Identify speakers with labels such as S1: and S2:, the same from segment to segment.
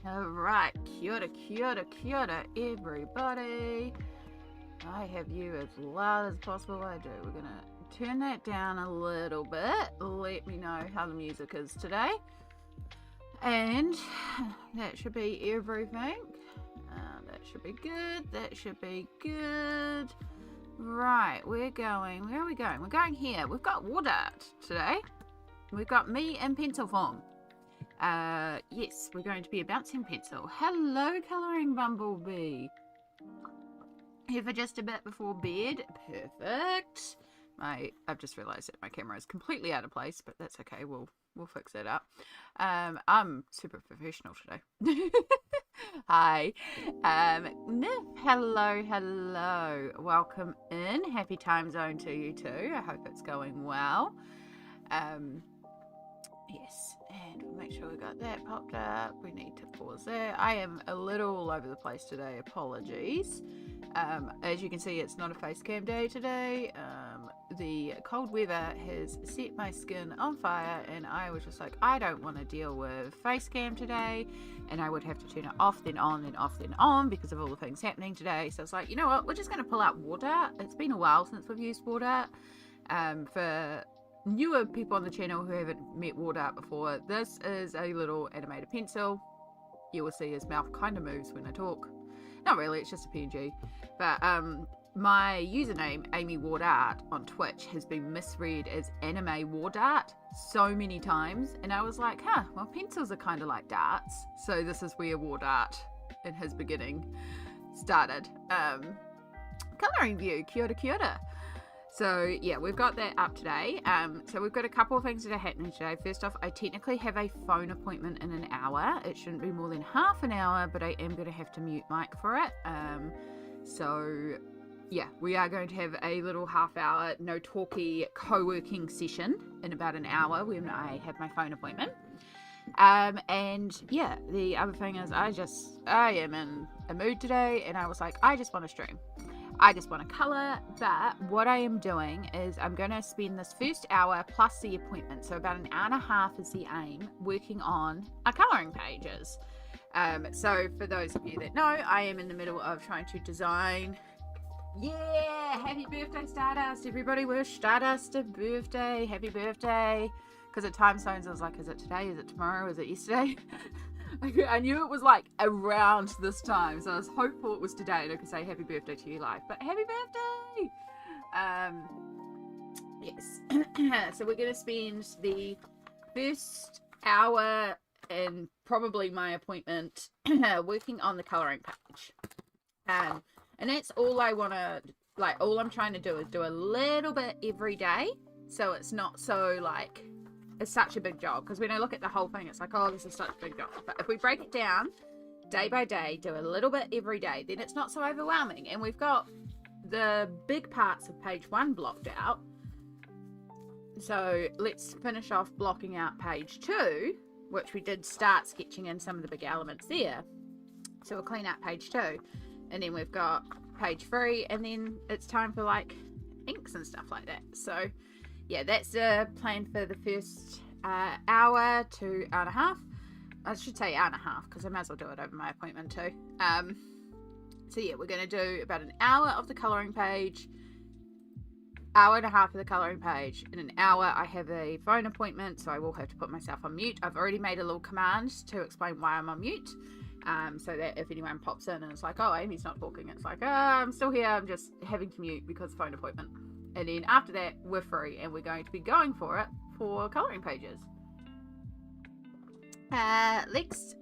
S1: Alright, kia ora, everybody. I have you as loud as possible. I do. We're going to turn that down a little bit. Let me know how the music is today. And that should be everything. That should be good. That should be good. Right, we're going. Where are we going? We're going here. We've got water art today. We've got me in pencil form. Yes, we're going to be a bouncing pencil. Hello, colouring bumblebee. Here for just a bit before bed. Perfect. I've just realised that my camera is completely out of place, but that's okay. We'll fix it up. I'm super professional today. Hi. Nif, hello. Welcome in. Happy time zone to you too. I hope it's going well. Yes, and we'll make sure we got that popped up. We need to pause there. I am a little all over the place today. Apologies. As you can see, it's not a face cam day today. The cold weather has set my skin on fire, and I was just like, I don't want to deal with face cam today, and I would have to turn it off, then on, then off, then on because of all the things happening today. So I was like, you know what? We're just going to pull out water. It's been a while since we've used water. For newer people on the channel who haven't met water art before, this is a little animated pencil. You will see his mouth kind of moves when I talk. Not really, it's just a PNG. But my username, Amy Ward Art, on Twitch has been misread as Anime Ward Art so many times. And I was like, well, pencils are kind of like darts. So this is where Ward Art in his beginning started. Colouring view, kia ora. So yeah, we've got that up today. So we've got a couple of things that are happening today. First off, I technically have a phone appointment in an hour. It shouldn't be more than half an hour, but I am going to have to mute mic for it. So yeah, we are going to have a little half-hour no talkie co-working session in about an hour when I have my phone appointment. And yeah, the other thing is I am in a mood today, and I was like, I just want to stream. I just want to colour, but what I am doing is I'm going to spend this first hour plus the appointment, so about an hour and a half is the aim, working on our colouring pages. So for those of you that know, I am in the middle of trying to design. Yeah, happy birthday Stardust, everybody. Wish Stardust a birthday, happy birthday. Because at time zones I was like, is it today, is it tomorrow, is it yesterday? I knew it was like around this time, so I was hopeful it was today and I could say happy birthday to you live. But happy birthday! Yes. So we're going to spend the first hour and probably my appointment working on the colouring page. And that's all I want to, like, all I'm trying to do is do a little bit every day, so it's not so like it's such a big job, because when I look at the whole thing, it's like, oh, this is such a big job. But if we break it down day by day, do a little bit every day, then it's not so overwhelming. And we've got the big parts of page 1 blocked out. So let's finish off blocking out page 2, which we did start sketching in some of the big elements there. So we'll clean out page 2. And then we've got page 3, and then it's time for like inks and stuff like that. So yeah, that's the plan for the first hour to hour and a half. I should say hour and a half, because I might as well do it over my appointment too. So yeah, we're going to do about an hour of the colouring page, hour and a half of the colouring page. In an hour I have a phone appointment, so I will have to put myself on mute. I've already made a little command to explain why I'm on mute, so that if anyone pops in and it's like, oh, Amy's not talking, it's like, I'm still here, I'm just having to mute because phone appointment. And then after that, we're free, and we're going to be going for it for colouring pages. Alex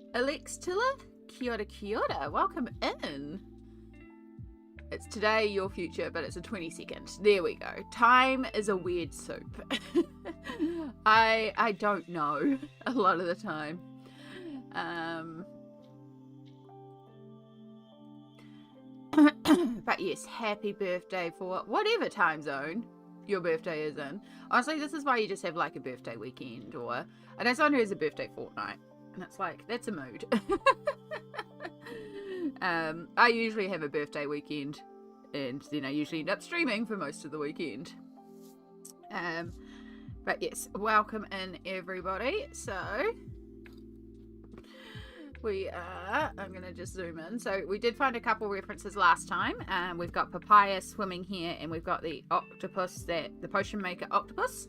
S1: Tiller, kia ora, welcome in. It's today, your future, but it's a 22nd. There we go. Time is a weird soup. I don't know a lot of the time. But yes, happy birthday for whatever time zone your birthday is in. Honestly, this is why you just have like a birthday weekend, or I know someone who has a birthday fortnight, and it's like, that's a mood. I usually have a birthday weekend, and then I usually end up streaming for most of the weekend. But yes, welcome in everybody. So I'm going to just zoom in. So we did find a couple references last time. We've got Papaya swimming here, and we've got the octopus, the potion maker octopus,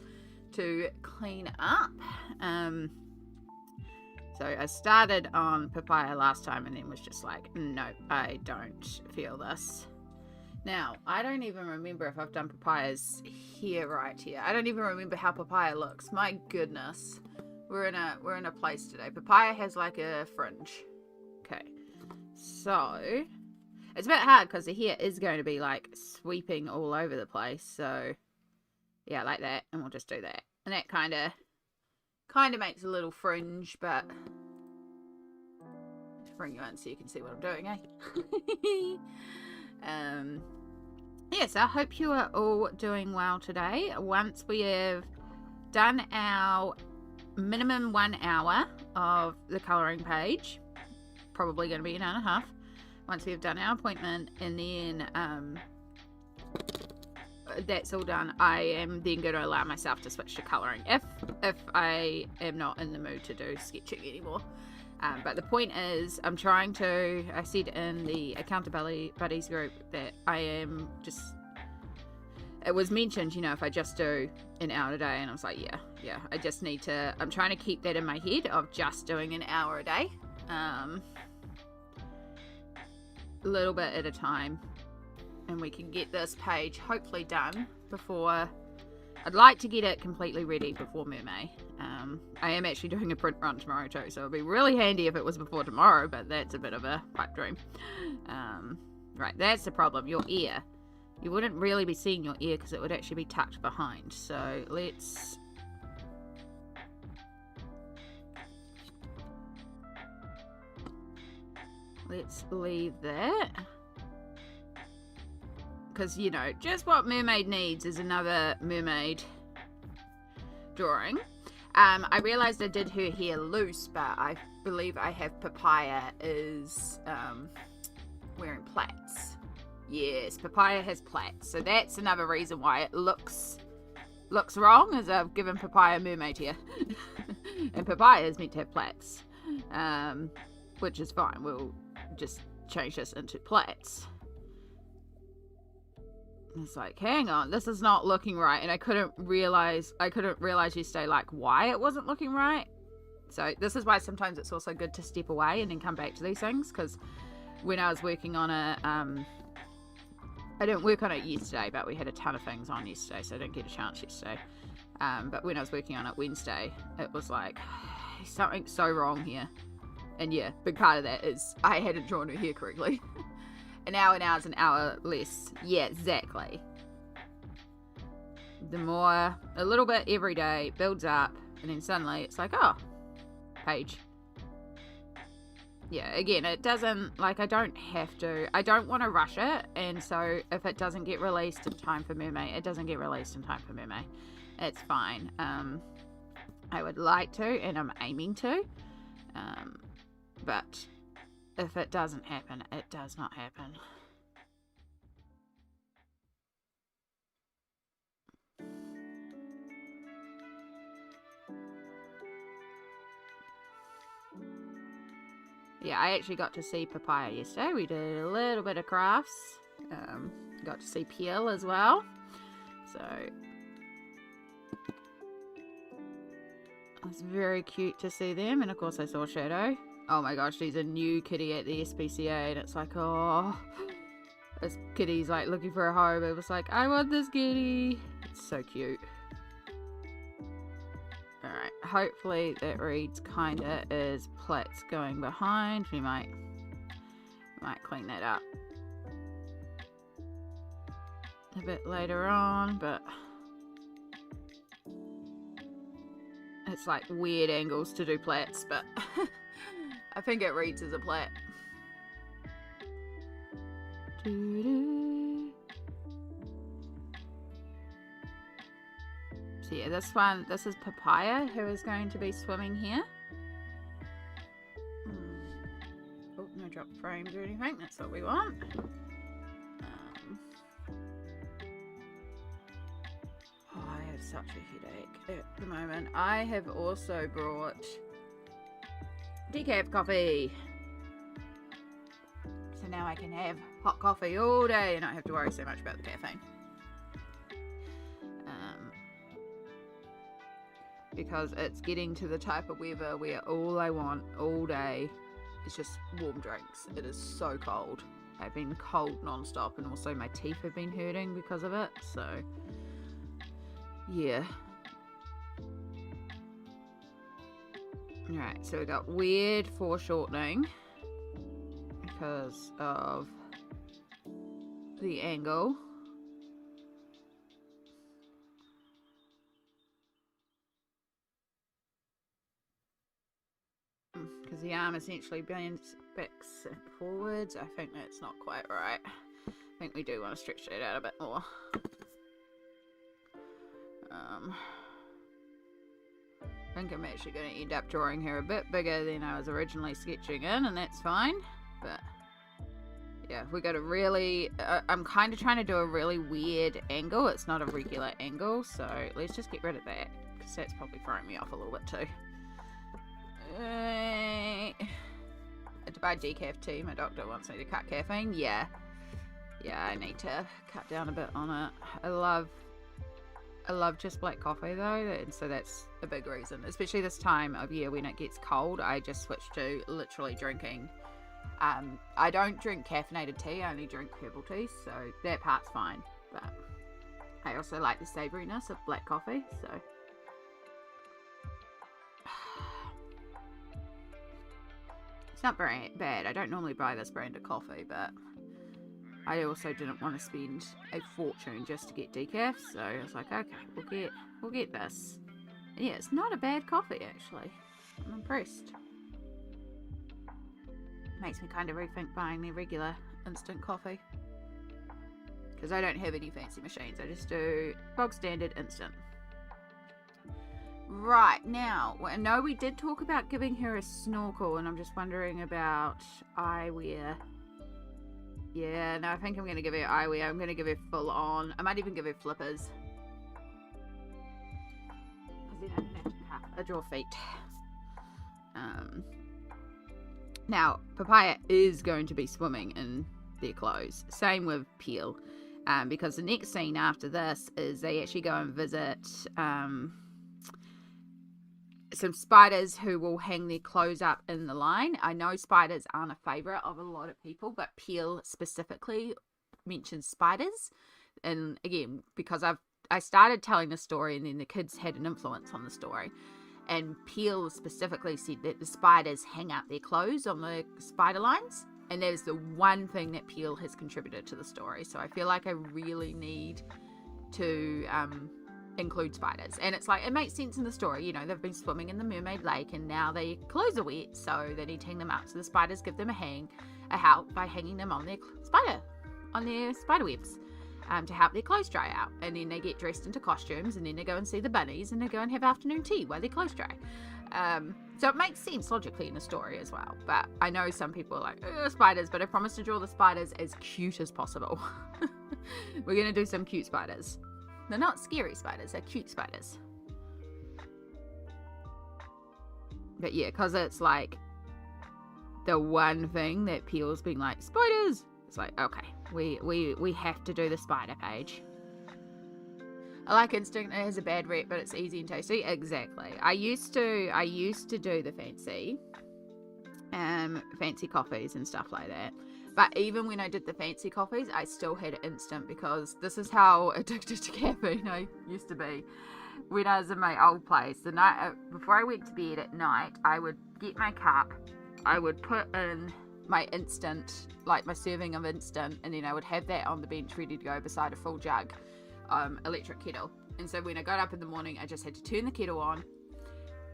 S1: to clean up. So I started on Papaya last time and then was just like, no, I don't feel this. Now, I don't even remember if I've done Papaya's here right here. I don't even remember how Papaya looks. My goodness. We're in a place today. Papaya has like a fringe. Okay. So, it's a bit hard because the hair is going to be like sweeping all over the place. So, yeah, like that. And we'll just do that. And that kind of makes a little fringe, but bring you in so you can see what I'm doing, eh? Yes, I hope you are all doing well today. Once we have done our minimum 1 hour of the colouring page, probably going to be an hour and a half, once we have done our appointment, and then that's all done, I am then going to allow myself to switch to colouring if I am not in the mood to do sketching anymore. But the point is, I said in the Accountability Buddies group that I am just, it was mentioned, if I just do an hour a day, and I was like, yeah, I just need to, I'm trying to keep that in my head of just doing an hour a day, a little bit at a time, and we can get this page hopefully done before, I'd like to get it completely ready before MERMAY. I am actually doing a print run tomorrow too, so it'd be really handy if it was before tomorrow, but that's a bit of a pipe dream. Right, that's the problem, your ear. You wouldn't really be seeing your ear because it would actually be tucked behind. So let's leave that. Because, just what Mermaid needs is another mermaid drawing. I realised I did her hair loose, but I believe I have Papaya is wearing plaits. Yes, Papaya has plaits. So that's another reason why it looks wrong, as I've given Papaya mermaid hair. And Papaya is meant to have plaits. Which is fine. We'll just change this into plaits. It's like, hang on, this is not looking right, and I couldn't realize yesterday like why it wasn't looking right. So this is why sometimes it's also good to step away and then come back to these things, because when I was working on I didn't work on it yesterday, but we had a ton of things on yesterday, so I didn't get a chance yesterday. But when I was working on it Wednesday, it was like, something's so wrong here. And yeah, big part of that is I hadn't drawn her hair correctly. An hour now is an hour less. Yeah, exactly. The more, a little bit every day builds up, and then suddenly it's like, oh, page. Yeah, again, it doesn't, like, I don't want to rush it, and so if it doesn't get released in time for MERMAY, it doesn't get released in time for MERMAY. It's fine. I would like to, and I'm aiming to, but if it doesn't happen, it does not happen. Yeah, I actually got to see Papaya yesterday. We did a little bit of crafts. Got to see Peel as well. So it was very cute to see them. And of course I saw Shadow. Oh my gosh, she's a new kitty at the SPCA, and it's like, oh, this kitty's like looking for a home. It was like, I want this kitty. It's so cute. Alright, hopefully that reads kinda as plaits going behind. We might clean that up a bit later on, but it's like weird angles to do plaits, but I think it reads as a plait. So yeah, this is Papaya, who is going to be swimming here. Oh, no drop frames or anything, that's what we want. I have such a headache at the moment. I have also brought decaf coffee. So now I can have hot coffee all day and not have to worry so much about the caffeine. Because it's getting to the type of weather where all I want all day is just warm drinks. It is so cold. I've been cold non-stop, and also my teeth have been hurting because of it, so yeah. Alright, so we got weird foreshortening because of the angle. Because the arm essentially bends back and forwards. I think that's not quite right. I think we do want to stretch that out a bit more. I think I'm actually going to end up drawing her a bit bigger than I was originally sketching in, and that's fine. But yeah, we got a really, I'm kind of trying to do a really weird angle. It's not a regular angle, so let's just get rid of that, because that's probably throwing me off a little bit too. To buy decaf tea. My doctor wants me to cut caffeine. Yeah, I need to cut down a bit on it. I love just black coffee though, and so that's a big reason, especially this time of year when it gets cold. I just switched to literally drinking, I don't drink caffeinated tea, I only drink herbal tea, so that part's fine, but I also like the savouriness of black coffee, so it's not very bad. I don't normally buy this brand of coffee, but I also didn't want to spend a fortune just to get decaf, so I was like, okay, we'll get this. And yeah, it's not a bad coffee actually. I'm impressed. Makes me kind of rethink buying the regular instant coffee, because I don't have any fancy machines. I just do bog standard instant. Right, now, I know we did talk about giving her a snorkel, and I'm just wondering about eyewear. Yeah, no, I think I'm going to give her eyewear. I'm going to give her full on. I might even give her flippers, because then I don't have to have to draw feet. Now, Papaya is going to be swimming in their clothes. Same with Peel, because the next scene after this is they actually go and visit some spiders who will hang their clothes up in the line. I know spiders aren't a favourite of a lot of people, but Peel specifically mentions spiders. And again, because I started telling the story and then the kids had an influence on the story. And Peel specifically said that the spiders hang up their clothes on the spider lines. And that is the one thing that Peel has contributed to the story. So I feel like I really need to include spiders. And it's like, it makes sense in the story. You know, they've been swimming in the mermaid lake and now their clothes are wet. So they need to hang them up. So the spiders give them a help by hanging them on their spider webs. To help their clothes dry out, and then they get dressed into costumes, and then they go and see the bunnies, and they go and have afternoon tea while their clothes dry. So it makes sense logically in the story as well. But I know some people are like, spiders, but I promise to draw the spiders as cute as possible. We're gonna do some cute spiders. They're not scary spiders, they're cute spiders. But yeah, because it's like the one thing that Peel's been like, spiders. It's like, okay, we have to do the spider page. I like instinct. It has a bad rep, but it's easy and tasty. Exactly. I used to do the fancy coffees and stuff like that. But even when I did the fancy coffees, I still had instant, because this is how addicted to caffeine I used to be. When I was in my old place, the night before I went to bed at night, I would get my cup, I would put in my instant, like my serving of instant, and then I would have that on the bench ready to go beside a full jug electric kettle. And so when I got up in the morning, I just had to turn the kettle on,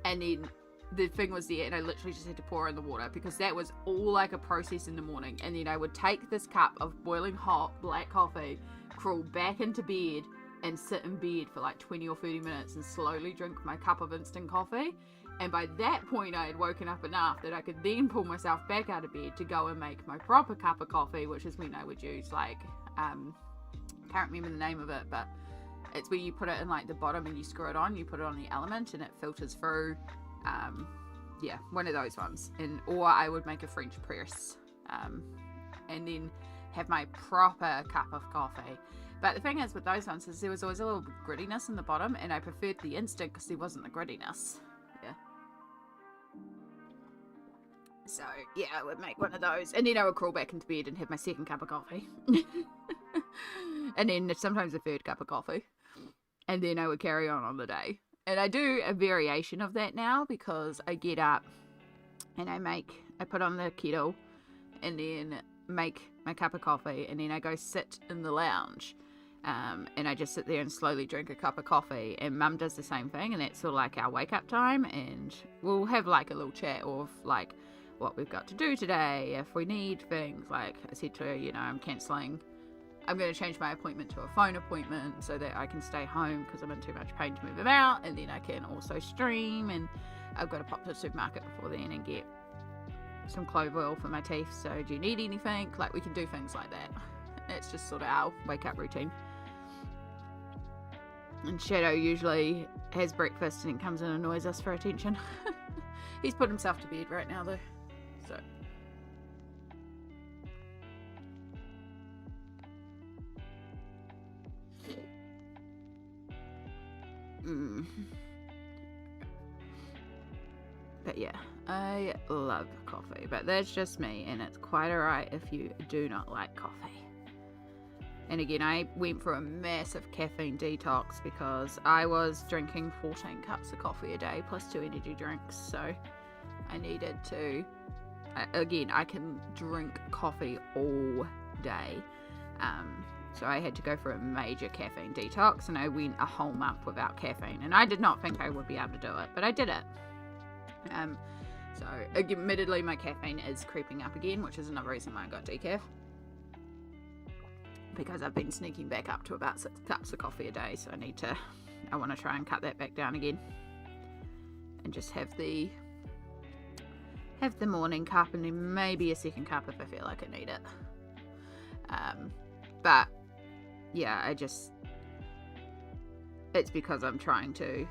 S1: and then the thing was there, and I literally just had to pour in the water, because that was all I could process in the morning. And then I would take this cup of boiling hot black coffee, crawl back into bed, and sit in bed for like 20 or 30 minutes and slowly drink my cup of instant coffee. And by that point, I had woken up enough that I could then pull myself back out of bed to go and make my proper cup of coffee, which is when I would use like, can't remember the name of it, but it's where you put it in like the bottom and you screw it on, you put it on the element and it filters through yeah, one of those ones. Or I would make a French press, and then have my proper cup of coffee. But the thing is with those ones is there was always a little grittiness in the bottom, and I preferred the instant because there wasn't the grittiness. Yeah. So yeah, I would make one of those, and then I would crawl back into bed and have my second cup of coffee, and then sometimes a third cup of coffee, and then I would carry on the day. And I do a variation of that now because I get up and I put on the kettle and then make my cup of coffee, and then I go sit in the lounge, and I just sit there and slowly drink a cup of coffee, and Mum does the same thing, and that's sort of like our wake up time, and we'll have like a little chat of like what we've got to do today, if we need things. Like I said to her, you know, I'm going to change my appointment to a phone appointment so that I can stay home because I'm in too much pain to move about, and then I can also stream, and I've got to pop to the supermarket before then and get some clove oil for my teeth. So do you need anything? Like, we can do things like that. It's just sort of our wake up routine. And Shadow usually has breakfast and then comes and annoys us for attention. He's put himself to bed right now though, so But yeah, I love coffee, but that's just me, and it's quite alright if you do not like coffee. And again, I went for a massive caffeine detox because I was drinking 14 cups of coffee a day plus 2 energy drinks, so I needed to, again, I can drink coffee all day, so I had to go for a major caffeine detox, and I went a whole month without caffeine, and I did not think I would be able to do it, but I did it. So admittedly my caffeine is creeping up again, which is another reason why I got decaf, because I've been sneaking back up to about 6 cups of coffee a day, so I want to try and cut that back down again and just have the morning cup and then maybe a second cup if I feel like I need it. But yeah, it's because I'm trying to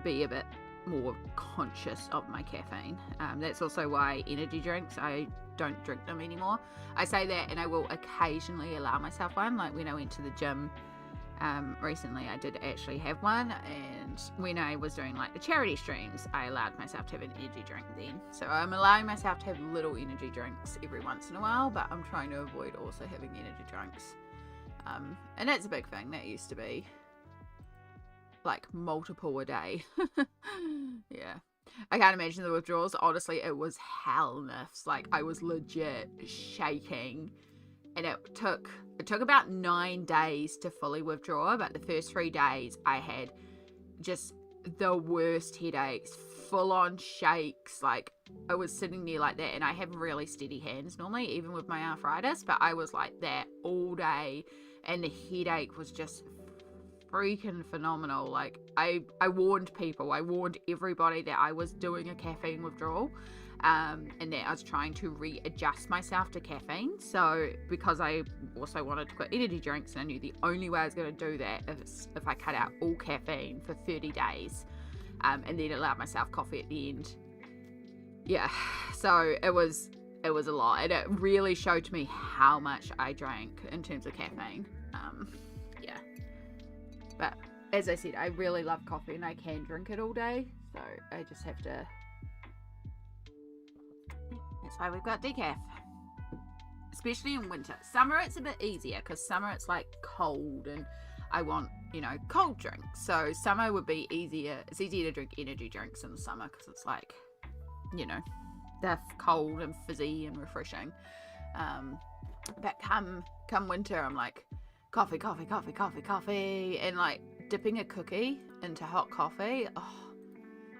S1: be a bit more conscious of my caffeine. That's also why energy drinks, I don't drink them anymore. I say that, and I will occasionally allow myself one. Like when I went to the gym recently, I did actually have one, and when I was doing like the charity streams, I allowed myself to have an energy drink then. So I'm allowing myself to have little energy drinks every once in a while, but I'm trying to avoid also having energy drinks. And that's a big thing. That used to be like multiple a day. Yeah, I can't imagine the withdrawals. Honestly, it was hell nifs. Like, I was legit shaking, and it took about 9 days to fully withdraw, but the first 3 days I had just the worst headaches, full on shakes. Like, I was sitting there like that, and I have really steady hands normally, even with my arthritis, but I was like that all day, and the headache was just freaking phenomenal. Like, I warned people, I warned everybody that I was doing a caffeine withdrawal, and that I was trying to readjust myself to caffeine. So because I also wanted to quit energy drinks, and I knew the only way I was going to do that is if I cut out all caffeine for 30 days, and then allowed myself coffee at the end. Yeah, so it was a lot, and it really showed me how much I drank in terms of caffeine. Yeah, but as I said, I really love coffee, and I can drink it all day, so I just have to. That's why we've got decaf, especially in winter. Summer it's a bit easier, because summer it's like cold, and I want, cold drinks. So summer would be easier. It's easier to drink energy drinks in the summer, because it's like, they're cold and fizzy and refreshing. But come winter, I'm like, coffee, and like dipping a cookie into hot coffee. Oh,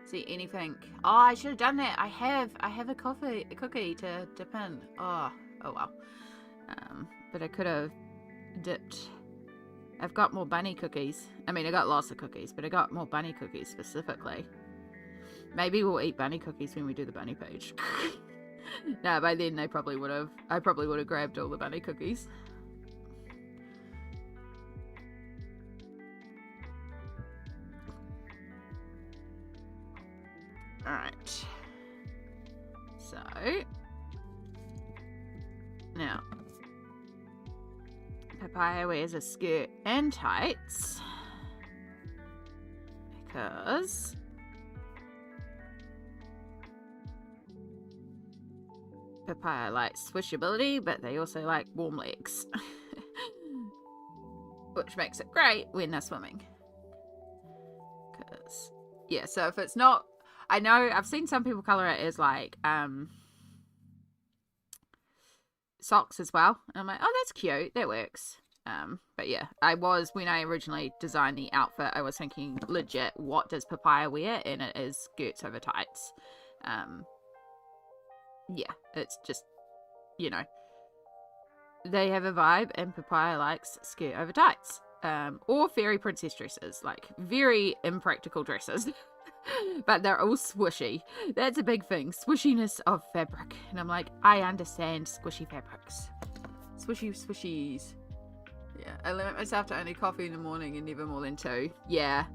S1: see, anything. Oh, I should have done that. I have a cookie to dip in. Oh well. But I could have dipped. I've got more bunny cookies. I mean, I got lots of cookies, but I got more bunny cookies specifically. Maybe we'll eat bunny cookies when we do the bunny page. No, by then I probably would have grabbed all the bunny cookies. Alright. So, now, Papaya wears a skirt and tights because Papaya likes swishability, but they also like warm legs. Which makes it great when they're swimming. Because, yeah, so if it's not... I know I've seen some people colour it as like socks as well. And I'm like, oh, that's cute. That works. But yeah, when I originally designed the outfit, I was thinking legit, what does Papaya wear? And it is skirts over tights. Yeah, it's just, you know, they have a vibe, and Papaya likes skirt over tights. Or fairy princess dresses, like very impractical dresses. But they're all swishy. That's a big thing. Swishiness of fabric. And I'm like, I understand squishy fabrics. Swishies. Yeah, I limit myself to only coffee in the morning and never more than 2. Yeah.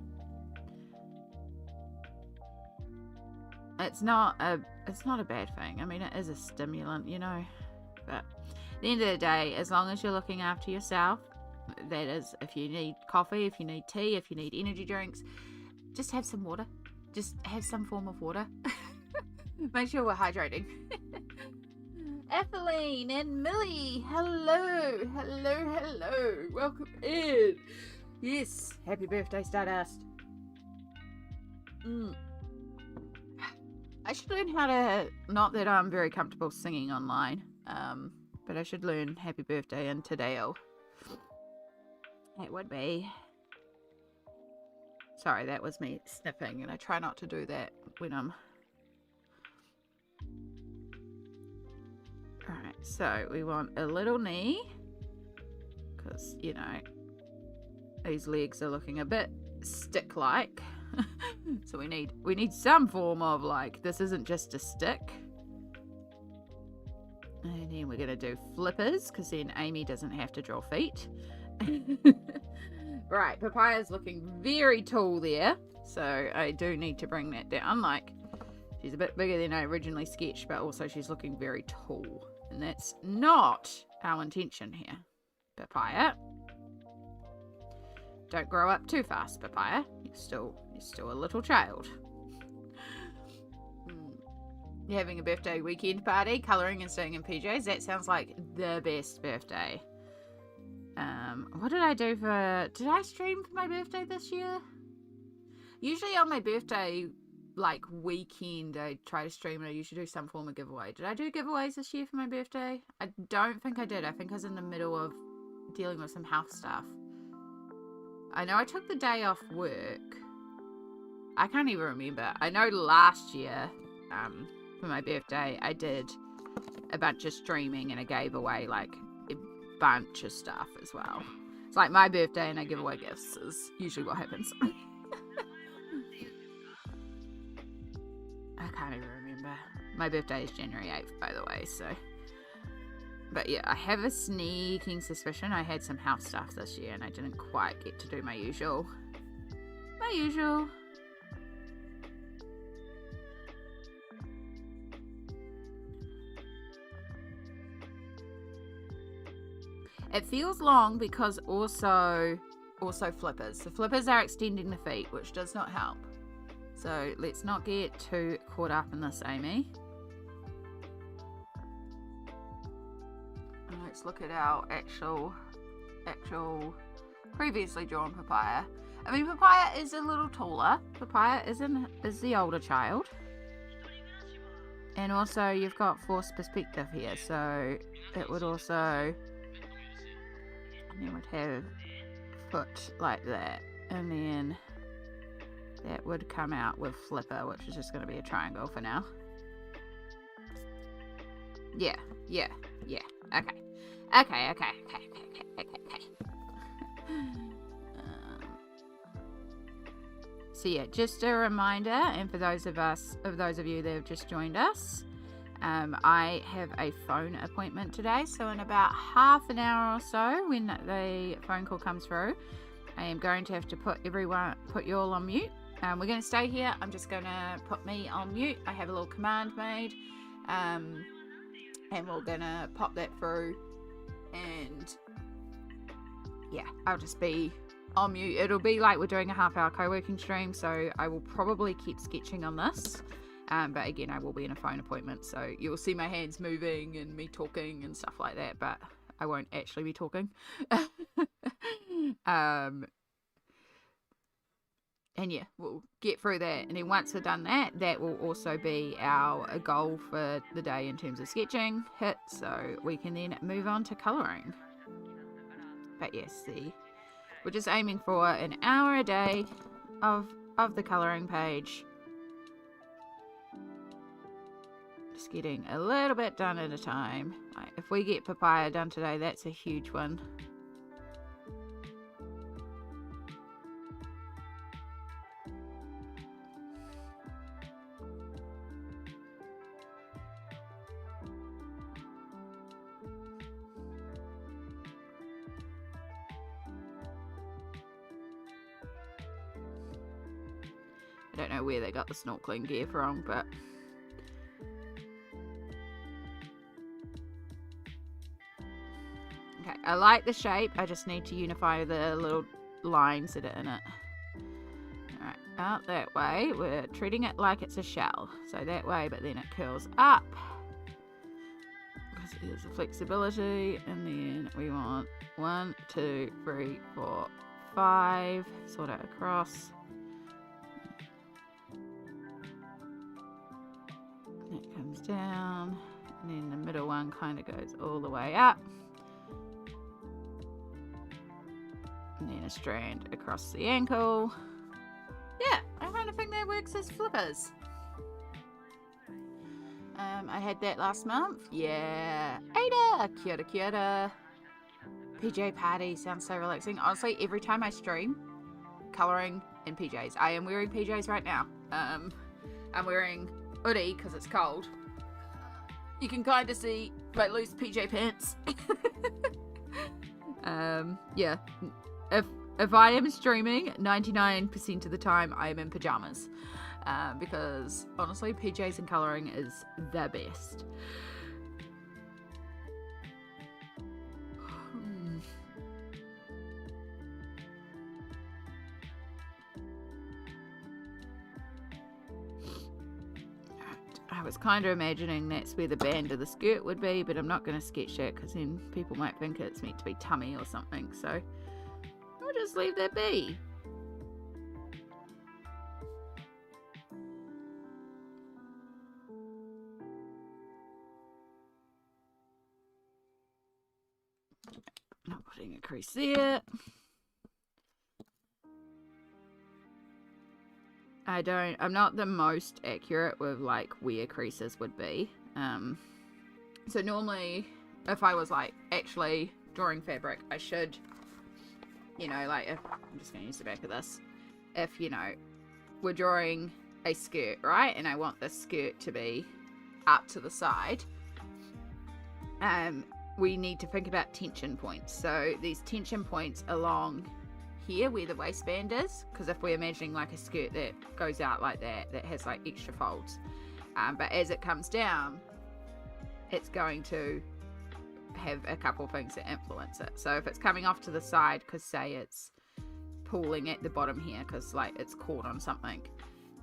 S1: It's not a bad thing. I mean, it is a stimulant, you know. But at the end of the day, as long as you're looking after yourself, that is, if you need coffee, if you need tea, if you need energy drinks, just have some water. Just have some form of water. Make sure we're hydrating. Ethelene and Millie, hello. Welcome in. Yes, happy birthday, Stardust. I should learn how to, not that I'm very comfortable singing online, but I should learn happy birthday in Tadeo. It would be. Sorry, that was me sniffing, and I try not to do that when I'm... Alright, so we want a little knee, because, you know, these legs are looking a bit stick-like. So we need some form of, like, this isn't just a stick. And then we're going to do flippers, because then Amy doesn't have to draw feet. Right, Papaya's looking very tall there, so I do need to bring that down. Like, she's a bit bigger than I originally sketched, but also she's looking very tall, and that's not our intention here. Papaya, don't grow up too fast, Papaya. You're still a little child. You're having a birthday weekend party, colouring and staying in PJs. That sounds like the best birthday. What did I do did I stream for my birthday this year? Usually on my birthday, like, weekend, I try to stream and I usually do some form of giveaway. Did I do giveaways this year for my birthday? I don't think I did. I think I was in the middle of dealing with some house stuff. I know I took the day off work. I can't even remember. I know last year, for my birthday, I did a bunch of streaming and I gave away, like, bunch of stuff as well. It's like my birthday and I give away gifts is usually what happens. I can't even remember. My birthday is January 8th, by the way, so. But yeah, I have a sneaking suspicion I had some house stuff this year and I didn't quite get to do my usual. It feels long because also flippers. The flippers are extending the feet, which does not help. So let's not get too caught up in this, Amy. And let's look at our actual previously drawn Papaya. I mean, Papaya is a little taller. Papaya is the older child. And also you've got forced perspective here, so it would also... And then would have foot like that, and then that would come out with flipper, which is just going to be a triangle for now. Yeah. Okay. So yeah, just a reminder, and for those of you that have just joined us, I have a phone appointment today, so in about half an hour or so, when the phone call comes through, I am going to have to put you all on mute, We're going to stay here. I'm just going to put me on mute. I have a little command made. And we're going to pop that through. And yeah, I'll just be on mute. It'll be like we're doing a half-hour co-working stream, so I will probably keep sketching on this. But again, I will be in a phone appointment, so you'll see my hands moving and me talking and stuff like that, but I won't actually be talking. And yeah, we'll get through that. And then once we're done that, that will also be our goal for the day in terms of sketching hit, so we can then move on to colouring. But yes, we're just aiming for an hour a day of the colouring page. Just getting a little bit done at a time. Like if we get papaya done today, that's a huge one. I don't know where they got the snorkeling gear from, but okay, I like the shape. I just need to unify the little lines that are in it. Alright, out that way. We're treating it like it's a shell. So that way, but then it curls up. Because there's the flexibility. And then we want 1, 2, 3, 4, 5. Sort it across. That comes down. And then the middle one kind of goes all the way up. And then a strand across the ankle. Yeah, I kind of think that works as flippers. I had that last month. Yeah. Ada! Kia ora, kia ora. PJ party sounds so relaxing. Honestly, every time I stream, colouring in PJs. I am wearing PJs right now. I'm wearing hoodie because it's cold. You can kind of see my loose PJ pants. Yeah. If I am streaming, 99% of the time I am in pajamas. Because honestly, PJs and colouring is the best. I was kind of imagining that's where the band of the skirt would be, but I'm not going to sketch that because then people might think it's meant to be tummy or something, so I'll just leave that be. Not putting a crease there. I'm not the most accurate with like where creases would be. So normally if I was like actually drawing fabric, I should, you know, like if I'm just going to use the back of this, if, you know, we're drawing a skirt, right, and I want this skirt to be up to the side, we need to think about tension points. So these tension points along here where the waistband is, because if we're imagining like a skirt that goes out like that has like extra folds, but as it comes down, it's going to have a couple things that influence it. So if it's coming off to the side, because say it's pulling at the bottom here because like it's caught on something,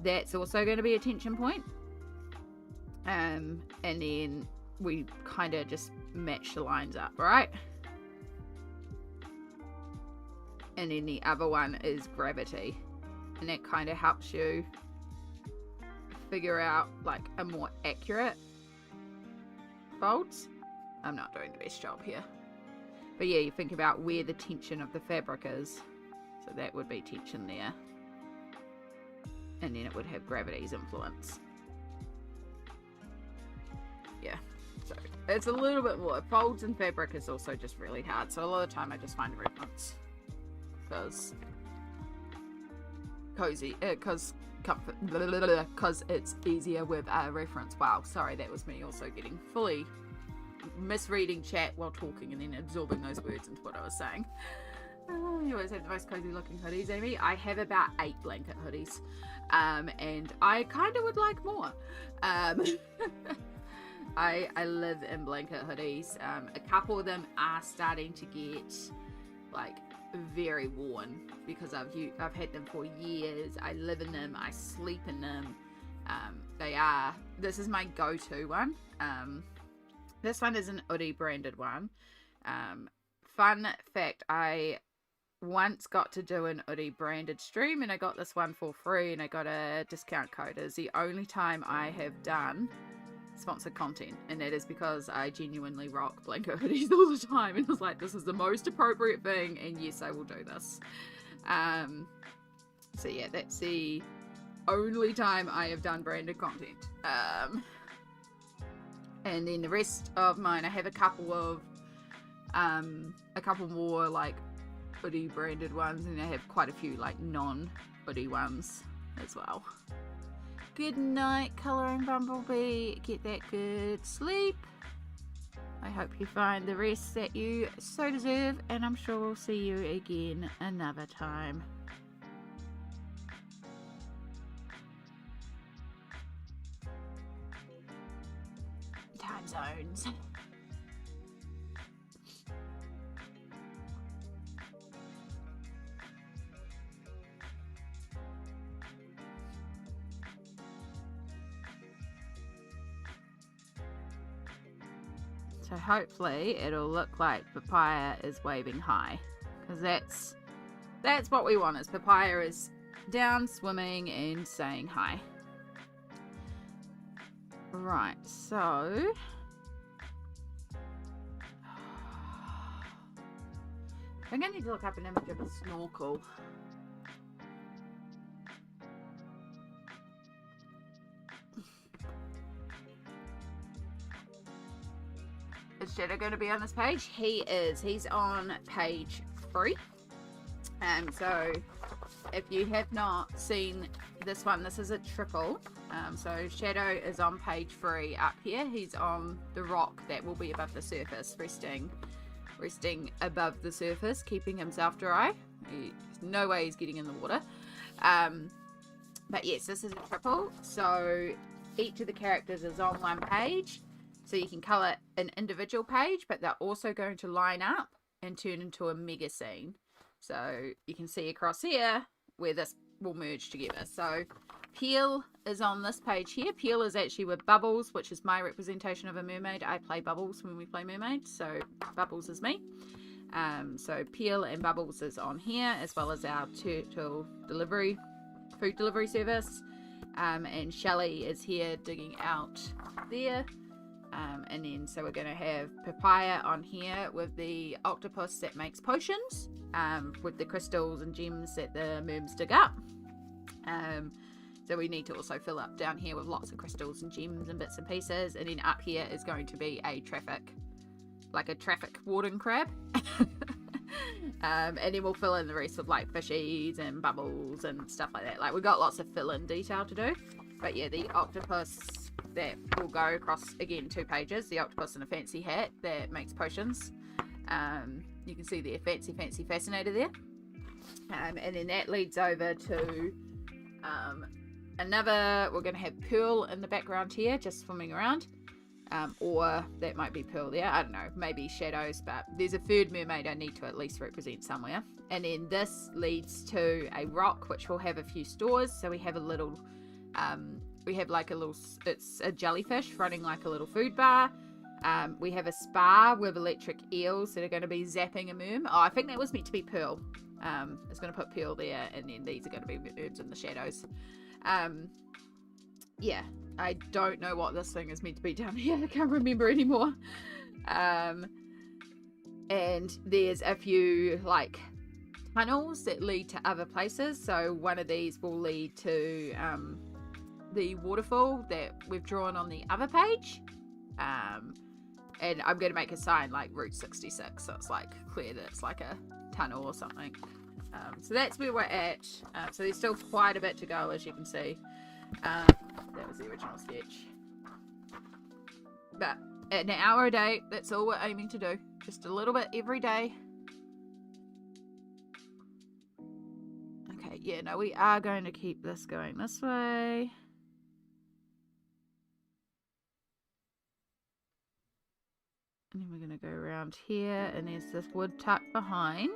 S1: that's also going to be a tension point. And then we kind of just match the lines up, right? And then the other one is gravity, and that kind of helps you figure out like a more accurate folds. I'm not doing the best job here, but yeah, you think about where the tension of the fabric is, so that would be tension there, and then it would have gravity's influence. Yeah, so it's a little bit more. Folds in fabric is also just really hard, so a lot of the time I just find a reference. Because cozy, because comfort, because it's easier with a reference. Wow, sorry, that was me also getting fully misreading chat while talking and then absorbing those words into what I was saying. Oh, you always have the most cozy looking hoodies, Amy. I have about 8 blanket hoodies. And I kind of would like more. I live in blanket hoodies. A couple of them are starting to get like very worn because I've had them for years. I live in them. I sleep in them. This is my go-to one. This one is an Udi branded one. Fun fact, I once got to do an Udi branded stream and I got this one for free and I got a discount code. It's the only time I have done sponsored content, and that is because I genuinely rock blanket hoodies all the time, and I was like, this is the most appropriate thing, and yes, I will do this. So yeah, that's the only time I have done branded content. And then the rest of mine, I have a couple more like hoodie branded ones, and I have quite a few like non-hoodie ones as well. Good night, colouring bumblebee. Get that good sleep. I hope you find the rest that you so deserve, and I'm sure we'll see you again another time. Time zones. So hopefully it'll look like Papaya is waving hi, because that's what we want, is Papaya is down swimming and saying hi. Right, so I'm going to need to look up an image of a snorkel. Is Shadow going to be on this page? He is. He's on page 3. So if you have not seen this one, this is a triple. So Shadow is on page 3 up here. He's on the rock that will be above the surface, resting above the surface, keeping himself dry. There's no way he's getting in the water. But yes, this is a triple. So each of the characters is on one page. So you can colour an individual page, but they're also going to line up and turn into a mega scene. So you can see across here where this will merge together. So Peel is on this page here. Peel is actually with Bubbles, which is my representation of a mermaid. I play Bubbles when we play mermaids, so Bubbles is me. So Peel and Bubbles is on here, as well as our turtle food delivery service. And Shelley is here digging out there. And then so we're going to have Papaya on here with the octopus that makes potions, with the crystals and gems that the merms dig up. So we need to also fill up down here with lots of crystals and gems and bits and pieces. And then up here is going to be a traffic warden crab. And then we'll fill in the rest with like fishies and bubbles and stuff like that. Like, we've got lots of fill-in detail to do. But yeah, the octopus that will go across, again, 2 pages. The octopus in a fancy hat that makes potions. You can see the fancy fascinator there. And then that leads over to we're going to have Pearl in the background here, just swimming around. Or that might be Pearl there. I don't know. Maybe shadows, but there's a third mermaid I need to at least represent somewhere. And then this leads to a rock, which will have a few stores. So we have a little... it's a jellyfish running like a little food bar. We have a spa with electric eels that are going to be zapping a merm. Oh, I think that was meant to be Pearl. It's going to put Pearl there, and then these are going to be merms in the shadows. Yeah, I don't know what this thing is meant to be down here. I can't remember anymore. And there's a few like tunnels that lead to other places. So one of these will lead to the waterfall that we've drawn on the other page. And I'm going to make a sign like Route 66, so it's like clear that it's like a tunnel or something. So that's where we're at. So there's still quite a bit to go, as you can see. That was the original sketch. But an hour a day, that's all we're aiming to do. Just a little bit every day. Okay, yeah, no, we are going to keep this going this way. And then we're going to go around here, and there's this wood tucked behind.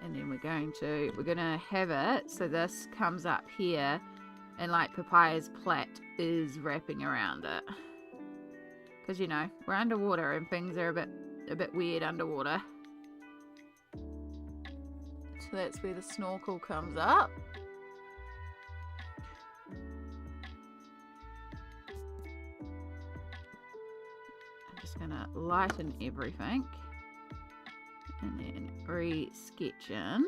S1: And then we're going to have it so this comes up here, and like Papaia's plait is wrapping around it. Because, you know, we're underwater and things are a bit weird underwater. So that's where the snorkel comes up. I'm just going to lighten everything. And then re-sketch in.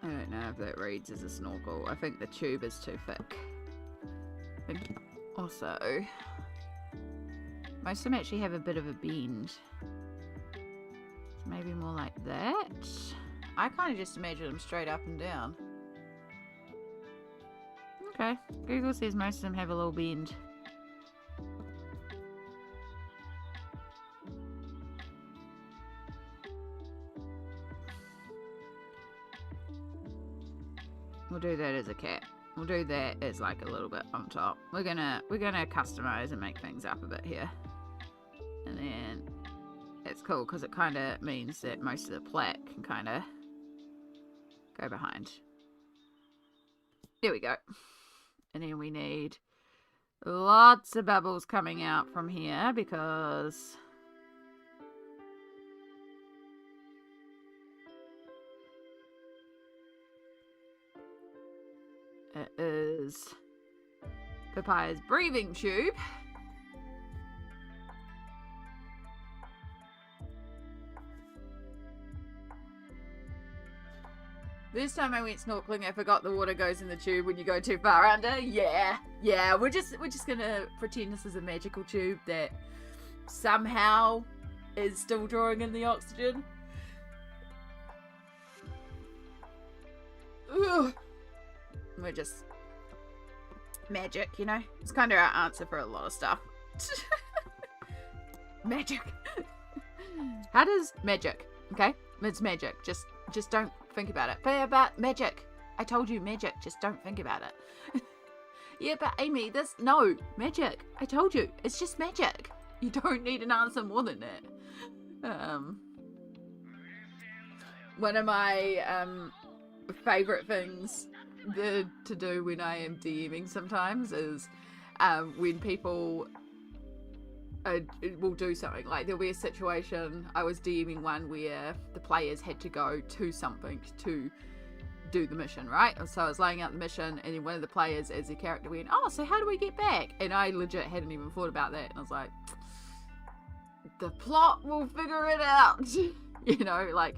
S1: I don't know if that reads as a snorkel. I think the tube is too thick. Also, most of them actually have a bit of a bend. So maybe more like that. I kind of just imagine them straight up and down. Okay, Google says most of them have a little bend. We'll do that as a cat. We'll do that as like a little bit on top. We're gonna customize and make things up a bit here. And then it's cool because it kind of means that most of the plait can kind of go behind. There we go. And then we need lots of bubbles coming out from here because it is Papaia's breathing tube. This time I went snorkeling, I forgot the water goes in the tube when you go too far under. Yeah, we're just gonna pretend this is a magical tube that somehow is still drawing in the oxygen. Ugh. We're just magic, you know? It's kind of our answer for a lot of stuff. Magic. How does magic, okay? It's magic. Just don't think about it. But about magic. I told you magic. Just don't think about it. Yeah, but Amy, no, magic. I told you. It's just magic. You don't need an answer more than that. One of my favorite things to do when I am DMing sometimes is when people will do something. Like there'll be a situation, I was DMing one where the players had to go to something to do the mission, right? So I was laying out the mission and then one of the players as a character went, oh, so how do we get back? And I legit hadn't even thought about that, and I was like, the plot will figure it out. You know, like,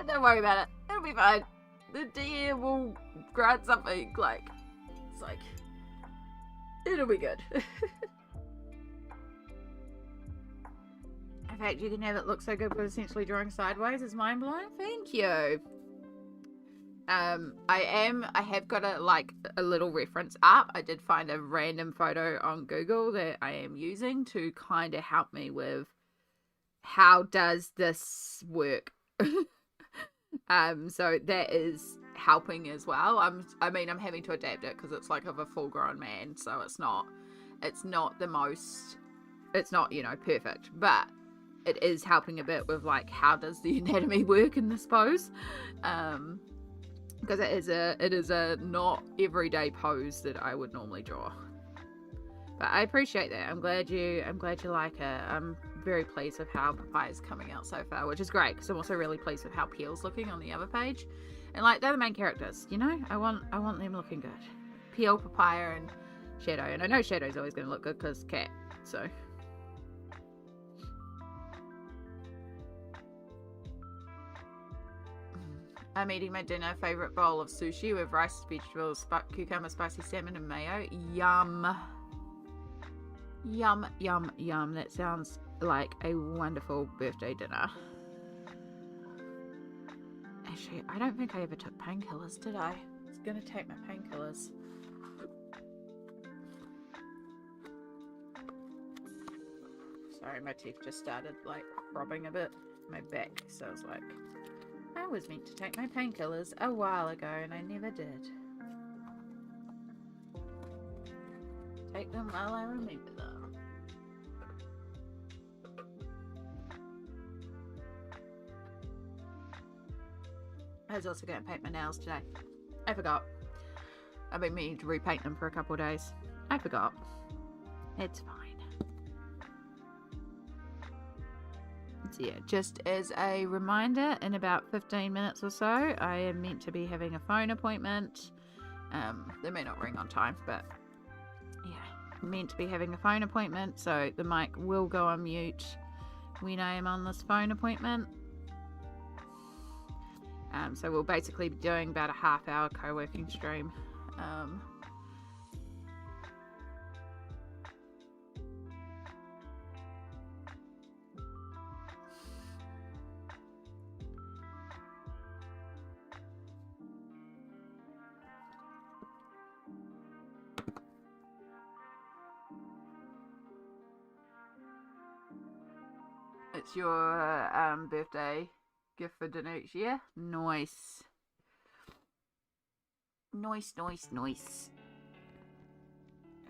S1: don't worry about it, it'll be fine. The DM will grant something, like, it's like, it'll be good. In fact, you can have it look so good with essentially drawing sideways. It's mind blowing. Thank you. I have got a little reference up. I did find a random photo on Google that I am using to kind of help me with how does this work. So that is helping as well. I'm having to adapt it because it's like of a full grown man, so it's not the most, it's not, you know, perfect, but it is helping a bit with like how does the anatomy work in this pose, because it is a not everyday pose that I would normally draw. But I appreciate that. I'm glad you like it. I'm very pleased with how Papaya is coming out so far, which is great because I'm also really pleased with how Peel's looking on the other page. And like, they're the main characters, you know? I want them looking good. Peel, Papaya, and Shadow. And I know Shadow's always going to look good because cat. So. I'm eating my dinner. Favorite bowl of sushi with rice, vegetables, cucumber, spicy salmon, and mayo. Yum. Yum, yum, yum. That sounds like a wonderful birthday dinner. Actually, I don't think I ever took painkillers, did I? I was going to take my painkillers. Sorry, my teeth just started like throbbing a bit. My back. So I was like, I was meant to take my painkillers a while ago and I never did. Take them while I remember them. I was also going to paint my nails today. I forgot. I've been meaning to repaint them for a couple of days. I forgot. It's fine. So yeah, just as a reminder, in about 15 minutes or so, I am meant to be having a phone appointment. They may not ring on time, but yeah, I'm meant to be having a phone appointment, so the mic will go on mute when I am on this phone appointment. So we'll basically be doing about a half-hour co-working stream. It's your birthday gift for Danuch, yeah? Nice. Nice, nice, nice.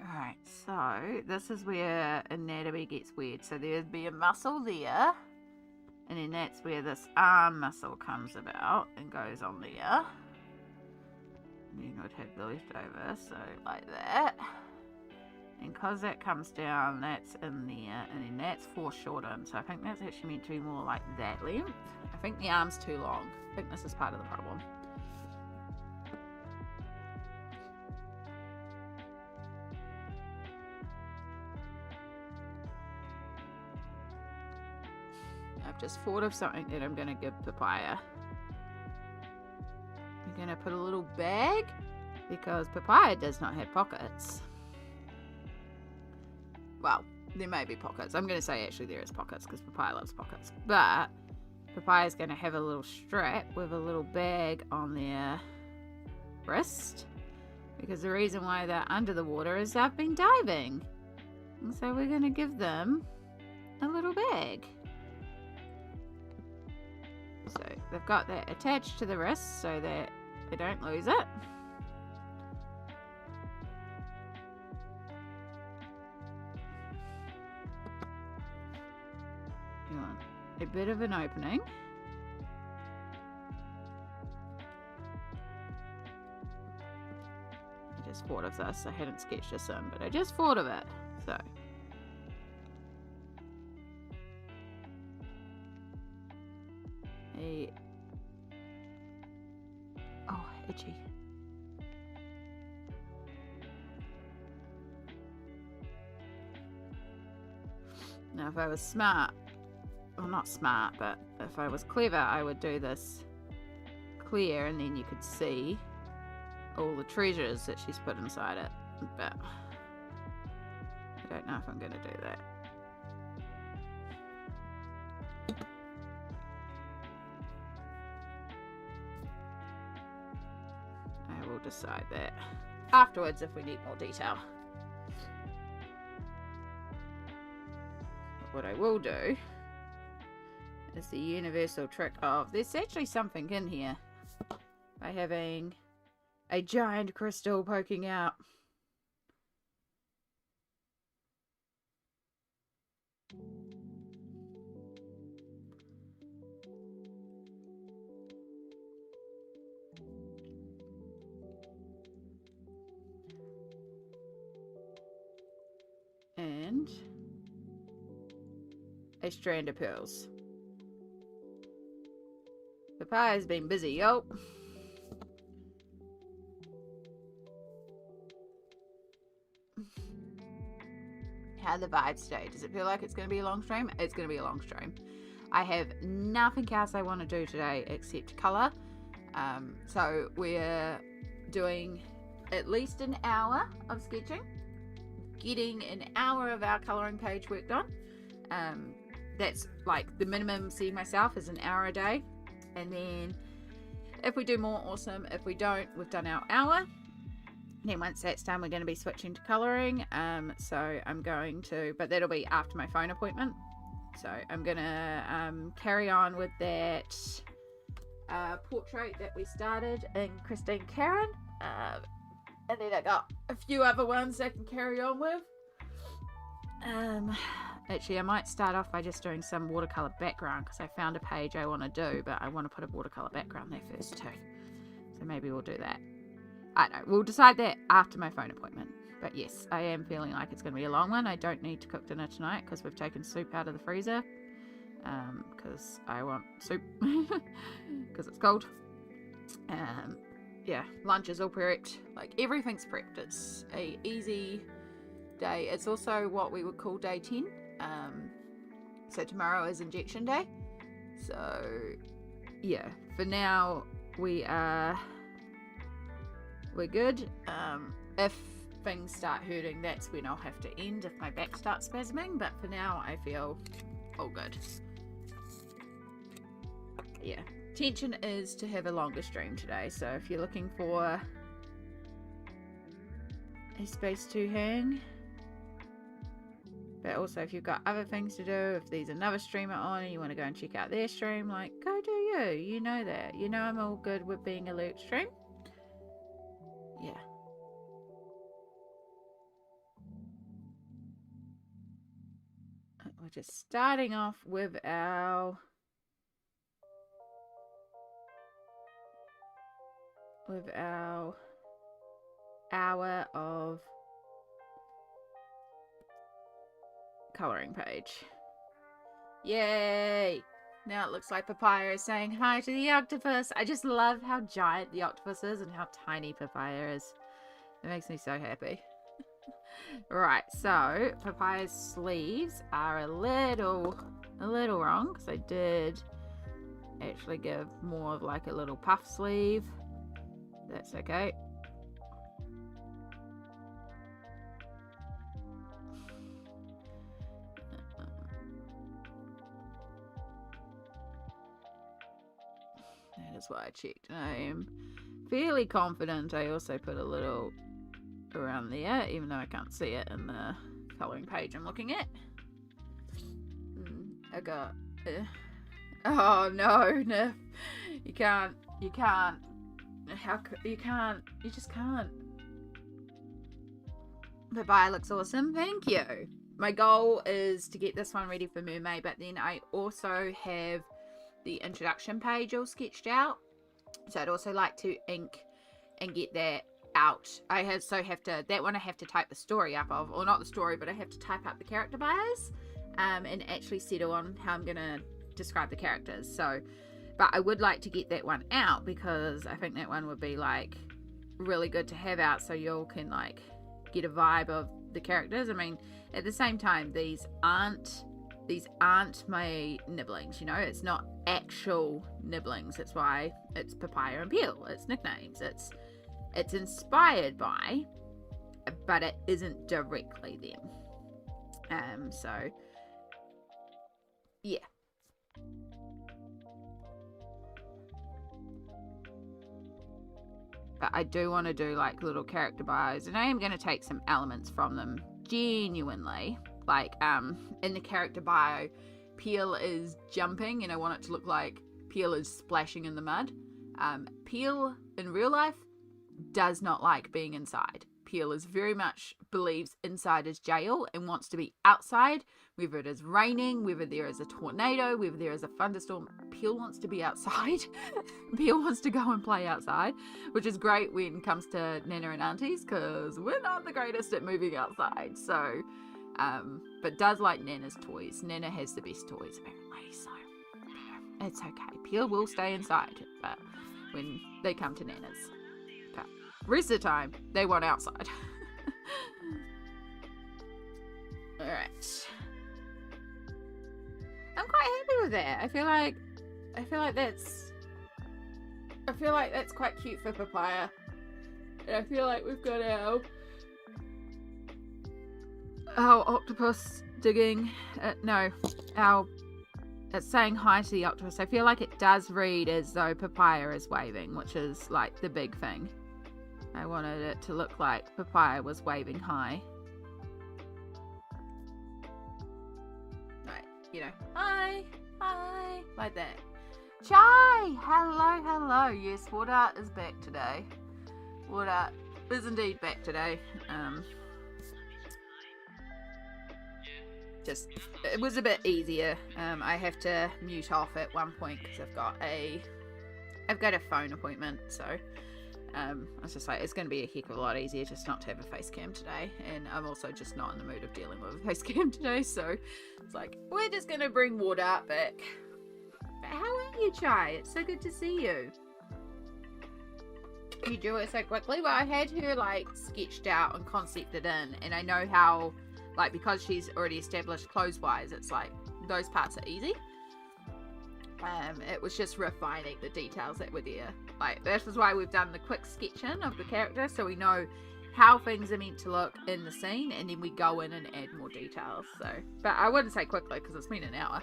S1: Alright, so this is where anatomy gets weird. So there'd be a muscle there, and then that's where this arm muscle comes about and goes on there. And then I'd have the leftover, so like that. And because that comes down, that's in there, and then that's foreshortened. So I think that's actually meant to be more like that length. I think the arm's too long. I think this is part of the problem. I've just thought of something that I'm going to give Papaya. I'm going to put a little bag, because Papaya does not have pockets. Well, there may be pockets. I'm going to say actually there is pockets because Papaya loves pockets. But Papaya's going to have a little strap with a little bag on their wrist. Because the reason why they're under the water is they've been diving. And so we're going to give them a little bag. So they've got that attached to the wrist so that they don't lose it. You want a bit of an opening. I just thought of this. I hadn't sketched this in, but I just thought of it. So. Oh, itchy. Now, if I was smart, well, not smart, but if I was clever, I would do this clear and then you could see all the treasures that she's put inside it. But I don't know if I'm going to do that. I will decide that afterwards if we need more detail. But what I will do is the universal trick of there's actually something in here by having a giant crystal poking out. And a strand of pearls. Papaya's been busy, yo. How are the vibes today? Does it feel like it's going to be a long stream? It's going to be a long stream. I have nothing else I want to do today except colour. So we're doing at least an hour of sketching, getting an hour of our colouring page worked on. That's like the minimum, see myself, is an hour a day. And then if we do more, awesome. If we don't, we've done our hour. Then once that's done, we're going to be switching to colouring. So I'm going to, but that'll be after my phone appointment. So I'm going to carry on with that portrait that we started in Christine Karen. And then I got a few other ones I can carry on with. Actually, I might start off by just doing some watercolour background because I found a page I want to do, but I want to put a watercolour background there first too. So maybe we'll do that. I don't know. We'll decide that after my phone appointment. But yes, I am feeling like it's going to be a long one. I don't need to cook dinner tonight because we've taken soup out of the freezer. Because I want soup because it's cold. Yeah, lunch is all prepped. Like, everything's prepped. It's a easy day. It's also what we would call day 10. So tomorrow is injection day. So yeah, for now we're good. If things start hurting, that's when I'll have to end if my back starts spasming, but for now I feel all good. Yeah, intention is to have a longer stream today, so if you're looking for a space to hang, but also if you've got other things to do, if there's another streamer on and you want to go and check out their stream, like, go do you. You know that. You know I'm all good with being alert stream. Yeah. We're just starting off with our hour of colouring page. Yay! Now it looks like Papaya is saying hi to the octopus. I just love how giant the octopus is and how tiny Papaya is. It makes me so happy. Right, so Papaya's sleeves are a little wrong because I did actually give more of like a little puff sleeve. That's okay. That is what I checked. I am fairly confident I also put a little around there, even though I can't see it in the colouring page I'm looking at. I got oh no, you can't how you just can't. But bye, looks awesome. Thank you. My goal is to get this one ready for Mermay, but then I also have the introduction page all sketched out, so I'd also like to ink and get that out. I have to that one I have to type the story up of, or not the story, but I have to type up the character bios and actually settle on how I'm gonna describe the characters. So, but I would like to get that one out because I think that one would be like really good to have out so you all can like get a vibe of the characters. I mean, at the same time, these aren't my nibblings, you know, it's not actual nibblings. That's why it's Papaya and Peel. It's nicknames. It's inspired by, but it isn't directly them. So yeah. But I do want to do like little character bios, and I am going to take some elements from them genuinely. Like in the character bio, Peel is jumping and I want it to look like Peel is splashing in the mud. Peel in real life does not like being inside. Peel is very much believes inside is jail and wants to be outside, whether it is raining, whether there is a tornado, whether there is a thunderstorm. Peel wants to be outside. Peel wants to go and play outside, which is great when it comes to Nana and aunties because we're not the greatest at moving outside. So but does like Nana's toys. Nana has the best toys apparently, so it's okay. Peel will stay inside, but when they come to Nana's, but rest of the time they want outside. Alright. I'm quite happy with that. I feel like that's quite cute for Papaya. And I feel like we've got our octopus digging. It's saying hi to the octopus. I feel like it does read as though Papaya is waving, which is like the big thing. I wanted it to look like Papaya was waving hi. Right, you know, hi, like that. Chai! Hello. Yes, Water is back today. Water is indeed back today. It was a bit easier. I have to mute off at one point because I've got a phone appointment, so I was just like, it's going to be a heck of a lot easier just not to have a face cam today, and I'm also just not in the mood of dealing with a face cam today, so it's like, we're just going to bring Water back. But how are you, Chai? It's so good to see you. You drew it so quickly. Well, I had her like sketched out and concepted in, and I know how, like, because she's already established clothes wise, it's like those parts are easy. It was just refining the details that were there. Like, this is why we've done the quick sketching of the character, so we know how things are meant to look in the scene, and then we go in and add more details. So, but I wouldn't say quickly because it's been an hour.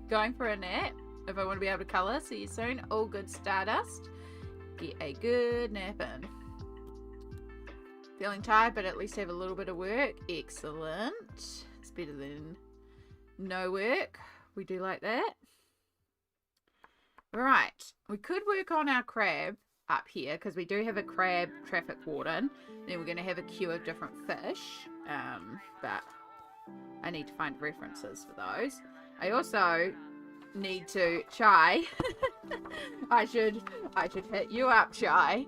S1: Going for a nap if I want to be able to colour. See you soon. All good, Stardust. Get a good nap in. Feeling tired, but at least have a little bit of work. Excellent. It's better than no work. We do like that. Right. We could work on our crab up here because we do have a crab traffic warden. Then we're going to have a queue of different fish. But I need to find references for those. I also need to Chai. I should hit you up, Chai.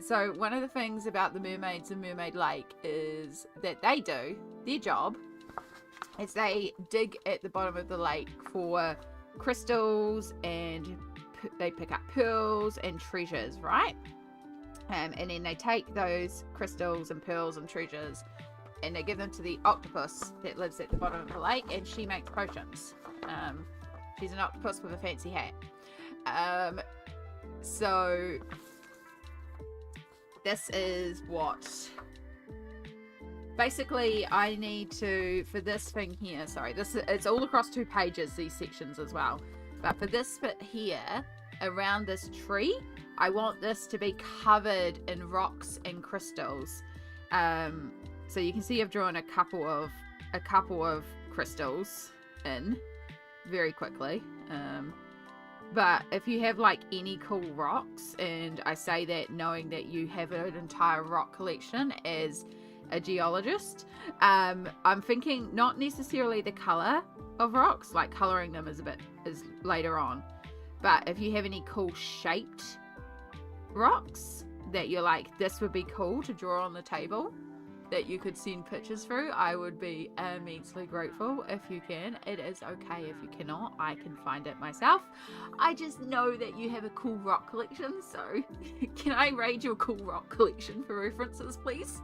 S1: So one of the things about the mermaids in Mermaid Lake is that they do their job is they dig at the bottom of the lake for crystals, and they pick up pearls and treasures, right? And then they take those crystals and pearls and treasures and they give them to the octopus that lives at the bottom of the lake, and she makes potions. She's an octopus with a fancy hat. So this is what basically I need to, for this thing here, sorry, it's all across 2 pages, these sections as well, but for this bit here around this tree, I want this to be covered in rocks and crystals. So you can see I've drawn a couple of crystals in very quickly. But if you have like any cool rocks, and I say that knowing that you have an entire rock collection as a geologist, I'm thinking not necessarily the color of rocks, like coloring them is later on, but if you have any cool shaped rocks that you're like, this would be cool to draw on the table, that you could send pictures through, I would be immensely grateful if you can. It is okay if you cannot, I can find it myself. I just know that you have a cool rock collection, so can I raid your cool rock collection for references, please?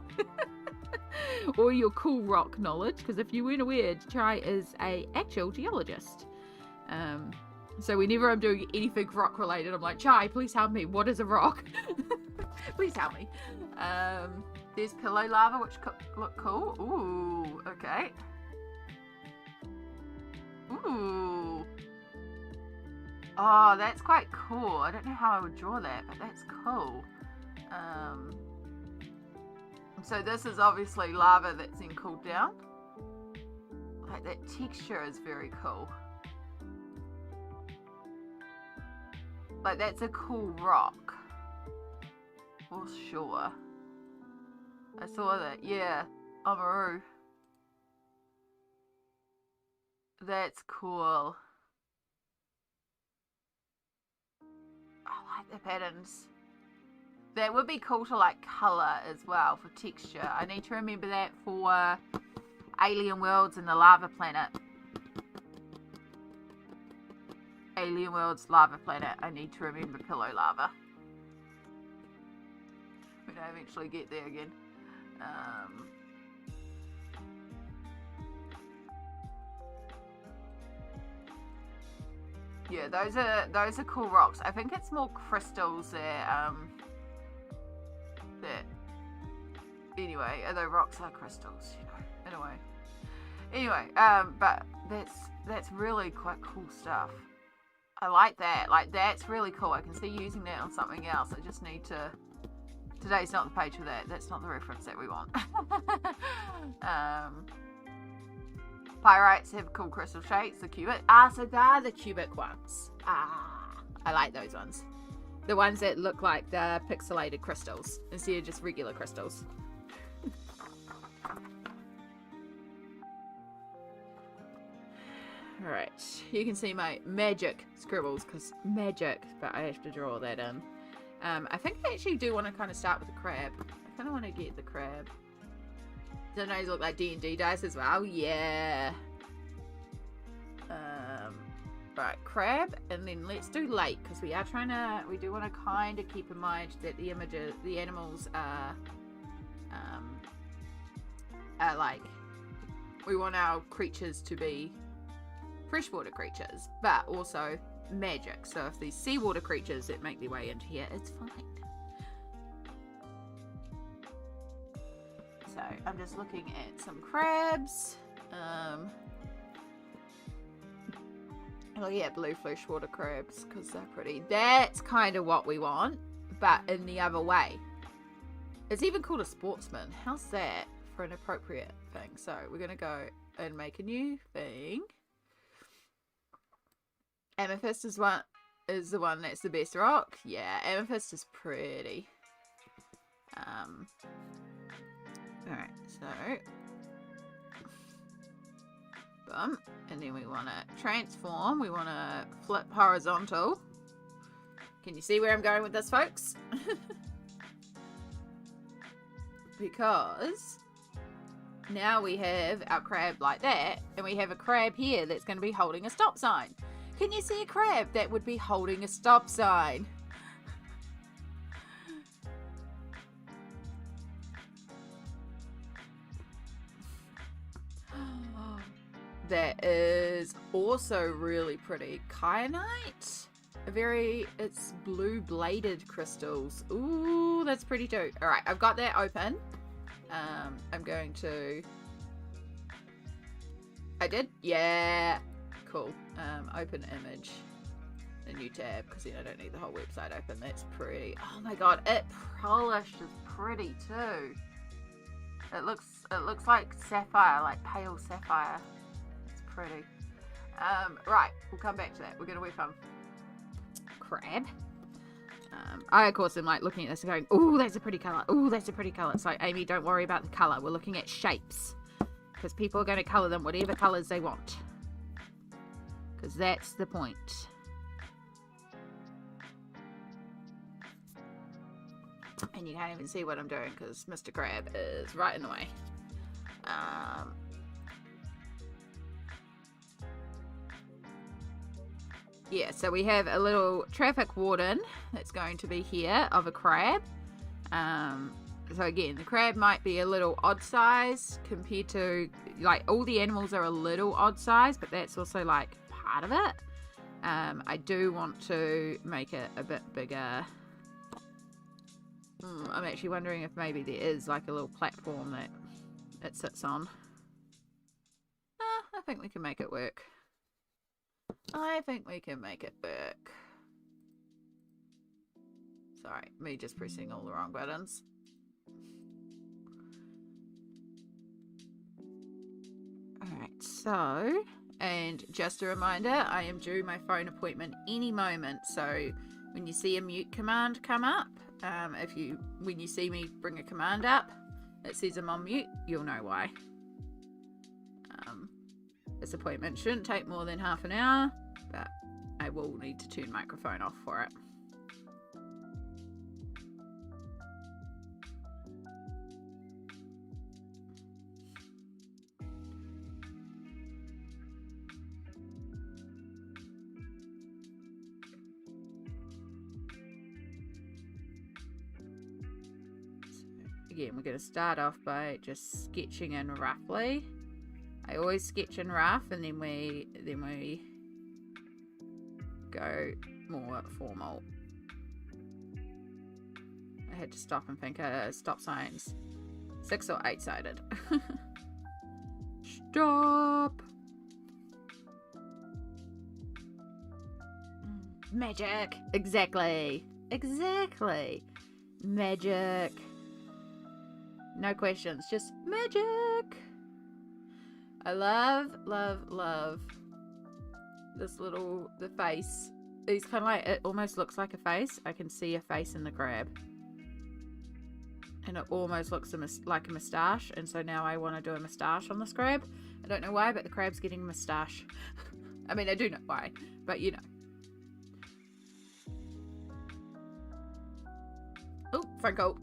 S1: Or your cool rock knowledge, because if you weren't aware, Chai is a actual geologist. So whenever I'm doing anything rock related, I'm like, Chai, please help me, what is a rock? Please help me. There's pillow lava, which look cool. Ooh, okay. Ooh. Oh, that's quite cool. I don't know how I would draw that, but that's cool. So this is obviously lava that's then cooled down. Like, that texture is very cool. Like, that's a cool rock. For sure. I saw that, yeah. Amaru. That's cool. I like the patterns. That would be cool to like colour as well for texture. I need to remember that for Alien Worlds and the Lava Planet. Alien Worlds, Lava Planet. I need to remember pillow lava. When I eventually get there again. Yeah, those are cool rocks. I think it's more crystals there. That anyway, the rocks are crystals, you know, in a way. Anyway, but that's really quite cool stuff. I like that. Like, that's really cool. I can see using that on something else. I just need to. Today's not the page for that. That's not the reference that we want. Pyrites have cool crystal shapes. The cubic. So they're the cubic ones. I like those ones. The ones that look like the pixelated crystals instead of just regular crystals. Alright, you can see my magic scribbles, because magic, but I have to draw that in. I think I actually do want to kind of start with the crab. I kind of want to get the crab. Don't those look like D&D dice as well? Yeah. Right, crab, and then let's do lake, because we do want to kind of keep in mind that the animals are like, we want our creatures to be freshwater creatures, but also magic. So if these seawater creatures that make their way into here, it's fine. So I'm just looking at some crabs. Oh yeah, blue freshwater crabs, because they're pretty. That's kind of what we want, but in the other way. It's even called a sportsman. How's that for an appropriate thing? So we're going to go and make a new thing. Amethyst is the one that's the best rock. Yeah, amethyst is pretty. Alright, so boom. And then we want to transform. We want to flip horizontal. Can you see where I'm going with this, folks? Because now we have our crab like that, and we have a crab here that's going to be holding a stop sign. Can you see a crab that would be holding a stop sign? That is also really pretty. Kyanite? It's blue bladed crystals. Ooh, that's pretty too. Alright, I've got that open. I'm going to... I did? Yeah. Cool. Open image. A new tab, because then I don't need the whole website open. That's pretty. Oh my god, it polished is pretty too. It looks like sapphire, like pale sapphire. It's pretty. Right, we'll come back to that. We're gonna work on crab. I of course am like looking at this and going, "Ooh, that's a pretty color. Ooh, that's a pretty color." It's like, Amy, don't worry about the color. We're looking at shapes, because people are going to color them whatever colors they want. Because that's the point. And you can't even see what I'm doing because Mr. Crab is right in the way. Yeah, so we have a little traffic warden that's going to be here of a crab. So again, the crab might be a little odd size compared to, like, all the animals are a little odd size, but that's also like part of it. I do want to make it a bit bigger. I'm actually wondering if maybe there is like a little platform that it sits on. I think we can make it work. I think we can make it work. Sorry, me just pressing all the wrong buttons. Alright, so, and just a reminder, I am due my phone appointment any moment, so when you see a mute command come up, when you see me bring a command up that says I'm on mute, you'll know why. This appointment shouldn't take more than half an hour, but I will need to turn microphone off for it. Again, we're going to start off by just sketching in roughly. I always sketch in rough, and then we go more formal. I had to stop and think. Stop signs. 6 or 8-sided. Stop. Magic. Exactly. Exactly. Magic. No questions. Just magic. I love, love, love this little, the face. It's kind of like, it almost looks like a face. I can see a face in the crab. And it almost looks like a moustache. And so now I want to do a moustache on this crab. I don't know why, but the crab's getting a moustache. I mean, I do know why, but you know. Oh, Franco.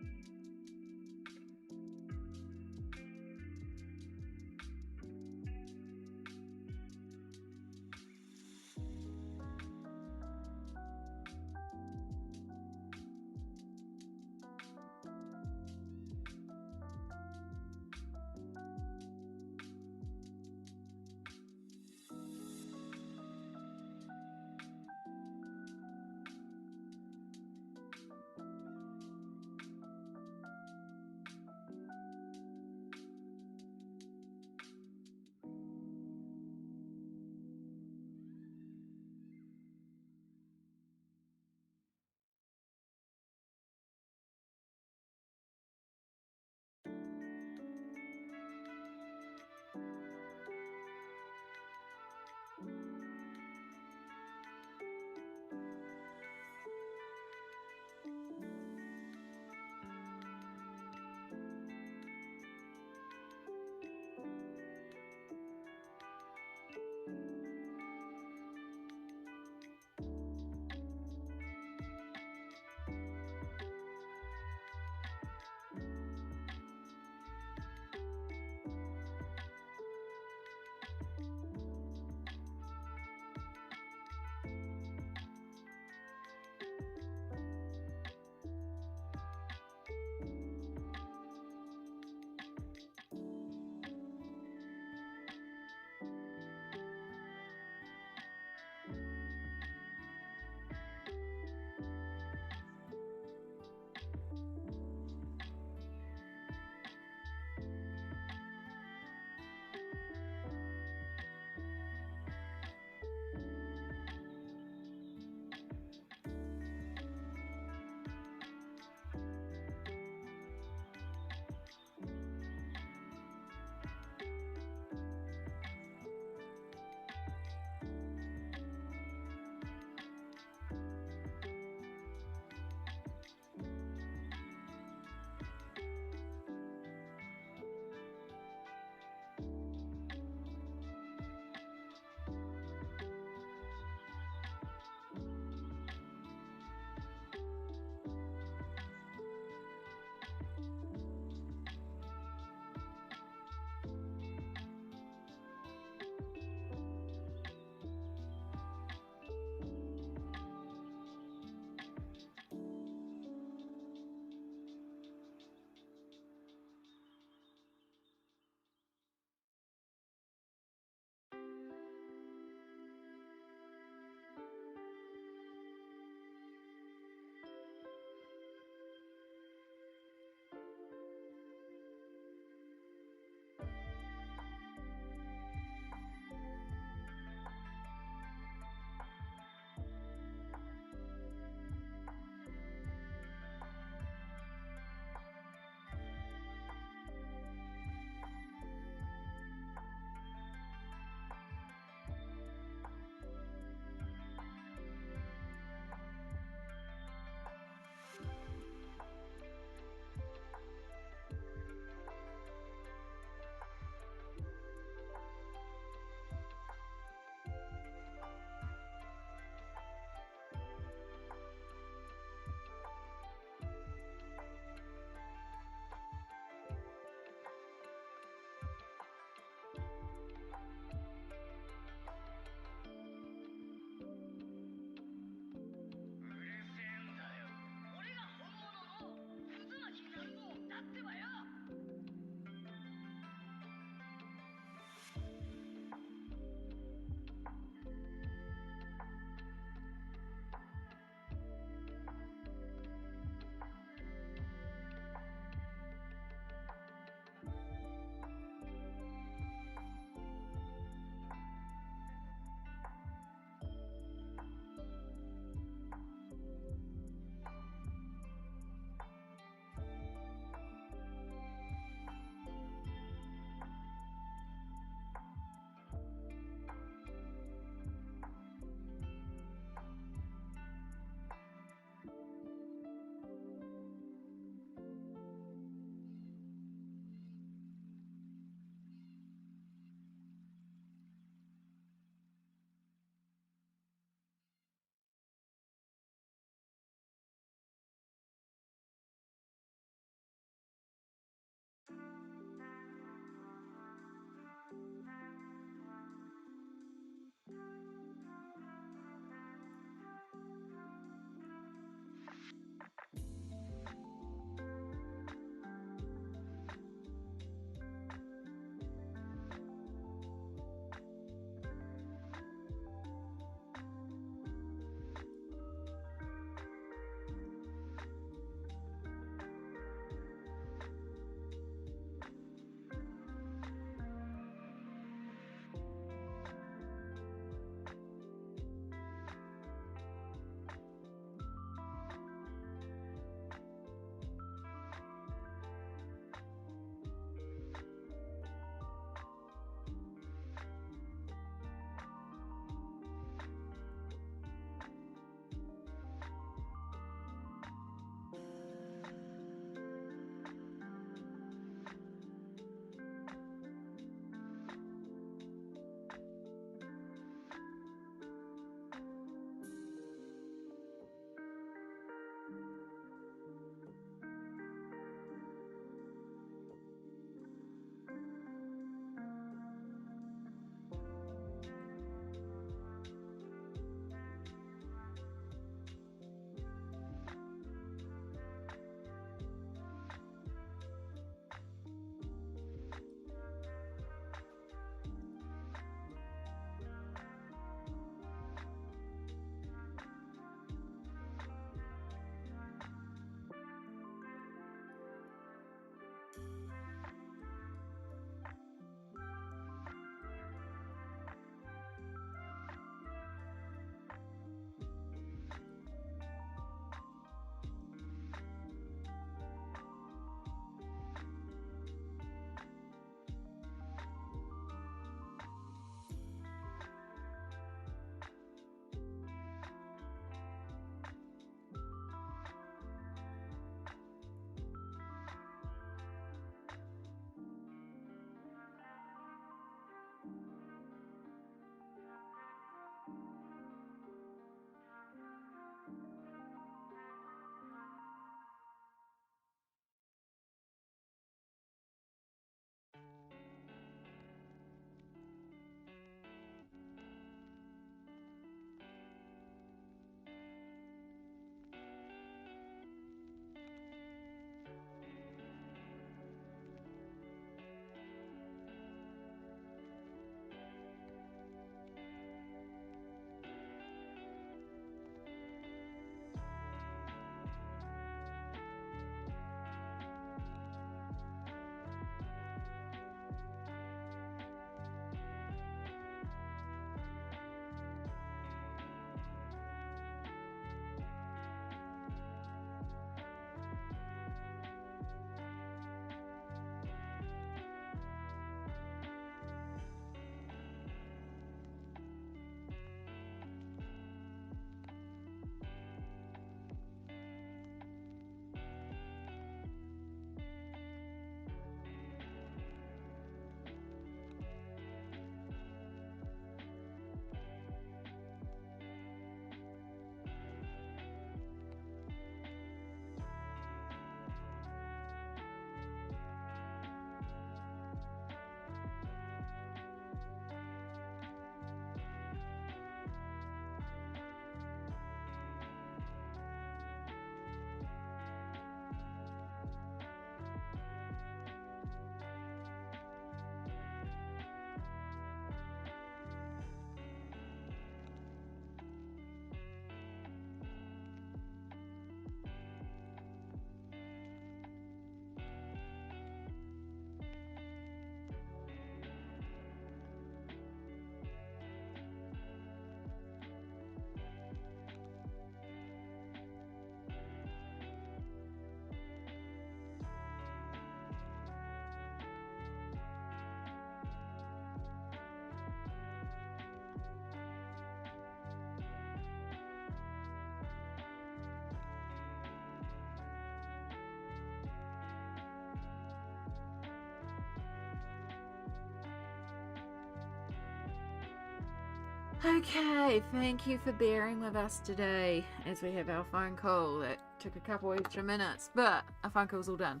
S1: Okay, thank you for bearing with us today as we have our phone call that took a couple extra minutes, but our phone call's all done.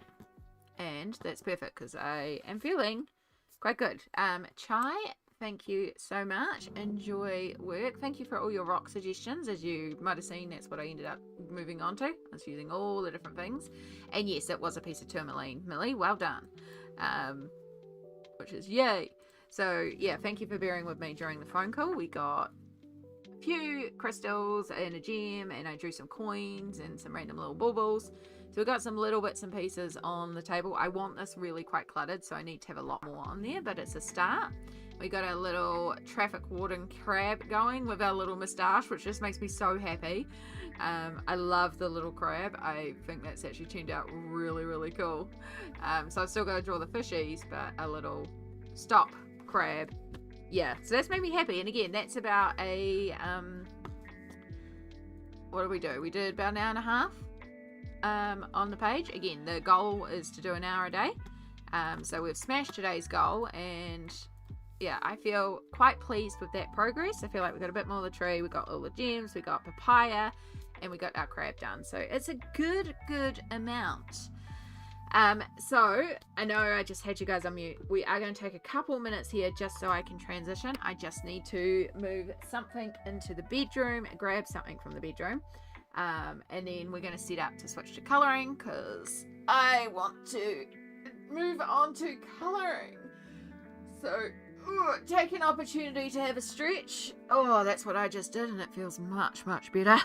S1: And that's perfect because I am feeling quite good. Chai, thank you so much. Enjoy work. Thank you for all your rock suggestions. As you might have seen, that's what I ended up moving on to. I was using all the different things. And yes, it was a piece of tourmaline. Millie, well done. Which is yay. So yeah, thank you for bearing with me during the phone call. We got a few crystals and a gem, and I drew some coins and some random little baubles. So we got some little bits and pieces on the table. I want this really quite cluttered, so I need to have a lot more on there, but it's a start. We got a little traffic warden crab going with our little moustache, which just makes me so happy. I love the little crab. I think that's actually turned out really, really cool. So I've still got to draw the fishies, but a little stop crab. Yeah, so that's made me happy. And again, that's about a what did we do? We did about an hour and a half on the page. Again, the goal is to do an hour a day. So we've smashed today's goal, and yeah, I feel quite pleased with that progress. I feel like we got a bit more of the tree, we got all the gems, we got papaya, and we got our crab done. So it's a good amount. So I know I just had you guys on mute. We are going to take a couple minutes here just so I can transition. I just need to move something into the bedroom, grab something from the bedroom, and then we're going to set up to switch to colouring because I want to move on to colouring. So take an opportunity to have a stretch. Oh, that's what I just did, and it feels much better.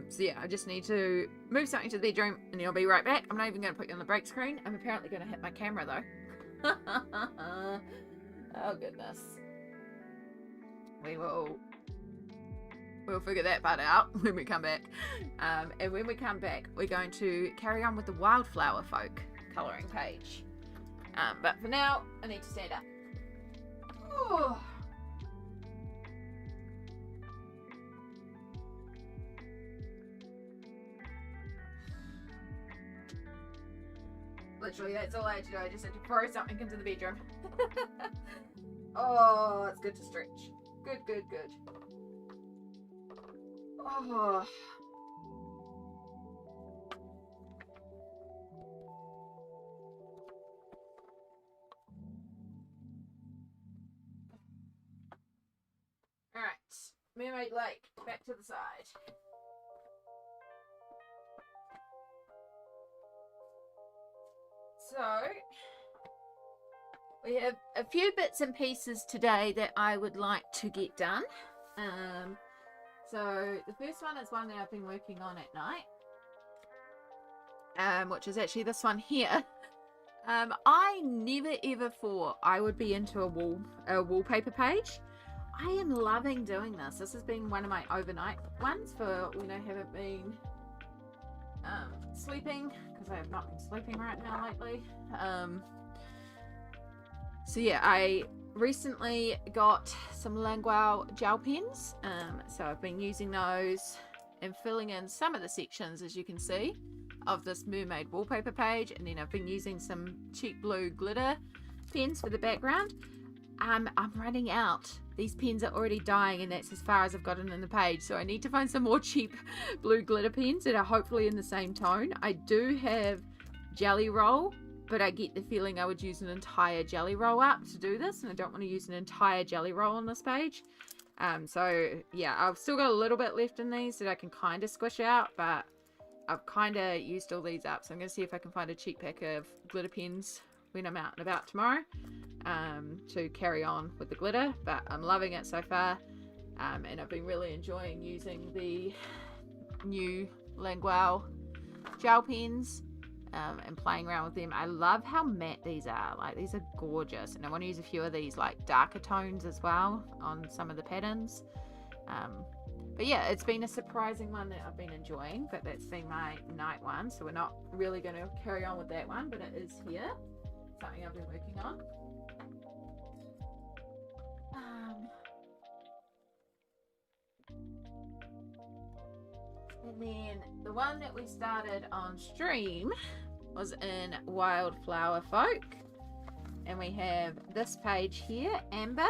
S1: So yeah, I just need to move something to the bedroom, and then I'll be right back. I'm not even going to put you on the break screen. I'm apparently going to hit my camera though. Oh goodness. We'll figure that part out when we come back. And when we come back, we're going to carry on with the wildflower folk colouring page. But for now, I need to stand up. Oh. Literally, that's all I had to do. I just had to throw something into the bedroom. Oh, it's good to stretch. Good. Oh. Alright, Mermaid Lake, back to the side. So, we have a few bits and pieces today that I would like to get done. So, the first one is one that I've been working on at night, which is actually this one here. I never ever thought I would be into a wallpaper page. I am loving doing this. This has been one of my overnight ones for when I haven't been sleeping, because I have not been sleeping right now lately. So yeah, I recently got some Languau gel pens, so I've been using those and filling in some of the sections, as you can see, of this mermaid wallpaper page, and then I've been using some cheap blue glitter pens for the background. I'm running out. These pens are already dying, and that's as far as I've gotten in the page, so I need to find some more cheap blue glitter pens that are hopefully in the same tone. I do have Jelly Roll, but I get the feeling I would use an entire Jelly Roll up to do this, and I don't want to use an entire Jelly Roll on this page. So yeah, I've still got a little bit left in these that I can kind of squish out, but I've kind of used all these up, so I'm going to see if I can find a cheap pack of glitter pens when I'm out and about tomorrow, to carry on with the glitter. But I'm loving it so far, and I've been really enjoying using the new Languau gel pens, and playing around with them. I love how matte these are. Like, these are gorgeous, and I want to use a few of these like darker tones as well on some of the patterns. But yeah, it's been a surprising one that I've been enjoying, but that's been my night one, so we're not really going to carry on with that one, but it is here, something I've been working on. And then the one that we started on stream was in Wildflower Folk, and we have this page here, Amber,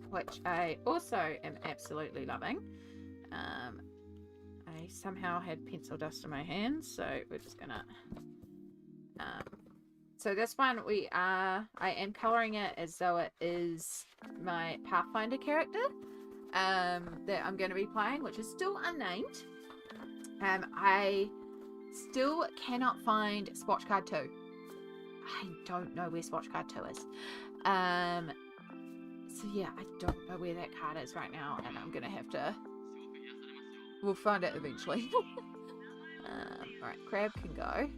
S1: which I also am absolutely loving. I somehow had pencil dust in my hands, so we're just gonna so this one I am coloring it as though it is my Pathfinder character that I'm going to be playing, which is still unnamed. I still cannot find Swatch Card 2. I don't know where Swatch Card 2 is. So yeah, I don't know where that card is right now, and I'm gonna have to... We'll find it eventually. Alright, crab can go.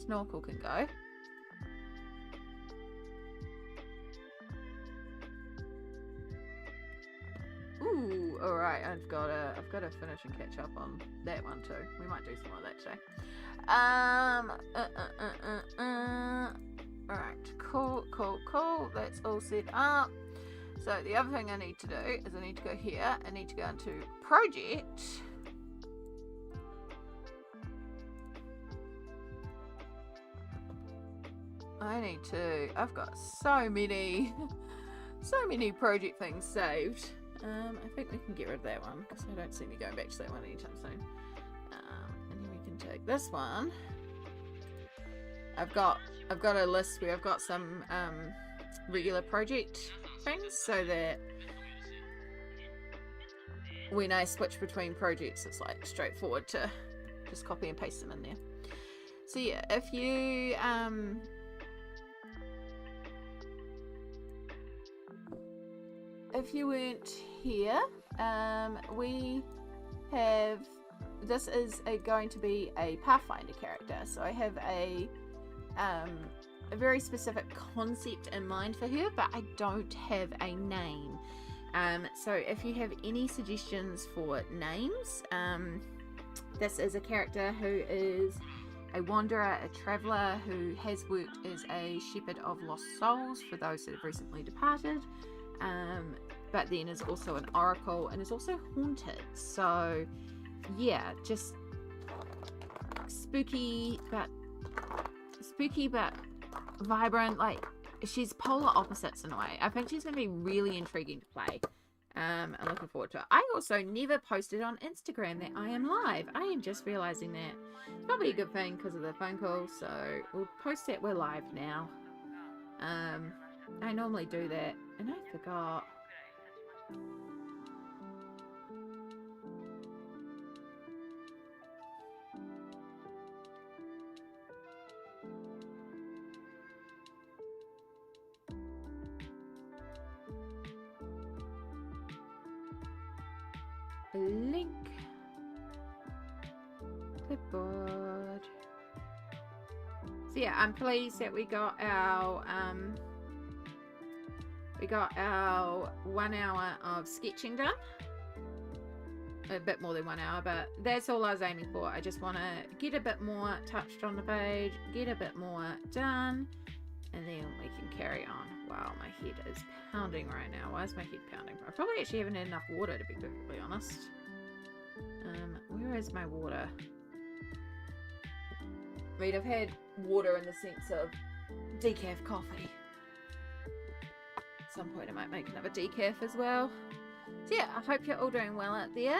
S1: Snorkel can go. Ooh, alright, I've got to finish and catch up on that one too. We might do some more of that today. Alright, cool. That's all set up. So the other thing I need to do is I need to go here. I need to go into project. I've got so many project things saved. I think we can get rid of that one because I don't see me going back to that one anytime soon. And then we can take this one. I've got a list where I've got some regular project things so that when I switch between projects it's like straightforward to just copy and paste them in there. So yeah, if you weren't here, we have, this is going to be a Pathfinder character, so I have a very specific concept in mind for her, but I don't have a name. So if you have any suggestions for names, this is a character who is a wanderer, a traveller who has worked as a shepherd of lost souls for those that have recently departed, but then is also an oracle and is also haunted. So yeah, just spooky but vibrant. Like, she's polar opposites in a way. I think she's going to be really intriguing to play. I'm looking forward to it. I also never posted on Instagram that I am live. I am just realizing that. It's probably a good thing because of the phone call, so we'll post that we're live now. I normally do that and I forgot. Link clipboard. So yeah, I'm pleased that we got our 1 hour of sketching done. A bit more than 1 hour, but that's all I was aiming for. I just want to get a bit more touched on the page, get a bit more done, and then we can carry on. Wow, my head is pounding right now. Why is my head pounding? I probably actually haven't had enough water, to be perfectly honest. Where is my water? I mean, I've had water in the sense of decaf coffee. At some point I might make another decaf as well. So yeah, I hope you're all doing well out there.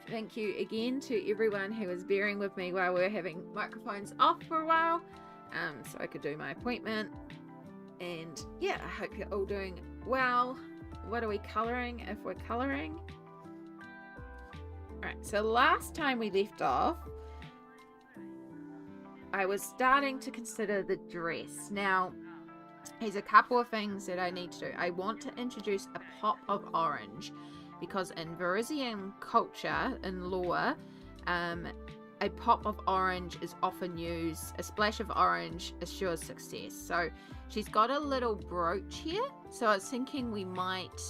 S1: Thank you again to everyone who is bearing with me while we're having microphones off for a while, so I could do my appointment. And yeah, I hope you're all doing well. What are we colouring if we're colouring? Alright, so last time we left off, I was starting to consider the dress. Now, there's a couple of things that I need to do. I want to introduce a pop of orange because in Varisian culture, in lore, a pop of orange is often used. A splash of orange assures success. So she's got a little brooch here. So I was thinking we might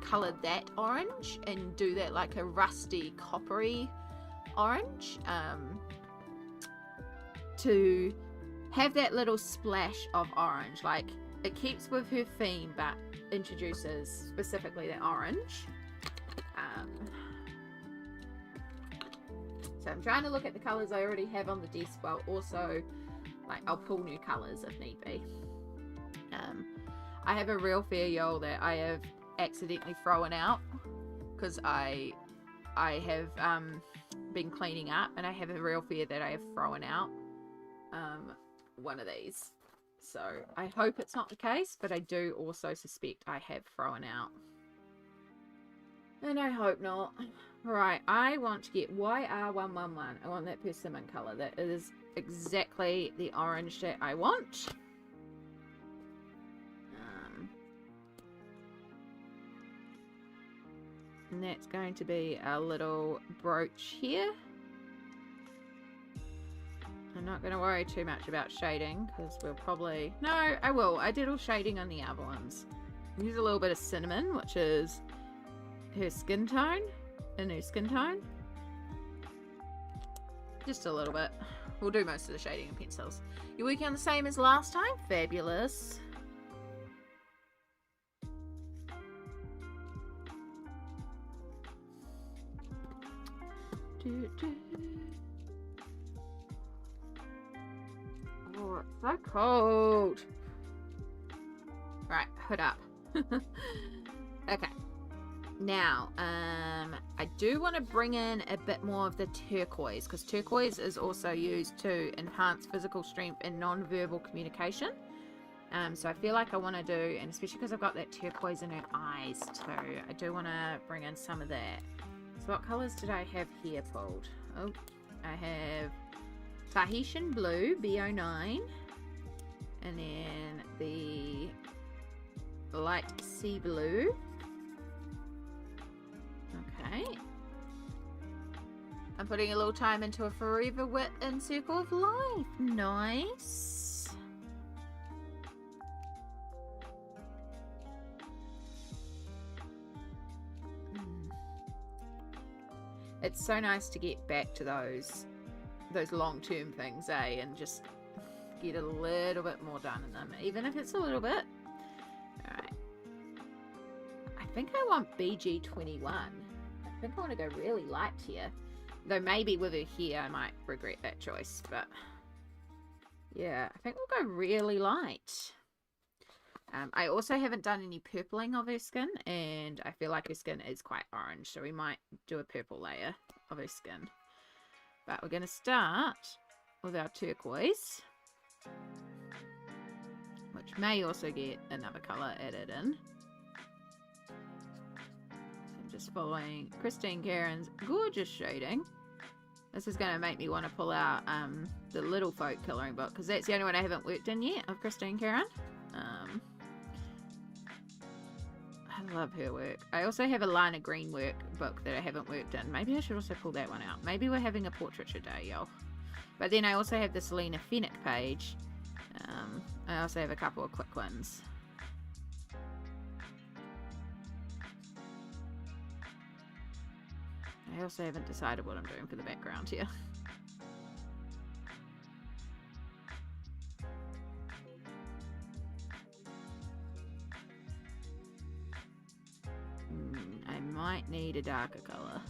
S1: colour that orange and do that like a rusty coppery orange to have that little splash of orange. Like, it keeps with her theme but introduces specifically the orange. So I'm trying to look at the colours I already have on the desk, while also, like, I'll pull new colours if need be. I have a real fear, y'all, that I have accidentally thrown out because I have been cleaning up, and I have a real fear that I have thrown out one of these. So I hope it's not the case, but I do also suspect I have thrown out. And I hope not. Right, I want to get YR111. I want that persimmon colour. That is exactly the orange that I want. And that's going to be a little brooch here. I'm not going to worry too much about shading because we'll probably... No, I will. I did all shading on the other ones. Use a little bit of cinnamon, which is her skin tone. A new skin tone. Just a little bit. We'll do most of the shading and pencils. You're working on the same as last time? Fabulous. Oh, it's so cold. Right, hood up. Okay. Now, I do want to bring in a bit more of the turquoise, because turquoise is also used to enhance physical strength and non-verbal communication. So I feel like I want to do, and especially because I've got that turquoise in her eyes too, I do want to bring in some of that. So what colours did I have here pulled? Oh, I have Tahitian Blue, B09, and then the Light Sea Blue. Okay. I'm putting a little time into a Forever Wit and Circle of Life. Nice. It's so nice to get back to those long-term things, eh? And just get a little bit more done in them, even if it's a little bit. Alright. I think I want BG21. I think I want to go really light here. Though maybe with her here I might regret that choice. But yeah, I think we'll go really light. I also haven't done any purpling of her skin, and I feel like her skin is quite orange, so we might do a purple layer of her skin. But we're going to start with our turquoise, which may also get another colour added in. So I'm just following Christine Caron's gorgeous shading. This is going to make me want to pull out the Little Folk colouring book, because that's the only one I haven't worked in yet of Christine Caron. I love her work. I also have a Lana Green book that I haven't worked in. Maybe I should also pull that one out. Maybe we're having a portraiture day, y'all. But then I also have the Selena Fennick page. I also have a couple of quick ones. I also haven't decided what I'm doing for the background here. I might need a darker colour.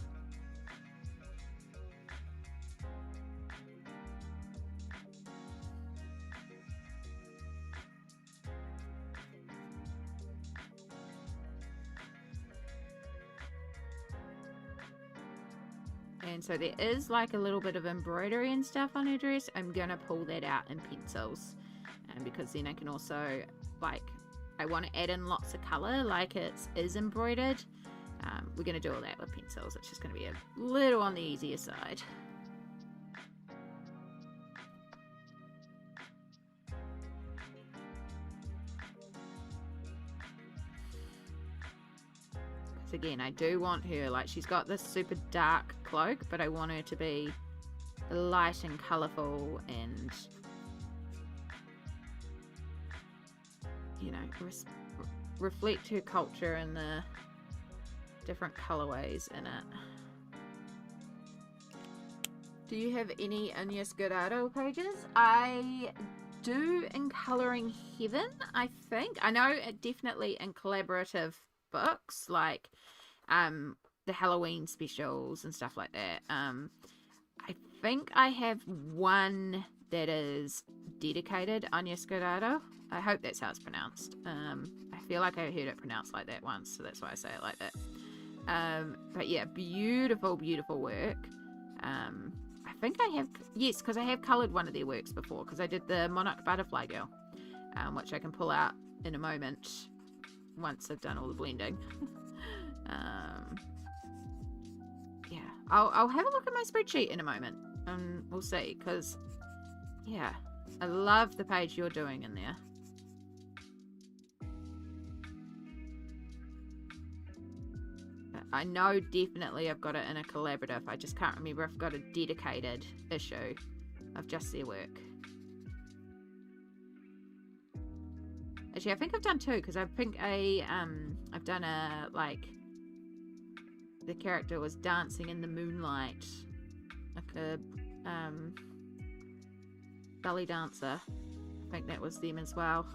S1: And so there is like a little bit of embroidery and stuff on her dress. I'm gonna pull that out in pencils, because then I can also, like, I want to add in lots of colour like it is embroidered. We're going to do all that with pencils. It's just going to be a little on the easier side. So again, I do want her, like, she's got this super dark cloak, but I want her to be light and colourful and, you know, reflect her culture and the different colorways in it. Do you have any Anya Scordato pages? I do in Colouring Heaven, I think. I know definitely in collaborative books, like the Halloween specials and stuff like that. I think I have one that is dedicated Anya Scordato. I hope that's how it's pronounced. I feel like I heard it pronounced like that once, so that's why I say it like that. But yeah, beautiful, beautiful work. I think I have, yes, because I have coloured one of their works before, because I did the Monarch Butterfly Girl, which I can pull out in a moment once I've done all the blending. Yeah, I'll have a look at my spreadsheet in a moment, and we'll see, because, yeah, I love the page you're doing in there. I know definitely I've got it in a collaborative. I just can't remember if I've got a dedicated issue of just their work. Actually, I think I've done two, because I think I've done a, like, the character was dancing in the moonlight, like a belly dancer. I think that was them as well.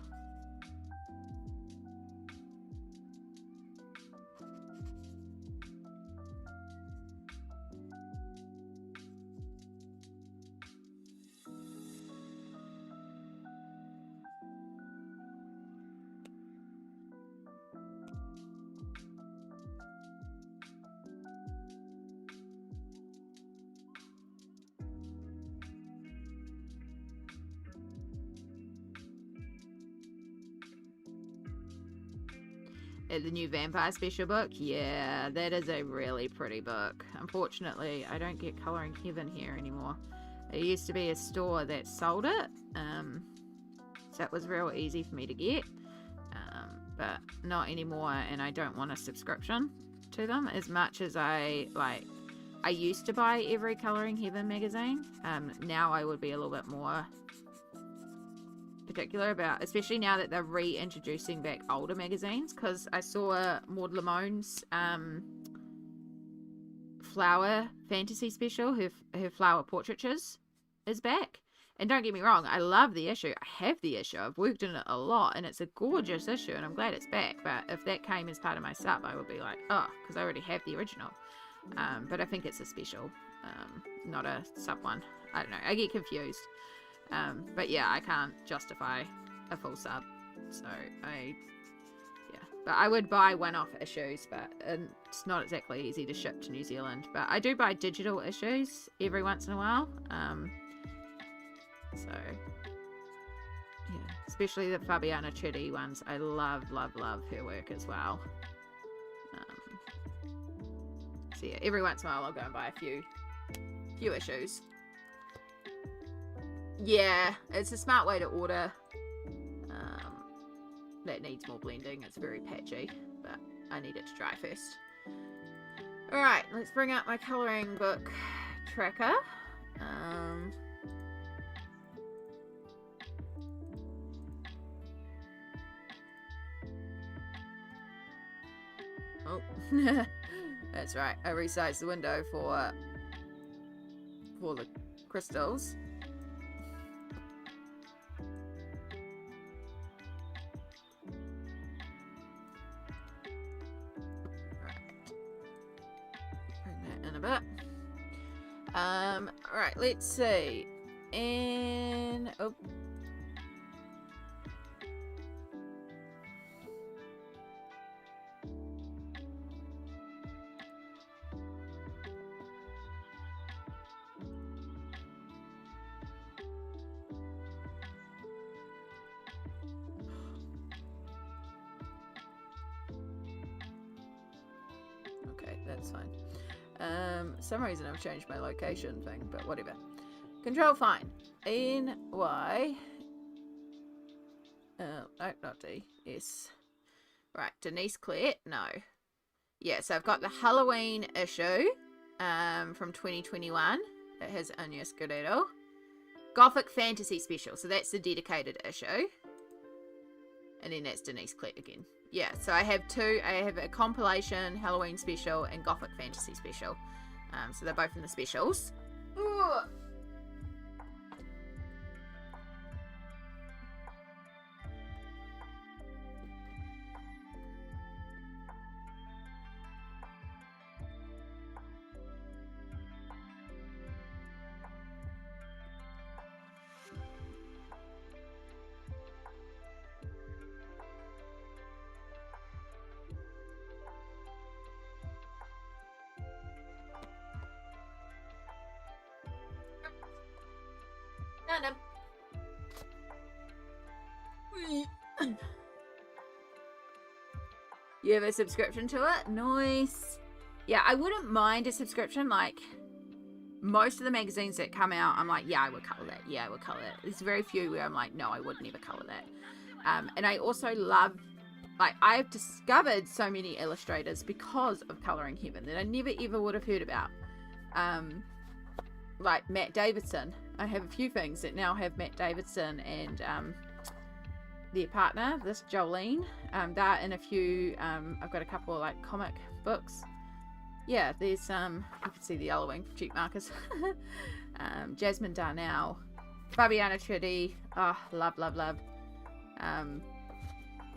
S1: The new vampire special book, yeah, that is a really pretty book. Unfortunately, I don't get Colouring Heaven here anymore. There used to be a store that sold it, so it was real easy for me to get, but not anymore, and I don't want a subscription to them as much as I used to buy every Colouring Heaven magazine. Now I would be a little bit more particular about, especially now that they're reintroducing back older magazines, because I saw Maud Lamone's flower fantasy special, her flower portraitures, is back. And don't get me wrong, I love the issue. I have the issue. I've worked in it a lot, and it's a gorgeous issue, and I'm glad it's back. But if that came as part of my sub, I would be like, oh, because I already have the original. But I think it's a special, not a sub one. I don't know. I get confused. But yeah, I can't justify a full sub, so but I would buy one-off issues, but it's not exactly easy to ship to New Zealand. But I do buy digital issues every once in a while, so yeah, especially the Fabiana Chitty ones. I love her work as well. So yeah, every once in a while I'll go and buy a few issues. Yeah, it's a smart way to order. That needs more blending. It's very patchy, but I need it to dry first. Alright, let's bring up my colouring book tracker. Oh, that's right. I resized the window for the crystals. Alright, let's see. And oh. Okay, that's fine. Some reason I've changed my location thing, but whatever. Control fine. NY. No, not D. S. Right, Denise Clett. No. Yeah, so I've got the Halloween issue from 2021. That has Agnes Guerrero. Gothic Fantasy Special. So that's the dedicated issue. And then that's Denise Clett again. Yeah, so I have two. I have a compilation, Halloween special, and Gothic Fantasy special. So they're both in the specials. Ooh. You have a subscription to it? Nice. Yeah, I wouldn't mind a subscription. Like, most of the magazines that come out, I'm like, yeah, I would colour that. Yeah, I would colour that. There's very few where I'm like, no, I would never colour that. And I also love, like, I've discovered so many illustrators because of Colouring Heaven that I never ever would have heard about. Like Matt Davidson. I have a few things that now have Matt Davidson and their partner, this Jolene. They're in a few, I've got a couple of like comic books. Yeah, there's you can see the yellowing for cheek markers. Jasmine Darnell, Fabiana Tridi. Oh, love.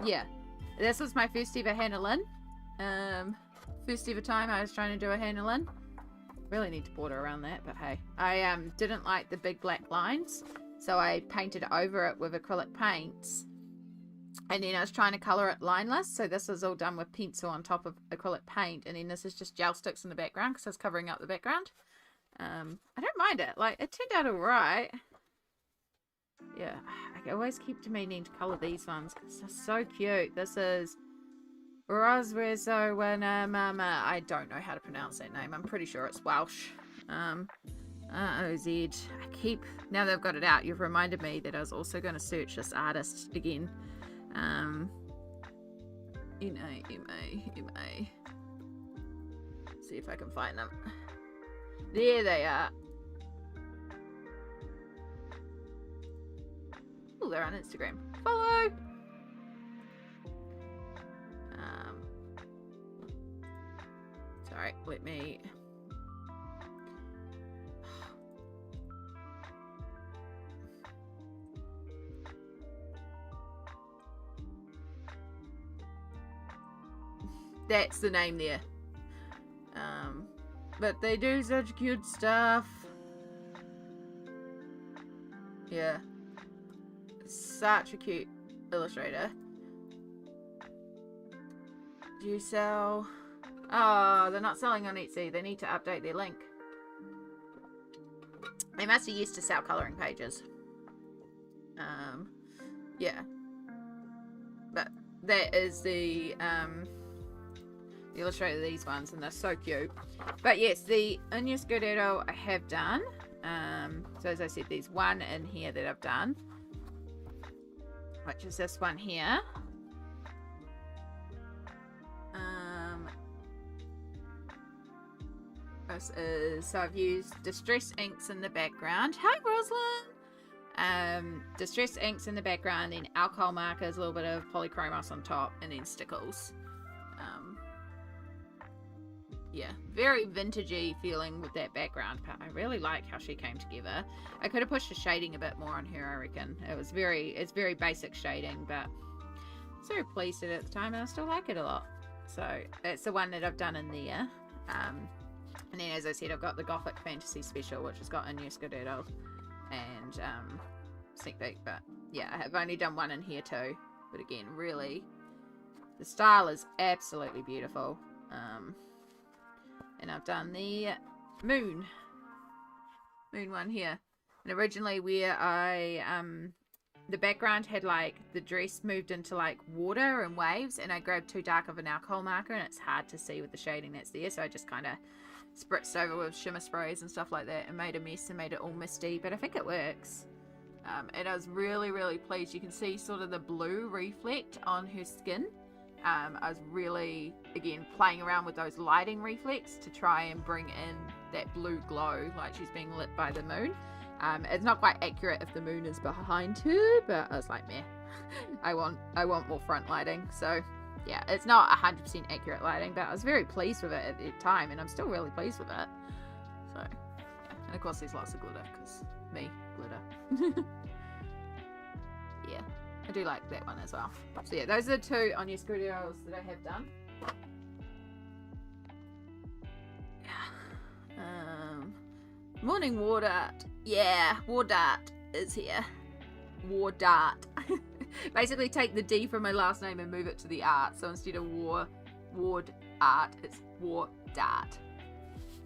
S1: Yeah, this was my first ever Hannah-Lynn. First ever time I was trying to do a Hannah-Lynn. Really need to border around that, but hey. I didn't like the big black lines, so I painted over it with acrylic paints. And then I was trying to colour it lineless, so this was all done with pencil on top of acrylic paint, and then this is just gel sticks in the background because I was covering up the background. I don't mind it. Like, it turned out alright. Yeah, I always keep meaning to colour these ones because they're so cute. This is Rosrezo Mama. I don't know how to pronounce that name. I'm pretty sure it's Welsh. O-Z. Now that I've got it out, you've reminded me that I was also going to search this artist again. M-A. See if I can find them. There they are. Oh, they're on Instagram. Follow! Sorry, let me... That's the name there. But they do such cute stuff. Yeah. Such a cute illustrator. Do you sell... Oh, they're not selling on Etsy. They need to update their link. They must be used to sell colouring pages. Yeah. But that is the illustrator of these ones, and they're so cute. But yes, the Unya Scudero I have done. So as I said, there's one in here that I've done, which is this one here. This is, so I've used Distress inks in the background. Hi Rosalind! Distress inks in the background, then alcohol markers, a little bit of polychromos on top, and then stickles. Yeah, very vintagey feeling with that background, but I really like how she came together. I could have pushed the shading a bit more on her, I reckon. It's very basic shading, but I was very pleased with it at the time, and I still like it a lot. So that's the one that I've done in there. And then, as I said, I've got the Gothic Fantasy Special, which has got Unya Scudero and Sneak Peek. But yeah, I have only done one in here too. But again, really, the style is absolutely beautiful. And I've done the moon one here. And originally where I, the background had like the dress moved into like water and waves, and I grabbed too dark of an alcohol marker, and it's hard to see with the shading that's there. So I just kind of spritzed over with shimmer sprays and stuff like that and made a mess and made it all misty, but I think it works. And I was really, really pleased. You can see sort of the blue reflect on her skin. I was really, again, playing around with those lighting reflects to try and bring in that blue glow, like she's being lit by the moon. It's not quite accurate if the moon is behind her, but I was like, meh, I want more front lighting. So yeah, it's not 100% accurate lighting, but I was very pleased with it at the time, and I'm still really pleased with it. So yeah. And of course there's lots of glitter, because me, glitter. Yeah, I do like that one as well. So yeah, those are the two Unya Scuderos that I have done. Morning War Dart. Yeah, War Dart is here. War Dart. Basically take the D from my last name and move it to the art. So instead of Ward Art, it's War Dart.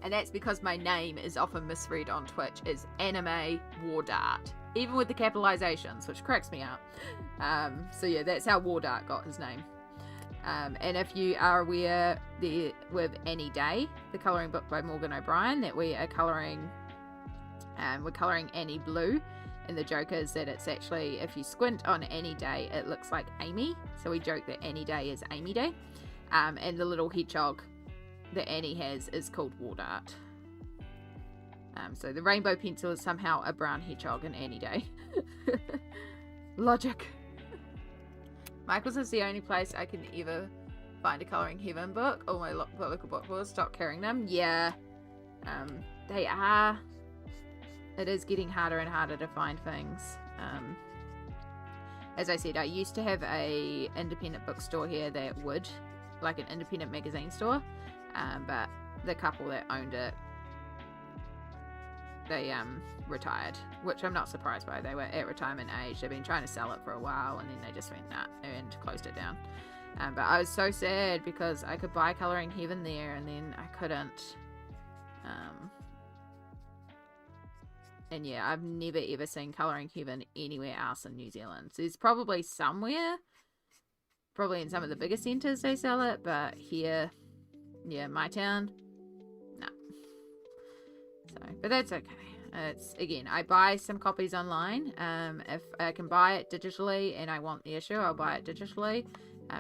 S1: And that's because my name is often misread on Twitch as Anime War Dart. Even with the capitalizations, which cracks me up. So yeah, that's how War Dart got his name. And if you are aware, with Any Day, the colouring book by Morgan O'Brien, that we are colouring, we're colouring Annie blue. And the joke is that it's actually, if you squint on Any Day, it looks like Amy. So we joke that Any Day is Amy Day. And the little hedgehog that Annie has is called War Dart. So the rainbow pencil is somehow a brown hedgehog in Any Day. Logic. Michael's is the only place I can ever find a Colouring Heaven book. All my local book stores stopped carrying them. Yeah, they are. It is getting harder and harder to find things. As I said, I used to have a independent bookstore here that would, like an independent magazine store, but the couple that owned it, they retired, which I'm not surprised by. They were at retirement age. They've been trying to sell it for a while, and then they just went nah and closed it down. But I was so sad because I could buy Colouring Heaven there, and then I couldn't. And yeah, I've never ever seen Colouring Heaven anywhere else in New Zealand. So there's probably somewhere, probably in some of the bigger centres they sell it, but here, yeah, my town, no. So, but that's okay. It's, again, I buy some copies online. If I can buy it digitally and I want the issue, I'll buy it digitally.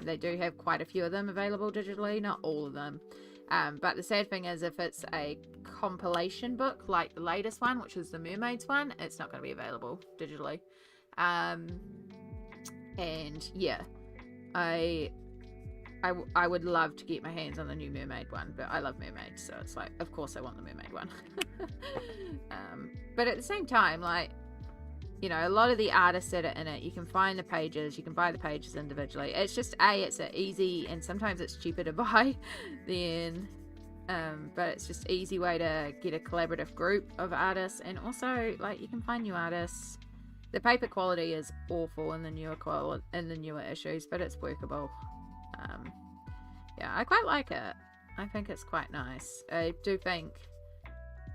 S1: They do have quite a few of them available digitally, not all of them. But the sad thing is, if it's a compilation book like the latest one, which is the Mermaids one, it's not going to be available digitally. And yeah, I would love to get my hands on the new Mermaid one, but I love mermaids, so it's like, of course I want the Mermaid one. But at the same time, like, you know, a lot of the artists that are in it, you can find the pages, you can buy the pages individually. It's just, it's an easy, and sometimes it's cheaper to buy than, but it's just easy way to get a collaborative group of artists. And also, like, you can find new artists. The paper quality is awful in the newer issues, but it's workable. Yeah, I quite like it. I think it's quite nice. I do think,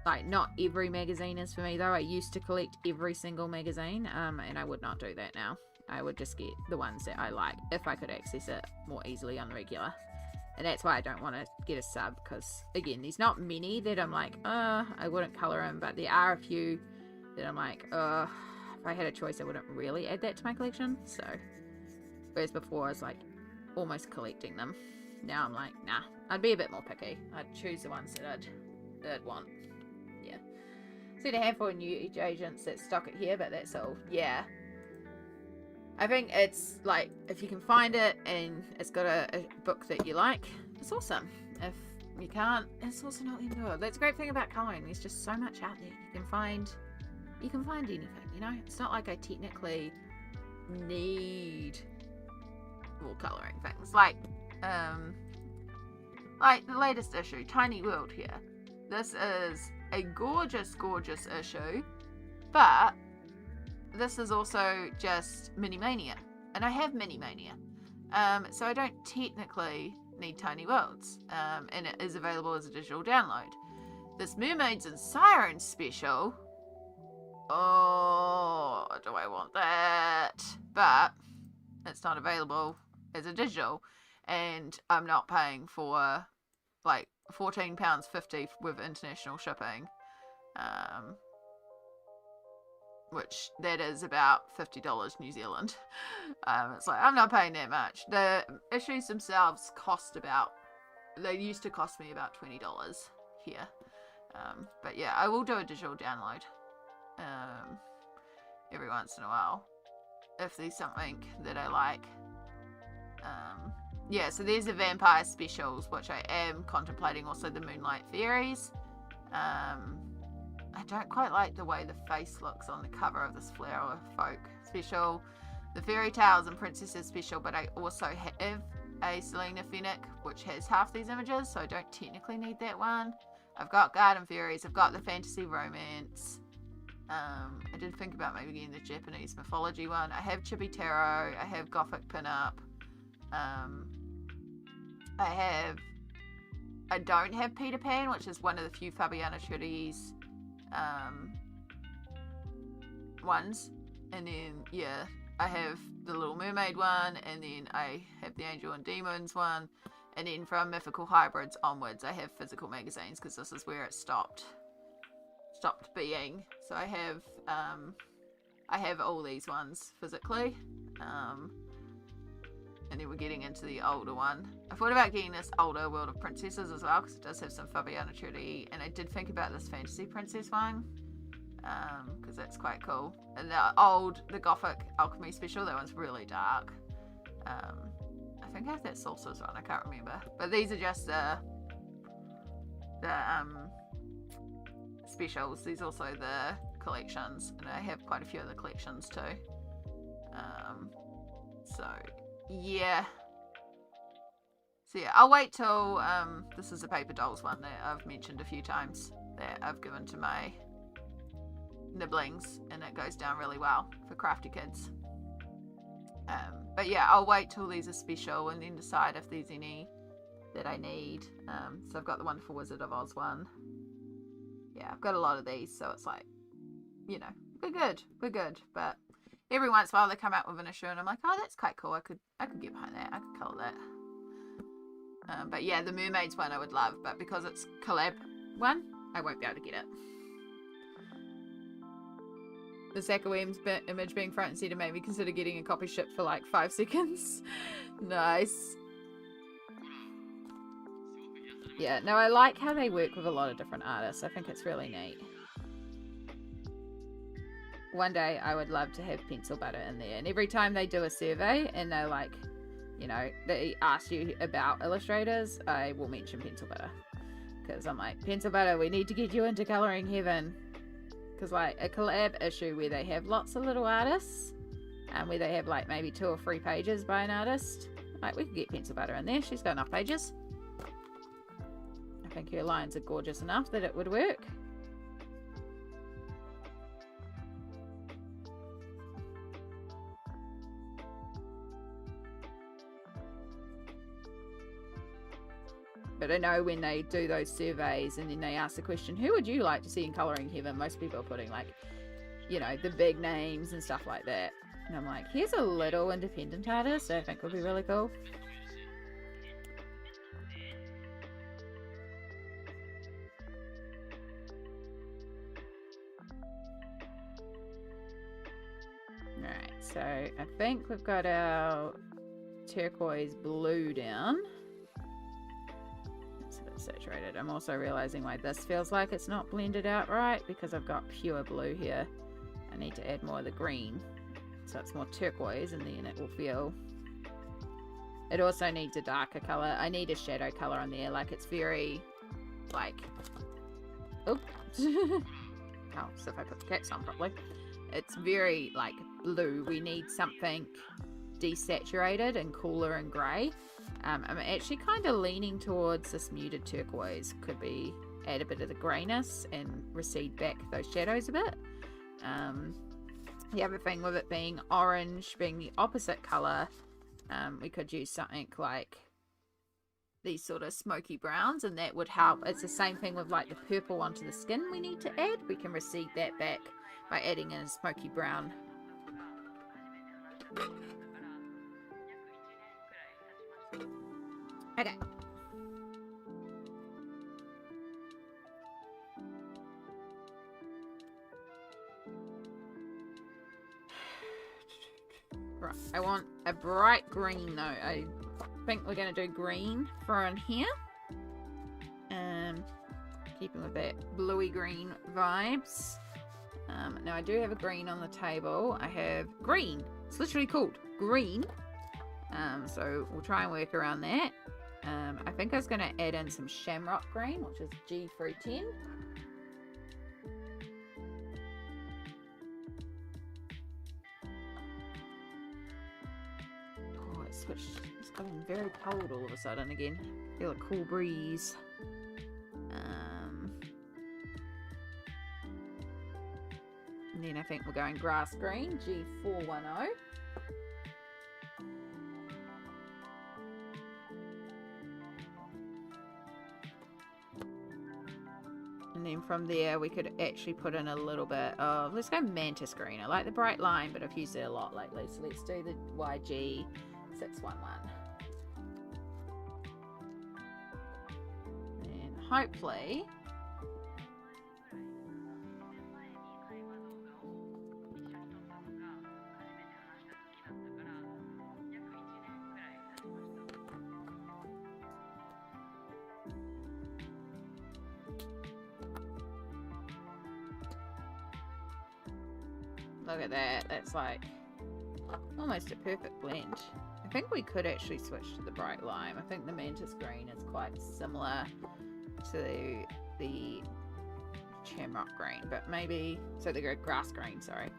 S1: like, not every magazine is for me, though. I used to collect every single magazine, and I would not do that now. I would just get the ones that I like if I could access it more easily on the regular. And that's why I don't want to get a sub, because, again, there's not many that I'm like, I wouldn't colour them, but there are a few that I'm like, if I had a choice, I wouldn't really add that to my collection. So, whereas before, I was like, almost collecting them. Now I'm like, nah, I'd be a bit more picky. I'd choose the ones that I'd want. Yeah. See a handful of new agents that stock it here, but that's all. Yeah. I think it's like, if you can find it and it's got a book that you like, it's awesome. If you can't, it's also not the end of the world. That's a great thing about colouring. There's just so much out there. You can find anything, you know? It's not like I technically need more colouring things. Like the latest issue, Tiny World here. This is a gorgeous, gorgeous issue, but this is also just Mini Mania, and I have Mini Mania, so I don't technically need Tiny Worlds, and it is available as a digital download. This Mermaids and Sirens special, oh, do I want that? But it's not available as a digital, and I'm not paying for like £14.50 with international shipping, which that is about $50 New Zealand. It's like, I'm not paying that much. The issues themselves they used to cost me about $20 here, but yeah, I will do a digital download every once in a while if there's something that I like. Yeah, so there's the vampire specials, which I am contemplating, also the Moonlight Fairies. I don't quite like the way the face looks on the cover of this Flower Folk special. The Fairy Tales and Princesses special, but I also have a Selena Fenwick, which has half these images, so I don't technically need that one. I've got Garden Fairies, I've got the Fantasy Romance. I did think about maybe getting the Japanese mythology one. I have Chibi Tarot, I have Gothic Pinup. I don't have Peter Pan, which is one of the few Fabiana Churi's ones. And then, yeah, I have the Little Mermaid one, and then I have the Angel and Demons one, and then from Mythical Hybrids onwards I have physical magazines, because this is where it stopped being. So I have all these ones physically, and then we're getting into the older one. I thought about getting this older World of Princesses as well, because it does have some Fabiana Trudy, and I did think about this Fantasy Princess one, because that's quite cool. And the Gothic Alchemy special, that one's really dark. I think I have that Solstice one, I can't remember. But these are just the specials. These are also the collections, and I have quite a few of the collections too. So yeah, I'll wait till this is a Paper Dolls one that I've mentioned a few times, that I've given to my nibblings, and it goes down really well for crafty kids. But yeah, I'll wait till these are special and then decide if there's any that I need. So I've got the Wonderful Wizard of Oz one. Yeah, I've got a lot of these, so it's like, you know, we're good. But every once in a while they come out with an issue and I'm like, oh, that's quite cool. I could get behind that. I could color that. But yeah, the Mermaids one I would love, but because it's collab one, I won't be able to get it. The Sakaweem's image being front and center made me consider getting a copy shipped for like 5 seconds. Nice. Yeah, no, I like how they work with a lot of different artists. I think it's really neat. One day I would love to have pencil butter in there, and every time they do a survey and they're like, you know, they ask you about illustrators, I will mention pencil butter, because I'm like, pencil butter, we need to get you into Colouring Heaven. Because like a collab issue where they have lots of little artists, and where they have like maybe 2 or 3 pages by an artist, like we could get pencil butter in there. She's got enough pages. I think her lines are gorgeous enough that it would work. But I know when they do those surveys and then they ask the question, who would you like to see in Colouring Heaven? Most people are putting like, you know, the big names and stuff like that. And I'm like, here's a little independent artist I think would be really cool. Alright, so I think we've got our turquoise blue down. Saturated. I'm also realizing why this feels like it's not blended out right, because I've got pure blue here. I need to add more of the green, so it's more turquoise, and then it will feel... It also needs a darker color. I need a shadow color on there, like it's very like... Oh, oh, so if I put the caps on properly, it's very like blue. We need something desaturated and cooler and grey. I'm actually kind of leaning towards this muted turquoise. Could be add a bit of the greyness and recede back those shadows a bit. The other thing with it being orange, being the opposite colour, we could use something like these sort of smoky browns, and that would help. It's the same thing with like the purple onto the skin we need to add. We can recede that back by adding in a smoky brown. Okay. Right, I want a bright green though. I think we're going to do green for in here. Keeping with that bluey green vibes. Now I do have a green on the table. I have green. It's literally called green. So we'll try and work around that. I think I was going to add in some shamrock green, which is G310. Oh, it switched. It's gotten very cold all of a sudden again. Feel a cool breeze. And then I think we're going grass green, G410. And then from there we could actually put in a little bit of, let's go mantis green. I like the bright lime, but I've used it a lot lately, so let's do the YG 611. And hopefully look at that, that's like almost a perfect blend. I think we could actually switch to the bright lime. I think the mantis green is quite similar to the shamrock green, but maybe, so the grass green, sorry.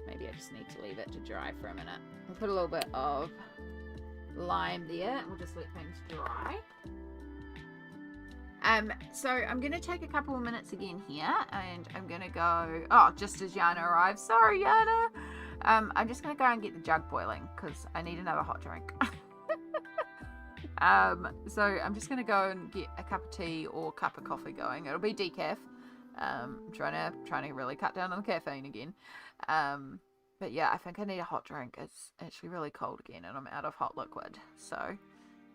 S1: Maybe I just need to leave it to dry for a minute. We'll put a little bit of lime there and we'll just let things dry. So I'm going to take a couple of minutes again here and I'm going to go, oh, just as Yana arrives, sorry Yana, I'm just going to go and get the jug boiling because I need another hot drink. So I'm just going to go and get a cup of tea or cup of coffee going. It'll be decaf. I'm trying to really cut down on the caffeine again. But yeah, I think I need a hot drink. It's actually really cold again and I'm out of hot liquid. So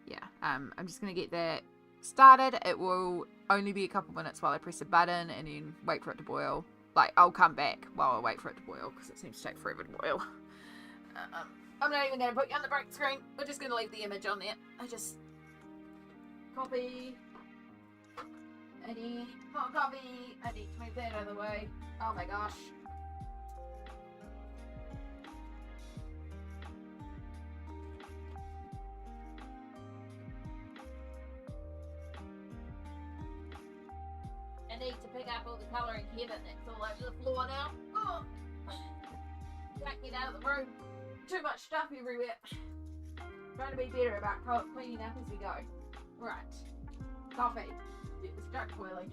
S1: yeah, I'm just going to get that started. It will only be a couple minutes while I press a button and then wait for it to boil. Like, I'll come back while I wait for it to boil because it seems to take forever to boil. I'm not even going to put you on the break screen. We're just going to leave the image on there. I just copy. I need hot coffee. I need to move that out of the way. Oh my gosh. I need to pick up all the colouring heaven that's all over the floor now. Oh. Can't get out of the room. Too much stuff everywhere. Trying to be better about cleaning up as we go. Right. Coffee. Get this jug boiling.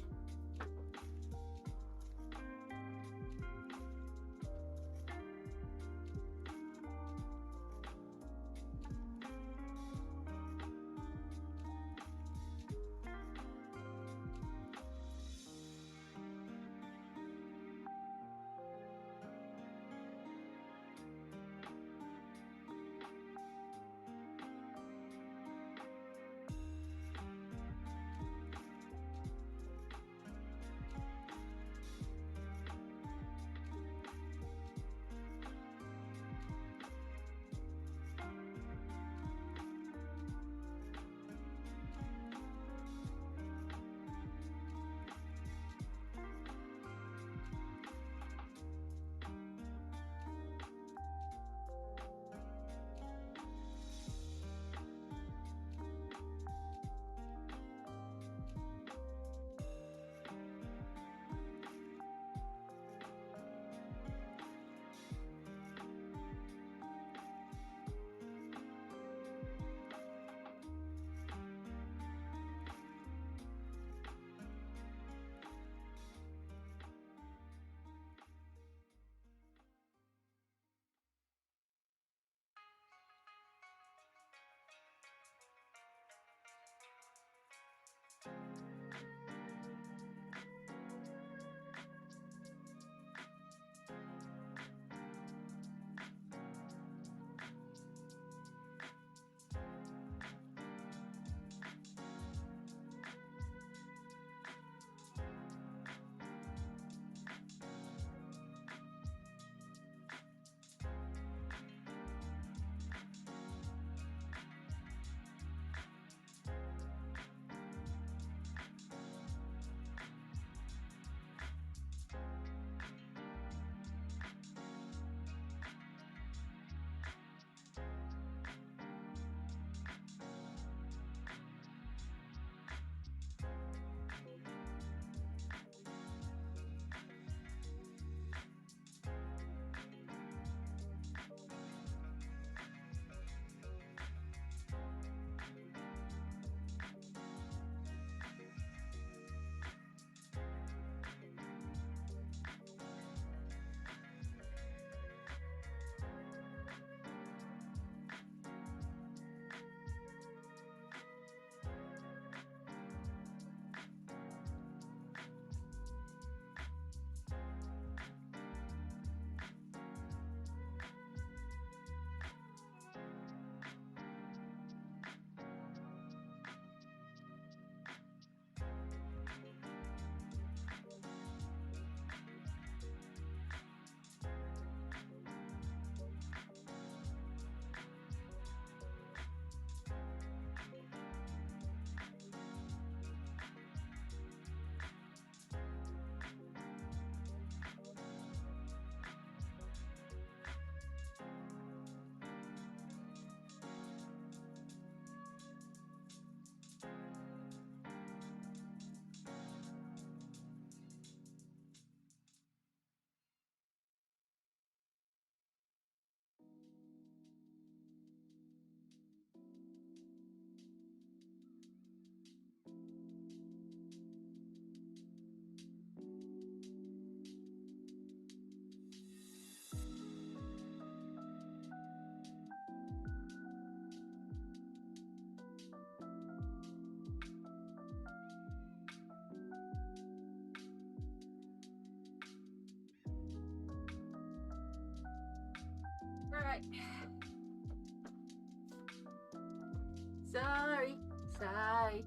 S1: Alright. Sorry.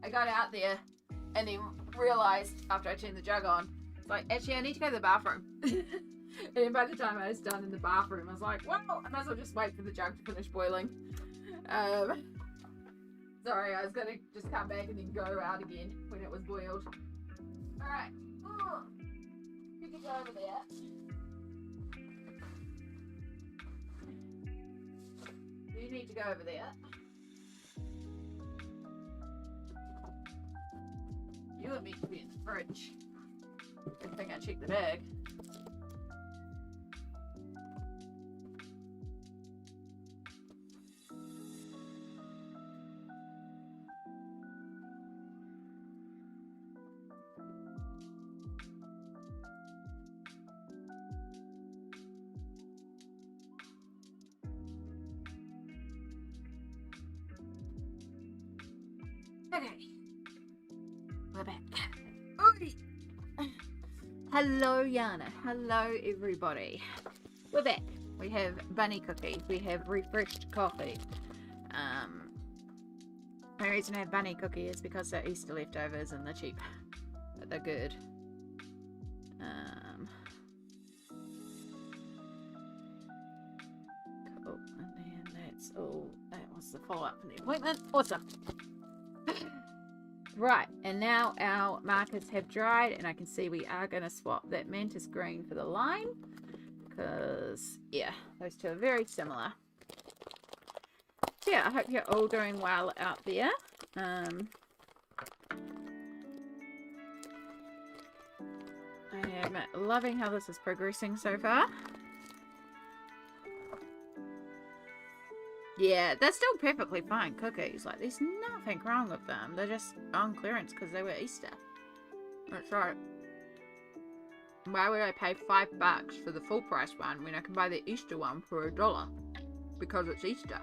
S1: I got out there and then realised after I turned the jug on, it's like, actually I need to go to the bathroom. And then by the time I was done in the bathroom, I was like, well, I might as well just wait for the jug to finish boiling. Sorry, I was going to just come back and then go out again when it was boiled. Alright. You can go over there. You need to go over there. You were meant to be in the fridge. Good thing I checked the bag. Okay, we're back. Oi. Hello, Yana. Hello, everybody. We're back. We have bunny cookies. We have refreshed coffee. The reason I have bunny cookie is because they're Easter leftovers and they're cheap, but they're good. Cool. And then that's all. That was the follow-up from the appointment. Awesome. Right, and now our markers have dried and I can see we are going to swap that mantis green for the lime because, yeah, those two are very similar. So yeah, I hope you're all doing well out there. I am loving how this is progressing so far. Yeah, they're still perfectly fine cookies. Like, there's nothing wrong with them. They're just on clearance because they were Easter. That's right. Why would I pay $5 for the full price one when I can buy the Easter one for $1? Because it's Easter.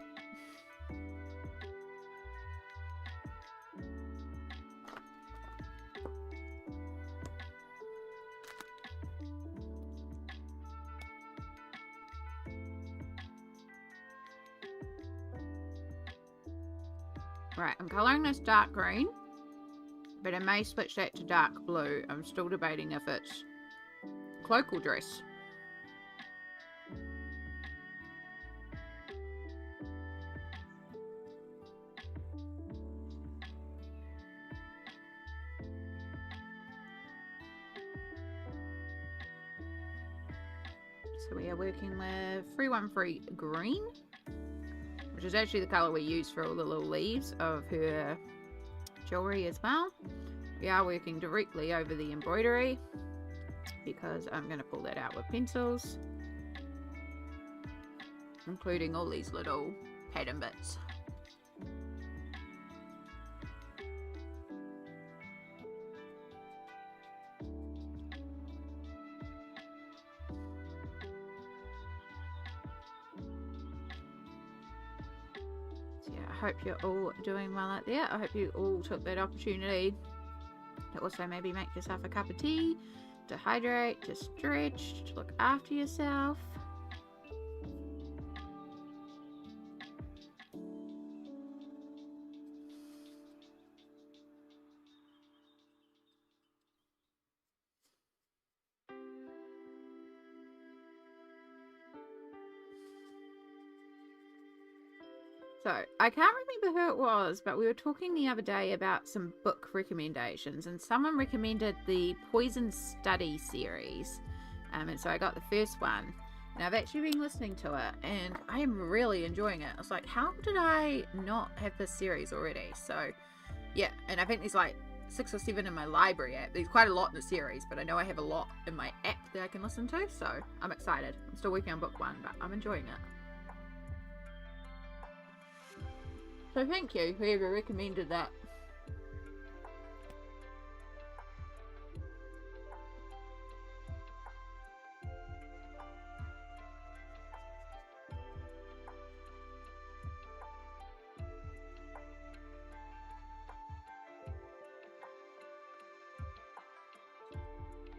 S1: Right, I'm colouring this dark green, but I may switch that to dark blue. I'm still debating if it's cloak or dress. So we are working with 313 green, which is actually the colour we use for all the little leaves of her jewellery as well. We are working directly over the embroidery because I'm going to pull that out with pencils, including all these little pattern bits. I hope you're all doing well out there. I hope you all took that opportunity to also maybe make yourself a cup of tea, to hydrate, to stretch, to look after yourself. So, I can't remember who it was, but we were talking the other day about some book recommendations, and someone recommended the Poison Study series. And so I got the first one, and I've actually been listening to it, and I am really enjoying it. I was like, how did I not have this series already? So, yeah, and I think there's like 6 or 7 in my library app. There's quite a lot in the series, but I know I have a lot in my app that I can listen to, so I'm excited. I'm still working on book 1, but I'm enjoying it. So thank you, whoever recommended that.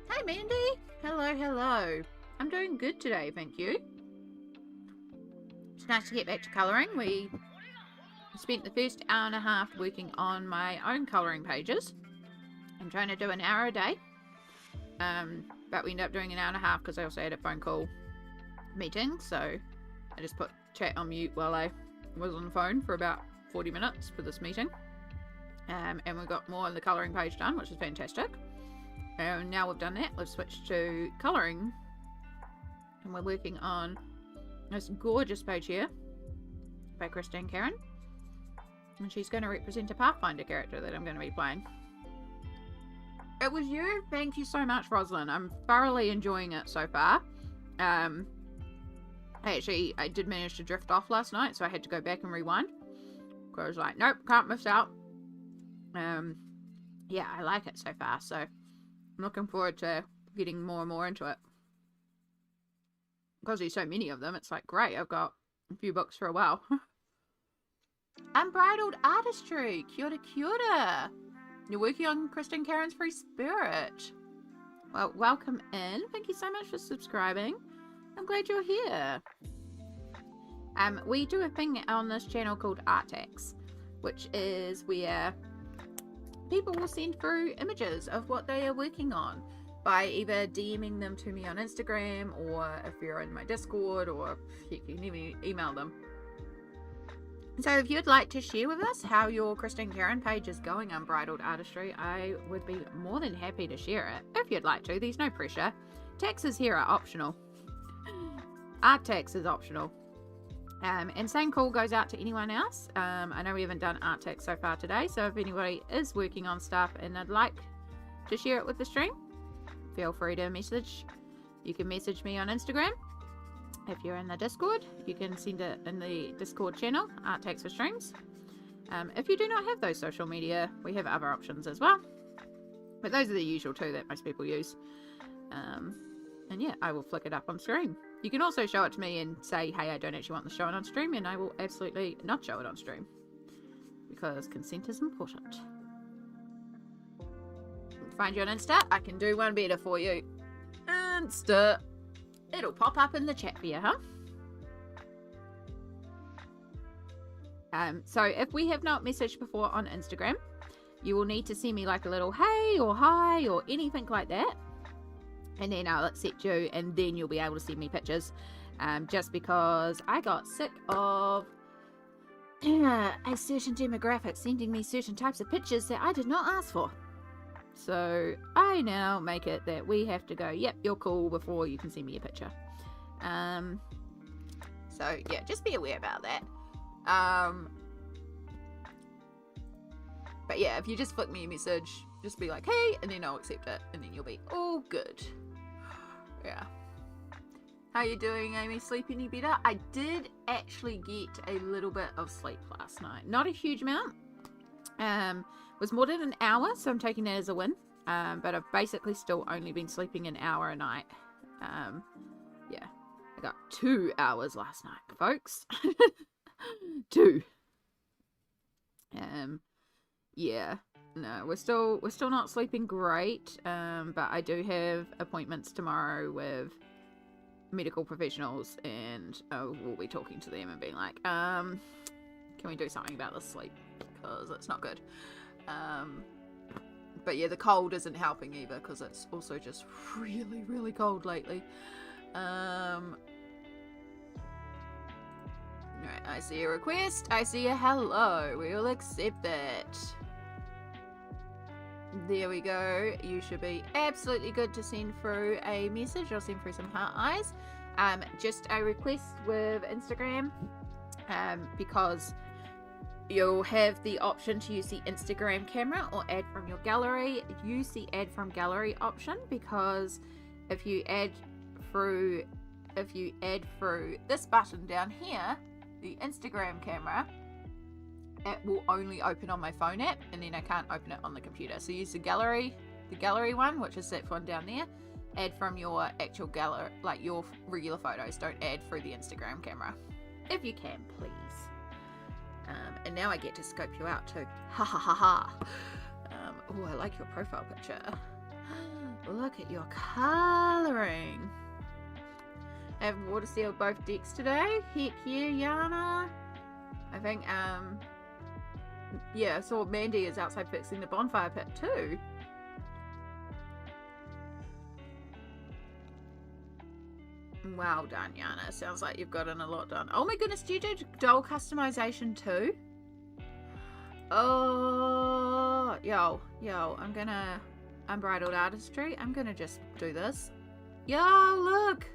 S1: Hey Mandy! Hello, hello. I'm doing good today, thank you. It's nice to get back to colouring. We spent the first hour and a half working on my own colouring pages. I'm trying to do an hour a day. But we ended up doing an hour and a half because I also had a phone call meeting. So I just put chat on mute while I was on the phone for about 40 minutes for this meeting. And we got more of the colouring page done, which is fantastic. And now we've done that, we've switched to colouring. And we're working on this gorgeous page here by Christine Karen. And she's going to represent a Pathfinder character that I'm going to be playing. It was you. Thank you so much, Rosalind. I'm thoroughly enjoying it so far. Actually, I did manage to drift off last night, so I had to go back and rewind. Because I was like, nope, can't miss out. Yeah, I like it so far, so I'm looking forward to getting more and more into it. Because there's so many of them, it's like, great, I've got a few books for a while. Unbridled Artistry, kia ora, kia ora. You're working on Christine Karen's Free Spirit. Well, welcome in. Thank you so much for subscribing. I'm glad you're here. We do a thing on this channel called Art Tax, which is where people will send through images of what they are working on by either DMing them to me on Instagram, or if you're in my Discord, or you can even email them. So if you'd like to share with us how your Christine Karen page is going, Unbridled Artistry, I would be more than happy to share it. If you'd like to, there's no pressure. Taxes here are optional. Art tax is optional. And same call goes out to anyone else. I know we haven't done art tax so far today, so if anybody is working on stuff and they'd like to share it with the stream, feel free to message. You can message me on Instagram. If you're in the Discord, you can send it in the Discord channel, Art Tax for Streams. If you do not have those social media, we have other options as well. But those are the usual two that most people use. And yeah, I will flick it up on stream. You can also show it to me and say, hey, I don't actually want the show it on stream, and I will absolutely not show it on stream. Because consent is important. Find you on Insta? I can do one better for you. Insta. It'll pop up in the chat for you, huh? So if we have not messaged before on Instagram, you will need to send me like a little hey or hi or anything like that. And then I'll accept you, and then you'll be able to send me pictures. Just because I got sick of a certain demographic sending me certain types of pictures that I did not ask for. So I now make it that we have to go, yep, you're cool, before you can send me a picture. So yeah, just be aware about that. But yeah, if you just flick me a message, just be like, hey, and then I'll accept it, and then you'll be all good. Yeah. How you doing, Amy? Sleep any better? I did actually get a little bit of sleep last night. Not a huge amount. Was more than an hour, so I'm taking that as a win. But I've basically still only been sleeping an hour a night. Yeah. I got 2 hours last night, folks. 2. Yeah. No, we're still not sleeping great. But I do have appointments tomorrow with medical professionals, and we'll be talking to them and being like, can we do something about this sleep? Because it's not good. But yeah, the cold isn't helping either, because it's also just really, really cold lately. Right, I see a request. I see a hello. We'll accept that. There we go. You should be absolutely good to send through a message. I'll send through some heart eyes. Just a request with Instagram, because you'll have the option to use the Instagram camera or add from your gallery. Use the add from gallery option, because if you add through this button down here, the Instagram camera, it will only open on my phone app, and then I can't open it on the computer. So use the gallery one, which is that one down there. Add from your actual gallery, like your regular photos. Don't add through the Instagram camera, if you can, please. And now I get to scope you out too. Ha ha ha ha. Oh, I like your profile picture. Look at your colouring. have water sealed both decks today. Heck yeah, Yana. I think, yeah, I saw Mandy is outside fixing the bonfire pit too. Well done, Yana. Sounds like you've gotten a lot done. Oh my goodness, do you do doll customization too? Oh, yo, I'm gonna Unbridled Artistry. I'm gonna just do this. Yo, look.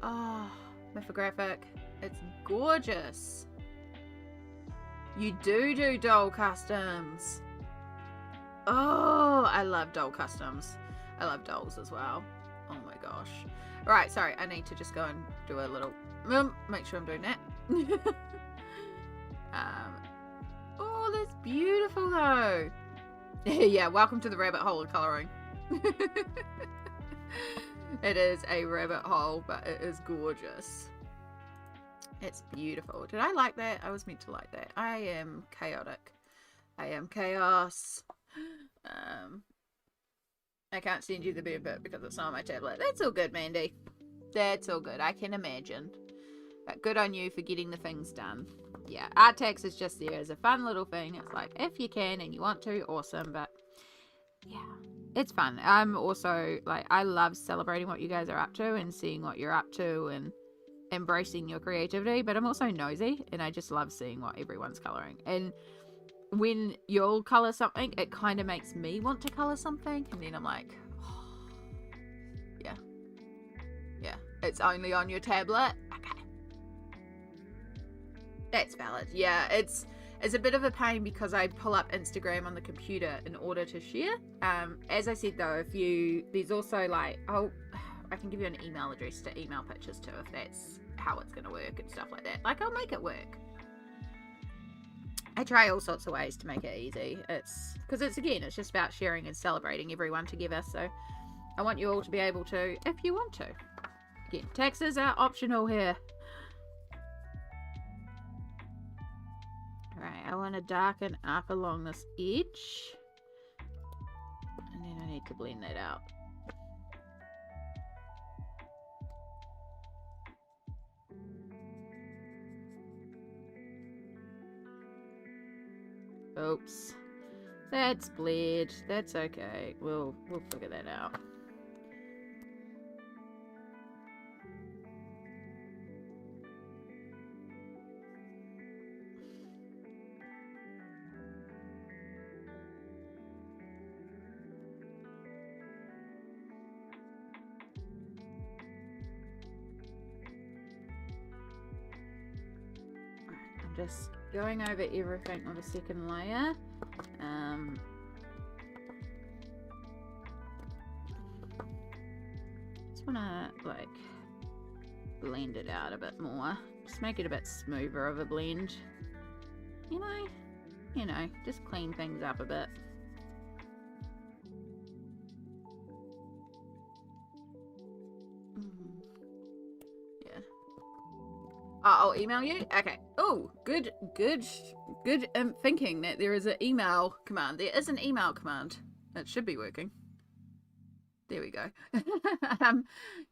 S1: Oh, mythographic. It's gorgeous. You do doll customs. Oh, I love doll customs. I love dolls as well. Oh my gosh. Right, sorry, I need to just go and do a little make sure I'm doing that. Oh, that's beautiful though. Yeah, welcome to the rabbit hole of colouring. It is a rabbit hole, but it is gorgeous. It's beautiful. Did I like that? I was meant to like that. I am chaotic. I am chaos. I can't send you the benefit because it's not on my tablet. That's all good, Mandy. That's all good. I can imagine. But good on you for getting the things done. Yeah, art tax is just there as a fun little thing. It's like, if you can and you want to, awesome. But yeah, it's fun. I'm also, like, I love celebrating what you guys are up to and seeing what you're up to and embracing your creativity. But I'm also nosy and I just love seeing what everyone's colouring. And when you'll colour something, it kind of makes me want to colour something. And then I'm like, oh, yeah. It's only on your tablet? Okay. That's valid. Yeah, it's a bit of a pain because I pull up Instagram on the computer in order to share. As I said though, there's also like, I can give you an email address to email pictures to if that's how it's going to work and stuff like that. Like, I'll make it work. I try all sorts of ways to make it easy. It's just about sharing and celebrating everyone together. So I want you all to be able to, if you want to. Again, taxes are optional here. Right, I want to darken up along this edge. And then I need to blend that out. Oops. That's bled. That's okay. We'll figure that out. I'm just going over everything on the second layer. Just want to like blend it out a bit more. Just make it a bit smoother of a blend. You know, just clean things up a bit. Yeah. I'll email you. Okay. Oh, good thinking that there is an email command. There is an email command. It should be working. There we go.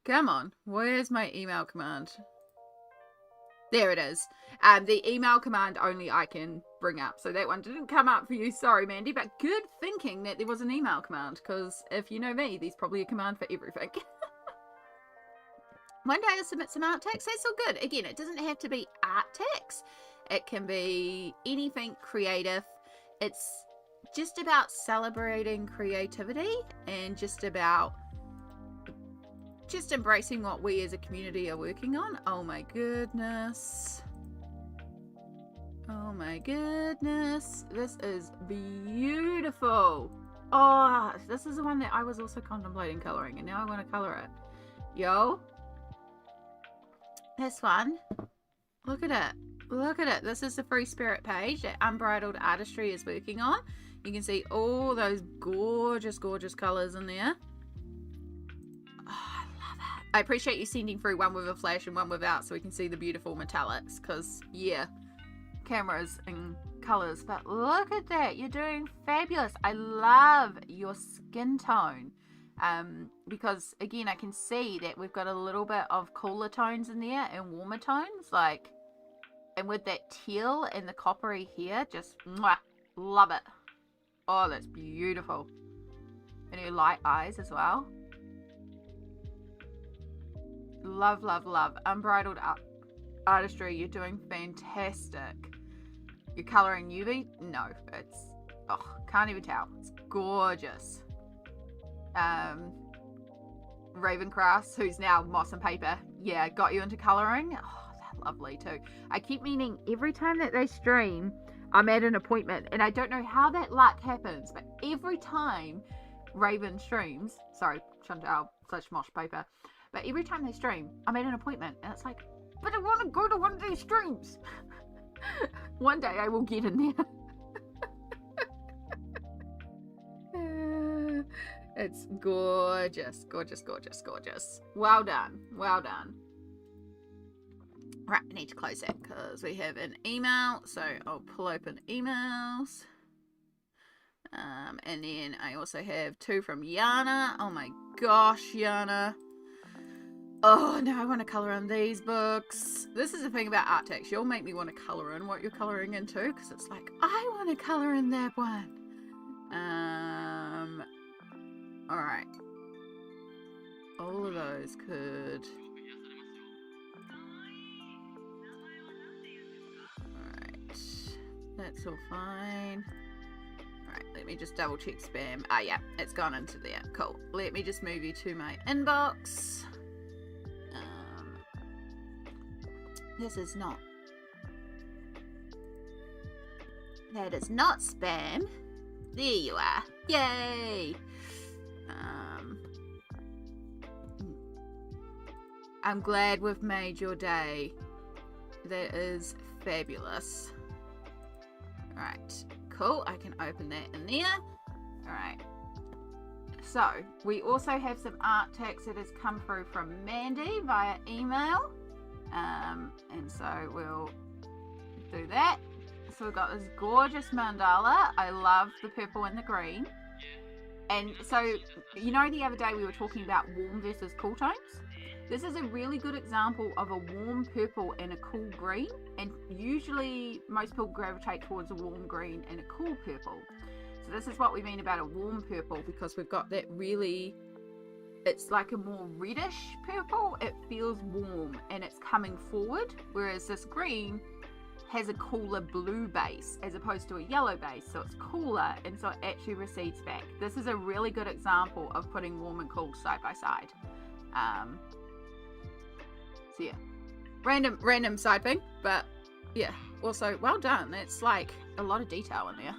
S1: Come on. Where's my email command? There it is. The email command only I can bring up. So that one didn't come up for you. Sorry, Mandy. But good thinking that there was an email command. Because if you know me, there's probably a command for everything. One day I'll submit some art text. That's all good. Again, it doesn't have to be art text. It can be anything creative. It's just about celebrating creativity and just embracing what we as a community are working on. Oh my goodness. Oh my goodness. This is beautiful. Oh, this is the one that I was also contemplating coloring and now I want to color it. Yo. This one. Look at it. Look at it. This is the Free Spirit page that Unbridled Artistry is working on. You can see all those gorgeous colors in there. Oh, I love it. I appreciate you sending through one with a flash and one without so we can see the beautiful metallics because, yeah, cameras and colors. But look at that. You're doing fabulous. I love your skin tone. Because again, I can see that we've got a little bit of cooler tones in there and warmer tones, like, and with that teal and the coppery here, just mwah, love it. Oh, that's beautiful. And her light eyes as well. Love, love, love. Unbridled artistry. You're doing fantastic. You're colouring UV? No, it's, oh, can't even tell. It's gorgeous. Ravencross, who's now Moss and Paper, yeah, got you into colouring. Oh, they're lovely too. I keep meaning every time that they stream, I'm at an appointment, and I don't know how that luck happens, but every time Raven streams, sorry, Chantal / Moss Paper, but every time they stream, I'm at an appointment, and it's like, but I want to go to one of these streams. One day I will get in there. It's gorgeous, gorgeous, gorgeous, gorgeous. Well done, well done. Right, I need to close that because we have an email, so I'll pull open emails. And then I also have 2 from Yana. Oh my gosh, Yana. Oh, now I want to colour in these books. This is the thing about art text. You'll make me want to colour in what you're colouring into, because it's like, I want to colour in that one. Alright. All of those could... Alright. That's all fine. Alright, let me just double check spam. Ah, yeah, it's gone into there. Cool. Let me just move you to my inbox. This is not... That is not spam. There you are. Yay! I'm glad we've made your day. That is fabulous. Alright, cool. I can open that in there. Alright. So, we also have some art text that has come through from Mandy via email. And so we'll do that. So we've got this gorgeous mandala. I love the purple and the green. And so, you know, the other day we were talking about warm versus cool tones? This is a really good example of a warm purple and a cool green. And usually most people gravitate towards a warm green and a cool purple. So this is what we mean about a warm purple, because we've got that really, it's like a more reddish purple. It feels warm and it's coming forward. Whereas this green has a cooler blue base as opposed to a yellow base, so it's cooler and so it actually recedes back. This is a really good example of putting warm and cool side by side. So yeah, random side thing, but yeah, also well done. It's like a lot of detail in there.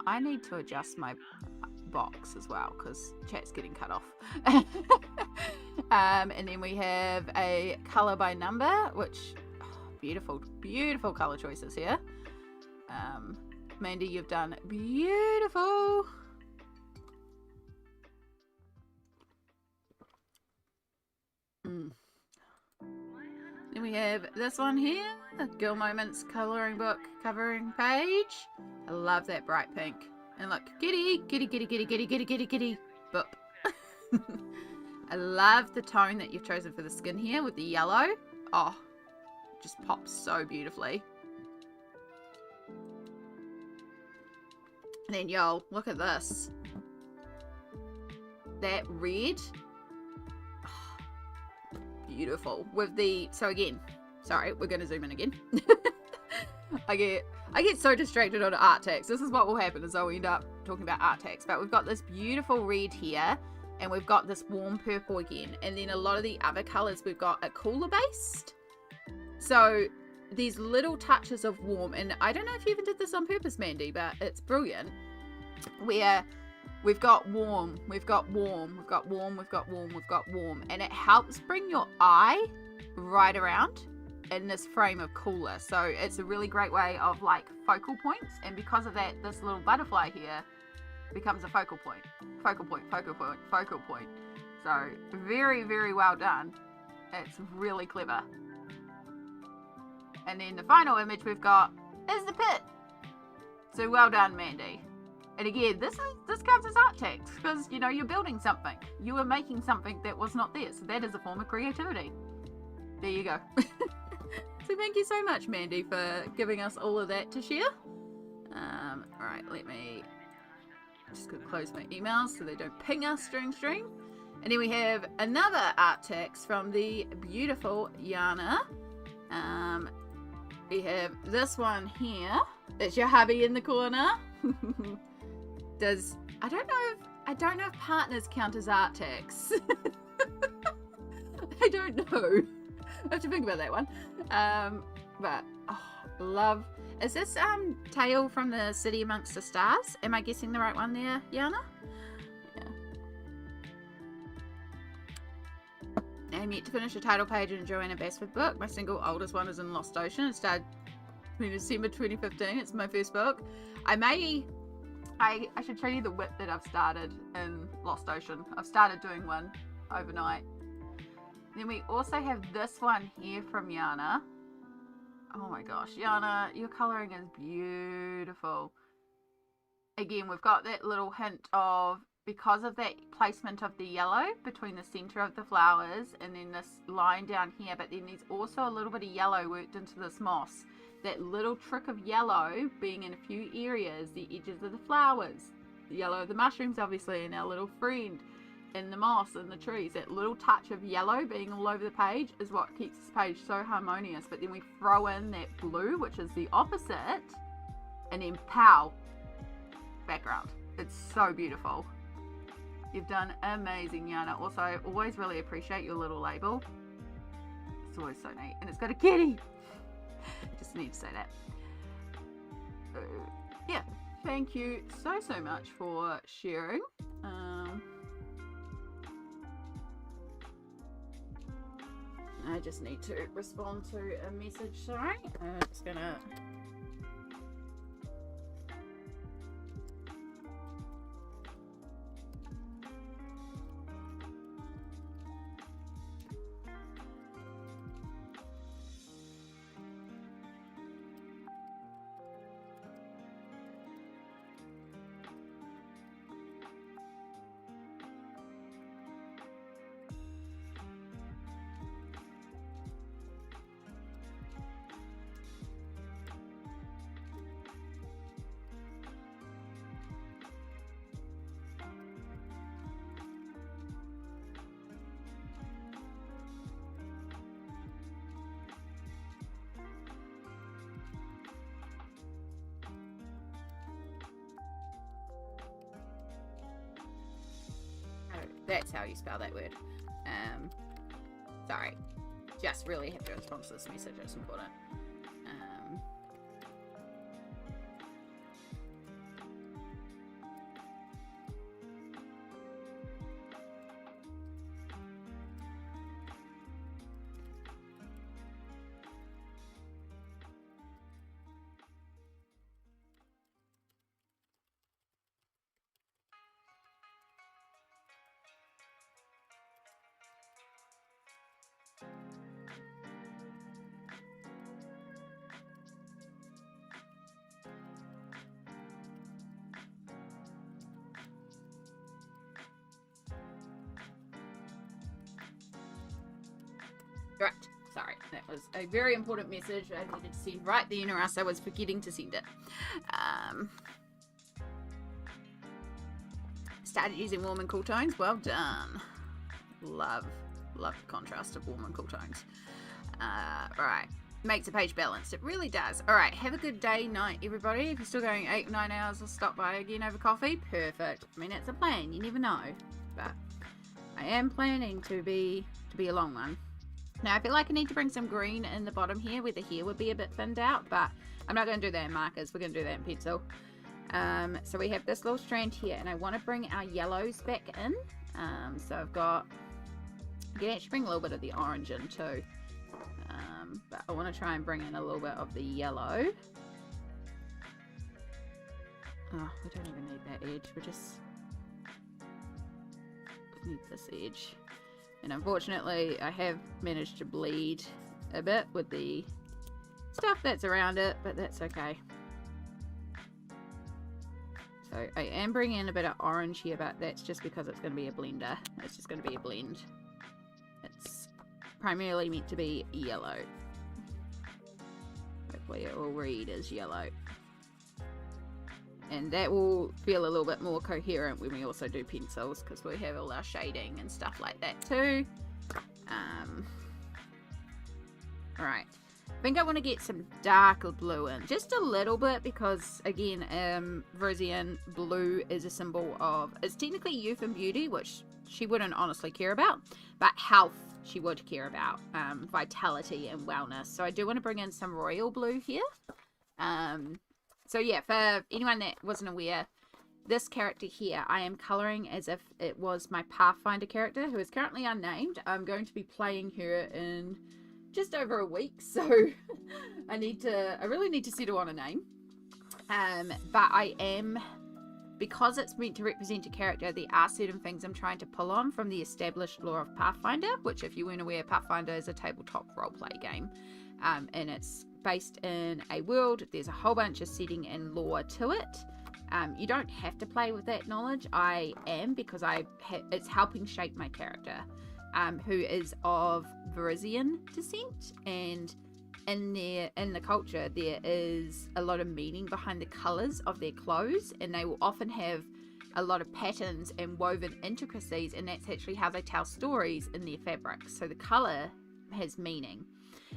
S1: I need to adjust my box as well because chat's getting cut off. And then we have a color by number, which beautiful, beautiful color choices here. Mandy, you've done beautiful. Then we have this one here, the Girl Moments coloring book covering page. I love that bright pink. And look, kitty, kitty, kitty, kitty, kitty, kitty, kitty, kitty, boop. I love the tone that you've chosen for the skin here with the yellow. Oh, just pops so beautifully. And then y'all, look at this. That red. Oh, beautiful. With the, so again, sorry, we're going to zoom in again. I get so distracted on art text. This is what will happen, is I'll end up talking about art text. But we've got this beautiful red here, and we've got this warm purple again. And then a lot of the other colours we've got are cooler based. So these little touches of warm, and I don't know if you even did this on purpose, Mandy, but it's brilliant. Where we've got warm, we've got warm, we've got warm, we've got warm, we've got warm. And it helps bring your eye right around in this frame of cooler. So it's a really great way of like focal points. And because of that, this little butterfly here becomes a focal point. Focal point, focal point, focal point. So very, very well done. It's really clever. And then the final image we've got is the pit. So well done, Mandy. And again, this counts as art text because, you know, you're building something. You are making something that was not there. So that is a form of creativity. There you go. So thank you so much, Mandy, for giving us all of that to share. Alright, let me just close my emails so they don't ping us during stream. And then we have another art text from the beautiful Yana. We have this one here. That's your hubby in the corner. I don't know if partners count as art texts. I don't know. I have to think about that one. But love. Is this Tale from the City Amongst the Stars? Am I guessing the right one there, Yana? Yeah. I'm yet to finish the title page in Joanna Basford book. My single oldest one is in Lost Ocean. It started in December 2015. It's my first book. I should show you the whip that I've started in Lost Ocean. I've started doing one overnight. Then we also have this one here from Yana. Oh my gosh, Yana, your colouring is beautiful. Again, we've got that little hint of, because of that placement of the yellow between the centre of the flowers and then this line down here, but then there's also a little bit of yellow worked into this moss. That little trick of yellow being in a few areas, the edges of the flowers, the yellow of the mushrooms obviously, and our little friend in the moss and the trees. That little touch of yellow being all over the page is what keeps this page so harmonious. But then we throw in that blue, which is the opposite, and then pow, background. It's so beautiful. You've done amazing, Yana. Also, I always really appreciate your little label. It's always so neat. And it's got a kitty. Just need to say that. Yeah, thank you so much for sharing. I just need to respond to a message. Sorry, I'm just gonna. That's how you spell that word. Sorry. Just really have to respond to this message. It's important. Right, sorry, that was a very important message I needed to send right then, or else I was forgetting to send it. Started using warm and cool tones. Well done. Love the contrast of warm and cool tones. Right, makes a page balanced. It really does. All right, have a good day, night, everybody. If you're still going 8 or 9 hours, I'll stop by again over coffee. Perfect. I mean, it's a plan. You never know, but I am planning to be a long one. Now, I feel like I need to bring some green in the bottom here where the hair would be a bit thinned out, but I'm not going to do that in markers. We're going to do that in pencil. So we have this little strand here, and I want to bring our yellows back in. So I've got, I can actually bring a little bit of the orange in too. But I want to try and bring in a little bit of the yellow. Oh, we don't even need that edge. We just need this edge. And unfortunately, I have managed to bleed a bit with the stuff that's around it, but that's okay. So So I am bringing in a bit of orange here, but that's just because it's going to be a blender. It's just going to be a blend. It's primarily meant to be yellow. Hopefully it will read as yellow. And that will feel a little bit more coherent when we also do pencils, because we have all our shading and stuff like that too. Alright. I think I want to get some darker blue in. Just a little bit, because again, Varisian blue is a symbol of, it's technically youth and beauty, which she wouldn't honestly care about, but health she would care about, vitality and wellness. So I do want to bring in some royal blue here. So yeah, for anyone that wasn't aware, this character here, I am colouring as if it was my Pathfinder character, who is currently unnamed. I'm going to be playing her in just over a week, so I really need to settle on a name. But I am, because it's meant to represent a character, there are certain things I'm trying to pull on from the established lore of Pathfinder, which, if you weren't aware, Pathfinder is a tabletop roleplay game. And it's based in a world. There's a whole bunch of setting and lore to it. You don't have to play with that knowledge. I am, because it's helping shape my character, who is of Varisian descent, and in the culture there is a lot of meaning behind the colours of their clothes, and they will often have a lot of patterns and woven intricacies, and that's actually how they tell stories in their fabrics. So the colour has meaning.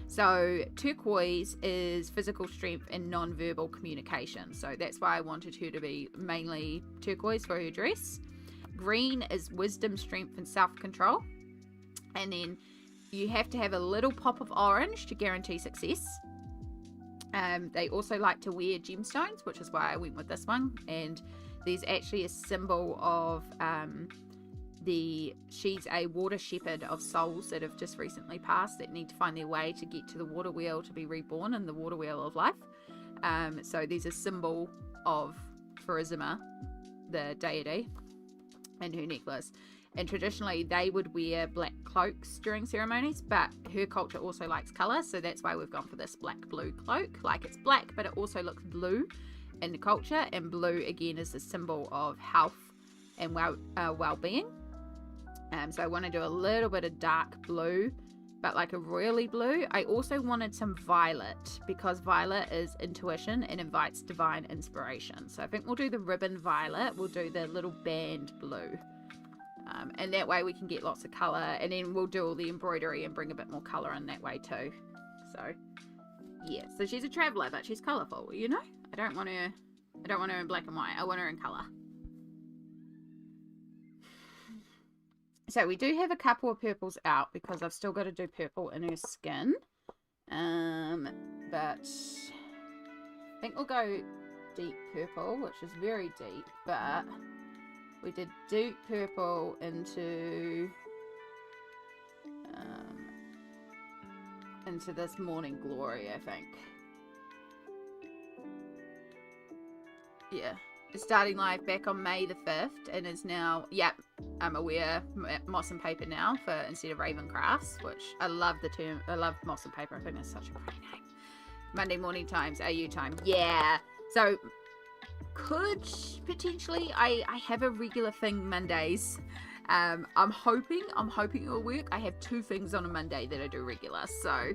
S1: So turquoise is physical strength and non-verbal communication, so that's why I wanted her to be mainly turquoise for her dress. Green is wisdom, strength and self-control, and then you have to have a little pop of orange to guarantee success. They also like to wear gemstones, which is why I went with this one, and there's actually a symbol of she's a water shepherd of souls that have just recently passed, that need to find their way to get to the water wheel to be reborn in the water wheel of life. So there's a symbol of Pharasma, the deity, in her necklace. And traditionally they would wear black cloaks during ceremonies, but her culture also likes colour, so that's why we've gone for this black blue cloak. Like, it's black, but it also looks blue in the culture, and blue again is a symbol of health and well-being. So I want to do a little bit of dark blue, but like a royally blue. I also wanted some violet, because violet is intuition and invites divine inspiration. So I think we'll do the ribbon violet, we'll do the little band blue. And that way we can get lots of colour, and then we'll do all the embroidery and bring a bit more colour in that way too. So yeah, so she's a traveller, but she's colourful, you know? I don't want her in black and white, I want her in colour. So we do have a couple of purples out, because I've still got to do purple in her skin. But I think we'll go deep purple, which is very deep, but we did deep purple into this morning glory, I think. Yeah. Starting live back on May the 5th, and is now, I'm aware, moss and paper now for instead of raven crafts, which I love the term. I love moss and paper. I think that's such a great name. Monday morning times, AU time. Yeah. So could potentially, I have a regular thing Mondays. I'm hoping it will work. I have 2 things on a Monday that I do regular, so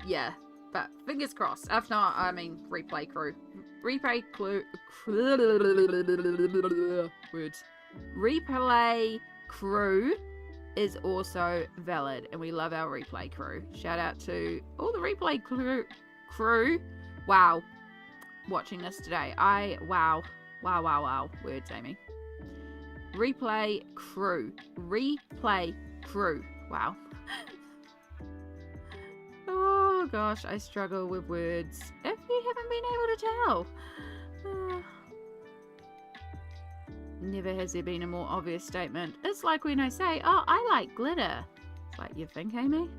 S1: yeah, but fingers crossed. If not, I mean, replay crew is also valid, and we love our replay crew. Shout out to all the replay crew. Wow, watching this today. Wow words, Amy. Replay crew. Wow. Oh gosh, I struggle with words, if you haven't been able to tell. Never has there been a more obvious statement. It's like when I say, oh, I like glitter. It's like, you think, Amy?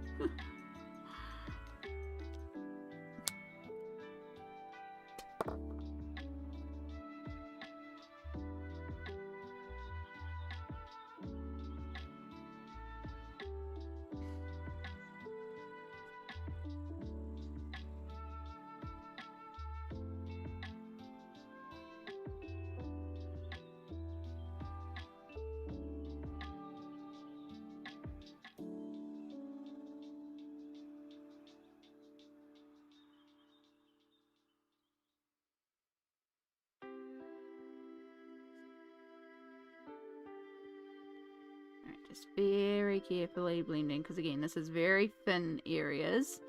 S1: Just very carefully blending, because again, this is very thin areas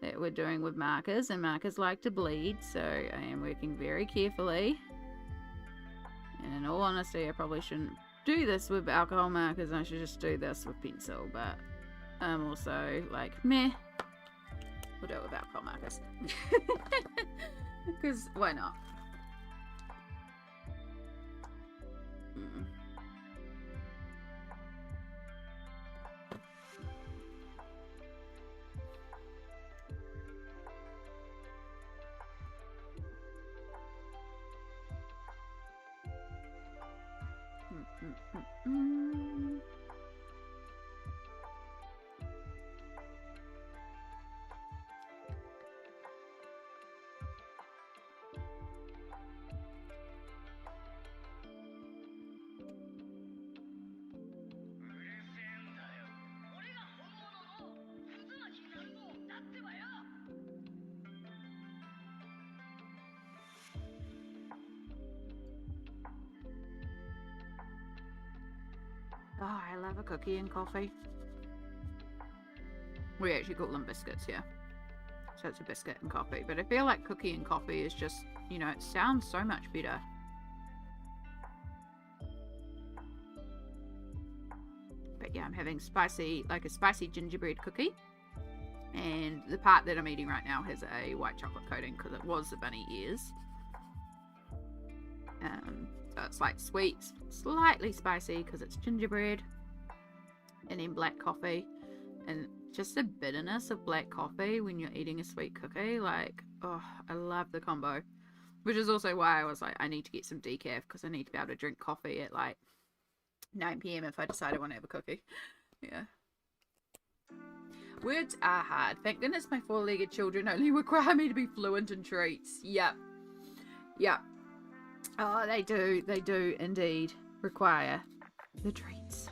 S1: that we're doing with markers, and markers like to bleed, so I am working very carefully. And in all honesty, I probably shouldn't do this with alcohol markers. I should just do this with pencil, but I'm also like, meh, we'll do it with alcohol markers. Because why not? Oh, I love a cookie and coffee. We actually call them biscuits here. So it's a biscuit and coffee. But I feel like cookie and coffee is just, you know, it sounds so much better. But yeah, I'm having spicy, like a spicy gingerbread cookie. And the part that I'm eating right now has a white chocolate coating because it was the bunny ears. So it's like sweet, slightly spicy because it's gingerbread, and then black coffee, and just the bitterness of black coffee when you're eating a sweet cookie. Like, oh, I love the combo, which is also why I was like, I need to get some decaf because I need to be able to drink coffee at like 9 p.m. if I decide I want to have a cookie. Yeah. Words are hard. Thank goodness my four-legged children only require me to be fluent in treats. Yep. Yep. Oh, they do indeed require the treats.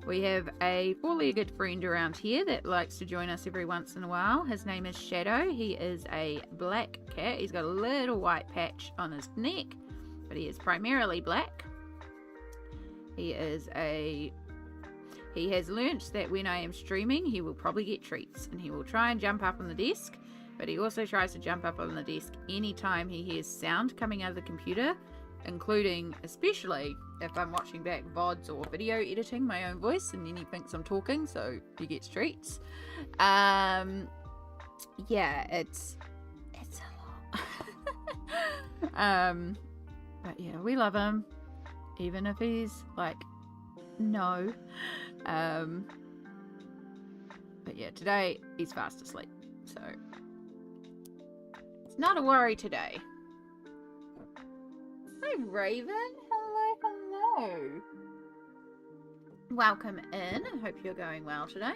S1: We have a four-legged friend around here that likes to join us every once in a while. His name is Shadow. He is a black cat. He's got a little white patch on his neck, but he is primarily black. He has learnt that when I am streaming, he will probably get treats, and he will try and jump up on the desk, but he also tries to jump up on the desk anytime he hears sound coming out of the computer, including, especially if I'm watching back VODs or video editing my own voice, and then he thinks I'm talking, so he gets treats. Yeah, it's a lot. But yeah, we love him, even if he's like, no. But yeah, today he's fast asleep, so it's not a worry today. Hi, Raven. Hello. Welcome in. I hope you're going well today.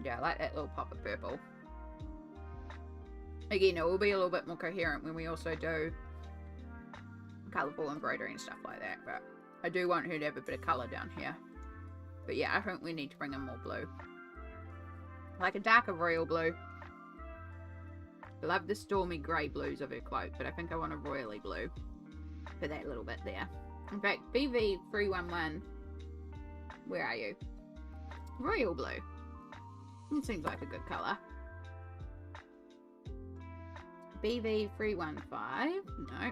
S1: Yeah, I like that little pop of purple. Again, it will be a little bit more coherent when we also do colourful embroidery and stuff like that, but I do want her to have a bit of colour down here. But yeah, I think we need to bring in more blue. Like a darker royal blue. I love the stormy grey blues of her cloak, but I think I want a royally blue for that little bit there. In fact, BV311, where are you? Royal blue. It seems like a good colour. BV315, no.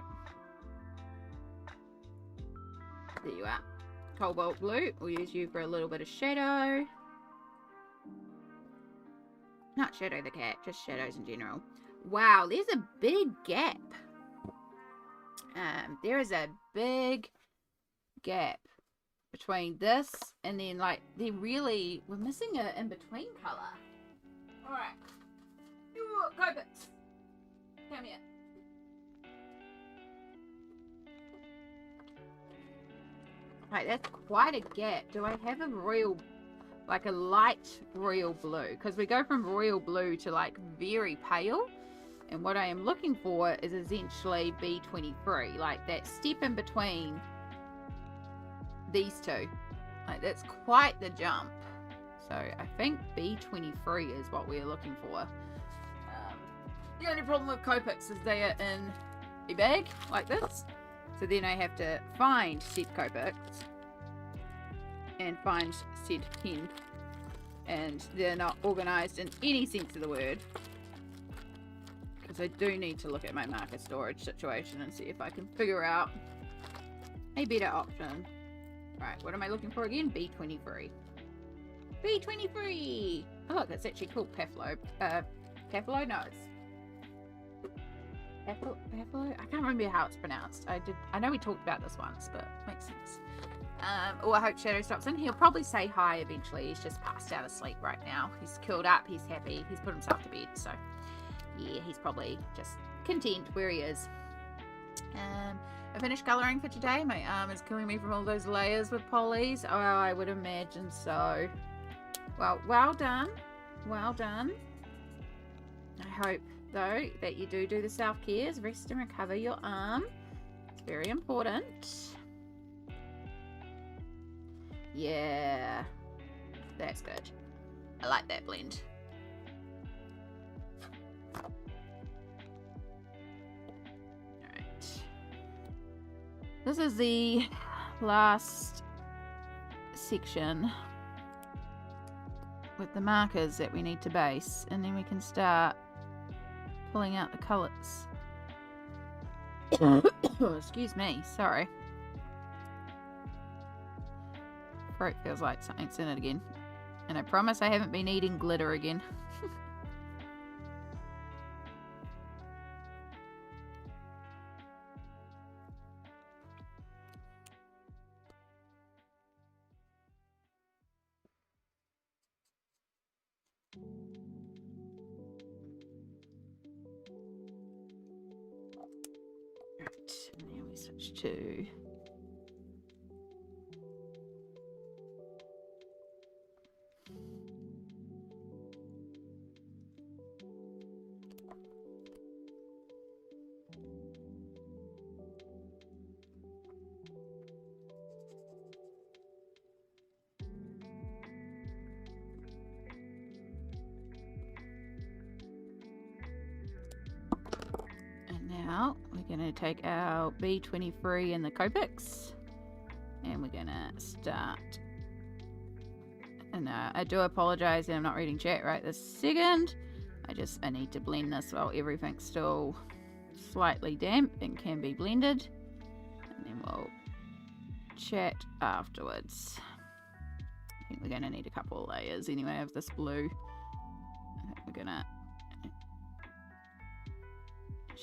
S1: There you are. Cobalt blue, we'll use you for a little bit of shadow. Not Shadow the cat, just shadows in general. Wow, there's a big gap. There is a big gap between this and then, like, we're missing an in-between colour. Alright. Go bits. Come here. Right, that's quite a gap. Do I have a royal, like a light royal blue? Because we go from royal blue to like very pale. And what I am looking for is essentially B23. Like that step in between these two. Like, that's quite the jump. So I think B23 is what we're looking for. The only problem with Copics is they are in a bag like this. So then I have to find said Copics and find said pen. And they're not organised in any sense of the word. Because I do need to look at my marker storage situation and see if I can figure out a better option. Right, what am I looking for again? B23. B23! Oh look, it's actually called Paflo. Paflo? No, it's... Paflo? I can't remember how it's pronounced. I know we talked about this once, but it makes sense. Oh, I hope Shadow stops in. He'll probably say hi eventually. He's just passed out of sleep right now. He's curled up, he's happy, he's put himself to bed, so yeah, he's probably just content where he is. I finished colouring for today. My arm is killing me from all those layers with polys. Oh, I would imagine so. Well done. Well done. I hope, though, that you do the self-cares. Rest and recover your arm. It's very important. Yeah. That's good. I like that blend. Alright. This is the last section with the markers that we need to base, and then we can start pulling out the colours. Excuse me, sorry. Throat feels like something's in it again. And I promise I haven't been eating glitter again. Right, and now we switch to now we're going to take our B23 and the Copics, and we're going to start. And I do apologise that I'm not reading chat right this second. I need to blend this while everything's still slightly damp and can be blended, and then we'll chat afterwards. I think we're going to need a couple of layers anyway of this blue. I think we're going to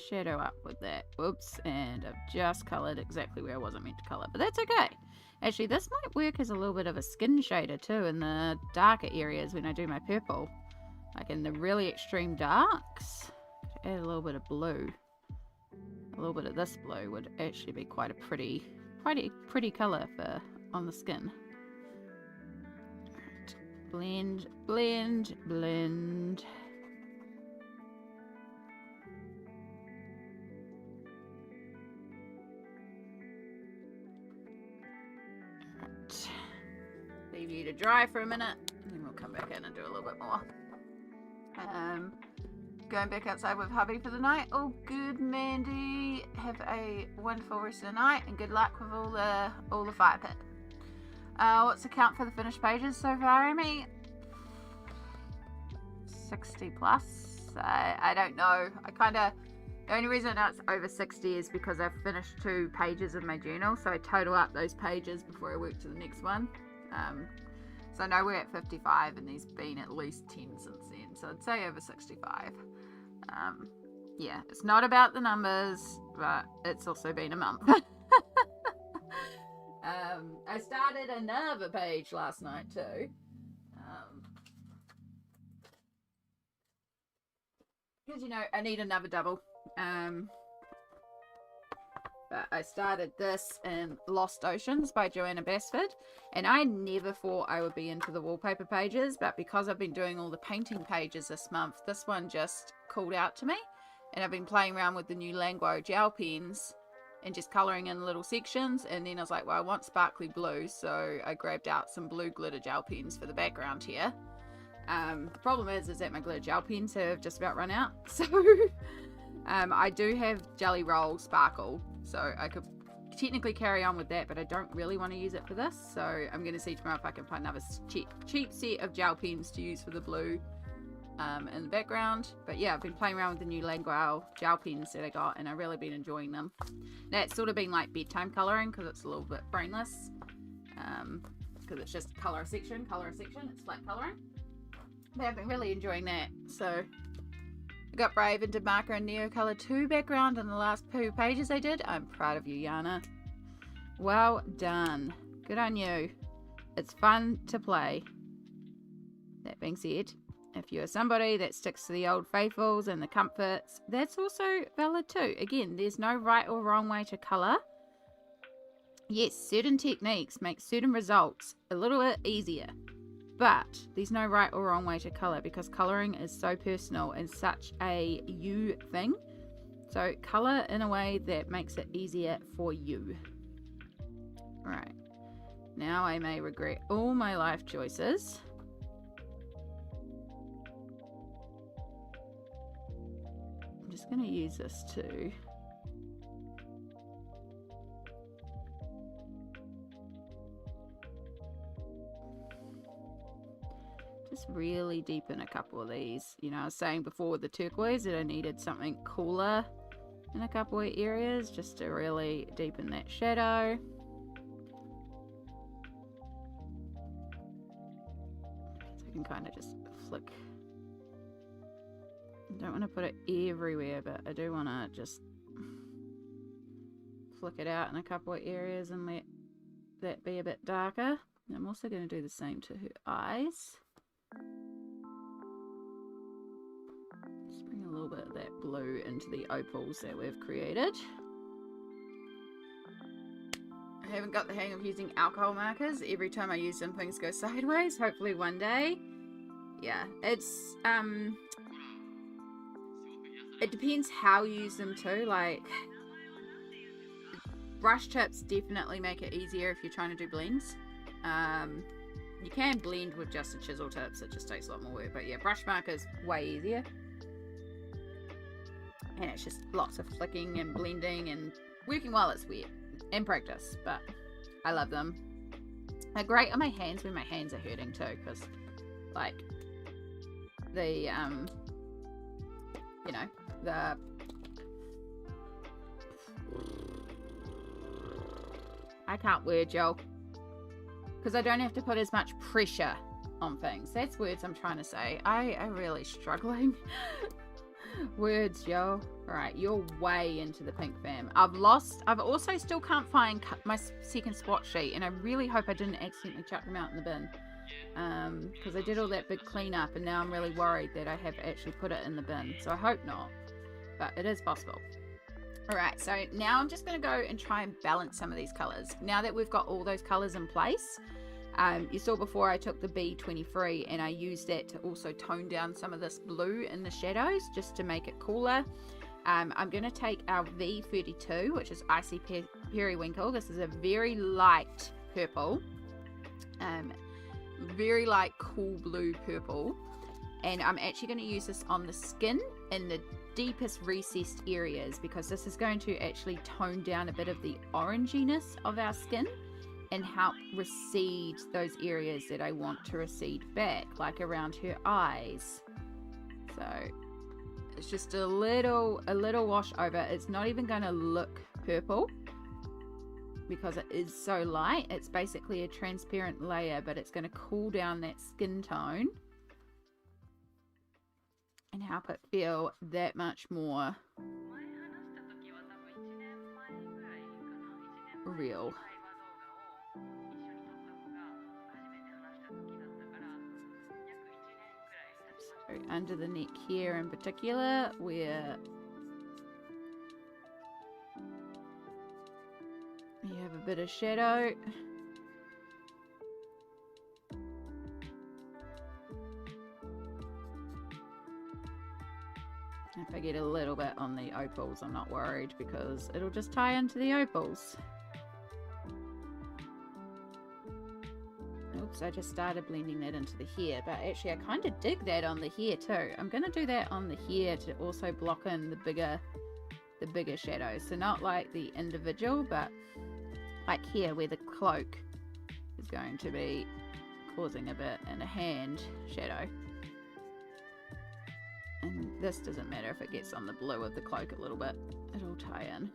S1: shadow up with that. Whoops, and I've just coloured exactly where I wasn't meant to colour, but that's okay. Actually, this might work as a little bit of a skin shader too in the darker areas when I do my purple. Like in the really extreme darks, add a little bit of blue. A little bit of this blue would actually be quite a pretty colour for on the skin. Right. Blend, blend, blend. Leave you to dry for a minute, and then we'll come back in and do a little bit more. Going back outside with hubby for the night. All good, Mandy. Have a wonderful rest of the night, and good luck with all the fire pit. What's the count for the finished pages so far, Amy? 60 plus. I don't know. The only reason I know it's over 60 is because I've finished 2 pages of my journal, so I total up those pages before I work to the next one. So I know we're at 55, and there's been at least 10 since then, so I'd say over 65. Yeah, it's not about the numbers, but it's also been a month. I started another page last night too. Because, you know, I need another double. But I started this in Lost Oceans by Joanna Basford, and I never thought I would be into the wallpaper pages, but because I've been doing all the painting pages this month, this one just called out to me, and I've been playing around with the new Languo gel pens, and just colouring in little sections. And then I was like, well, I want sparkly blue, so I grabbed out some blue glitter gel pens for the background here. The problem is that my glitter gel pens have just about run out, so I do have Jelly Roll Sparkle, so I could technically carry on with that, but I don't really want to use it for this, so I'm going to see tomorrow if I can find another cheap set of gel pens to use for the blue in the background. But yeah, I've been playing around with the new Languel gel pens that I got, and I've really been enjoying them. That's sort of been like bedtime colouring because it's a little bit brainless, because it's just colour a section, it's flat colouring. But I've been really enjoying that. So I got brave and did marker and Neo Colour 2 background in the last 2 pages I did. I'm proud of you, Yana. Well done. Good on you. It's fun to play. That being said, if you're somebody that sticks to the old faithfuls and the comforts, that's also valid too. Again, there's no right or wrong way to colour. Yes, certain techniques make certain results a little bit easier. But there's no right or wrong way to colour because colouring is so personal and such a you thing. So colour in a way that makes it easier for you. Right. Now I may regret all my life choices. I'm just going to use this too. Just really deepen a couple of these. You know, I was saying before with the turquoise that I needed something cooler in a couple of areas just to really deepen that shadow. So I can kind of just flick. I don't want to put it everywhere, but I do want to just flick it out in a couple of areas and let that be a bit darker. And I'm also going to do the same to her eyes. Just bring a little bit of that blue into the opals that we've created. I haven't got the hang of using alcohol markers. Every time I use them, things go sideways. Hopefully one day. Yeah, it's it depends how you use them too. Like brush tips definitely make it easier if you're trying to do blends. You can blend with just the chisel tips, it just takes a lot more work, but yeah, brush markers way easier, and it's just lots of flicking and blending and working while it's wet and practice. But I love them. They're great on my hands when my hands are hurting too, because like the you know, the I can't word, y'all, because I don't have to put as much pressure on things. That's words I'm trying to say. I'm really struggling. Words, yo. Alright, you're way into the pink fam. I've also still can't find my second swatch sheet, and I really hope I didn't accidentally chuck them out in the bin. Because I did all that big cleanup, and now I'm really worried that I have actually put it in the bin. So I hope not, but it is possible. Alright, so now I'm just going to go and try and balance some of these colours. Now that we've got all those colours in place, you saw before I took the B23 and I used that to also tone down some of this blue in the shadows just to make it cooler. I'm going to take our V32, which is Icy Periwinkle. This is a very light purple, very light cool blue purple, and I'm actually going to use this on the skin in the deepest recessed areas, because this is going to actually tone down a bit of the oranginess of our skin and help recede those areas that I want to recede back, like around her eyes. So it's just a little wash over. It's not even going to look purple because it is so light. It's basically a transparent layer, but it's going to cool down that skin tone and help it feel that much more real. So under the neck here in particular, where you have a bit of shadow. If I get a little bit on the opals, I'm not worried because it'll just tie into the opals. Oops, I just started blending that into the hair, but actually I kind of dig that on the hair too. I'm going to do that on the hair to also block in the bigger shadows. So not like the individual, but like here where the cloak is going to be causing a bit and a hand shadow. And this doesn't matter if it gets on the blue of the cloak a little bit. It'll tie in.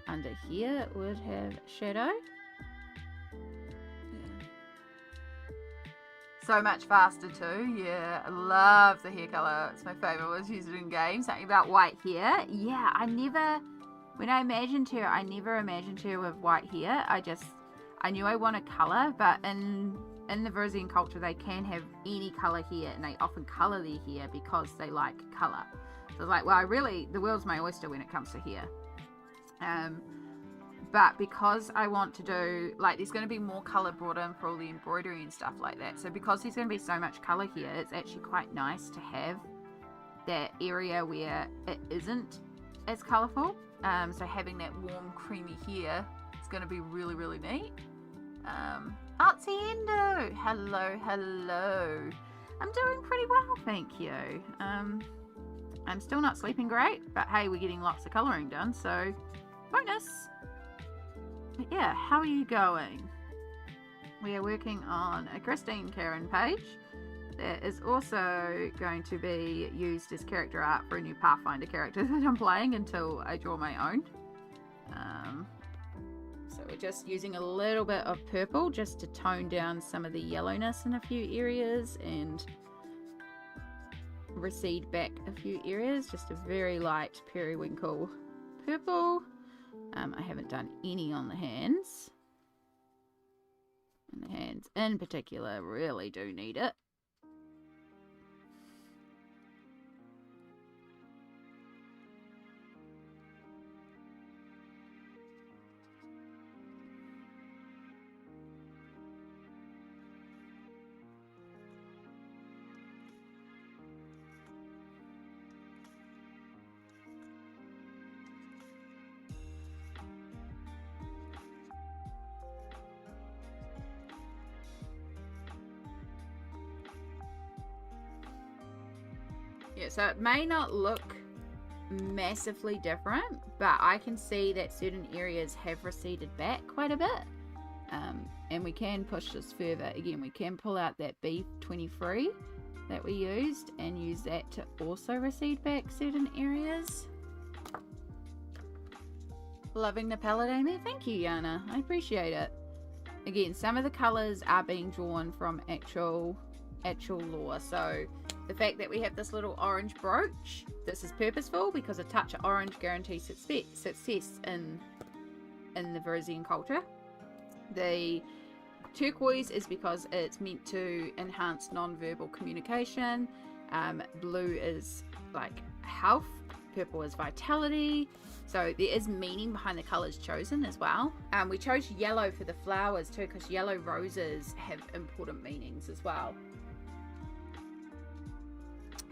S1: Under here it would have shadow. So much faster too. Yeah, I love the hair colour. It's my favourite. Let's use it in game. Something about white hair. Yeah, when I imagined her, I never imagined her with white hair. I knew I wanted colour, but in the Virzian culture, they can have any colour hair, and they often colour their hair because they like colour. So it's like, well, the world's my oyster when it comes to hair. But because I want to do, like, there's going to be more colour brought in for all the embroidery and stuff like that. So because there's going to be so much colour here, it's actually quite nice to have that area where it isn't as colourful. So having that warm, creamy hair is going to be really, really neat. Artsy Endo! Hello, hello. I'm doing pretty well, thank you. I'm still not sleeping great, but hey, we're getting lots of colouring done, so bonus! But yeah, how are you going? We are working on a Christine Karen page that is also going to be used as character art for a new Pathfinder character that I'm playing until I draw my own. So we're just using a little bit of purple just to tone down some of the yellowness in a few areas and recede back a few areas. Just a very light periwinkle purple. I haven't done any on the hands. And the hands in particular really do need it. Yeah, so it may not look massively different, but I can see that certain areas have receded back quite a bit. And we can push this further. Again, we can pull out that B23 that we used and use that to also recede back certain areas. Loving the palette, Amy. Thank you, Yana. I appreciate it. Again, some of the colours are being drawn from actual lore. So the fact that we have this little orange brooch, this is purposeful because a touch of orange guarantees success in the Virzian culture. The turquoise is because it's meant to enhance non-verbal communication. Blue is like health. Purple is vitality. So there is meaning behind the colours chosen as well. We chose yellow for the flowers too because yellow roses have important meanings as well.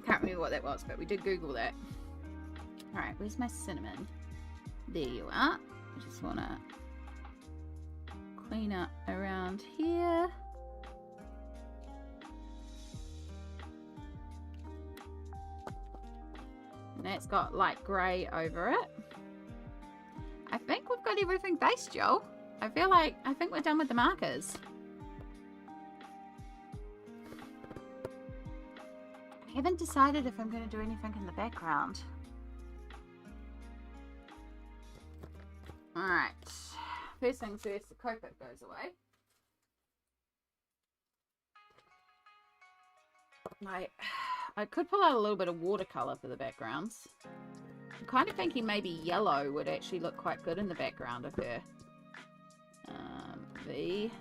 S1: Can't remember what that was, but we did Google that. Alright, where's my cinnamon? There you are. I just want to clean up around here. And that's got light grey over it. I think we've got everything based, Joel. I think we're done with the markers. I haven't decided if I'm going to do anything in the background. Alright. First things first, the Copic goes away. I could pull out a little bit of watercolour for the backgrounds. I'm kind of thinking maybe yellow would actually look quite good in the background of her. V.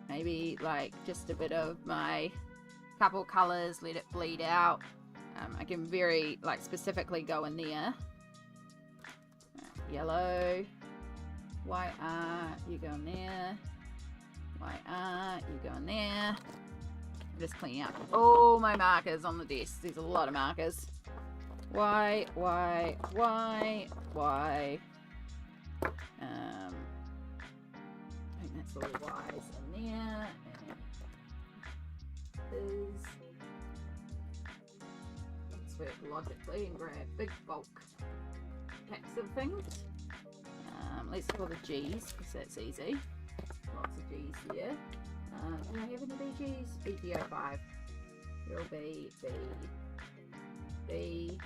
S1: Maybe like just a bit of my couple colours, let it bleed out. I can very like specifically go in there. Yellow, white art, you go in there. White art, you go in there. just cleaning up all my markers on the desk. There's a lot of markers. Why? I think that's all Y's in there. And let's work logically and grab big bulk packs of things. Let's call the G's because that's easy. Lots of G's here. Do I have any BGs? BG05. There'll be B.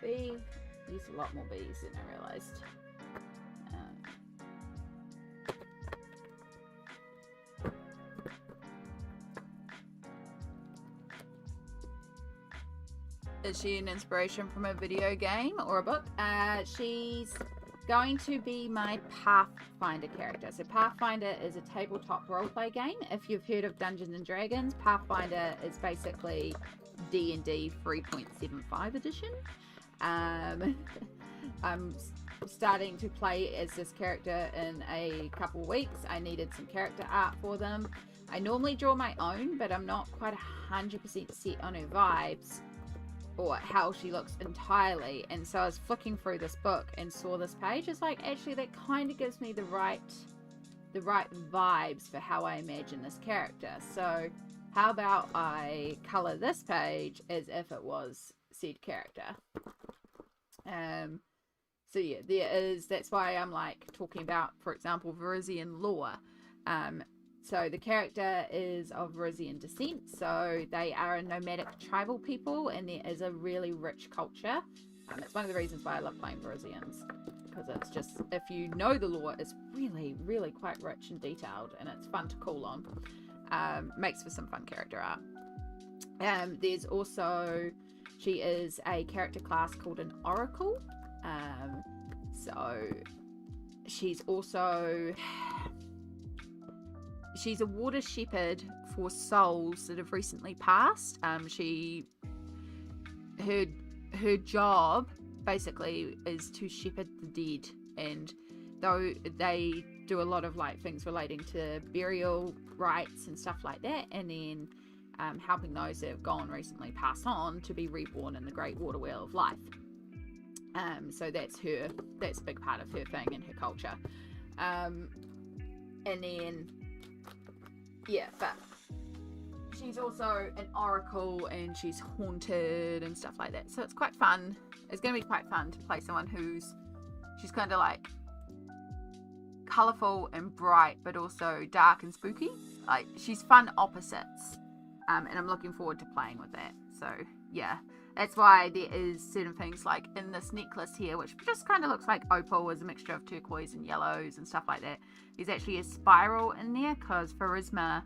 S1: There's a lot more B's than I realised. Is she an inspiration from a video game or a book? She's going to be my Pathfinder character. So Pathfinder is a tabletop roleplay game. If you've heard of Dungeons and Dragons, Pathfinder is basically D&D 3.75 edition. I'm starting to play as this character in a couple weeks. I needed some character art for them. I normally draw my own, but I'm not quite 100% set on her vibes or how she looks entirely. And so I was flicking through this book and saw this page. It's like, actually, that kind of gives me the right vibes for how I imagine this character. So how about I color this page as if it was said character? So yeah, that's why I'm like talking about, for example, Virizian lore. So the character is of Virizian descent, so they are a nomadic tribal people, and there is a really rich culture. It's one of the reasons why I love playing Virizians, because it's just, if you know the lore, it's really, really quite rich and detailed, and it's fun to call on. Makes for some fun character art. There's also, she is a character class called an oracle. So she's also... She's a water shepherd for souls that have recently passed. Her job basically is to shepherd the dead, and though they do a lot of like things relating to burial rites and stuff like that, and then helping those that have gone recently pass on to be reborn in the great water wheel of life. So that's a big part of her thing and her culture. And then yeah, but she's also an oracle, and she's haunted and stuff like that. So it's quite fun. It's going to be quite fun to play someone she's kind of like colourful and bright, but also dark and spooky. Like, she's fun opposites. And I'm looking forward to playing with that. So yeah, that's why there is certain things like in this necklace here, which just kind of looks like opal, as a mixture of turquoise and yellows and stuff like that. There's actually a spiral in there because Pharisma,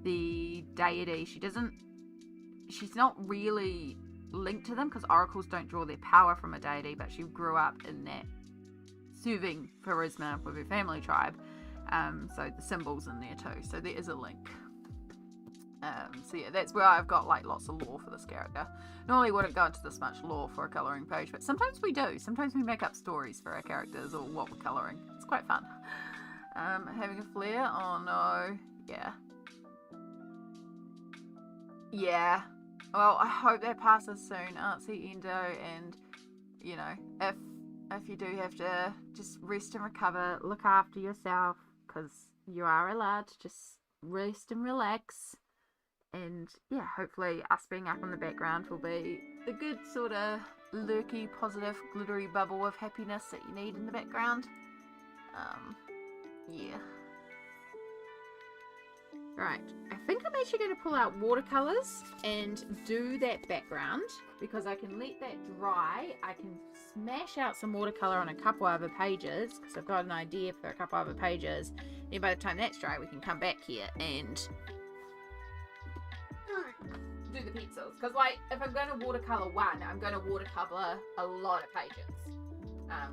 S1: the deity, she's not really linked to them because oracles don't draw their power from a deity, but she grew up in that serving Pharisma with her family tribe. So the symbol's in there too. So there is a link. So yeah, that's where I've got like lots of lore for this character. Normally wouldn't go into this much lore for a colouring page, but sometimes we do. Sometimes we make up stories for our characters or what we're colouring. It's quite fun. Having a flare? Oh no. Yeah. Well, I hope that passes soon, Artsy Endo, and you know, if you do have to just rest and recover, look after yourself, because you are allowed to just rest and relax. And yeah, hopefully us being up in the background will be the good sort of lurky, positive, glittery bubble of happiness that you need in the background. Yeah. Right, I think I'm actually going to pull out watercolours and do that background, because I can let that dry. I can smash out some watercolour on a couple other pages, because I've got an idea for a couple other pages. Then by the time that's dry, we can come back here and do the pencils. Because like, if I'm going to watercolour one, I'm going to watercolour a lot of pages.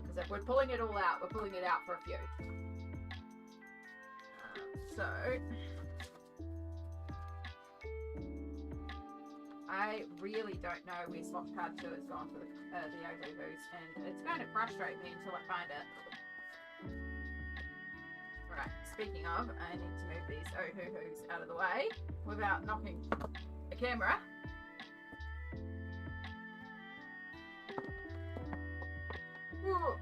S1: Because if we're pulling it all out, we're pulling it out for a few. So I really don't know where swap card 2 has gone for the OVs, and it's going to frustrate me until I find it. Right, speaking of, I need to move these oh-hoo-hoos out of the way without knocking the camera. Ooh.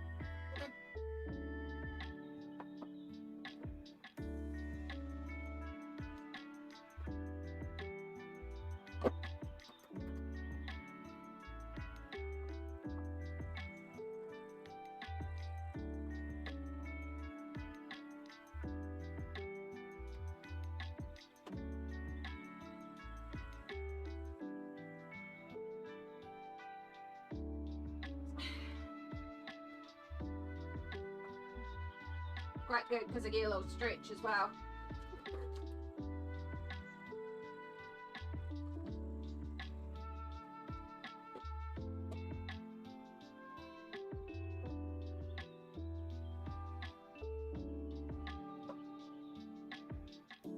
S1: Quite good because I get a little stretch as well.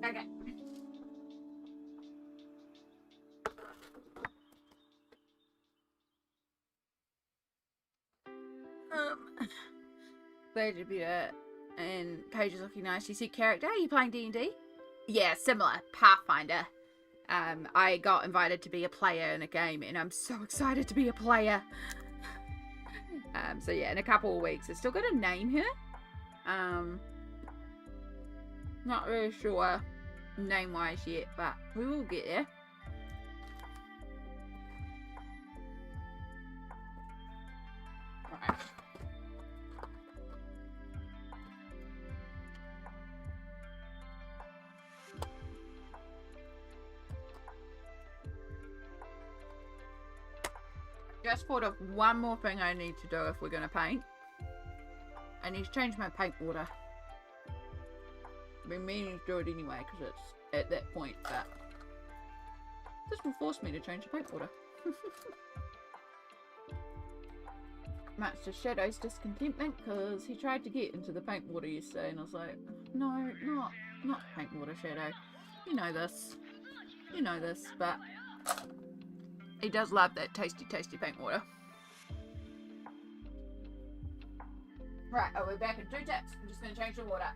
S1: Okay. Glad to be there. And Paige is looking nice. You see character? Are you playing D&D? Yeah, similar. Pathfinder. I got invited to be a player in a game, and I'm so excited to be a player. So yeah, in a couple of weeks, I still got to name her. Not really sure name-wise yet, but we will get there. Alright. Just thought of one more thing I need to do if we're going to paint. I need to change my paint water. I've been meaning to do it anyway because it's at that point, but this will force me to change the paint water. Much to Shadow's discontentment because he tried to get into the paint water yesterday and I was like, no, not paint water, Shadow. You know this. You know this, but he does love that tasty, tasty paint water. Right, we're back in 2 taps. I'm just going to change the water.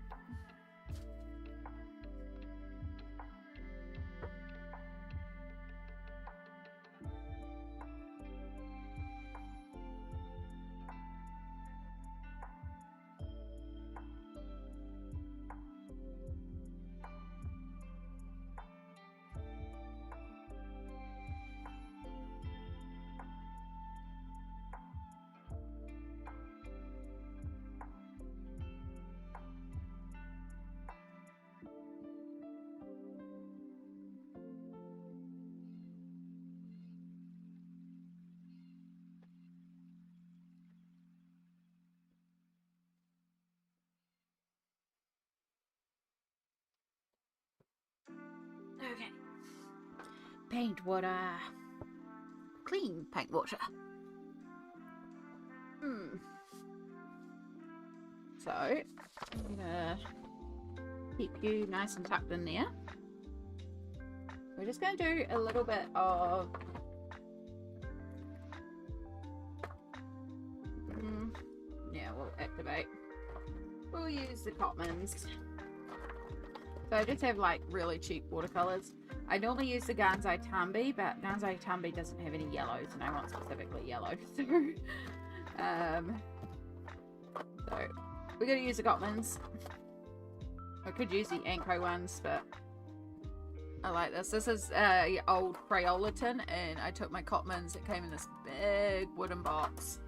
S1: Okay. Paint water. Clean paint water. So, I'm gonna keep you nice and tucked in there. We're just gonna do a little bit of yeah, we'll activate. We'll use the Cotmans. So I just have like really cheap watercolors. I normally use the Gansai Tambi, but Gansai Tambi doesn't have any yellows, and I want specifically yellow. So we're gonna use the Gottmans. I could use the Anko ones, but I like this. This is old Crayola tin, and I took my Cotmans. It came in this big wooden box,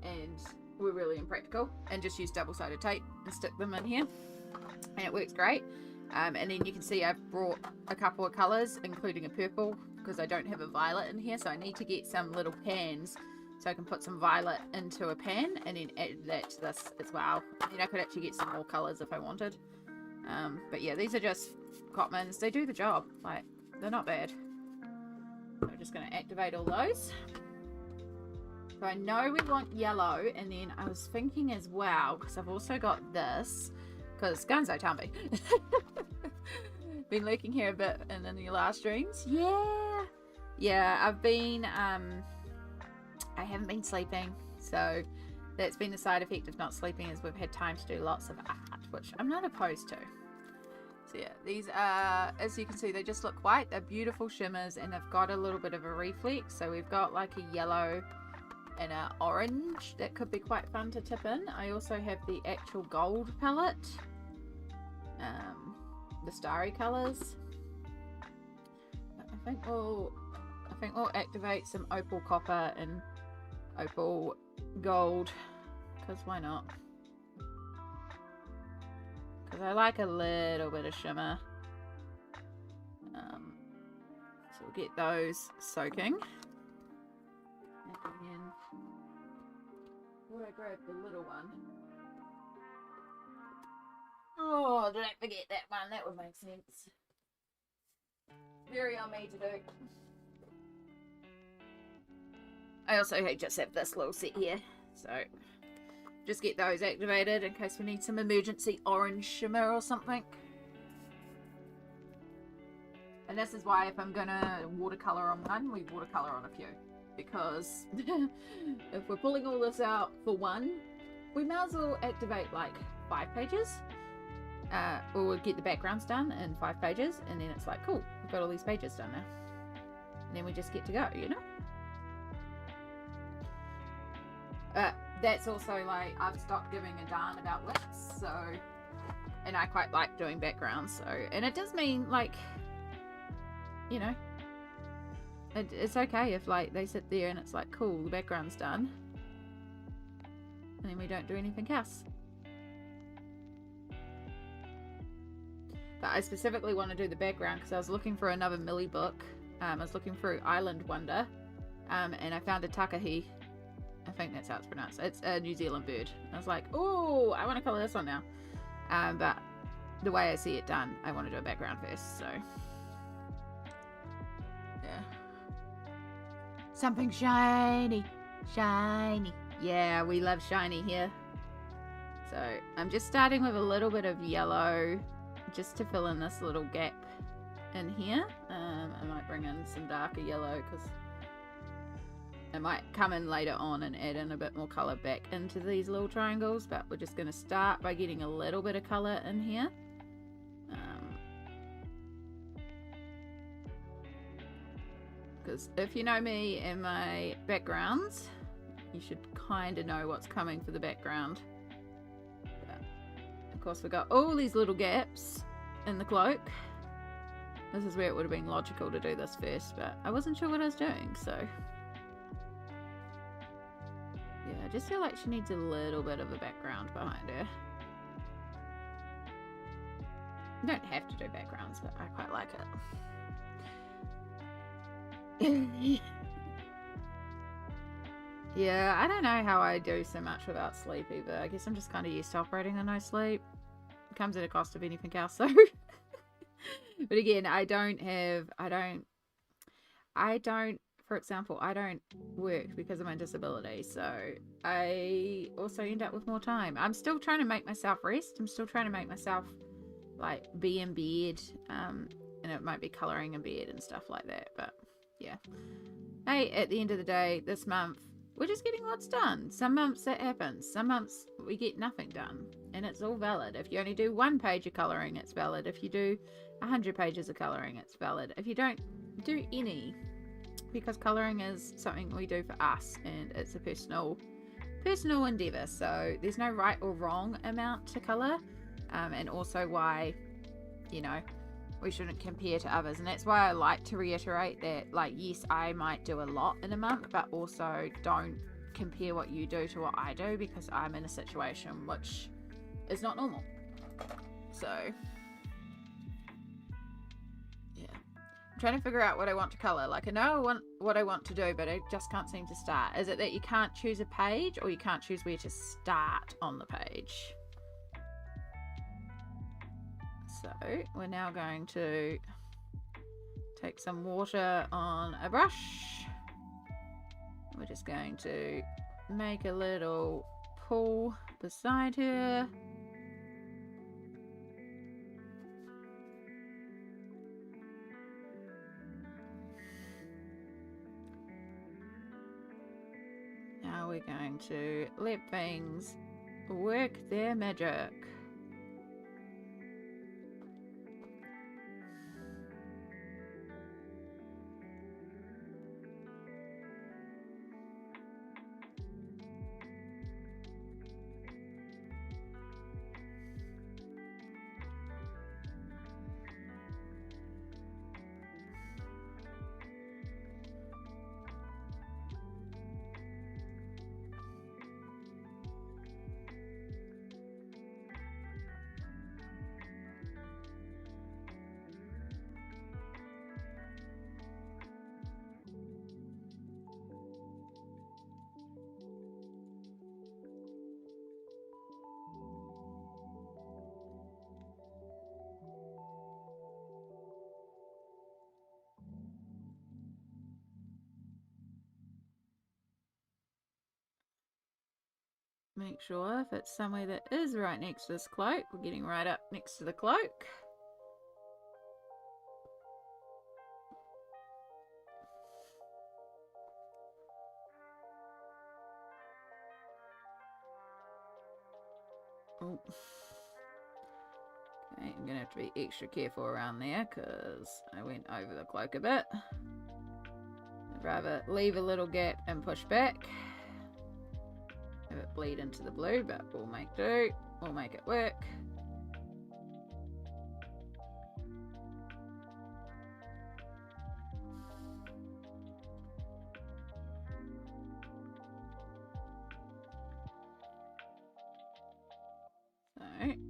S1: and we're really impractical. And just use double-sided tape and stick them in here, and it works great. And then you can see I've brought a couple of colours, including a purple, because I don't have a violet in here, so I need to get some little pans so I can put some violet into a pan and then add that to this as well. And then I could actually get some more colours if I wanted. But yeah, these are just Cotmans. They do the job. Like, they're not bad. So I'm just going to activate all those. So I know we want yellow, and then I was thinking as well, because I've also got this, because Gansai Tambi. Been lurking here a bit and in the last streams. Yeah, I've been I haven't been sleeping, so that's been the side effect of not sleeping, is we've had time to do lots of art which I'm not opposed to. So yeah, these are, as you can see, they just look white. They're beautiful shimmers, and they've got a little bit of a reflex. So we've got like a yellow and an orange that could be quite fun to tip in. I also have the actual gold palette, the starry colors. I think we'll activate some opal copper and opal gold, because why not? Because I like a little bit of shimmer. So we'll get those soaking. And then would I grab the little one? Oh, did I forget that one? That would make sense. Very on me to do. I also just have this little set here, so just get those activated in case we need some emergency orange shimmer or something. And this is why if I'm gonna watercolor on one, we watercolor on a few, because if we're pulling all this out for one, we might as well activate like 5 pages, or we'll get the backgrounds done in 5 pages, and then it's like, cool, we've got all these pages done now, and then we just get to go, you know. That's also like, I've stopped giving a darn about lips, so, and I quite like doing backgrounds, so, and it does mean like, you know, it's okay if like they sit there and it's like, cool, the background's done, and then we don't do anything else. But I specifically want to do the background because I was looking for another Millie book. I was looking through Island Wonder, and I found a takahi. I think that's how it's pronounced. It's a New Zealand bird. I was like, oh, I want to colour this one now. But the way I see it done, I want to do a background first, so. Yeah. Something shiny. Shiny. Yeah, we love shiny here. So I'm just starting with a little bit of yellow just to fill in this little gap in here. I might bring in some darker yellow because I might come in later on and add in a bit more colour back into these little triangles, but we're just going to start by getting a little bit of colour in here. Because if you know me and my backgrounds, you should kind of know what's coming for the background. But of course we've got all these little gaps in the cloak. This is where it would have been logical to do this first, but I wasn't sure what I was doing, so... Yeah, I just feel like she needs a little bit of a background behind her. You don't have to do backgrounds, but I quite like it. Yeah, I don't know how I do so much without sleep either. I guess I'm just kind of used to operating on no sleep. It comes at a cost of anything else, so... But again, for example, I don't work because of my disability, so I also end up with more time. I'm still trying to make myself rest. I'm still trying to make myself like be in bed, and it might be colouring in bed and stuff like that, but yeah. Hey, at the end of the day, this month, we're just getting lots done. Some months that happens. Some months we get nothing done, and it's all valid. If you only do 1 page of colouring, it's valid. If you do 100 pages of colouring, it's valid. If you don't do any, because colouring is something we do for us, and it's a personal endeavour, so there's no right or wrong amount to colour, and also why, you know, we shouldn't compare to others. And that's why I like to reiterate that, like, yes, I might do a lot in a month, but also don't compare what you do to what I do, because I'm in a situation which is not normal. So yeah, I'm trying to figure out what I want to colour. Like, I know what I want to do, but I just can't seem to start. Is it that you can't choose a page, or you can't choose where to start on the page? So we're now going to take some water on a brush. We're just going to make a little pool beside her. Now we're going to let things work their magic. make sure if it's somewhere that is right next to this cloak. We're getting right up next to the cloak. Oh. Okay, I'm gonna have to be extra careful around there because I went over the cloak a bit. I'd rather leave a little gap and push back. Have it bleed into the blue, but we'll make do. We'll make it work. So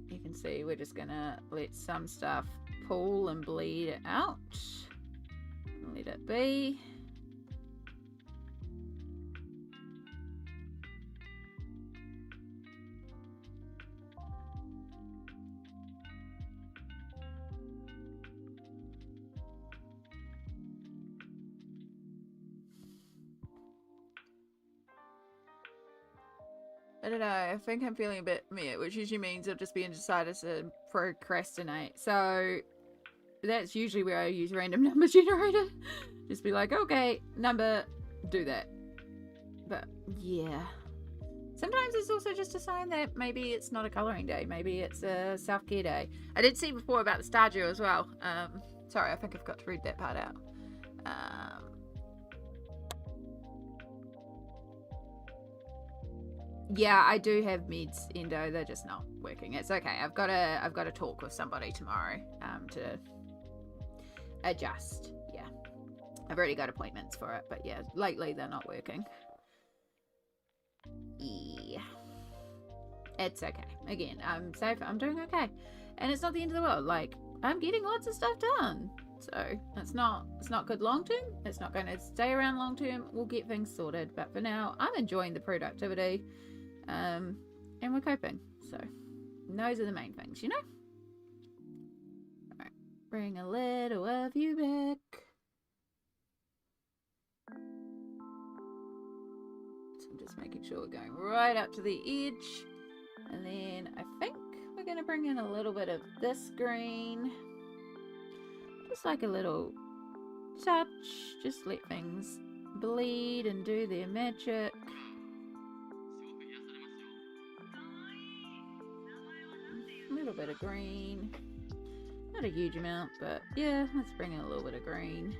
S1: you can see we're just gonna let some stuff pool and bleed out. Let it be. I don't know, I think I'm feeling a bit meh, which usually means I've just been decided to procrastinate. So that's usually where I use random number generator. Just be like, okay, number, do that. But yeah. Sometimes it's also just a sign that maybe it's not a colouring day. Maybe it's a self-care day. I did see before about the Stardew as well. Sorry, I think I've got to read that part out. Yeah, I do have meds, Endo. They're just not working. It's okay. I've got to talk with somebody tomorrow to adjust. Yeah, I've already got appointments for it, but yeah, lately they're not working. Yeah, it's okay. Again, I'm safe. I'm doing okay, and it's not the end of the world. Like, I'm getting lots of stuff done. So it's not good long term. It's not going to stay around long term. We'll get things sorted, but for now, I'm enjoying the productivity. And we're coping, so those are the main things, you know? Alright, bring a little of you back. So I'm just making sure we're going right up to the edge. And then I think we're going to bring in a little bit of this green. Just like a little touch. Just let things bleed and do their magic. A little bit of green. Not a huge amount, but yeah, let's bring in a little bit of green.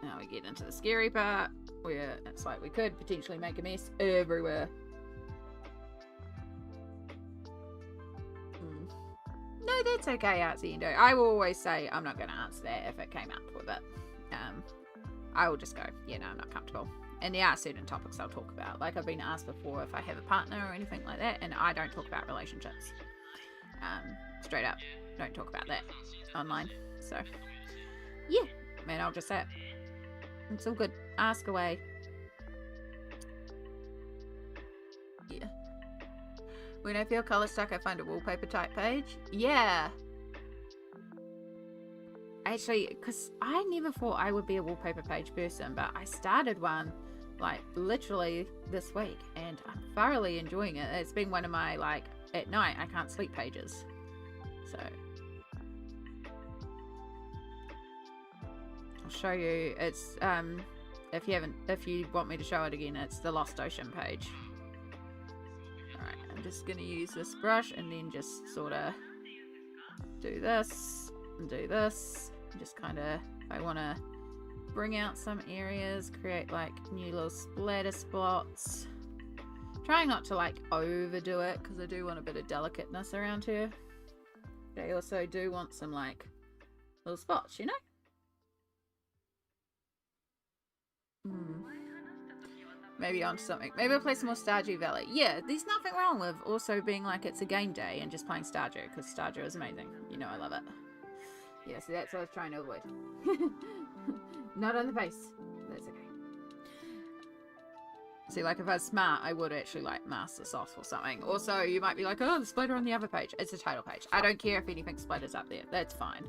S1: Now we get into the scary part, where it's like we could potentially make a mess everywhere. No, that's okay, Artsy Endo. I will always say I'm not going to answer that if it came up with it. I will just go, yeah, no, I'm not comfortable. And there are certain topics I'll talk about. Like, I've been asked before if I have a partner or anything like that, and I don't talk about relationships. Straight up, don't talk about that online. So, yeah, man, I'll just say it. It's all good. Ask away. Yeah. When I feel colour stuck, I find a wallpaper type page. Yeah. Actually, because I never thought I would be a wallpaper page person, but I started one, like, literally this week, and I'm thoroughly enjoying it. It's been one of my, like, at night, I can't sleep pages. So I'll show you. It's if you want me to show it again, it's the Lost Ocean page. Alright, I'm just gonna use this brush and then just sort of do this and do this. Just kind of, if I want to bring out some areas, create like new little splatter spots. Trying not to like overdo it because I do want a bit of delicateness around here. But I also do want some like little spots, you know? Maybe onto something. Maybe I'll play some more Stardew Valley. Yeah, there's nothing wrong with also being like it's a game day and just playing Stardew, because Stardew is amazing. You know I love it. Yeah, so that's what I was trying to avoid. Not on the face. That's okay. See, like, if I was smart, I would actually, like, mask this off or something. Also, you might be like, oh, the splitter on the other page. It's a title page. I don't care if anything splitters up there. That's fine.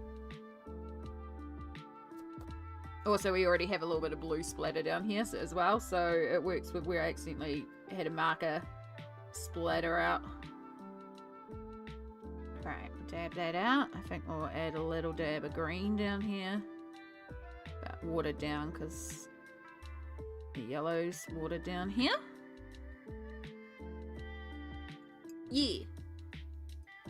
S1: Also, we already have a little bit of blue splatter down here as well, so it works with where I accidentally had a marker splatter out. Alright, dab that out. I think we'll add a little dab of green down here. But watered down because the yellow's watered down here. Yeah.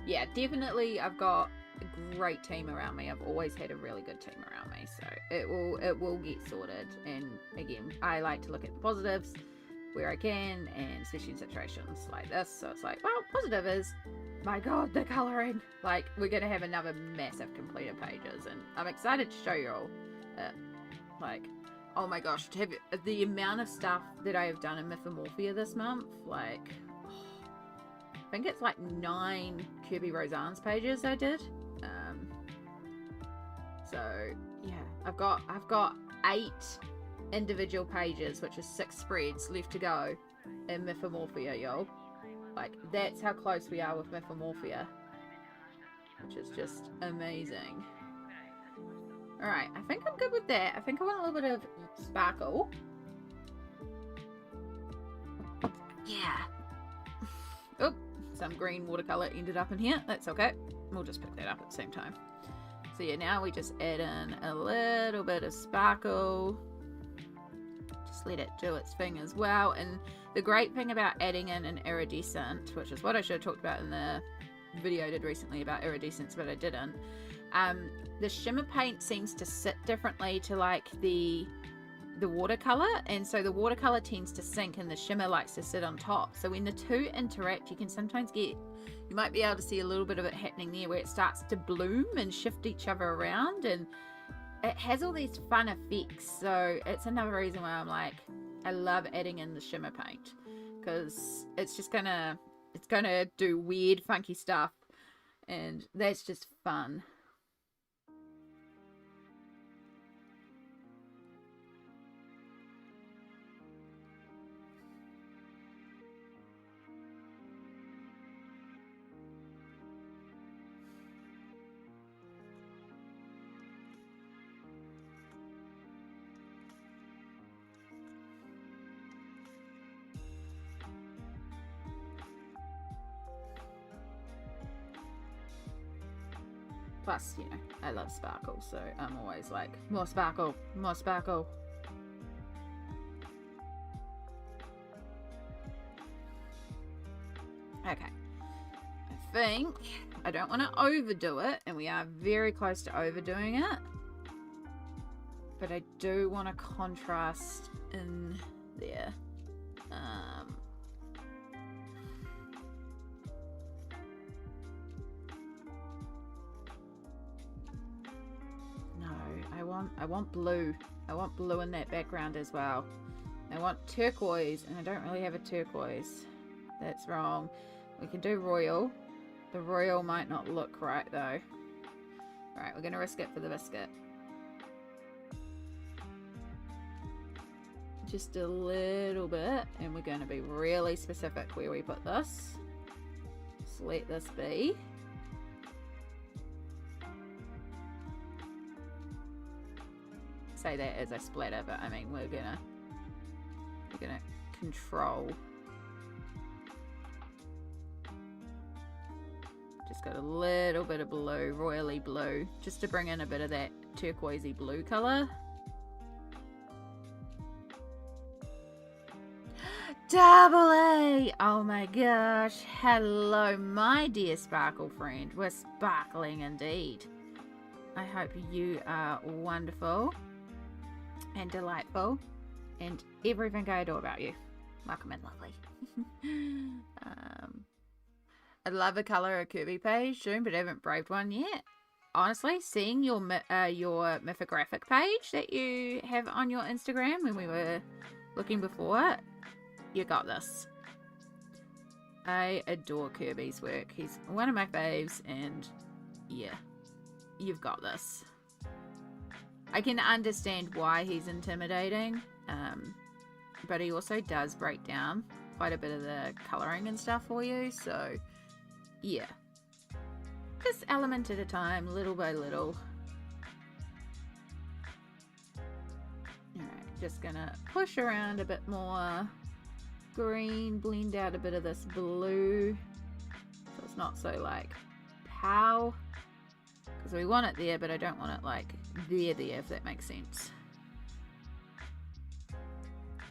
S1: Yeah, definitely I've got a great team around me. I've always had a really good team around me, so it will get sorted. And again, I like to look at the positives where I can, and especially in situations like this. So it's like, well, positive is, my god, the colouring. Like, we're gonna have another massive completed pages, and I'm excited to show you all it. Like, oh my gosh, the amount of stuff that I have done in Mythomorphia this month, like, I think it's like 9 Kirby Roseanne's pages I did. So yeah, I've got 8 individual pages, which is 6 spreads left to go in Mythomorphia, yo. Like, that's how close we are with Mythomorphia, which is just amazing. Alright, I think I'm good with that. I think I want a little bit of sparkle. Yeah. Oh, some green watercolour ended up in here. That's okay. We'll just pick that up at the same time. So yeah, now we just add in a little bit of sparkle. Just let it do its thing as well. And the great thing about adding in an iridescent, which is what I should have talked about in the video I did recently about iridescence, but I didn't. The shimmer paint seems to sit differently to like the watercolor, and so the watercolor tends to sink and the shimmer likes to sit on top. So when the two interact, you can sometimes get, you might be able to see a little bit of it happening there where it starts to bloom and shift each other around, and it has all these fun effects. So it's another reason why I'm like, I love adding in the shimmer paint, because it's just gonna do weird funky stuff, and that's just fun. Plus, you know, I love sparkle, so I'm always like, more sparkle, more sparkle. Okay. I think I don't want to overdo it, and we are very close to overdoing it. But I do want to contrast in there. I want blue. I want blue in that background as well. I want turquoise, and I don't really have a turquoise. That's wrong. We can do royal. The royal might not look right though. Alright, we're gonna risk it for the biscuit. Just a little bit, and we're going to be really specific where we put this. Just let this be. Say that as I splatter, but I mean we're gonna control. Just got a little bit of blue, royally blue, just to bring in a bit of that turquoisey blue color. Double A! Oh my gosh. Hello, my dear sparkle friend. We're sparkling indeed. I hope you are wonderful and delightful and everything I adore about you. Welcome in, lovely. I'd love a colour a Kirby page soon, but I haven't braved one yet. Honestly, seeing your mythographic page that you have on your Instagram when we were looking before, you got this. I adore Kirby's work. He's one of my faves, and yeah, you've got this. I can understand why he's intimidating. but he also does break down quite a bit of the colouring and stuff for you, so yeah. Just element at a time, little by little. Alright, just gonna push around a bit more green, blend out a bit of this blue, so it's not so like pow, because we want it there, but I don't want it like there, if that makes sense.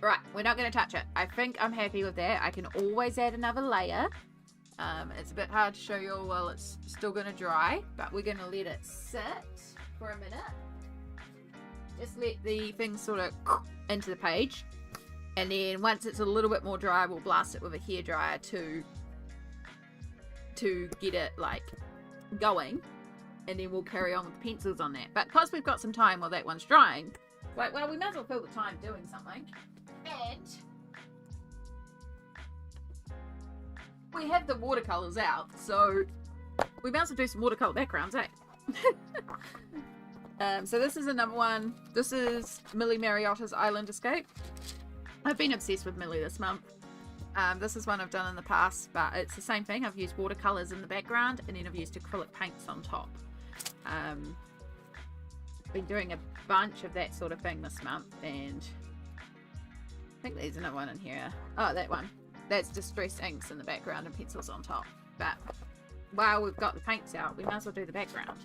S1: Right, we're not going to touch it. I think I'm happy with that. I can always add another layer. It's a bit hard to show you all while it's still going to dry, but we're going to let it sit for a minute. Just let the thing sort of into the page, and then once it's a little bit more dry, we'll blast it with a hairdryer to get it like going, and then we'll carry on with the pencils on that. But because we've got some time while that one's drying, like, well, we might as well fill the time doing something. And we have the watercolors out, so we might as well do some watercolor backgrounds, eh? So this is another one. This is Millie Mariotta's Island Escape. I've been obsessed with Millie this month. This is one I've done in the past, but it's the same thing. I've used watercolors in the background, and then I've used acrylic paints on top. Been doing a bunch of that sort of thing this month, and I think there's another one in here. Oh, that one. That's distressed inks in the background and pencils on top. But while we've got the paints out, we might as well do the background.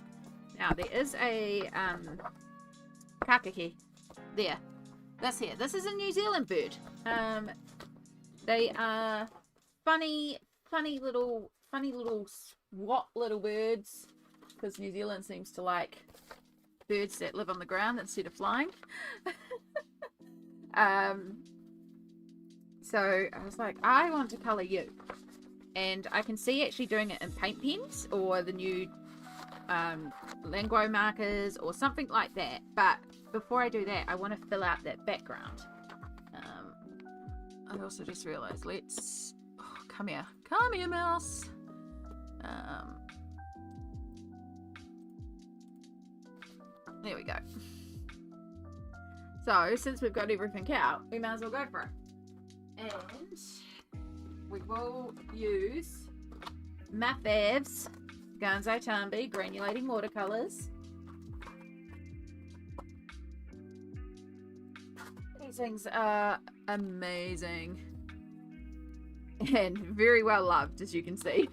S1: Now, there is a kakaki there. This here. This is a New Zealand bird. They are funny little swat little birds, because New Zealand seems to like birds that live on the ground instead of flying. So I was like, I want to colour you, and I can see actually doing it in paint pens or the new Langro markers or something like that. But before I do that, I want to fill out that background. I also just realised, come here, mouse. There we go. So since we've got everything out, we might as well go for it. And we will use my faves, Gonzo Tambi granulating watercolors. These things are amazing and very well loved, as you can see.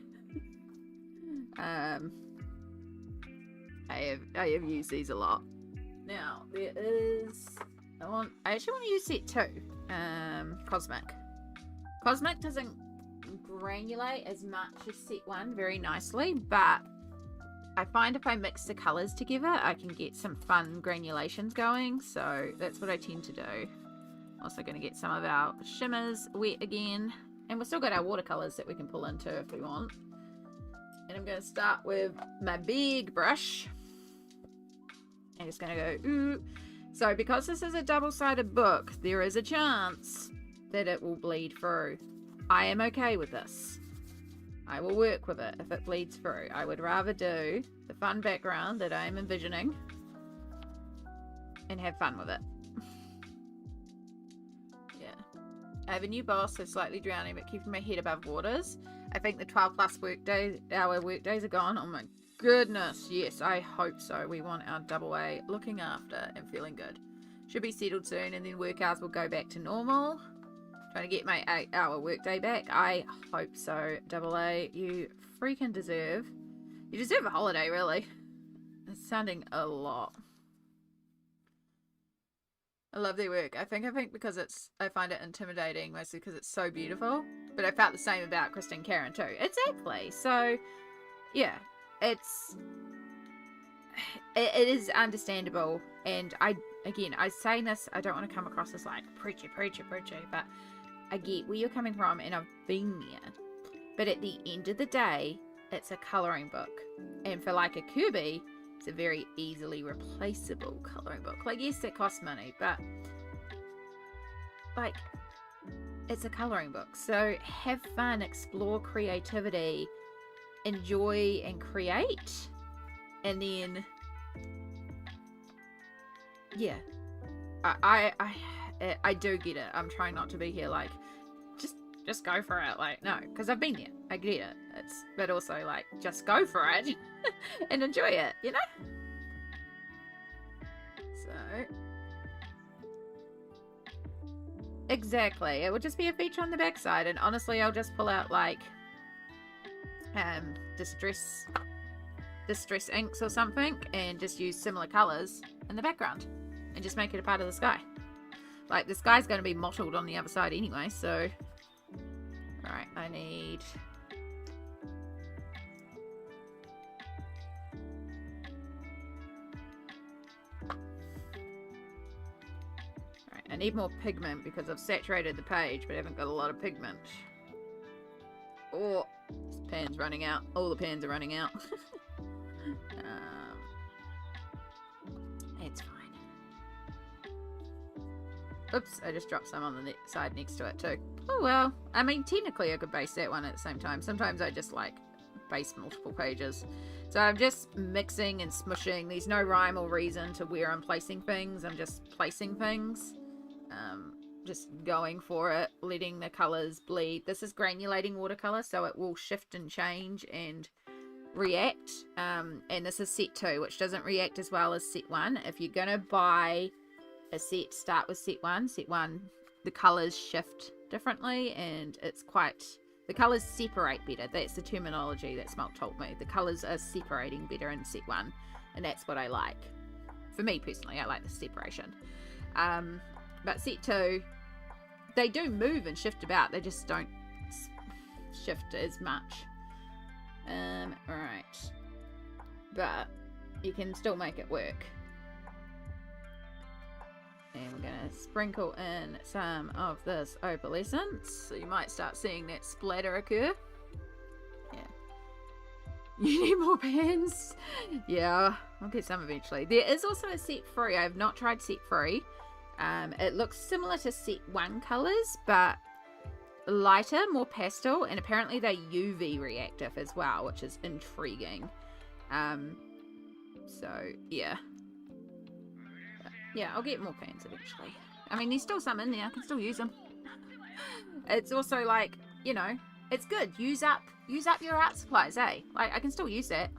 S1: I have used these a lot. Now there is, I actually want to use set 2, Cosmic doesn't granulate as much as set 1 very nicely, but I find if I mix the colours together, I can get some fun granulations going, so that's what I tend to do. Also going to get some of our shimmers wet again, and we've still got our watercolours that we can pull into if we want. And I'm going to start with my big brush. I'm just going to go, ooh. So because this is a double-sided book, there is a chance that it will bleed through. I am okay with this. I will work with it if it bleeds through. I would rather do the fun background that I am envisioning and have fun with it. Yeah. I have a new boss, so slightly drowning, but keeping my head above waters. I think the 12+ hour workdays are gone. Oh my goodness. Yes, I hope so. We want our double A looking after and feeling good. Should be settled soon, and then work hours will go back to normal. Trying to get my 8-hour workday back. I hope so. Double A, you freaking deserve. You deserve a holiday, really. It's sounding a lot. I love their work. I think because I find it intimidating, mostly because it's so beautiful. But I felt the same about Christine Karen too. Exactly. So, yeah, it is understandable. And I say this, I don't want to come across as like preachy, but I get where you're coming from, and I've been there. But at the end of the day, it's a colouring book. And for like a Kirby, it's a very easily replaceable colouring book. Like, yes, it costs money, but like, it's a colouring book. So have fun, explore creativity, enjoy and create. And then, yeah, I do get it. I'm trying not to be here like, just go for it. Like, no, because I've been there. I get it. But also like, just go for it and enjoy it, you know? So, exactly. It will just be a feature on the backside, and honestly, I'll just pull out like, distress inks or something, and just use similar colors in the background, and just make it a part of the sky. Like, the sky's going to be mottled on the other side anyway, so... Alright, I need... Alright, I need more pigment because I've saturated the page, but I haven't got a lot of pigment. Oh, this pan's running out. All the pans are running out. It's fine. Oops, I just dropped some on the side next to it too. Oh well. I mean, technically I could base that one at the same time. Sometimes I just like base multiple pages. So I'm just mixing and smushing. There's no rhyme or reason to where I'm placing things. I'm just placing things. Just going for it, letting the colours bleed. This is granulating watercolour, so it will shift and change and react. And this is set 2, which doesn't react as well as set 1. If you're going to buy a set, start with set 1. Set 1, the colours shift differently, and it's quite... The colours separate better. That's the terminology that Smelt told me. The colours are separating better in set 1, and that's what I like. For me personally, I like the separation. But set 2, they do move and shift about. They just don't shift as much. Right. But you can still make it work. And we're going to sprinkle in some of this opalescence. So you might start seeing that splatter occur. Yeah. You need more pens? Yeah, I'll get some eventually. There is also a set 3. I have not tried set 3. It looks similar to set 1 colours, but lighter, more pastel, and apparently they're UV reactive as well, which is intriguing. So, yeah. Yeah, I'll get more pans eventually. I mean, there's still some in there. I can still use them. It's also like, you know, it's good. Use up your art supplies, eh? Like, I can still use that.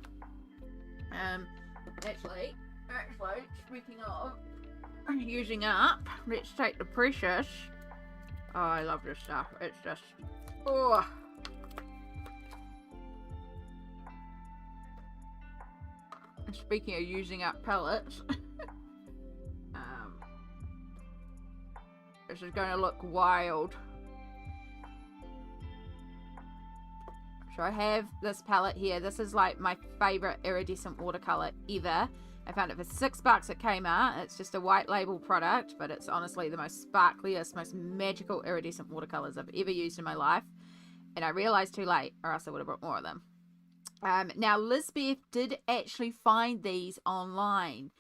S1: Actually, speaking of using up, let's take the precious. Oh, I love this stuff. It's just, oh. And speaking of using up palettes, this is going to look wild. So I have this palette here. This is like my favorite iridescent watercolor ever. I found it for $6 at Kmart. It's just a white label product, but it's honestly the most sparkliest, most magical iridescent watercolors I've ever used in my life. And I realized too late, or else I would have brought more of them. Now, Lisbeth did actually find these online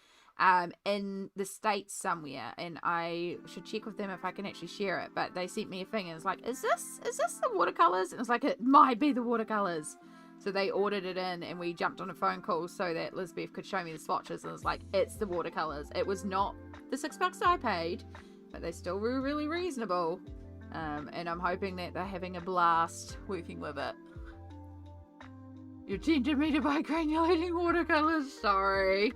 S1: in the States somewhere, and I should check with them if I can actually share it. But they sent me a thing, and it's like, is this the watercolors? And it's like, it might be the watercolors. So they ordered it in, and we jumped on a phone call so that Lisbeth could show me the swatches, and it's like, it's the watercolors. It was not the $6 I paid, but they still were really reasonable. And I'm hoping that they're having a blast working with it. You tempted me to buy granulating watercolors. Sorry.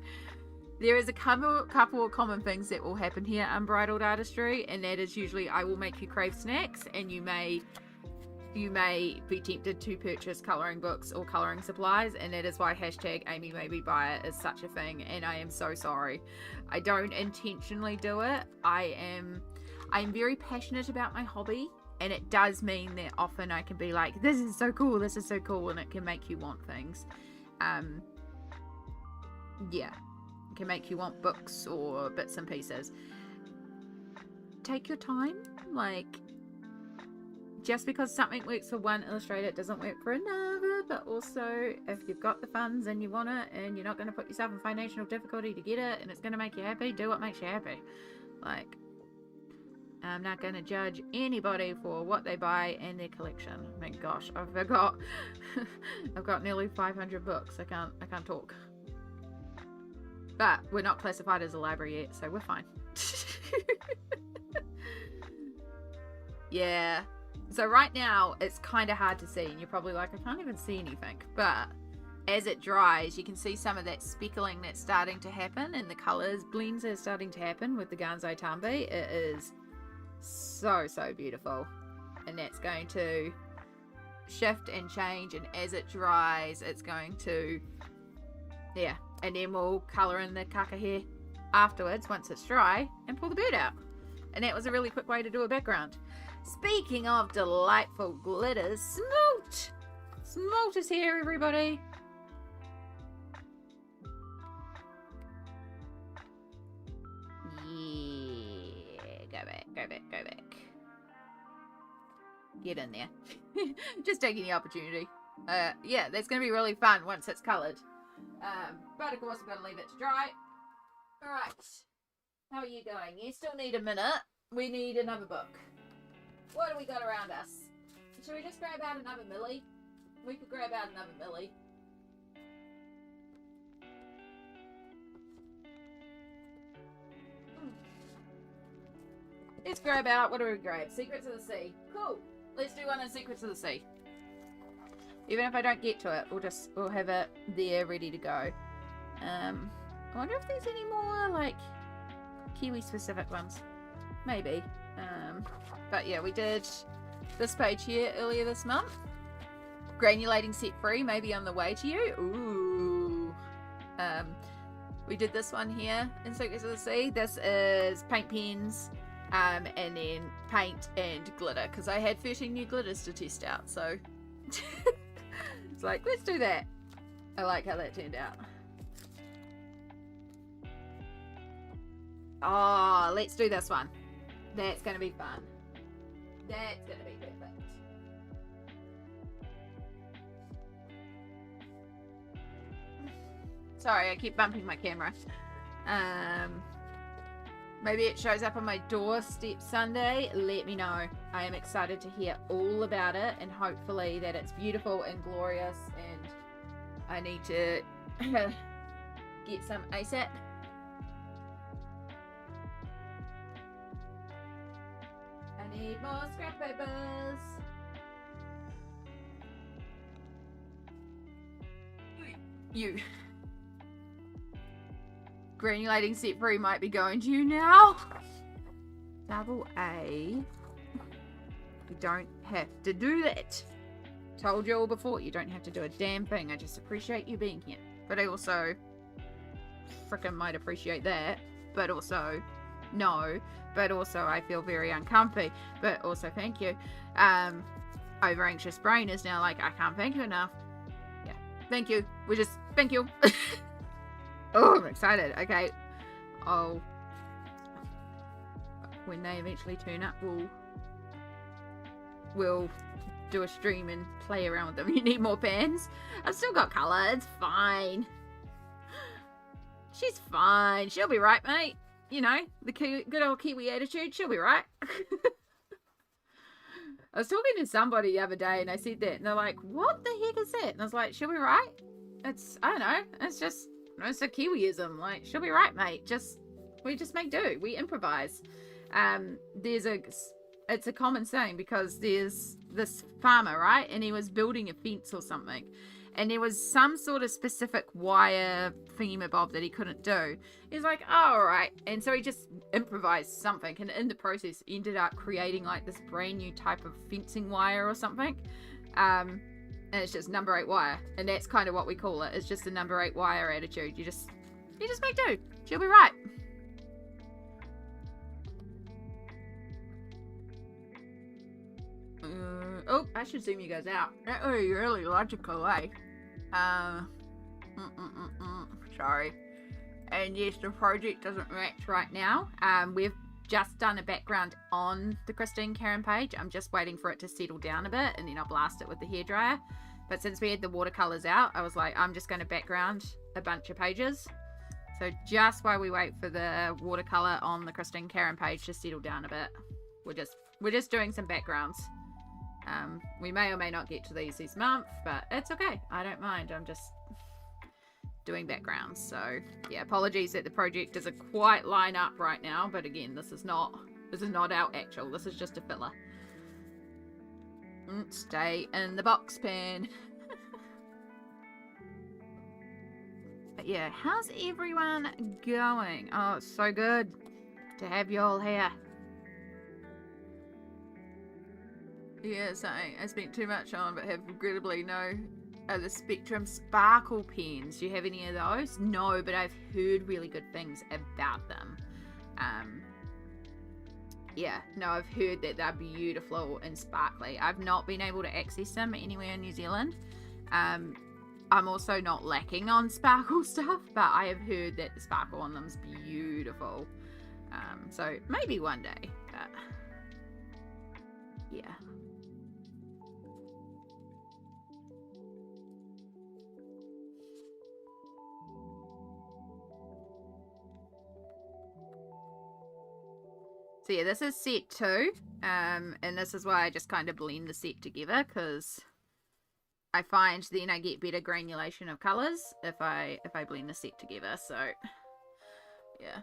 S1: There is a couple of common things that will happen here, Unbridled Artistry, and that is usually I will make you crave snacks, and you may be tempted to purchase colouring books or colouring supplies, and that is why hashtag Amy Made Me Buy It is such a thing, and I am so sorry. I don't intentionally do it. I'm very passionate about my hobby, and it does mean that often I can be like, this is so cool, and it can make you want things. Yeah. It can make you want books or bits and pieces. Take your time. Like, just because something works for one illustrator, it doesn't work for another. But also, if you've got the funds and you want it, and you're not going to put yourself in financial difficulty to get it, and it's going to make you happy, do what makes you happy. Like, I'm not going to judge anybody for what they buy and their collection. I mean, gosh, I've got nearly 500 books. I can't talk. But we're not classified as a library yet, so we're fine. Yeah. So right now, it's kind of hard to see, and you're probably like, I can't even see anything. But as it dries, you can see some of that speckling that's starting to happen, and the colours blends are starting to happen with the Ganzai Tambi. It is so, so beautiful. And that's going to shift and change, and as it dries, it's going to, yeah. And then we'll colour in the kaka hair afterwards, once it's dry, and pull the bird out. And that was a really quick way to do a background. Speaking of delightful glitters, Smolt! Smolt is here, everybody. Yeah, go back, go back, go back. Get in there. Just taking the opportunity. Yeah, that's going to be really fun once it's coloured. But of course, we've got to leave it to dry. Alright. How are you going? You still need a minute. We need another book. What do we got around us? Should we just grab out another Millie? We could grab out another Millie. Let's grab out, what do we grab? Secrets of the Sea. Cool. Let's do one in Secrets of the Sea. Even if I don't get to it, we'll have it there ready to go. I wonder if there's any more like Kiwi specific ones. Maybe. But yeah, we did this page here earlier this month. Granulating set free, maybe on the way to you. Ooh. We did this one here in Secrets of the Sea. This is paint pens, and then paint and glitter, because I had 13 new glitters to test out, so it's like, let's do that. I like how that turned out. Oh, let's do this one. That's going to be fun. That's going to be perfect. Sorry, I keep bumping my camera. Maybe it shows up on my doorstep Sunday. Let me know. I am excited to hear all about it, and hopefully that it's beautiful and glorious, and I need to get some ASAP. I need more scrap papers. You. Granulating set free might be going to you now. Double A. You don't have to do that. Told you all before, you don't have to do a damn thing. I just appreciate you being here. But I also frickin' might appreciate that. But also, no. But also, I feel very uncomfy. But also, thank you. Over anxious brain is now like, I can't thank you enough. Yeah. Thank you. Thank you. Oh, I'm excited. Okay. Oh. When they eventually turn up, we'll do a stream and play around with them. You need more pans? I've still got colour. It's fine. She's fine. She'll be right, mate. You know, the good old Kiwi attitude. She'll be right. I was talking to somebody the other day and I said that. And they're like, what the heck is that? And I was like, she'll be right. I don't know. It's a Kiwiism. Like, she'll be right, mate. We just make do. We improvise. It's a common saying because there's this farmer, right? And he was building a fence or something. And there was some sort of specific wire thingamabob that he couldn't do. He's like, oh, all right. And so he just improvised something. And in the process, ended up creating like this brand new type of fencing wire or something. And it's just number 8 wire. And that's kind of what we call it. It's just a number 8 wire attitude. You just make do. She'll be right. Oh, I should zoom you guys out. That was really logical, eh? Sorry. And yes, the project doesn't match right now. We've just done a background on the Christine Karen page. I'm just waiting for it to settle down a bit and then I'll blast it with the hairdryer. But since we had the watercolors out, I was like, I'm just going to background a bunch of pages. So just while we wait for the watercolor on the Christine Karen page to settle down a bit, we're just doing some backgrounds. We may or may not get to these this month, but it's okay. I don't mind. I'm just doing backgrounds. So yeah, apologies that the project doesn't quite line up right now. But again, this is not our actual. This is just a filler. Stay in the box pan. But yeah, how's everyone going? Oh, it's so good to have you all here. Yeah, so I spent too much on, but have regrettably no the Spectrum Sparkle pens. Do you have any of those? No, but I've heard really good things about them. Yeah, no, I've heard that they're beautiful and sparkly. I've not been able to access them anywhere in New Zealand. I'm also not lacking on sparkle stuff, but I have heard that the sparkle on them's beautiful. So maybe one day, but yeah. So yeah, this is set 2, and this is why I just kind of blend the set together, because I find then I get better granulation of colours if I blend the set together. So yeah,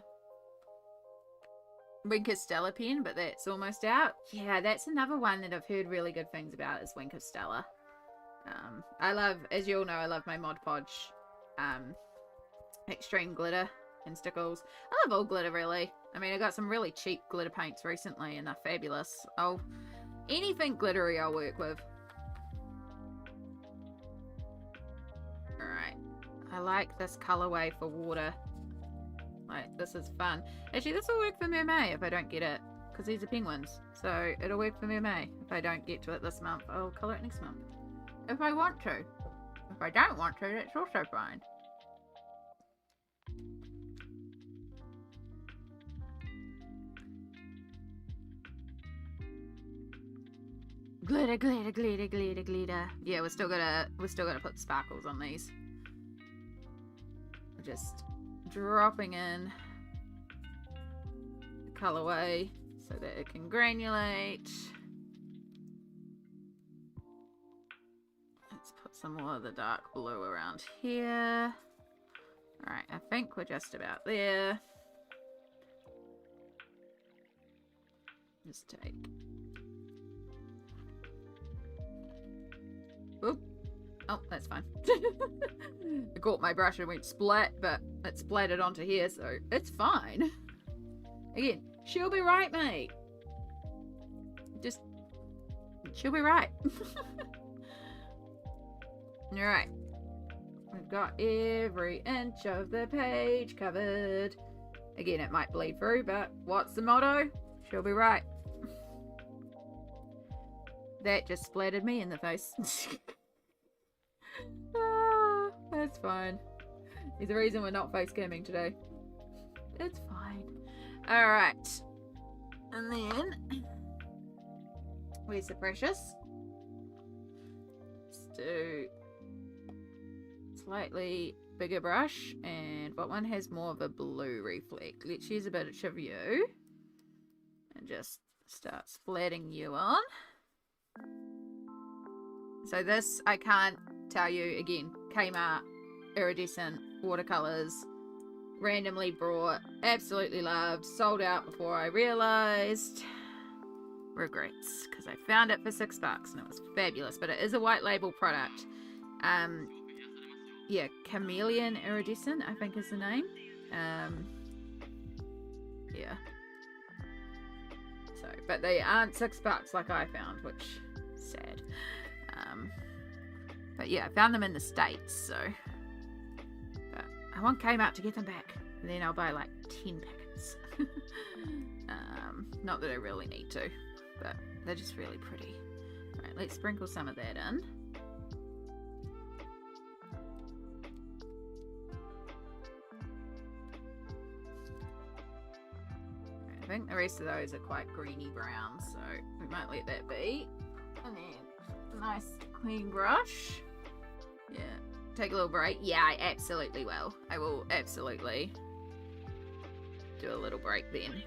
S1: Wink of Stella pen, but that's almost out. Yeah, that's another one that I've heard really good things about is Wink of Stella. I love, as you all know, I love my Mod Podge extreme glitter and stickles. I love all glitter really. I mean, I got some really cheap glitter paints recently and they're fabulous. Anything glittery I'll work with. Alright. I like this colorway for water. Like, this is fun. Actually, this will work for Mermay if I don't get it, because these are penguins. So it'll work for Mermay. If I don't get to it this month, I'll color it next month. If I want to. If I don't want to, that's also fine. Glitter, glitter, glitter, glitter, glitter. Yeah, we're still gonna put sparkles on these. We're just dropping in the colorway so that it can granulate. Let's put some more of the dark blue around here. Alright, I think we're just about there. Just take... Oop. Oh, that's fine. I caught my brush and went splat, but it splattered onto here, so it's fine. Again, she'll be right, mate. She'll be right. Alright. We've got every inch of the page covered. Again, it might bleed through, but what's the motto? She'll be right. That just splattered me in the face. That's fine. There's a reason we're not face camming today. It's fine. Alright. And then, where's the precious? Let's do slightly bigger brush. And what one has more of a blue reflect? Let's use a bit of you. And just start splatting you on. So this, I can't tell you, again, Kmart, iridescent watercolours, randomly brought, absolutely loved, sold out before I realised. Regrets, because I found it for $6 and it was fabulous, but it is a white label product. Yeah, Chameleon Iridescent, I think is the name. Yeah. So, but they aren't $6 like I found, which is sad. But yeah, I found them in the States, so. But I want Kmart to get them back. And then I'll buy like 10 packets. Not that I really need to, but they're just really pretty. Alright, let's sprinkle some of that in. I think the rest of those are quite greeny brown, so we might let that be. And then a nice clean brush. Yeah, take a little break. Yeah, I absolutely will. I will absolutely do a little break then.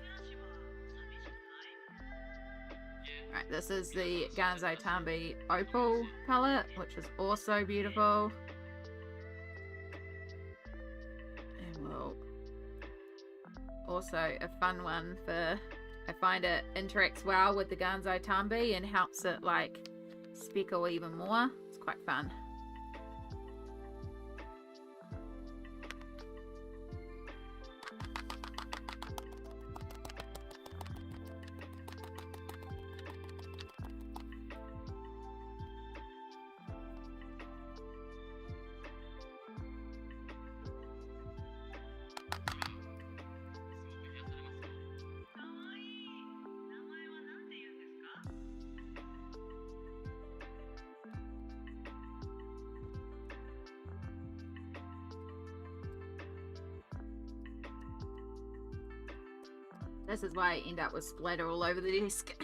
S1: Right, this is the Ganzai Tambi Opal palette, which is also beautiful. And we'll also a fun one for, I find it interacts well with the Ganzai Tambi and helps it like speckle even more. It's quite fun. This is why I end up with splatter all over the desk.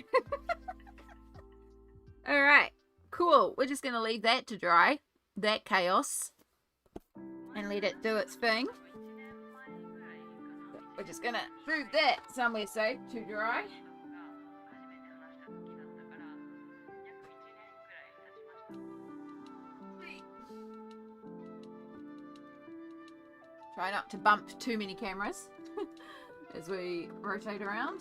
S1: Alright, cool. We're just going to leave that to dry, that chaos, and let it do its thing. We're just going to move that somewhere safe to dry. Try not to bump too many cameras as we rotate around.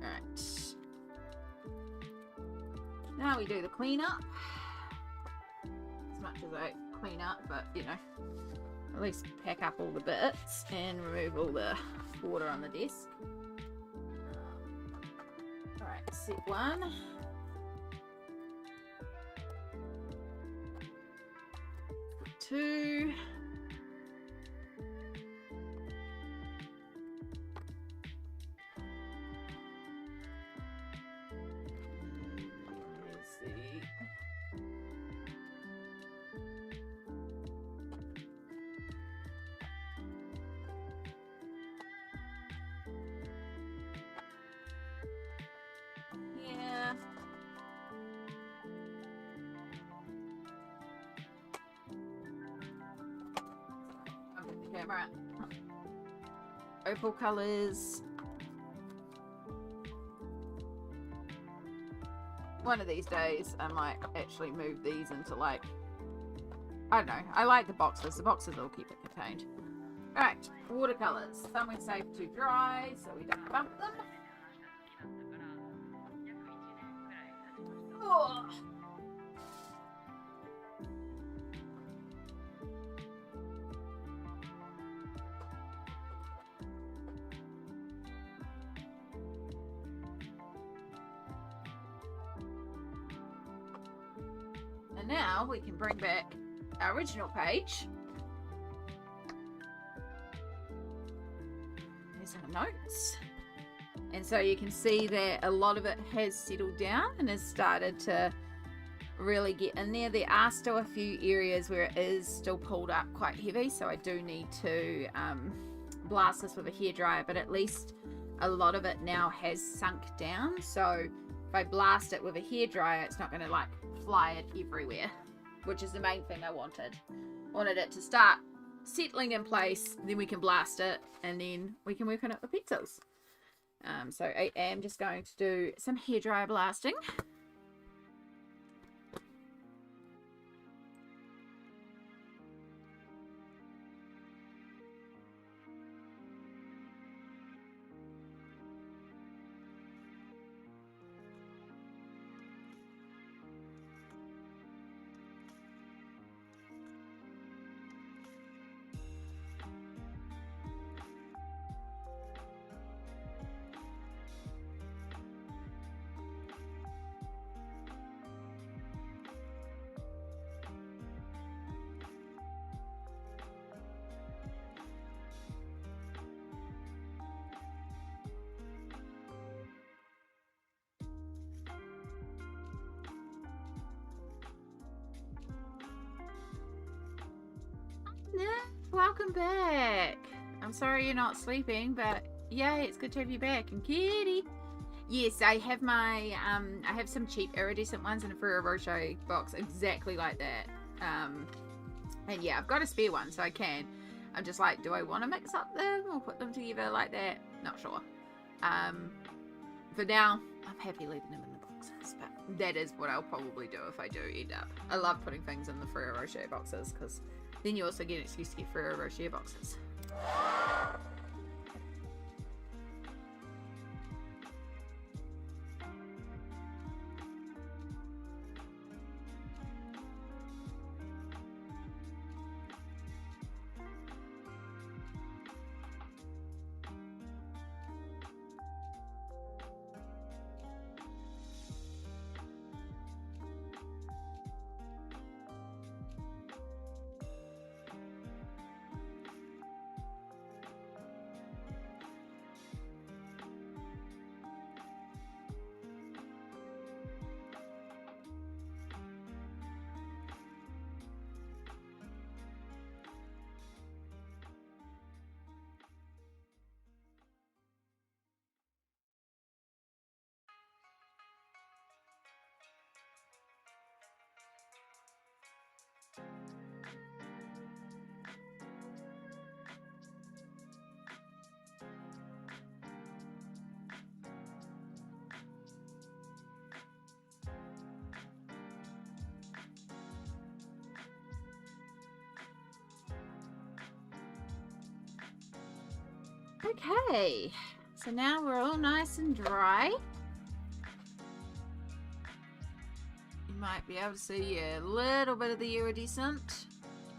S1: Alright. Now we do the cleanup. As much as I clean up, but you know, at least pack up all the bits and remove all the water on the desk. Alright, set one. Two. Camera. Opal colours. One of these days I might actually move these into, like, I don't know, I like the boxes will keep it contained. Alright, watercolours, somewhere safe to dry so we don't bump them. Oh. And now we can bring back our original page. There's our notes. And so you can see that a lot of it has settled down and has started to really get in there. There are still a few areas where it is still pulled up quite heavy, so I do need to blast this with a hairdryer, but at least a lot of it now has sunk down. So if I blast it with a hairdryer, it's not going to like fly it everywhere, which is the main thing I wanted. Wanted it to start settling in place, then we can blast it, and then we can work on it with pencils. So I am just going to do some hairdryer blasting. Welcome back. I'm sorry you're not sleeping, but yay, it's good to have you back. And Kitty. Yes, I have my I have some cheap iridescent ones in a Ferrero Rocher box exactly like that. And yeah, I've got a spare one, so I can. I'm just like, do I want to mix up them or put them together like that? Not sure. For now, I'm happy leaving them in the boxes, but that is what I'll probably do if I do end up. I love putting things in the Ferrero Rocher boxes because then you also get an excuse to get Ferrero Rocher boxes. Okay, so now we're all nice and dry. You might be able to see a little bit of the iridescent.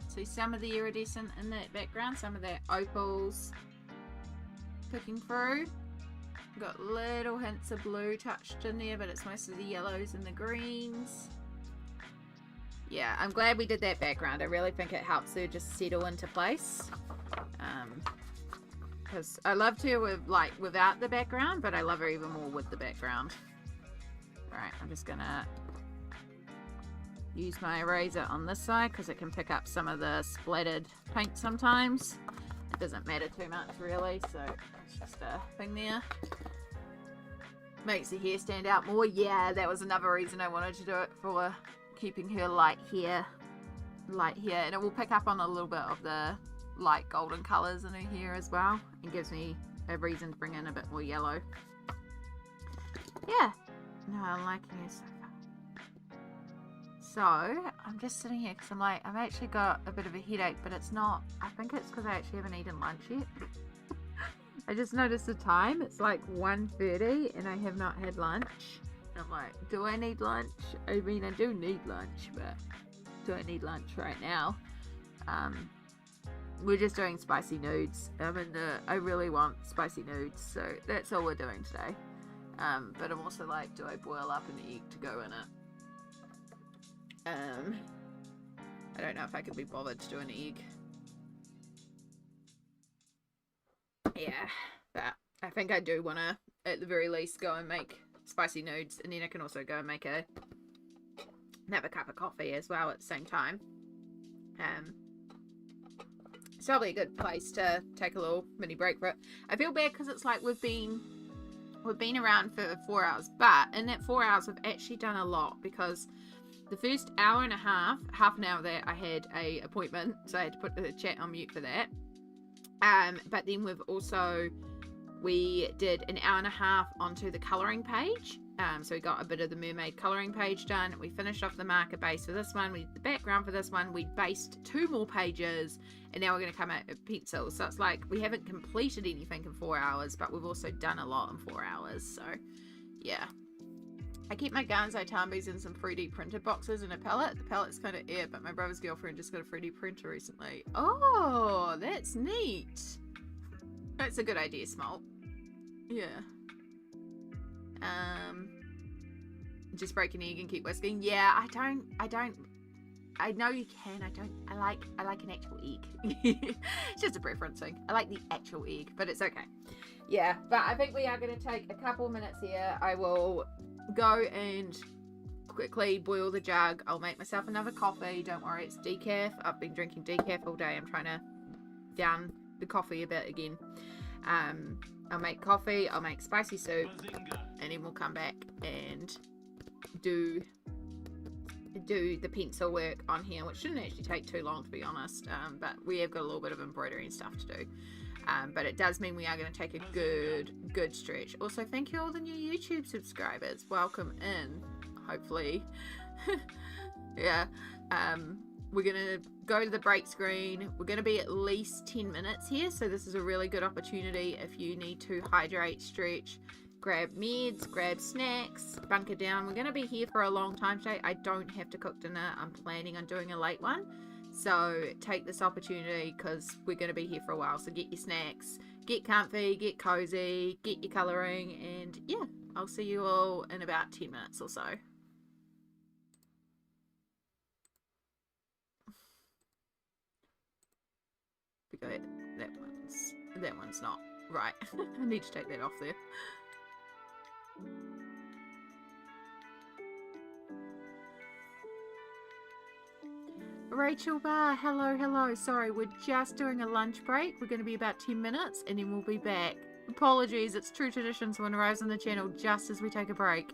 S1: See some of the iridescent in that background, some of that opals picking through. Got little hints of blue touched in there, but it's mostly the yellows and the greens. Yeah, I'm glad we did that background. I really think it helps her just settle into place. Because I loved her without the background, but I love her even more with the background. Right, I'm just gonna use my eraser on this side because it can pick up some of the splattered paint sometimes. It doesn't matter too much really, so it's just a thing there. Makes the hair stand out more. Yeah, that was another reason I wanted to do it, for keeping her light hair, and it will pick up on a little bit of the light golden colours in her hair as well, and gives me a reason to bring in a bit more yellow. Yeah, no, I'm liking her so far. So I'm just sitting here because I'm like, I've actually got a bit of a headache, but it's not, I think it's because I actually haven't eaten lunch yet. I just noticed the time, it's like 1:30 and I have not had lunch. I'm like, do I need lunch? I mean, I do need lunch, but do I need lunch right now? We're just doing spicy nudes. I really want spicy nudes, so that's all we're doing today. But I'm also like, do I boil up an egg to go in it? I don't know if I could be bothered to do an egg. Yeah, but I think I do want to, at the very least, go and make spicy nudes, and then I can also go and make another cup of coffee as well at the same time. It's probably a good place to take a little mini break for it. I feel bad because it's like we've been around for 4 hours, but in that 4 hours we've actually done a lot, because the first hour and a half an hour there, I had a appointment, so I had to put the chat on mute for that. But then we did an hour and a half onto the colouring page. So we got a bit of the mermaid colouring page done. We finished off the marker base for this one. We did the background for this one. We based 2 more pages, and now we're going to come out with pencils. So it's like we haven't completed anything in 4 hours, but we've also done a lot in 4 hours. So yeah. I keep my Ganzo Tambis in some 3D printer boxes and a palette. The palette's kind of air, but my brother's girlfriend just got a 3D printer recently. Oh, that's neat. That's a good idea, Smalt. Yeah. Just break an egg and keep whisking. Yeah, I know you can. I like an actual egg. It's just a preference thing. I like the actual egg, but it's okay. Yeah, but I think we are going to take a couple minutes here. I will go and quickly boil the jug. I'll make myself another coffee. Don't worry, it's decaf. I've been drinking decaf all day. I'm trying to down the coffee a bit again. I'll make coffee, I'll make spicy soup, and then we'll come back and do the pencil work on here, which shouldn't actually take too long, to be honest. But we have got a little bit of embroidery and stuff to do. But it does mean we are going to take a good stretch. Also, thank you all the new YouTube subscribers. Welcome in, hopefully. Yeah. We're going to go to the break screen. We're going to be at least 10 minutes here, so this is a really good opportunity if you need to hydrate, stretch, grab meds, grab snacks, bunker down. We're going to be here for a long time today. I don't have to cook dinner. I'm planning on doing a late one. So take this opportunity because we're going to be here for a while. So get your snacks, get comfy, get cozy, get your colouring, and yeah, I'll see you all in about 10 minutes or so. Good. That one's not right. I need to take that off there. Rachel Bar, hello. Sorry, we're just doing a lunch break. We're going to be about 10 minutes and then we'll be back. Apologies, it's true tradition, someone arrives on the channel just as we take a break.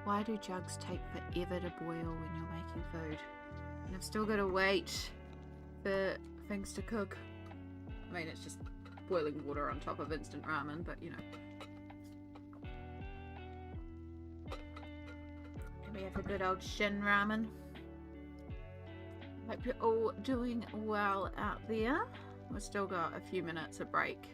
S1: Why do jugs take forever to boil when you're making food? And I've still got to wait for things to cook. I mean, it's just boiling water on top of instant ramen, but you know. And we have a good old shin ramen. Hope you're all doing well out there. We've still got a few minutes of break.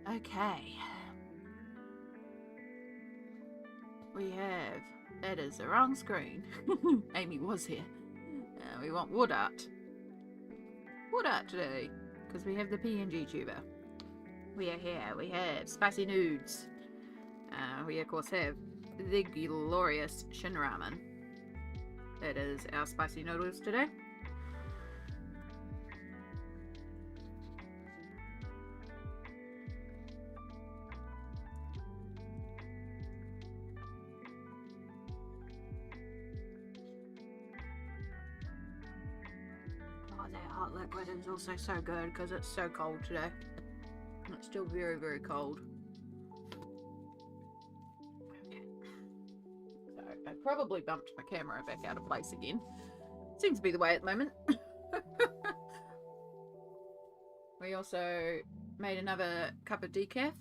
S1: Okay. We have... That is the wrong screen. Amy was here. We want wood art. Wood art today. Because we have the PNG tuber. We are here. We have spicy nudes. We of course have the glorious shin ramen. That is our spicy noodles today. Hot liquid is also so good because it's so cold today. It's still very, very cold. So I probably bumped my camera back out of place again. Seems to be the way at the moment. We also made another cup of decaf.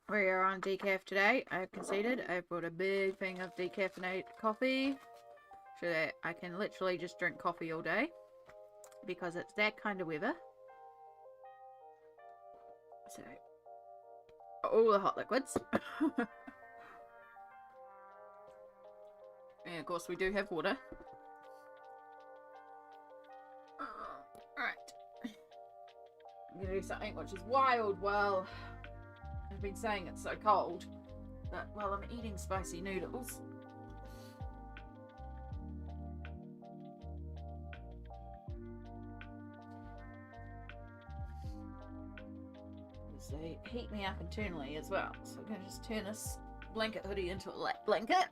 S1: We are on decaf today. I've conceded. I've brought a big thing of decaffeinated coffee so that I can literally just drink coffee all day because it's that kind of weather. So, all the hot liquids. And of course we do have water. Right. I'm going to do something which is wild. Well, I've been saying it's so cold, but while I'm eating spicy noodles, they heat me up internally as well. So I'm going to just turn this blanket hoodie into a light blanket.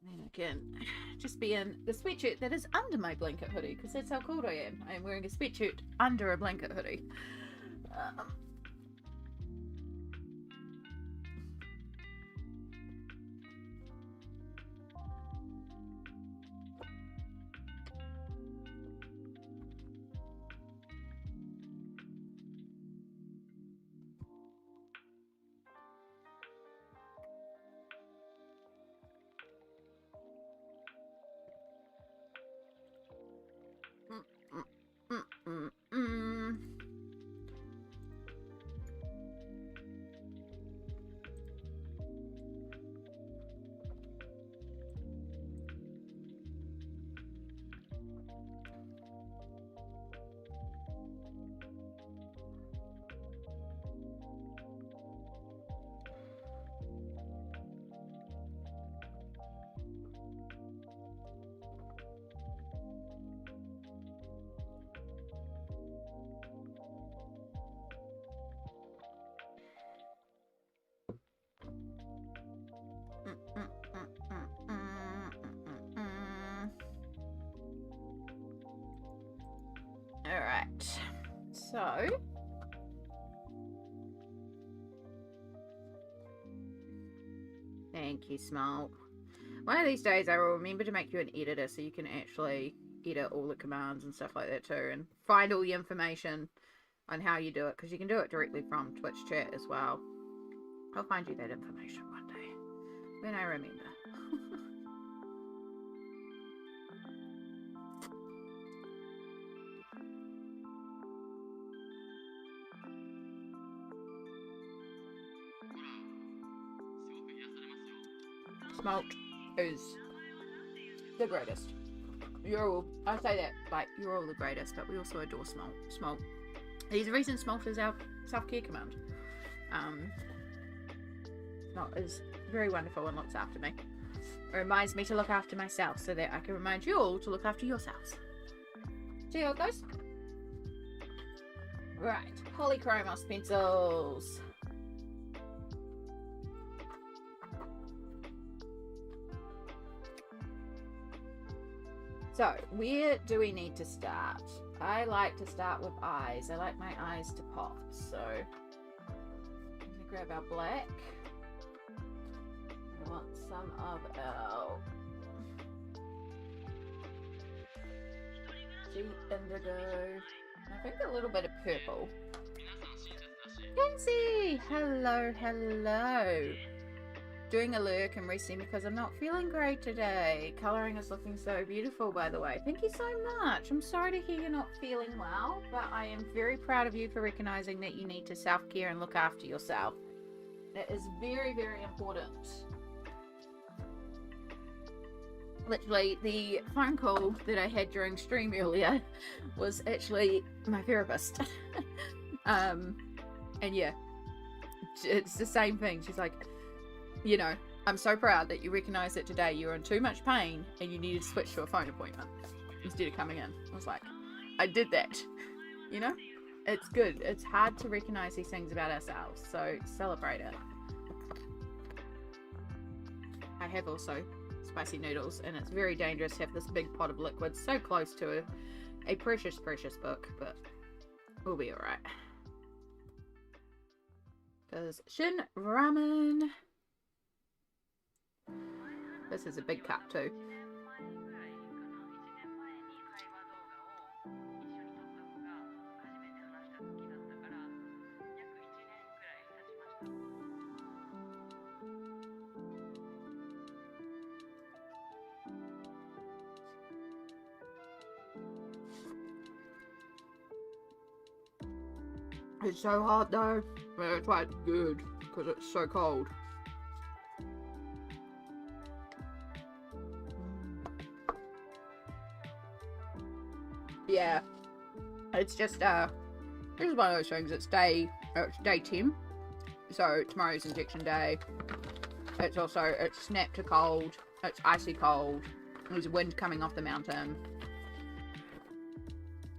S1: And then I can just be in the sweatshirt that is under my blanket hoodie because that's how cold I am. I am wearing a sweatshirt under a blanket hoodie. So, thank you, Smalt. One of these days I will remember to make you an editor so you can actually edit all the commands and stuff like that too, and find all the information on how you do it, because you can do it directly from Twitch chat as well. I'll find you that information one day when I remember. Smalt is the greatest. You're all, I say that like you're all the greatest, but we also adore Smalt. He's the reason Smalt is our self-care command. Smalt is very wonderful and looks after me. It reminds me to look after myself so that I can remind you all to look after yourselves. See how it goes? Right, polychromos pencils. So, where do we need to start? I like to start with eyes. I like my eyes to pop. So, I'm going to grab our black. I want some of our deep indigo. I think a little bit of purple. Kenzie! Hello, hello. Doing a lurk and resting because I'm not feeling great today. Colouring is looking so beautiful, by the way. Thank you so much. I'm sorry to hear you're not feeling well, but I am very proud of you for recognising that you need to self-care and look after yourself. That is very, very important. Literally, the phone call that I had during stream earlier was actually my therapist. And yeah, it's the same thing. She's like, you know, I'm so proud that you recognise that today you were in too much pain and you needed to switch to a phone appointment instead of coming in. I was like, I did that. You know, it's good. It's hard to recognise these things about ourselves, so celebrate it. I have also spicy noodles, and it's very dangerous to have this big pot of liquid so close to a precious, precious book, but we'll be alright. Because Shin Ramen. This is a big cup too. It's so hot though, but it's like good because it's so cold. Yeah, it's just it's one of those things. It's day 10, so tomorrow's injection day. It's snap to cold. It's icy cold. There's wind coming off the mountain.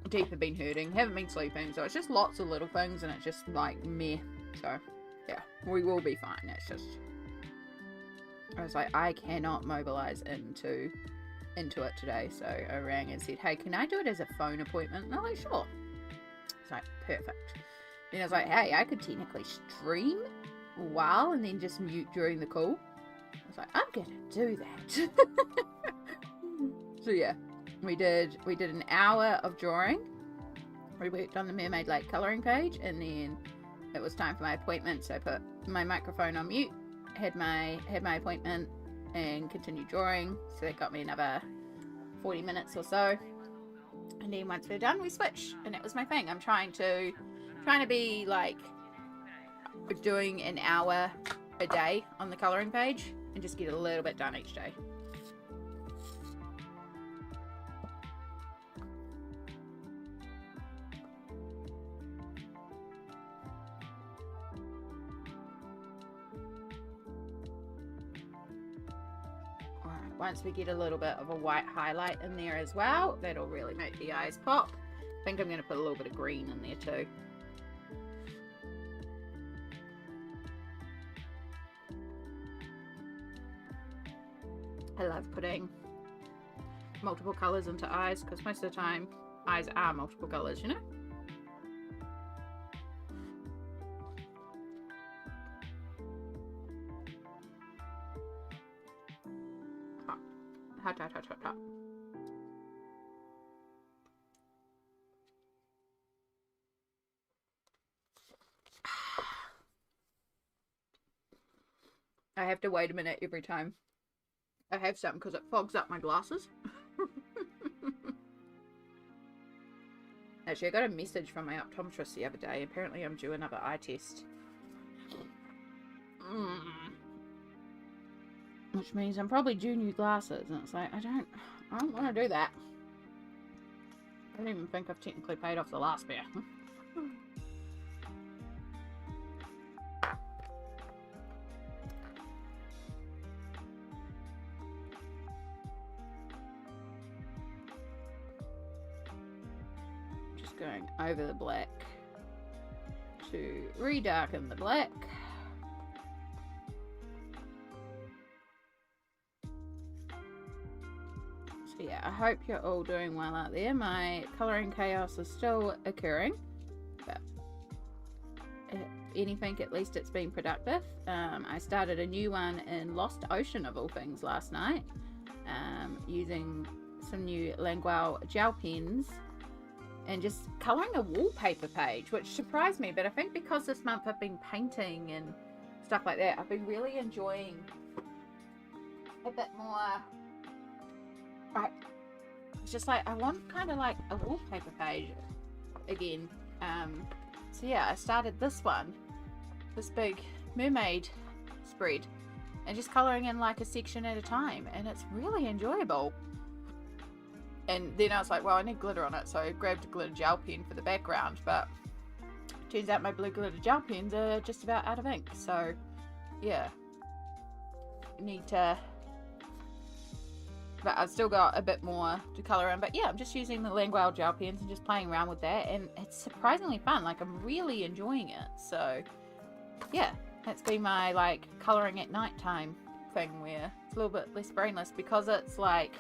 S1: Teeth have been hurting, haven't been sleeping, so it's just lots of little things, and it's just like meh. So yeah, we will be fine. It's just, I was like, I cannot mobilize into it today, so I rang and said, hey, can I do it as a phone appointment? And I'm like, sure. It's like, perfect. Then I was like, hey, I could technically stream while and then just mute during the call. I was like, I'm gonna do that. So yeah, we did an hour of drawing. We worked on the Mermaid Lake colouring page, and then it was time for my appointment, so I put my microphone on mute, had my appointment, and continued drawing. So that got me another 40 minutes or so, and then once we're done we switch, and that was my thing. I'm trying to be like doing an hour a day on the colouring page and just get a little bit done each day. Once we get a little bit of a white highlight in there as well, that'll really make the eyes pop. I think I'm going to put a little bit of green in there too. I love putting multiple colours into eyes, because most of the time eyes are multiple colours, you know? Hot, hot, hot, hot, hot. I have to wait a minute every time I have some because it fogs up my glasses. Actually, I got a message from my optometrist the other day. Apparently, I'm due another eye test. Which means I'm probably due new glasses. And it's like, I don't want to do that. I don't even think I've technically paid off the last pair. Just going over the black to redarken the black. So yeah, I hope you're all doing well out there. My colouring chaos is still occurring, but if anything, at least it's been productive. I started a new one in Lost Ocean of all things last night, using some new Languel gel pens and just colouring a wallpaper page, which surprised me, but I think because this month I've been painting and stuff like that, I've been really enjoying a bit more. It's just like I want kind of like a wallpaper page again. So yeah, I started this one, this big mermaid spread, and just colouring in like a section at a time, and it's really enjoyable. And then I was like, well, I need glitter on it, so I grabbed a glitter gel pen for the background, but turns out my blue glitter gel pens are just about out of ink, so yeah, need to, but I've still got a bit more to colour in. But yeah, I'm just using the Languel gel pens and just playing around with that, and it's surprisingly fun. Like, I'm really enjoying it. So yeah, that's been my like colouring at night time thing, where it's a little bit less brainless, because it's like,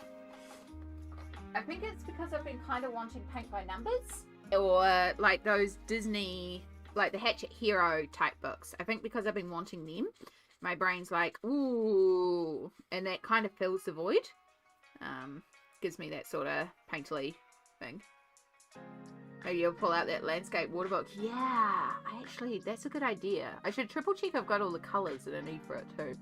S1: I think it's because I've been kind of wanting paint by numbers, or like those Disney, like the Hatchet Hero type books. I think because I've been wanting them, my brain's like, ooh, and that kind of fills the void. Gives me that sort of painterly thing. Maybe you'll pull out that landscape water book. Yeah, actually, that's a good idea. I should triple check I've got all the colours that I need for it too.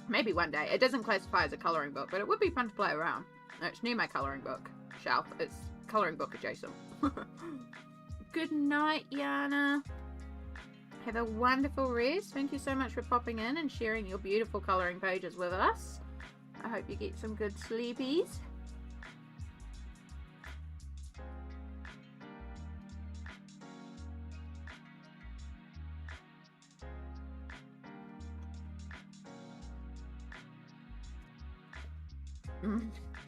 S1: Maybe one day. It doesn't classify as a colouring book, but it would be fun to play around. It's near my colouring book shelf. It's colouring book adjacent. Good night, Yana. Have a wonderful rest. Thank you so much for popping in and sharing your beautiful colouring pages with us. I hope you get some good sleepies.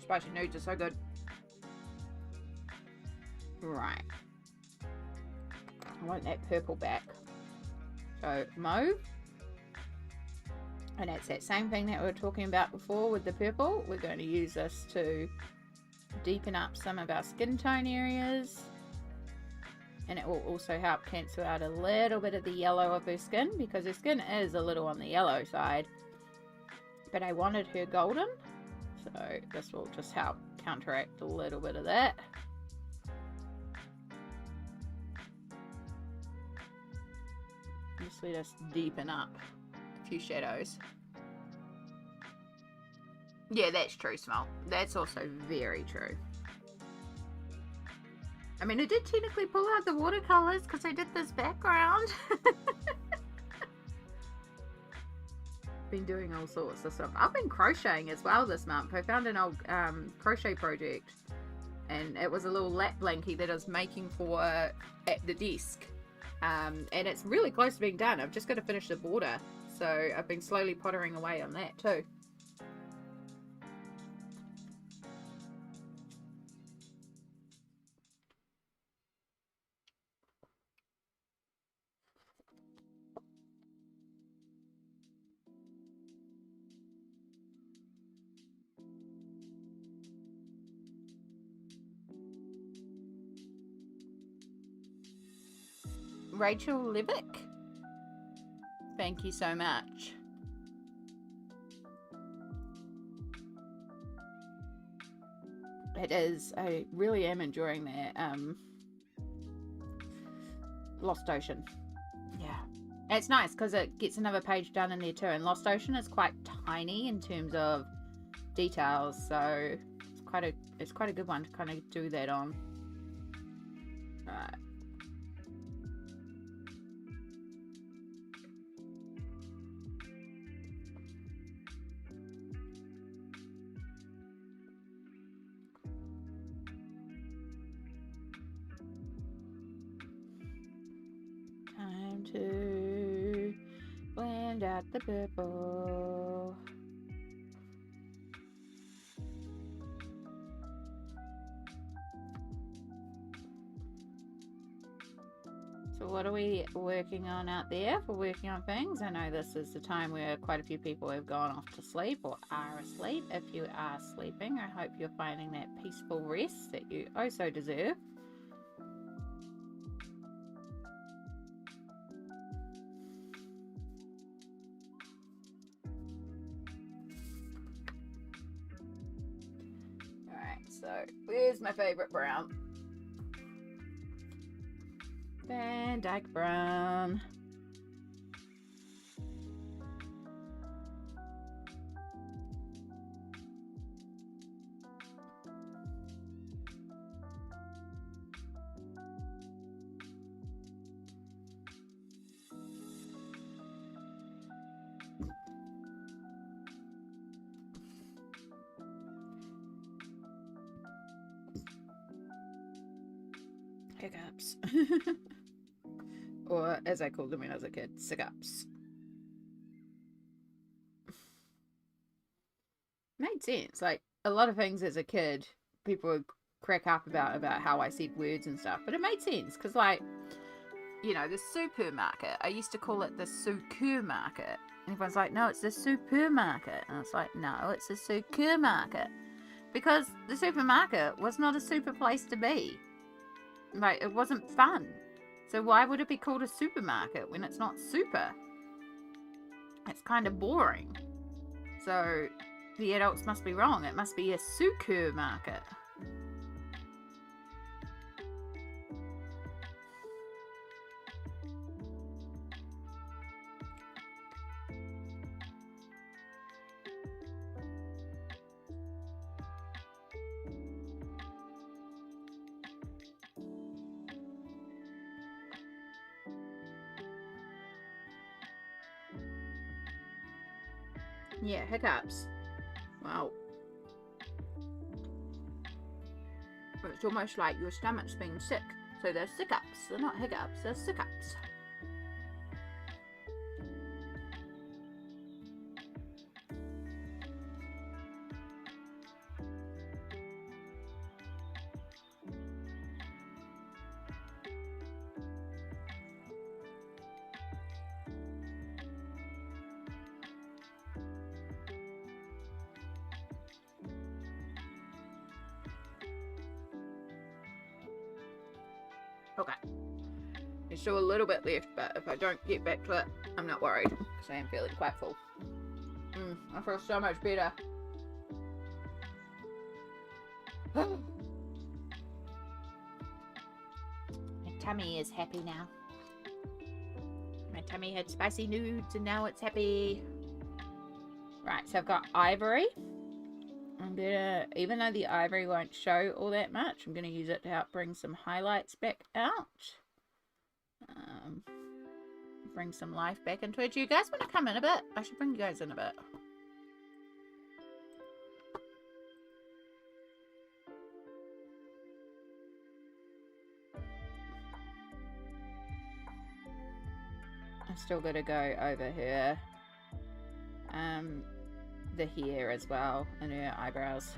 S1: Spicy noodles are so good. Right. I want that purple back. So mauve, and it's that same thing that we were talking about before with the purple. We're going to use this to deepen up some of our skin tone areas, and it will also help cancel out a little bit of the yellow of her skin, because her skin is a little on the yellow side, but I wanted her golden, so this will just help counteract a little bit of that. Just let us deepen up a few shadows. Yeah, that's true, Small. That's also very true. I mean, I did technically pull out the watercolors because I did this background. Been doing all sorts of stuff. I've been crocheting as well this month. I found an old crochet project, and it was a little lap blankie that I was making for at the desk. And it's really close to being done. I've just got to finish the border, so I've been slowly pottering away on that too. Rachel Levick, Thank you so much. It is. I really am enjoying that Lost Ocean. Yeah. And it's nice because it gets another page done in there too. And Lost Ocean is quite tiny in terms of details, so it's quite a good one to kind of do that on. Right. Time to blend out the purple. So what are we working on out there for working on things? I know this is the time where quite a few people have gone off to sleep or are asleep. If you are sleeping, I hope you're finding that peaceful rest that you oh so deserve. Alright, so where's my favorite brown? Van Dyke Brown. Hiccups. Or, as I called them when I was a kid, sickups. Made sense. Like, a lot of things as a kid, people would crack up about how I said words and stuff. But it made sense, because, like, you know, the supermarket, I used to call it the supermarket. And everyone's like, no, it's the supermarket. And it's like, no, it's the supermarket. Because the supermarket was not a super place to be. Like, it wasn't fun. So why would it be called a supermarket when it's not super? It's kind of boring. So the adults must be wrong. It must be a supermarket. Yeah, hiccups. Wow. It's almost like your stomach's being sick. So they're sickups. They're not hiccups, they're sickups. Okay. There's still a little bit left, but if I don't get back to it, I'm not worried, because I am feeling quite full. I feel so much better. My tummy is happy now. My tummy had spicy nudes and now it's happy. Right, so I've got ivory. I'm gonna, even though the ivory won't show all that much, I'm gonna use it to help bring some highlights back out. Bring some life back into it. Do you guys want to come in a bit? I should bring you guys in a bit. I've still got to go over her, the hair as well, and her eyebrows.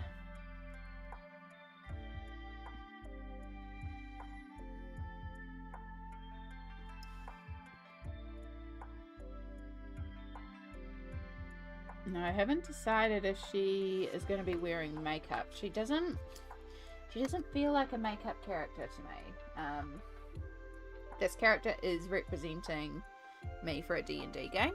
S1: No, I haven't decided if she is going to be wearing makeup. She doesn't feel like a makeup character to me. This character is representing me for a D&D game.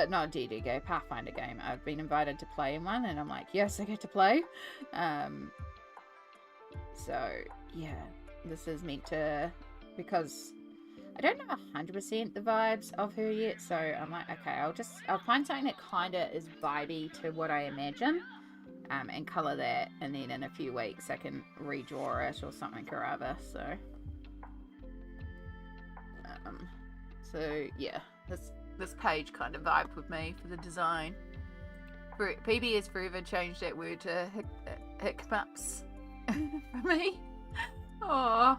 S1: Not a D&D game, Pathfinder game. I've been invited to play in one, and I'm like, yes, I get to play. So yeah, this is meant to, because I don't know 100% the vibes of her yet, so I'm like, okay, I'll find something that kind of is vibey to what I imagine, and colour that, and then in a few weeks I can redraw it or something or other. So yeah, this page kind of vibed with me for the design. PB has forever changed that word to hiccups for me. Oh.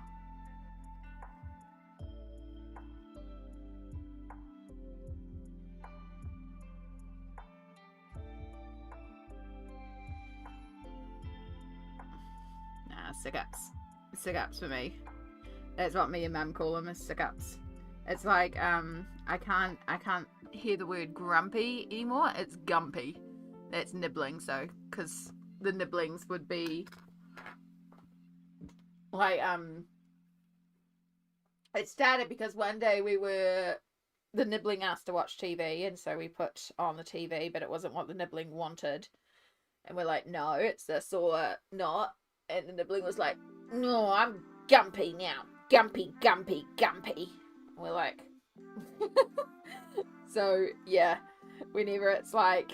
S1: Nah, sick-ups for me. That's what me and Mum call them, is sick-ups. It's like, I can't hear the word grumpy anymore. It's gumpy. That's nibbling, so, because the nibblings would be, like, it started because one day the nibbling asked to watch TV, and so we put on the TV, but it wasn't what the nibbling wanted. And we're like, no, it's this or not. And the nibbling was like, no, I'm gumpy now. Gumpy, gumpy, gumpy. And we're like, so yeah, whenever it's like,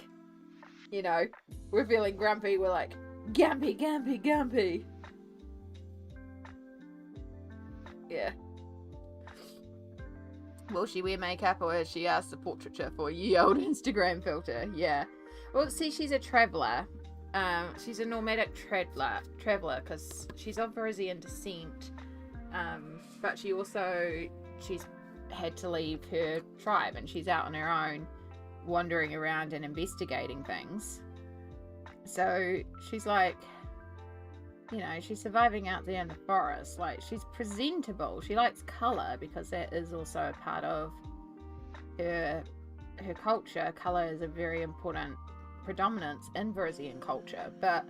S1: you know, we're feeling grumpy, we're like, gumpy, gumpy, gumpy. Yeah. Will she wear makeup, or has she asked the portraiture for a ye old Instagram filter? Yeah. Well, see, she's a traveller. She's a nomadic traveller because she's of Varisian descent. But she's had to leave her tribe, and she's out on her own, wandering around and investigating things. So she's like, you know, she's surviving out there in the forest. Like, she's presentable. She likes colour because that is also a part of her culture. Colour is a very important predominance in Varisian culture, but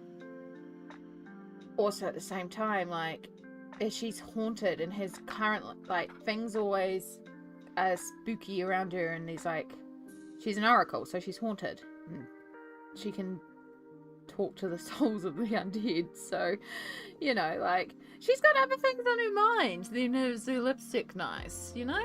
S1: also at the same time, like, she's haunted and has current, like, things always are spooky around her, and there's like, she's an oracle, so she's haunted, and she can talk to the souls of the undead. So, you know, like, she's got other things on her mind than is her lipstick nice, you know?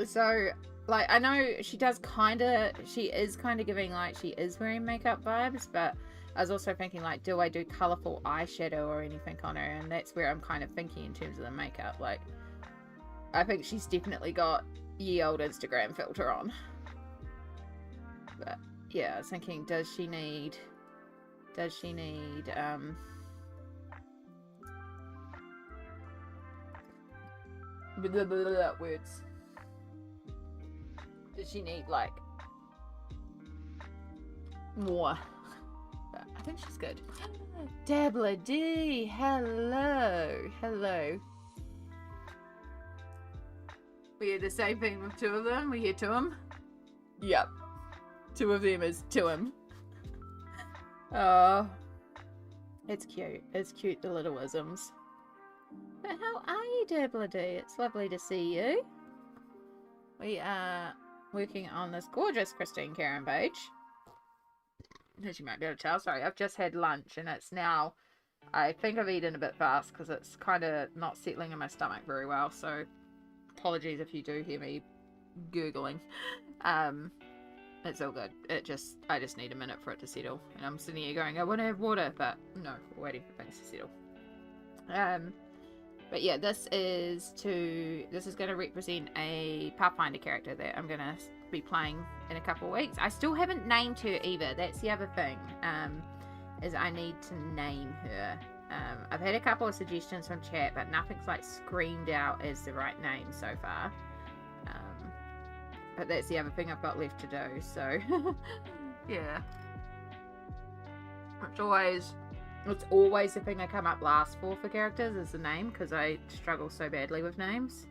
S1: So, like, I know she is kind of giving, like, she is wearing makeup vibes, but I was also thinking, like, do I do colourful eyeshadow or anything on her? And that's where I'm kind of thinking in terms of the makeup. Like, I think she's definitely got ye old Instagram filter on. But yeah, I was thinking, does she need words? Does she need, like, more? But I think she's good. Dabbler D, hello. We hear the same thing with two of them. We hear to him. Yep. Two of them is to him. Oh. It's cute. It's cute, the little isms. But how are you, Dabbler D? It's lovely to see you. We are working on this gorgeous Christine Karen page. As you might be able to tell, sorry, I've just had lunch and it's now, I think I've eaten a bit fast because it's kind of not settling in my stomach very well, so apologies if you do hear me gurgling. It's all good. I just need a minute for it to settle, and I'm sitting here going, I want to have water, but no, we're waiting for things to settle. But yeah, this is going to represent a Pathfinder character that I'm going to be playing in a couple of weeks. I still haven't named her either. That's the other thing, is I need to name her. I've had a couple of suggestions from chat, but nothing's like screamed out as the right name so far. But that's the other thing I've got left to do, so yeah. It's always the thing I come up last for characters is the name, because I struggle so badly with names.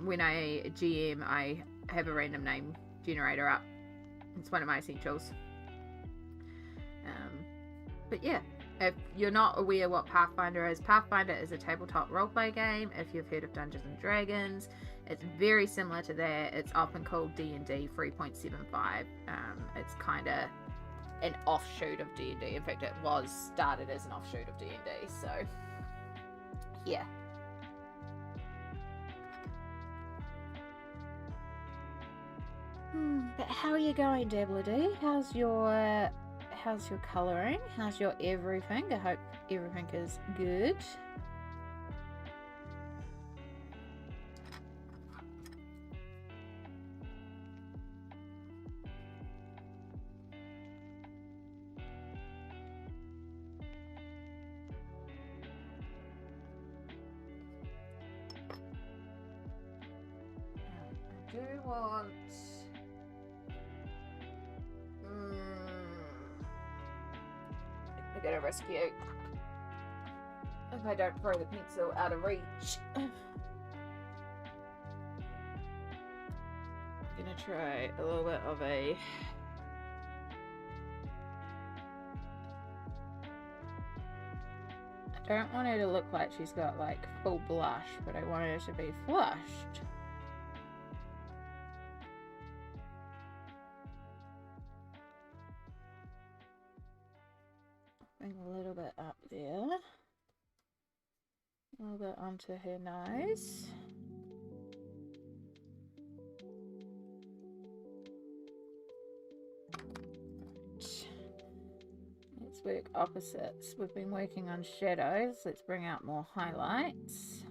S1: When I GM, I have a random name generator up. It's one of my essentials. But yeah, If you're not aware what Pathfinder is a tabletop roleplay game. If you've heard of Dungeons and Dragons, it's very similar to that. It's often called D&D 3.75. It's kind of an offshoot of D&D. In fact, it was started as an offshoot of D&D. So, yeah. But how are you going, Dabbler-D? How's your colouring? How's your everything? I hope everything is good. I do want... I'm gonna rescue if I don't throw the pencil out of reach. I'm gonna try a little bit of a I don't want her to look like she's got like full blush, but I want her to be flushed. Bring a little bit up there. A little bit onto her nose. Let's work opposites. We've been working on shadows. Let's bring out more highlights.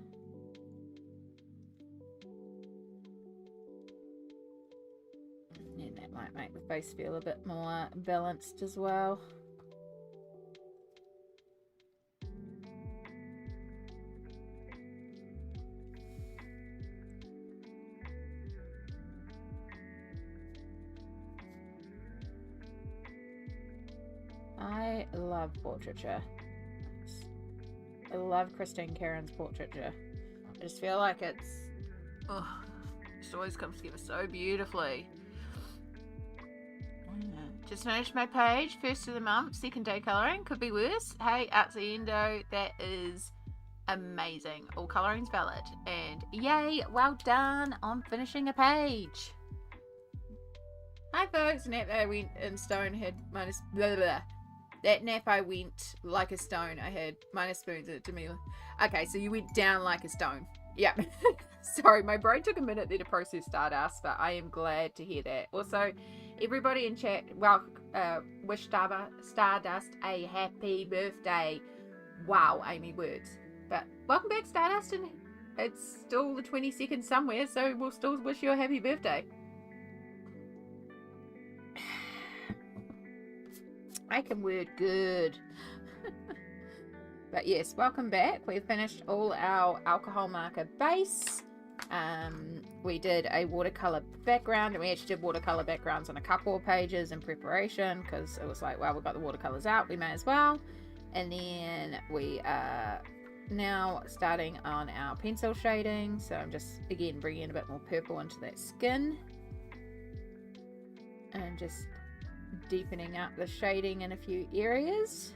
S1: And that might make the face feel a bit more balanced as well. I love portraiture. I love Christine Caron's portraiture. I just feel like it always comes together so beautifully. Just finished my page, first of the month, second day colouring, could be worse. Hey, Artsy Endo, that is amazing. All colouring's valid. And yay, well done on finishing a page. Hi folks, nap I went in stone had minus blah blah blah. That nap I went like a stone. I had minus spoons in it to me. Okay, so you went down like a stone. Yep. Sorry, my brain took a minute there to process Stardust, but I am glad to hear that. Also, everybody in chat, well, wish Stardust a happy birthday. Wow, Amy words. But welcome back, Stardust, and it's still the 22nd somewhere, so we'll still wish you a happy birthday. I can word good. But yes, welcome back. We've finished all our alcohol marker base. We did a watercolor background, and we actually did watercolor backgrounds on a couple of pages in preparation because it was like, well, we've got the watercolors out, we may as well. And then we are now starting on our pencil shading. So I'm just, again, bringing a bit more purple into that skin. And just deepening up the shading in a few areas.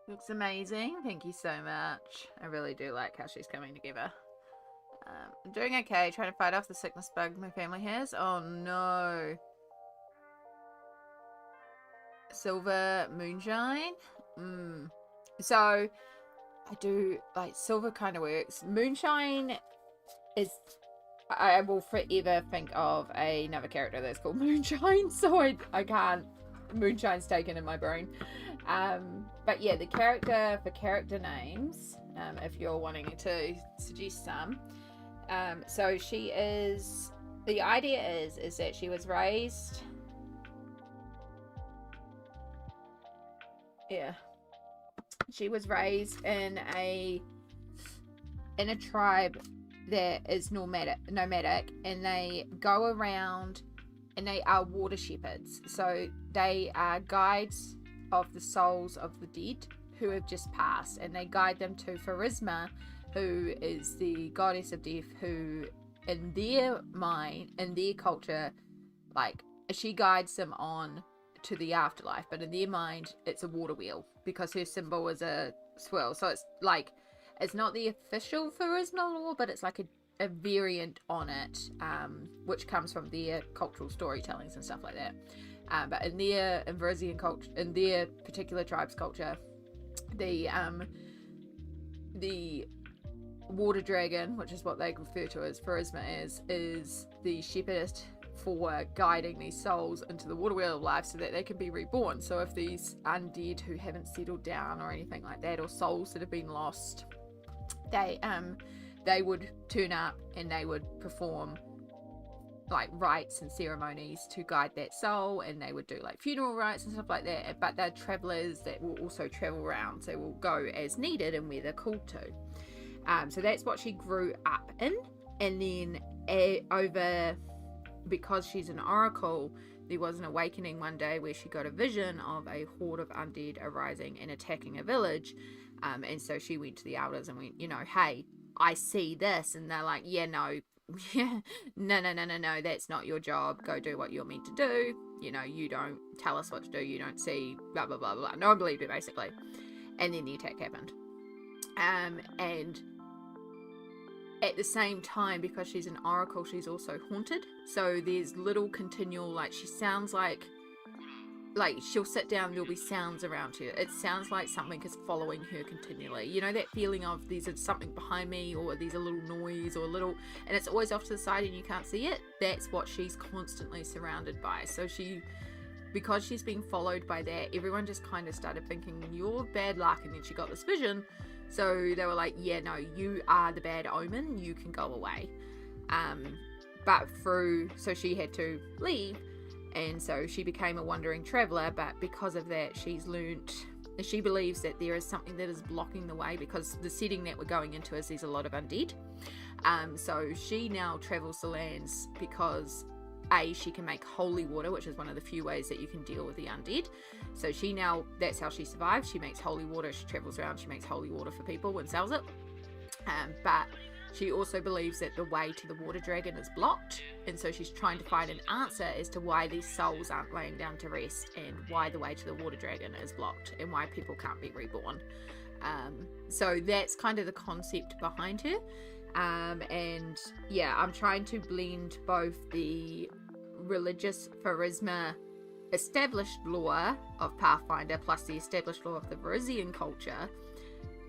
S1: Looks amazing. Thank you so much. I really do like how she's coming together. I'm doing okay, trying to fight off the sickness bug my family has. Oh no. Silver moonshine. So I do like silver kind of works. Moonshine is, I will forever think of another character that's called Moonshine, so I can't, Moonshine's taken in my brain. But yeah, the character for character names, if you're wanting to suggest some. So she is, the idea is that she was raised, she was raised in a tribe that is nomadic, and they go around, and they are water shepherds. So they are guides of the souls of the dead who have just passed, and they guide them to Pharisma, who is the goddess of death, who in their mind, in their culture, like, she guides them on to the afterlife, but in their mind it's a water wheel because her symbol is a swirl. So it's like, it's not the official Pharisma law, but it's like a variant on it, which comes from their cultural storytellings and stuff like that. But in their Varisian culture, in their particular tribe's culture, the water dragon, which is what they refer to as Pharisma, is the shepherdess for guiding these souls into the water wheel of life so that they can be reborn. So if these undead who haven't settled down or anything like that, or souls that have been lost, they would turn up and they would perform like rites and ceremonies to guide that soul, and they would do like funeral rites and stuff like that. But they're travelers that will also travel around, so will go as needed and where they're called to. So that's what she grew up in. And then because she's an oracle, there was an awakening one day where she got a vision of a horde of undead arising and attacking a village. And so she went to the elders and went, hey, I see this. And they're like, no, that's not your job. Go do what you're meant to do. You don't tell us what to do. You don't see blah, blah, blah, blah. No one believed it, basically. And then the attack happened. And at the same time, because she's an oracle, she's also haunted. So there's little continual, like, she sounds like she'll sit down, there'll be sounds around her. It sounds like something is following her continually. That feeling of there's something behind me, or there's a little noise, or a little, and it's always off to the side and you can't see it. That's what she's constantly surrounded by. So because she's being followed by that, everyone just kind of started thinking, you're bad luck. And then she got this vision. So they were like, no, you are the bad omen, you can go away. So she had to leave, and so she became a wandering traveller. But because of that, she believes that there is something that is blocking the way, because the setting that we're going into is there's a lot of undead. So she now travels the lands because she can make holy water, which is one of the few ways that you can deal with the undead. So that's how she survives. She makes holy water. She travels around. She makes holy water for people and sells it. But she also believes that the way to the water dragon is blocked. And so she's trying to find an answer as to why these souls aren't laying down to rest, and why the way to the water dragon is blocked, and why people can't be reborn. So that's kind of the concept behind her. And yeah, I'm trying to blend both the religious Pharisma established lore of Pathfinder plus the established lore of the Varisian culture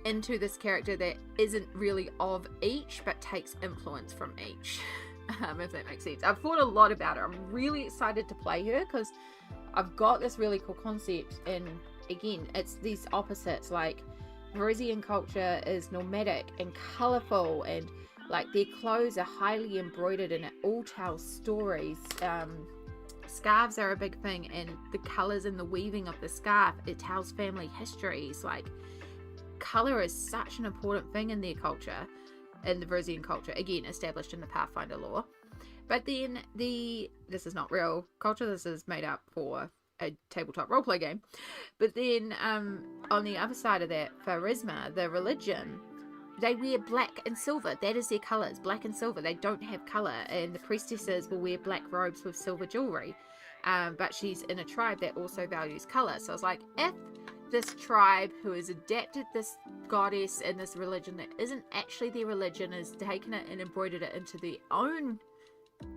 S1: into this character that isn't really of each, but takes influence from each. If that makes sense. I've thought a lot about her. I'm really excited to play her because I've got this really cool concept, and again, it's these opposites. Like, Varisian culture is nomadic and colourful, and like their clothes are highly embroidered and it all tells stories. Scarves are a big thing, and the colours and the weaving of the scarf, it tells family histories. Like, colour is such an important thing in their culture, in the Varisian culture, again established in the Pathfinder lore. But then this is not real culture, this is made up for a tabletop roleplay game. But then on the other side of that, Pharisma, the religion, they wear black and silver. That is their colours, black and silver. They don't have colour, and the priestesses will wear black robes with silver jewellery. But she's in a tribe that also values colour. So I was like, if this tribe who has adapted this goddess and this religion that isn't actually their religion, has taken it and embroidered it into their own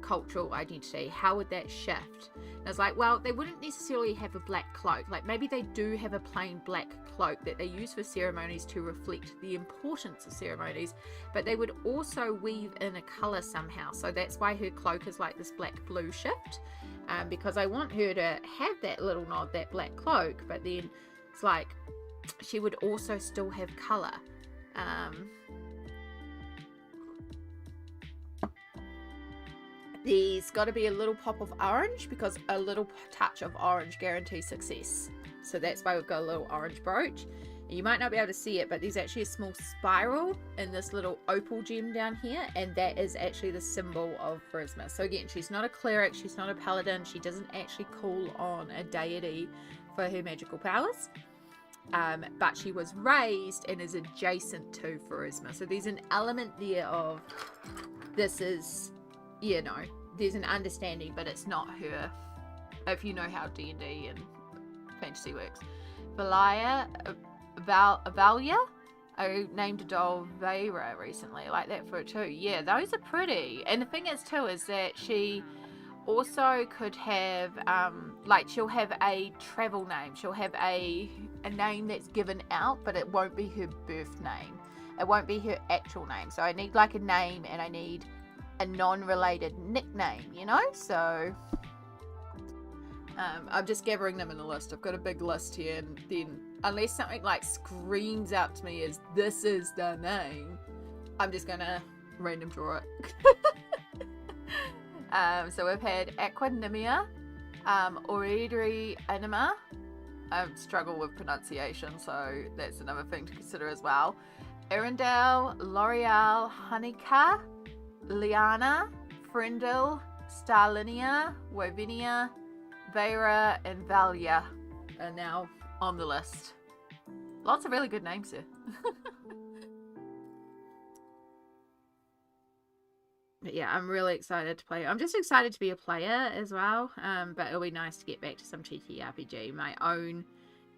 S1: cultural identity, how would that shift? And I was like, well, they wouldn't necessarily have a black cloak. Like, maybe they do have a plain black cloak that they use for ceremonies to reflect the importance of ceremonies, but they would also weave in a colour somehow. So that's why her cloak is like this black blue shift, because I want her to have that little nod, that black cloak, but then it's like she would also still have colour. There's got to be a little pop of orange, because a little touch of orange guarantees success. So that's why we've got a little orange brooch. You might not be able to see it, but there's actually a small spiral in this little opal gem down here, and that is actually the symbol of charisma. So again, she's not a cleric, she's not a paladin, she doesn't actually call on a deity for her magical powers, but she was raised and is adjacent to charisma. So there's an element there of, this is, you know, there's an understanding, but it's not her, if you know how D&D and fantasy works. Valia, I named a doll Vera recently, like that for it too. Yeah, those are pretty. And the thing is too, is that she also could have, like, she'll have a travel name. She'll have a name that's given out, but it won't be her birth name. It won't be her actual name. So I need like a name, and I need a non-related nickname, you know? So I'm just gathering them in a list. I've got a big list here, and then unless something like screams out to me as this is the name, I'm just gonna random draw it. So we've had Aquanimia, Oridri Anima. I struggle with pronunciation, so that's another thing to consider as well. Arendelle, L'Oreal, Hanika, Liana, Frindle, Starlinia, Wovinia, Vera, and Valia are now on the list. Lots of really good names here. But yeah, I'm really excited to play. I'm just excited to be a player as well. But it'll be nice to get back to some TTRPG. My own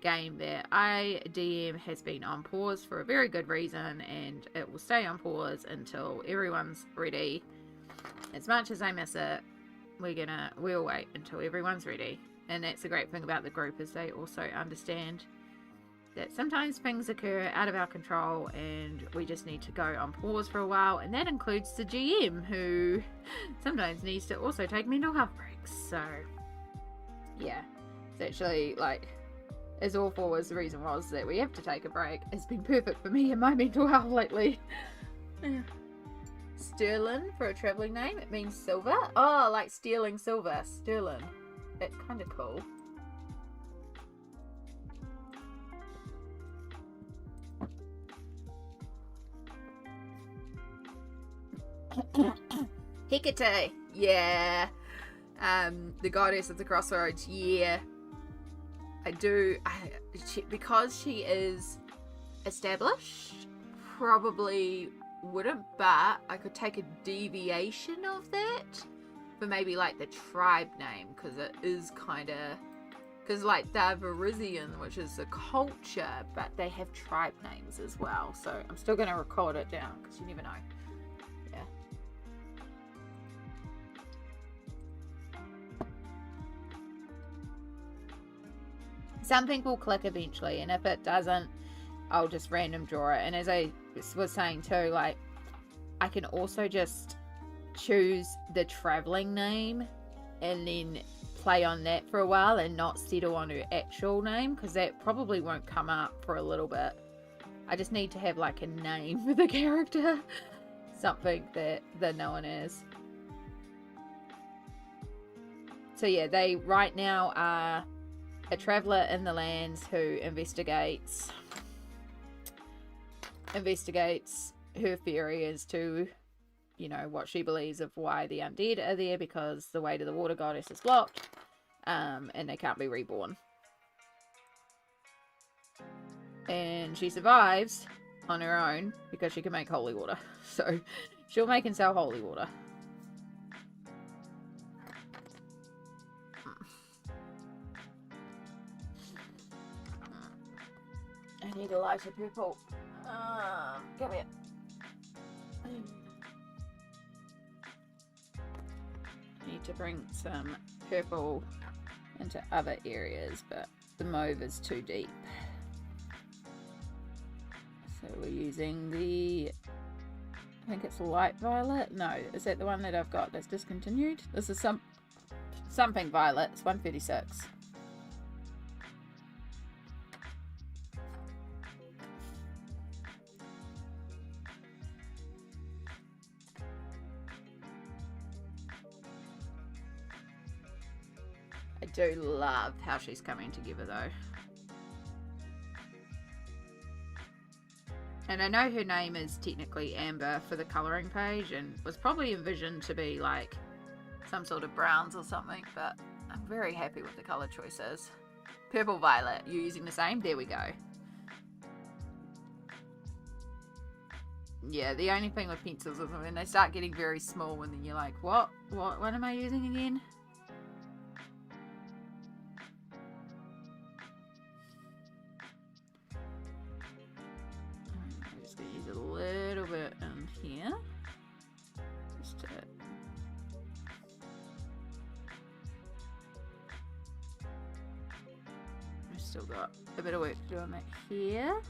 S1: game that I DM has been on pause for a very good reason, and it will stay on pause until everyone's ready. As much as I miss it, we'll wait until everyone's ready. And that's the great thing about the group, is they also understand that sometimes things occur out of our control and we just need to go on pause for a while, and that includes the GM, who sometimes needs to also take mental health breaks. So yeah, it's actually, like, as awful as the reason was that we have to take a break, it's been perfect for me and my mental health lately. Sterling for a traveling name, it means silver. Oh, like stealing silver. Sterling, that's kind of cool. Hecate, yeah. The goddess of the crossroads, yeah. Because she is established, probably wouldn't, but I could take a deviation of that for maybe like the tribe name, because it is kind of, because like they're Verizian, which is a culture, but they have tribe names as well. So I'm still going to record it down, because you never know. Yeah. Something will click eventually, and if it doesn't, I'll just random draw it. And as I was saying too, like, I can also just choose the traveling name and then play on that for a while and not settle on her actual name, because that probably won't come up for a little bit. I just need to have like a name for the character, something that they're known as. So yeah, they right now are a traveler in the lands who investigates her theory as to, you know, what she believes of why the undead are there, because the way to the water goddess is blocked, and they can't be reborn. And she survives on her own because she can make holy water. So she'll make and sell holy water. I need a lighter purple. Come here. I need to bring some purple into other areas, but the mauve is too deep. So we're using the, I think it's light violet. No, is that the one that I've got that's discontinued? This is something violet. It's 136. I do love how she's coming together though. And I know her name is technically Amber for the colouring page and was probably envisioned to be like some sort of browns or something, but I'm very happy with the colour choices. Purple violet, you're using the same? There we go. Yeah, the only thing with pencils is when they start getting very small and then you're like, what am I using again? I'm just going to use a little bit in here. Just to... We've still got a bit of work to do on that here.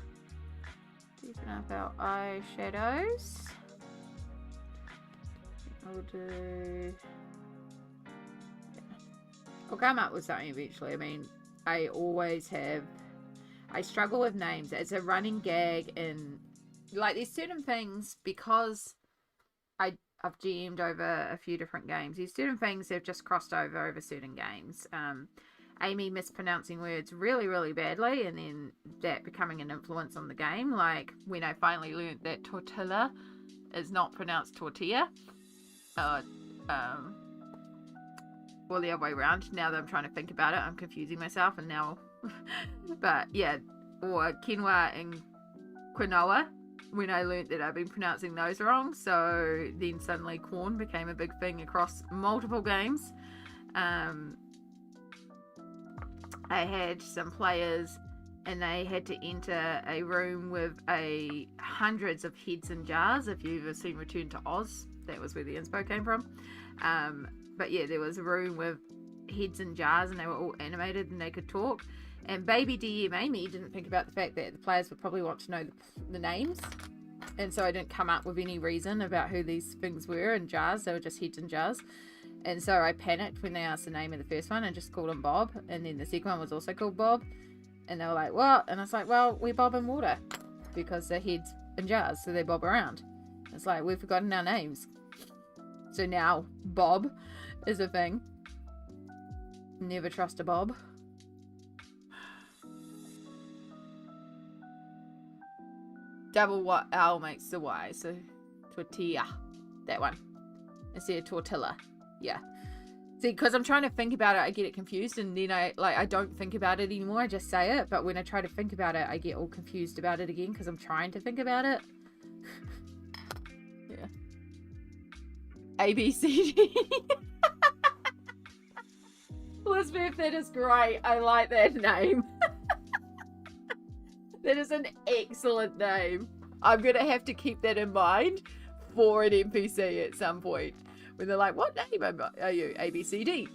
S1: Deepen up our eyeshadows. I'll do... Yeah. I'll come up with something eventually. I mean, I always have... I struggle with names. It's a running gag and... Like, there's certain things, because I've GM'd over a few different games, there's certain things that have just crossed over certain games. Amy mispronouncing words really, really badly, and then that becoming an influence on the game. Like when I finally learned that tortilla is not pronounced tortilla. Well, the other way around. Now that I'm trying to think about it, I'm confusing myself, and now... But yeah, or quinoa and quinoa, when I learned that I've been pronouncing those wrong. So then suddenly corn became a big thing across multiple games. I had some players and they had to enter a room with hundreds of heads and jars. If you've ever seen Return to Oz, that was where the inspo came from. But yeah, there was a room with heads and jars and they were all animated and they could talk. And baby DM Amy didn't think about the fact that the players would probably want to know the names. And so I didn't come up with any reason about who these things were in jars. They were just heads and jars. And so I panicked when they asked the name of the first one and just called him Bob. And then the second one was also called Bob. And they were like, what? And I was like, well, we bob in water. Because they're heads in jars, so they bob around. It's like, we've forgotten our names. So now, Bob is a thing. Never trust a Bob. Double L makes the Y, so tortilla. That one. Instead of tortilla. Yeah. See, because I'm trying to think about it, I get it confused, and then I don't think about it anymore. I just say it, but when I try to think about it, I get all confused about it again because I'm trying to think about it. Yeah. ABCD. Elizabeth, that is great. I like that name. That is an excellent name. I'm going to have to keep that in mind for an NPC at some point. When they're like, what name are you? ABCD.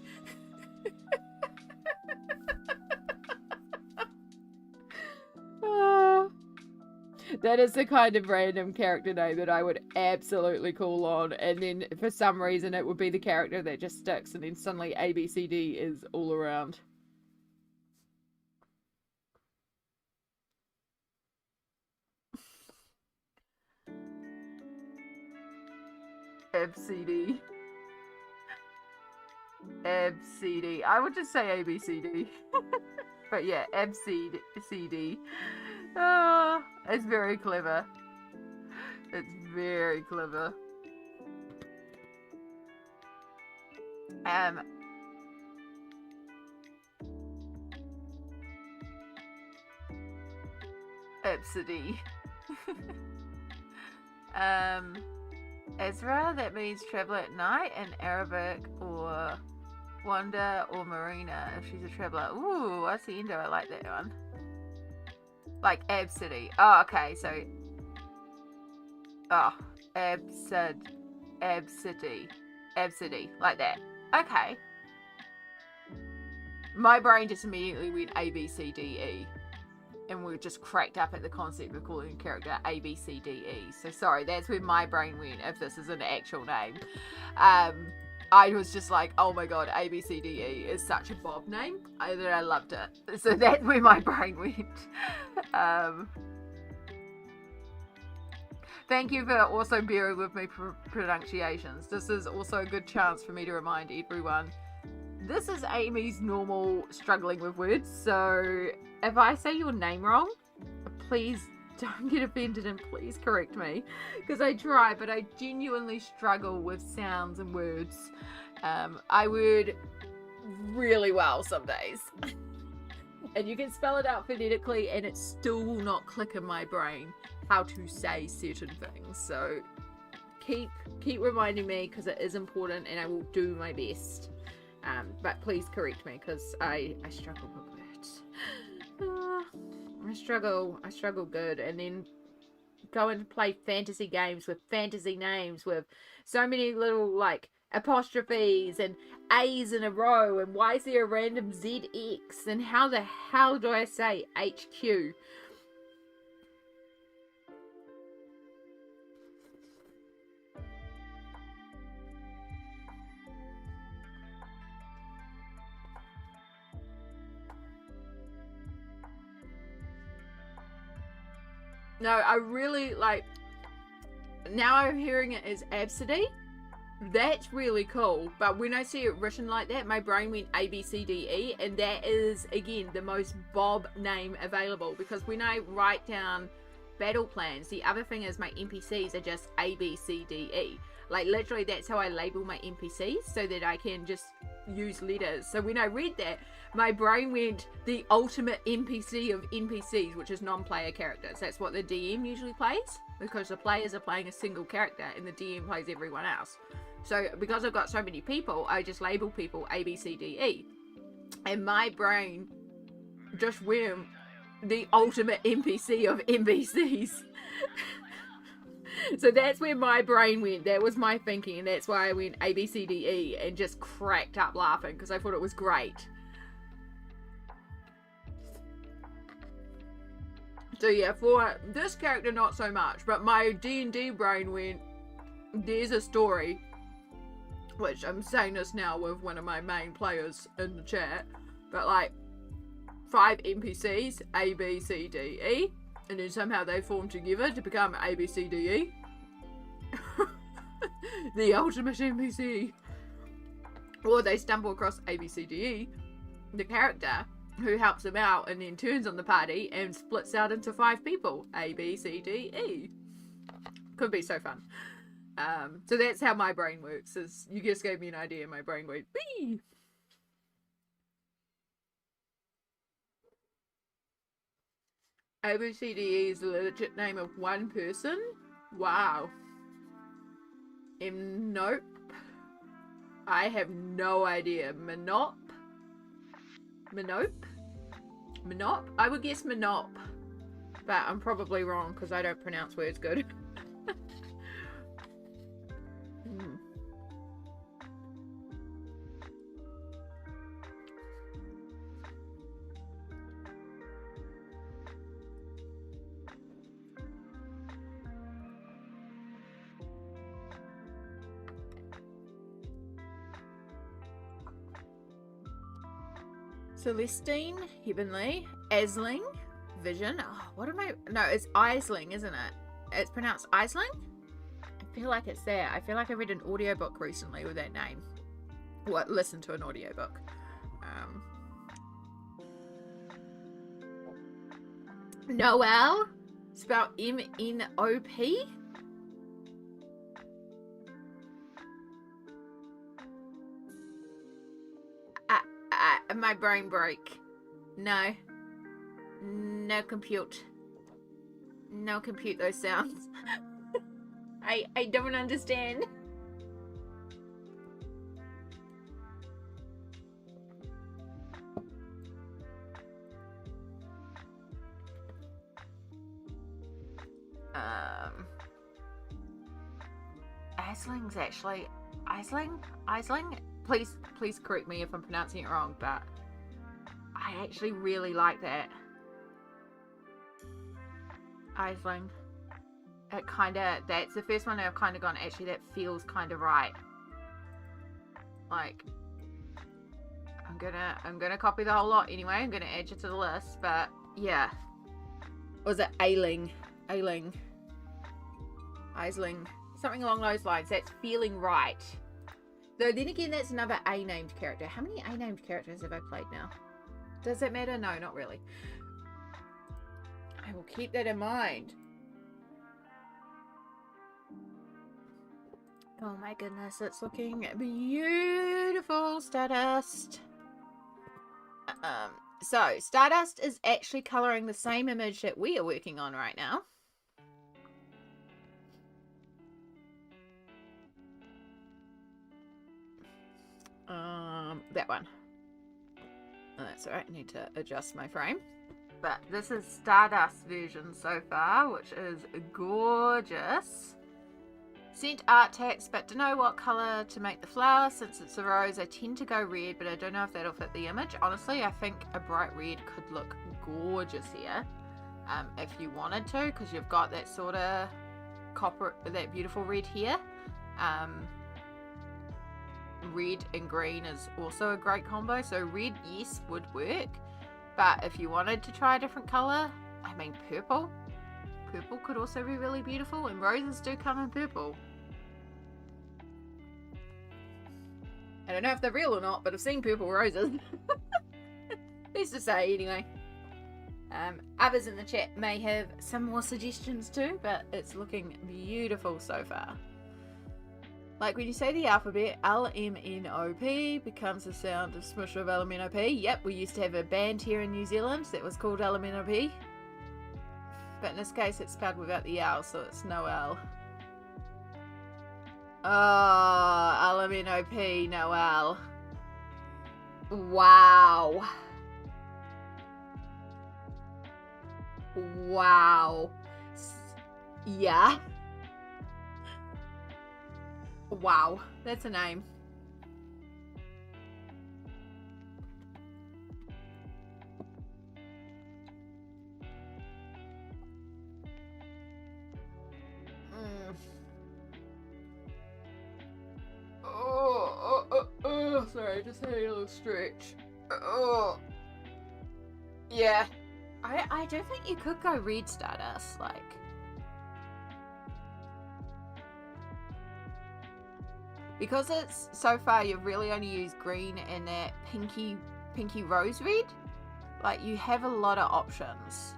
S1: That is the kind of random character name that I would absolutely call on. And then for some reason it would be the character that just sticks. And then suddenly ABCD is all around. ABCD. ABCD. I would just say ABCD. But yeah, ABCD. Oh, it's very clever. It's very clever. ABCD. Ezra, that means traveller at night, and Arabic or Wanda or Marina if she's a traveller. Ooh, I see Indo, I like that one. Like Absidy. Oh, okay, so Absidy, like that. Okay. My brain just immediately went A, B, C, D, E. And we were just cracked up at the concept of calling a character A, B, C, D, E. So sorry, that's where my brain went if this is an actual name. I was just like, oh my god, A, B, C, D, E is such a Bob name that I loved it. So that's where my brain went. Thank you for also bearing with me for pronunciations. This is also a good chance for me to remind everyone. This is Amy's normal struggling with words, so if I say your name wrong, please don't get offended and please correct me, because I try, but I genuinely struggle with sounds and words. I word really well some days. And you can spell it out phonetically and it still will not click in my brain how to say certain things. So keep reminding me, because it is important and I will do my best. But please correct me, because I struggle with words. I struggle good, and then go and play fantasy games with fantasy names with so many little like apostrophes and A's in a row, and why is there a random ZX, and how the hell do I say HQ? No, I really like, now I'm hearing it as Absidy. That's really cool, but when I see it written like that, my brain went ABCDE, and that is, again, the most Bob name available, because when I write down battle plans, the other thing is my NPCs are just ABCDE. Like, literally, that's how I label my NPCs, so that I can just use letters. So when I read that, my brain went the ultimate NPC of NPCs, which is non-player characters. That's what the DM usually plays, because the players are playing a single character and the DM plays everyone else. So because I've got so many people, I just label people A, B, C, D, E. And my brain just went the ultimate NPC of NPCs. So that's where my brain went. That was my thinking, and that's why I went A, B, C, D, E and just cracked up laughing, because I thought it was great. So yeah, for this character not so much, but my D&D brain went, there's a story, which I'm saying this now with one of my main players in the chat, but like 5 NPCs, A, B, C, D, E, and then somehow they form together to become A, B, C, D, E. The ultimate NPC. Or they stumble across A, B, C, D, E, the character, who helps them out and then turns on the party and splits out into 5 people. A, B, C, D, E. Could be so fun. So that's how my brain works. Is you just gave me an idea, my brain went, bee! A, B, C, D, E is the legit name of one person? Wow. Nope. I have no idea. Menop? Menop? I would guess Menop. But I'm probably wrong, because I don't pronounce words good. Celestine, Heavenly, Aisling, Vision. Oh, what am I? No, it's Aisling, isn't it? It's pronounced Aisling? I feel like it's there. I feel like I read an audiobook recently with that name. What? Listened to an audiobook. Noel, spelled M-N-O-P. My brain broke. No compute. No compute those sounds. I don't understand. Aisling's actually Aisling? Please correct me if I'm pronouncing it wrong, but I actually really like that. Aisling. It that's the first one I've kind of gone, actually that feels kind of right. Like, I'm gonna copy the whole lot anyway. I'm gonna add you to the list, but yeah. Or was it Ailing? Aisling. Something along those lines. That's feeling right. Though then again, that's another A-named character. How many A-named characters have I played now? Does that matter? No, not really. I will keep that in mind. Oh my goodness, it's looking beautiful, Stardust. So Stardust is actually colouring the same image that we are working on right now. That one. Oh, that's alright, I need to adjust my frame. But this is Stardust version so far, which is gorgeous. Sent art text, but to know what colour to make the flower. Since it's a rose, I tend to go red, but I don't know if that'll fit the image. Honestly, I think a bright red could look gorgeous here, if you wanted to, because you've got that sort of copper, that beautiful red here. Red and green is also a great combo, so red, yes, would work. But if you wanted to try a different colour, I mean purple. Purple could also be really beautiful, and roses do come in purple. I don't know if they're real or not, but I've seen purple roses. Who's to say, anyway. Others in the chat may have some more suggestions too, but it's looking beautiful so far. Like when you say the alphabet, L-M-N-O-P becomes the sound of smush of L-M-N-O-P. Yep, we used to have a band here in New Zealand that was called L-M-N-O-P. But in this case, it's spelled without the L, so it's no L. Oh, L-M-N-O-P, no L. Wow. Wow. Yeah. Wow, that's a name. Sorry, just had a little stretch. Yeah. I do think you could go red Stardust, like. Because it's, so far, you've really only used green and that pinky rose red. Like, you have a lot of options.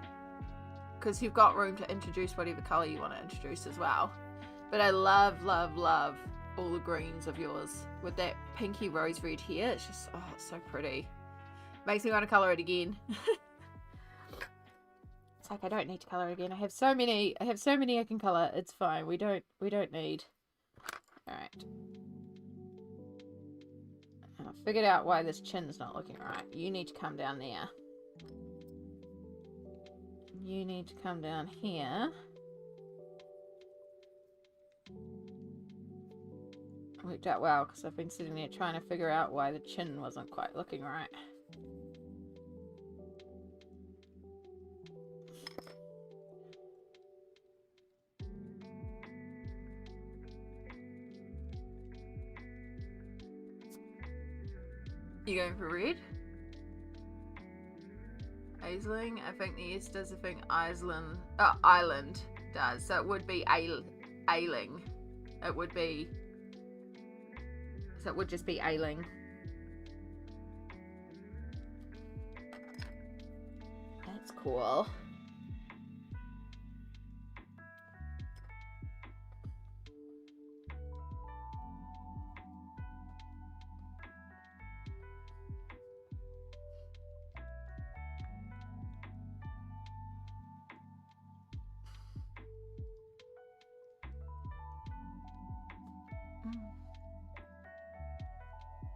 S1: Because you've got room to introduce whatever colour you want to introduce as well. But I love, love, love all the greens of yours. With that pinky rose red here, it's just, oh, it's so pretty. Makes me want to colour it again. It's like, I don't need to colour it again. I have so many I can colour. It's fine. We don't need. Alright. I figured out why this chin's not looking right. You need to come down there. You need to come down here. It worked out well because I've been sitting there trying to figure out why the chin wasn't quite looking right. You going for red? Aisling? I think the S does the thing Island does. So it would be ailing. It would be. So it would just be ailing. That's cool.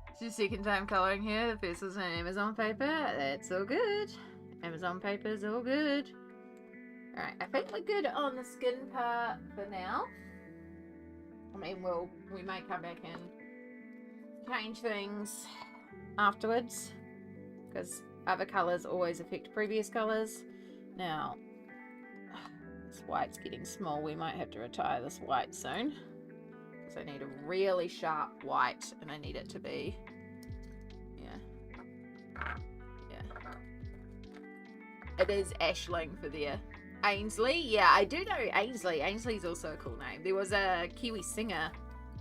S1: It's your second time colouring here. The first was on Amazon paper. That's all good. Amazon paper is all good. Alright, I think we're good on the skin part for now. I mean, we may come back and change things afterwards, because other colours always affect previous colours. Now, this white's getting small. We might have to retire this white soon. So I need a really sharp white, and I need it to be, yeah. It is Aisling for there. Ainsley, yeah, I do know Ainsley. Ainsley's also a cool name. There was a Kiwi singer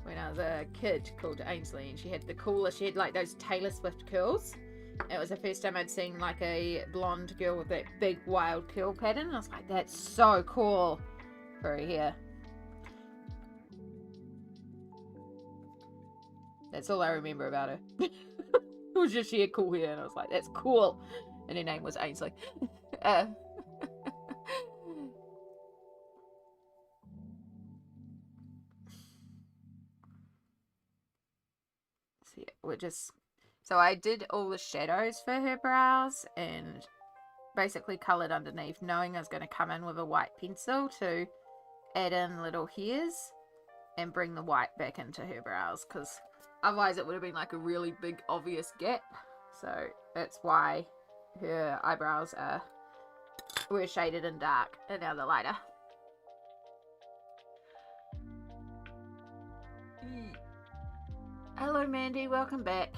S1: when I was a kid called Ainsley, and she had the coolest, she had like those Taylor Swift curls, It was the first time I'd seen like a blonde girl with that big wild curl pattern. I was like, that's so cool for her hair. That's all I remember about her. It was just she had cool hair, and I was like, that's cool. And her name was Ainsley. So yeah, so I did all the shadows for her brows and basically coloured underneath, knowing I was going to come in with a white pencil to add in little hairs and bring the white back into her brows, because otherwise it would have been like a really big obvious gap. So that's why her eyebrows were shaded in dark and now they're lighter. Hello Mandy, welcome back.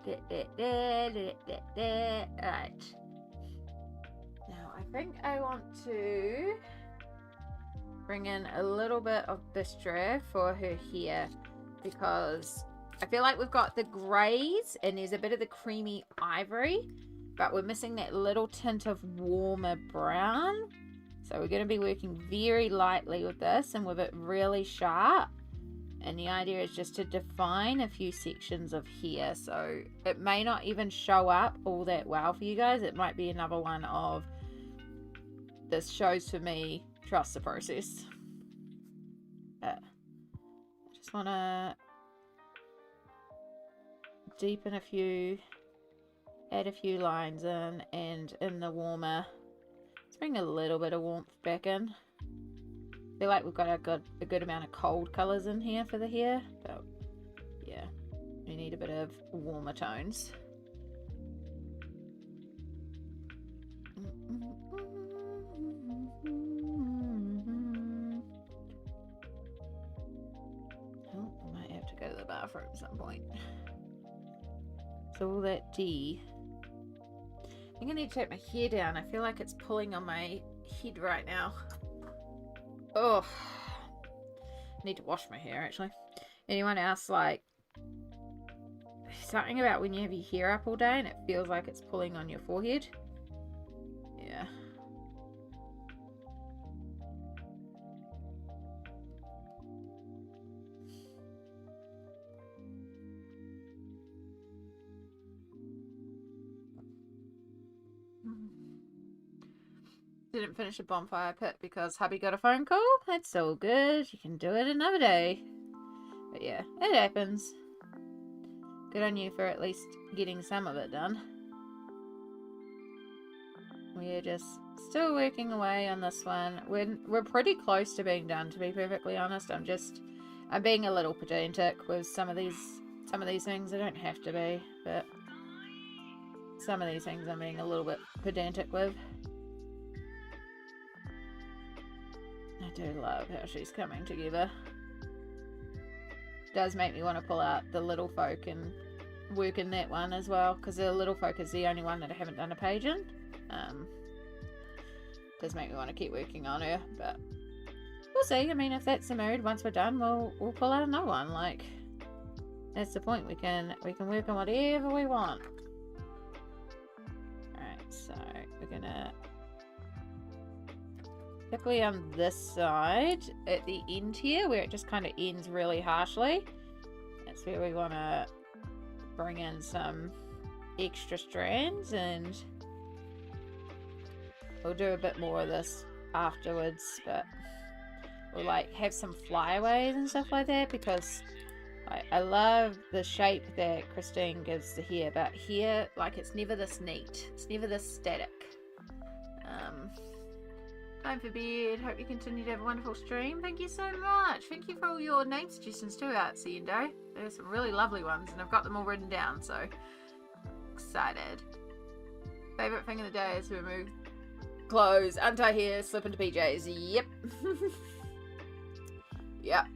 S1: Alright. Now I think I want to bring in a little bit of bistre for her hair, because I feel like we've got the greys and there's a bit of the creamy ivory, but we're missing that little tint of warmer brown. So we're going to be working very lightly with this and with it really sharp. And the idea is just to define a few sections of hair. So it may not even show up all that well for you guys. It might be another one of, this shows for me, trust the process. I just want to deepen a few, add a few lines in, and in the warmer, let's bring a little bit of warmth back in. I feel like we've got a good amount of cold colours in here for the hair, but yeah, we need a bit of warmer tones. Oh, I might have to go to the bathroom at some point. So all that D. I think I need to take my hair down. I feel like it's pulling on my head right now. Oh, I need to wash my hair actually. Anyone else, like, something about when you have your hair up all day and it feels like it's pulling on your forehead? Yeah. Didn't finish a bonfire pit because hubby got a phone call. That's all good. You can do it another day. But yeah, it happens. Good on you for at least getting some of it done. We're just still working away on this one. We're pretty close to being done, to be perfectly honest. I'm being a little pedantic with some of these things. I don't have to be, but some of these things I'm being a little bit pedantic with. I do love how she's coming together. Does make me want to pull out the little folk and work in that one as well, because the little folk is the only one that I haven't done a page in. Does make me want to keep working on her, but we'll see. I mean, if that's the mood, once we're done, we'll pull out another one. Like, that's the point. We can work on whatever we want. Alright, so we're gonna, particularly on this side at the end here where it just kind of ends really harshly, that's where we want to bring in some extra strands, and we'll do a bit more of this afterwards, but we'll like have some flyaways and stuff like that, because I love the shape that Christine gives the hair, but here, like, it's never this neat, it's never this static. Time for bed. Hope you continue to have a wonderful stream. Thank you so much. Thank you for all your name suggestions too, Artsy Endo. There's some really lovely ones, and I've got them all written down, so excited. Favorite thing of the day is to remove clothes, untie hair, slip into PJs. Yep. Yep.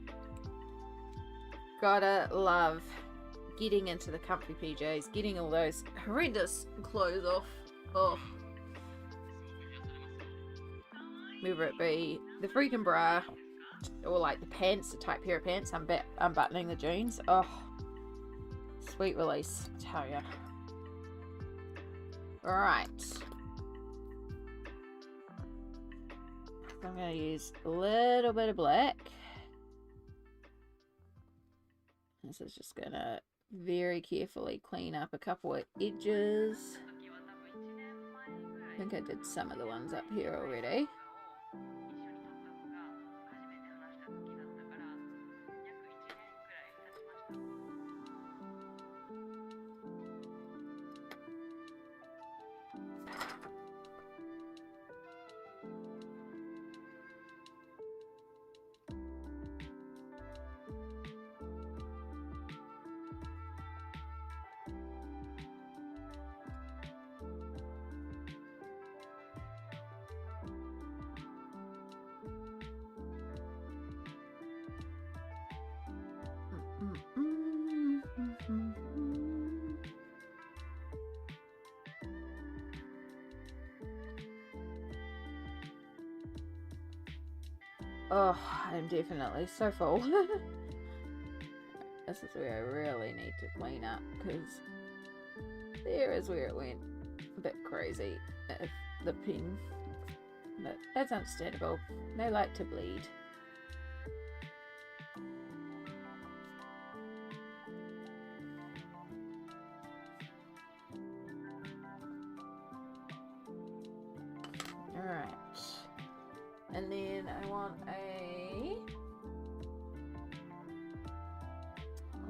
S1: Gotta love getting into the comfy PJs, getting all those horrendous clothes off. Oh. Whether it be the freaking bra or like the pants, the tight pair of pants, unbuttoning the jeans. Oh, Sweet release, I tell ya. Alright. I'm going to use a little bit of black. This is just going to very carefully clean up a couple of edges. I think I did some of the ones up here already. Oh, I'm definitely so full. This is where I really need to clean up, because there is where it went a bit crazy with the pen. But that's understandable. They like to bleed. Alright. And then I want a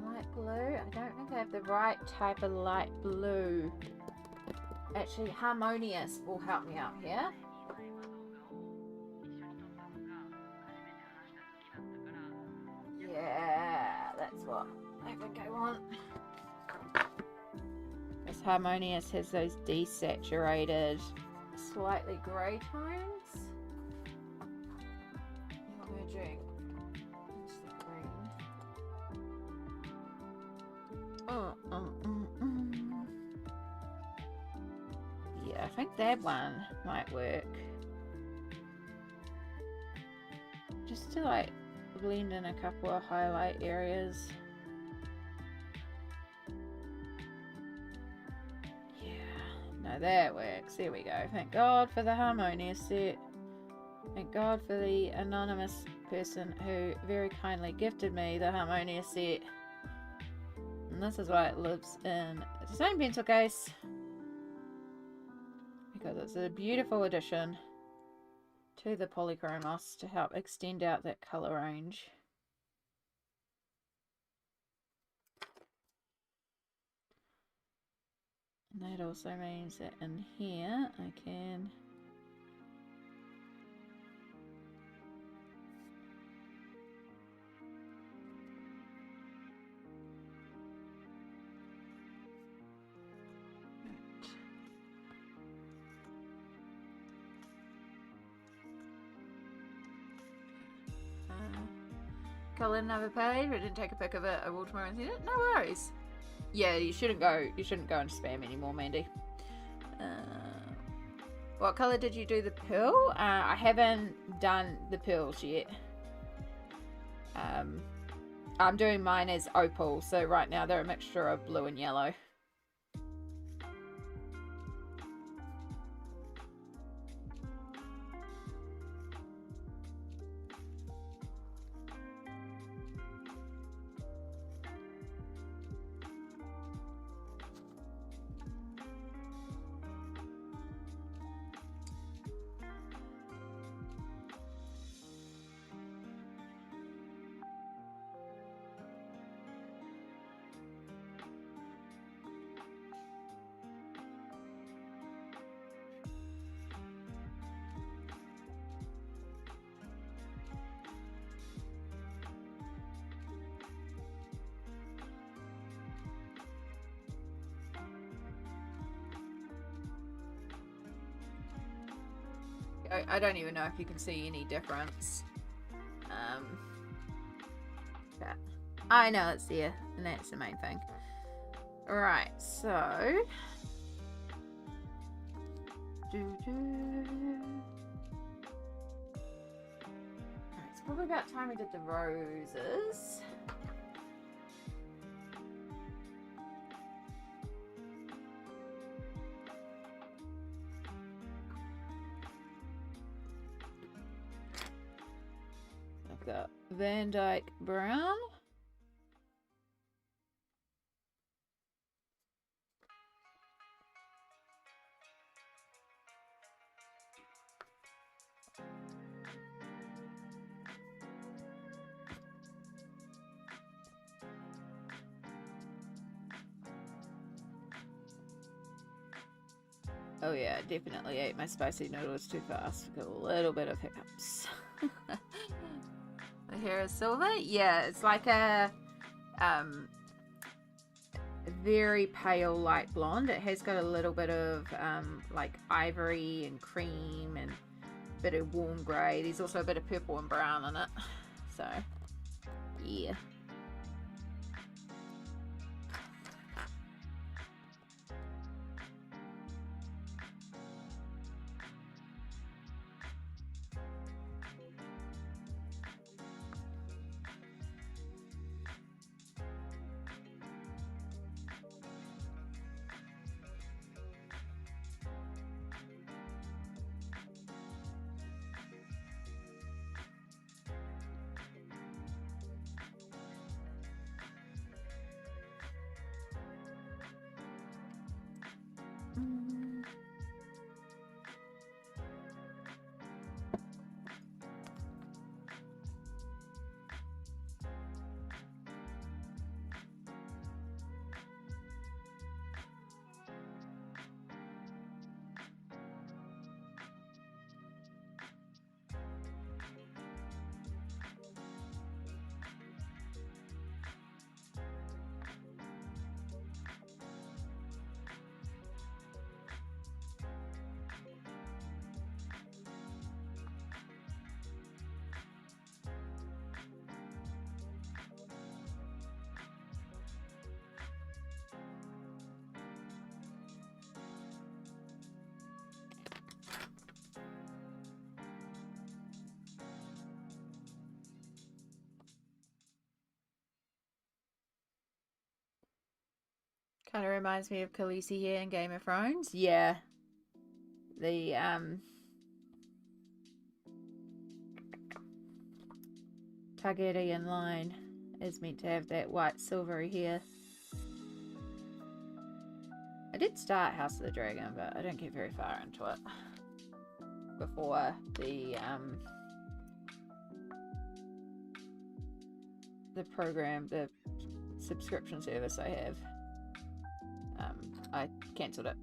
S1: light blue. I don't think I have the right type of light blue. Actually, Harmonious will help me out here. Yeah, that's what I think I want. This Harmonious has those desaturated, slightly grey tones. Merging into the green. Yeah, I think that one might work. Just to like blend in a couple of highlight areas. Yeah, no, that works. There we go. Thank God for the Harmonious set. Thank God for the anonymous person who very kindly gifted me the Harmonious set. And this is why it lives in the same pencil case. Because it's a beautiful addition to the Polychromos to help extend out that colour range. And that also means that in here I can Colin never paid. We didn't take a pic of it. I will tomorrow and see it. No worries. Yeah, you shouldn't go. You shouldn't go into spam anymore, Mandy. What color did you do the pearl? I haven't done the pearls yet. I'm doing mine as opal, so right now they're a mixture of blue and yellow. I don't even know if you can see any difference. But I know it's there, and that's the main thing. Alright, so... Alright, it's probably about time we did the roses. Van Dyke Brown. Oh yeah, definitely ate my spicy noodles too fast. Got a little bit of hiccups. The hair is silver? Yeah, it's like a very pale light blonde. It has got a little bit of like ivory and cream and a bit of warm grey. There's also a bit of purple and brown in it. So, yeah. Kind of reminds me of Khaleesi here in Game of Thrones. Yeah. The Targaryen line is meant to have that white silvery hair. I did start House of the Dragon, but I didn't get very far into it before the program, the subscription service I have. I cancelled it.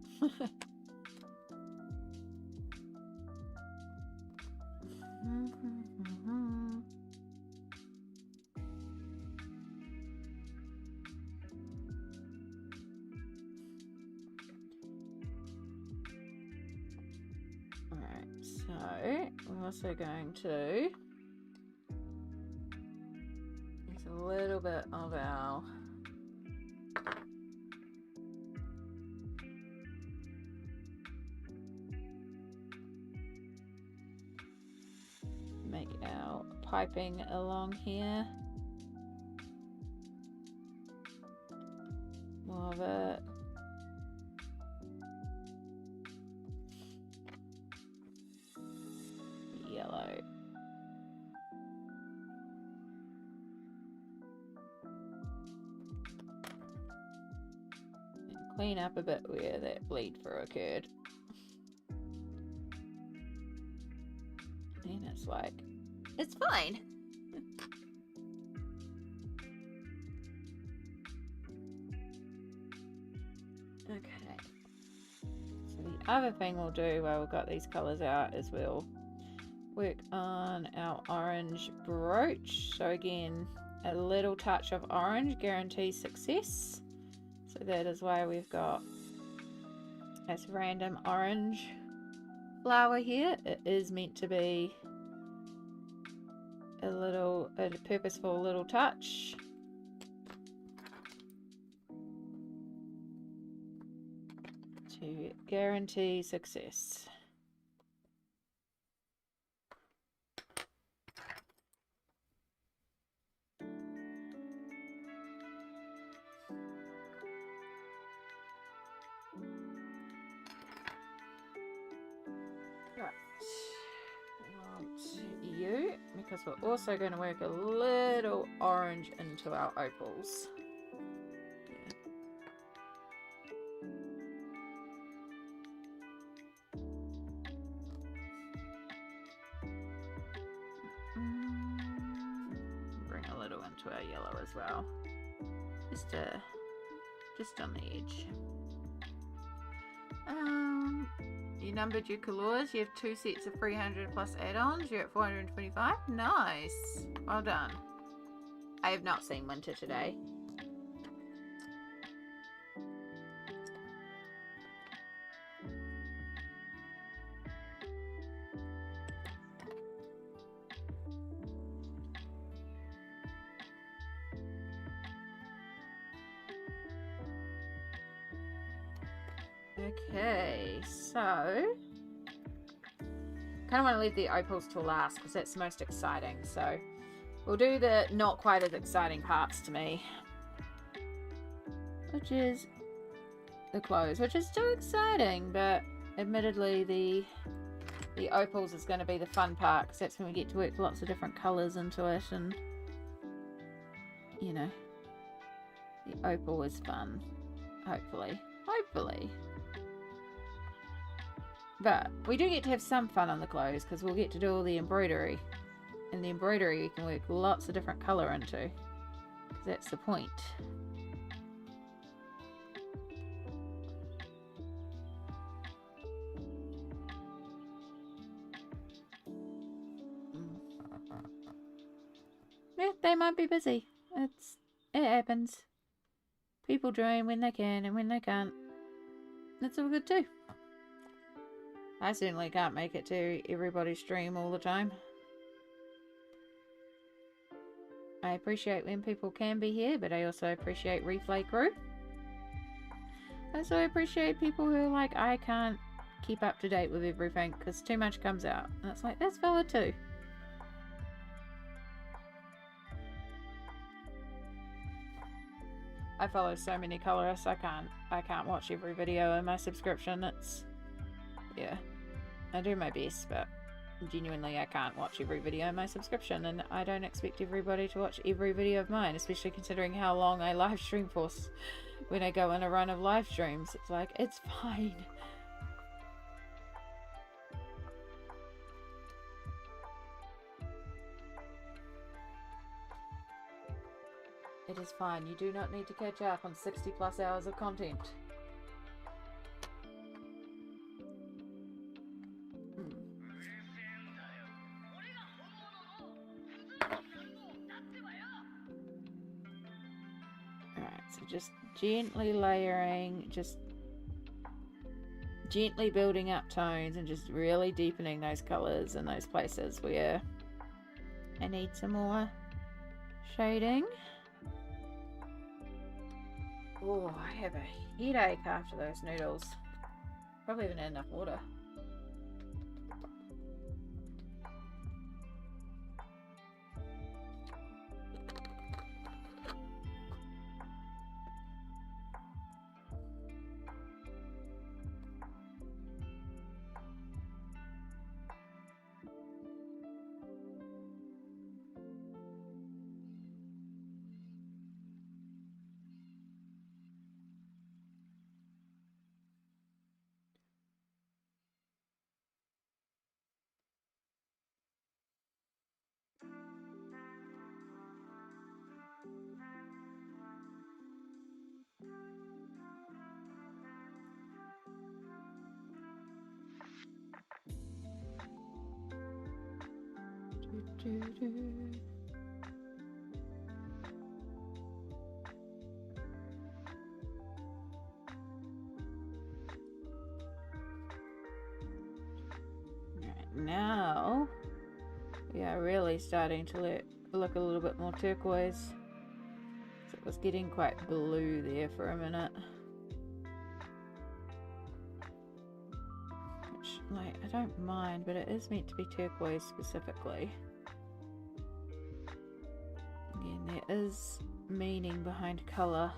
S1: Alright, so we're also going to use a little bit of our make our piping along here more of a yellow. And clean up a bit where that bleed through occurred. And it's like, it's fine. Okay. So the other thing we'll do while we've got these colours out is we'll work on our orange brooch. So again, a little touch of orange guarantees success. So that is why we've got this random orange flower here. It is meant to be a purposeful little touch. To guarantee success. Right. I want you because we're also going to work a little orange into our opals. Bring a little into our yellow as well. Just on the edge. You numbered your colors. You have 2 sets of 300 plus add-ons. You're at 425. Nice. Well done. I have not seen winter today. Okay, so kind of want to leave the opals till last because that's the most exciting. So we'll do the not quite as exciting parts to me, which is the clothes, which is still exciting, but admittedly the opals is going to be the fun part because that's when we get to work lots of different colours into it, and you know, the opal is fun. Hopefully. But we do get to have some fun on the clothes because we'll get to do all the embroidery. And the embroidery you can work lots of different colour into. Because that's the point. Yeah, they might be busy. It happens. People dream when they can and when they can't. That's all good too. I certainly can't make it to everybody's stream all the time. I appreciate when people can be here, but I also appreciate Replay Crew. I also appreciate people who are like, I can't keep up to date with everything because too much comes out. And it's like, that's valid too. I follow so many colorists, I can't watch every video in my subscription. Yeah, I do my best, but genuinely I can't watch every video in my subscription, and I don't expect everybody to watch every video of mine, especially considering how long I live stream for when I go on a run of live streams. It's like, it's fine. It is fine. You do not need to catch up on 60 plus hours of content. So just gently layering, just gently building up tones and just really deepening those colours in those places where I need some more shading. Oh, I have a headache after those noodles. Probably haven't had enough water. Now we are really starting to look a little bit more turquoise. So it was getting quite blue there for a minute. Which, like, I don't mind, but it is meant to be turquoise specifically. Again, there is meaning behind colour.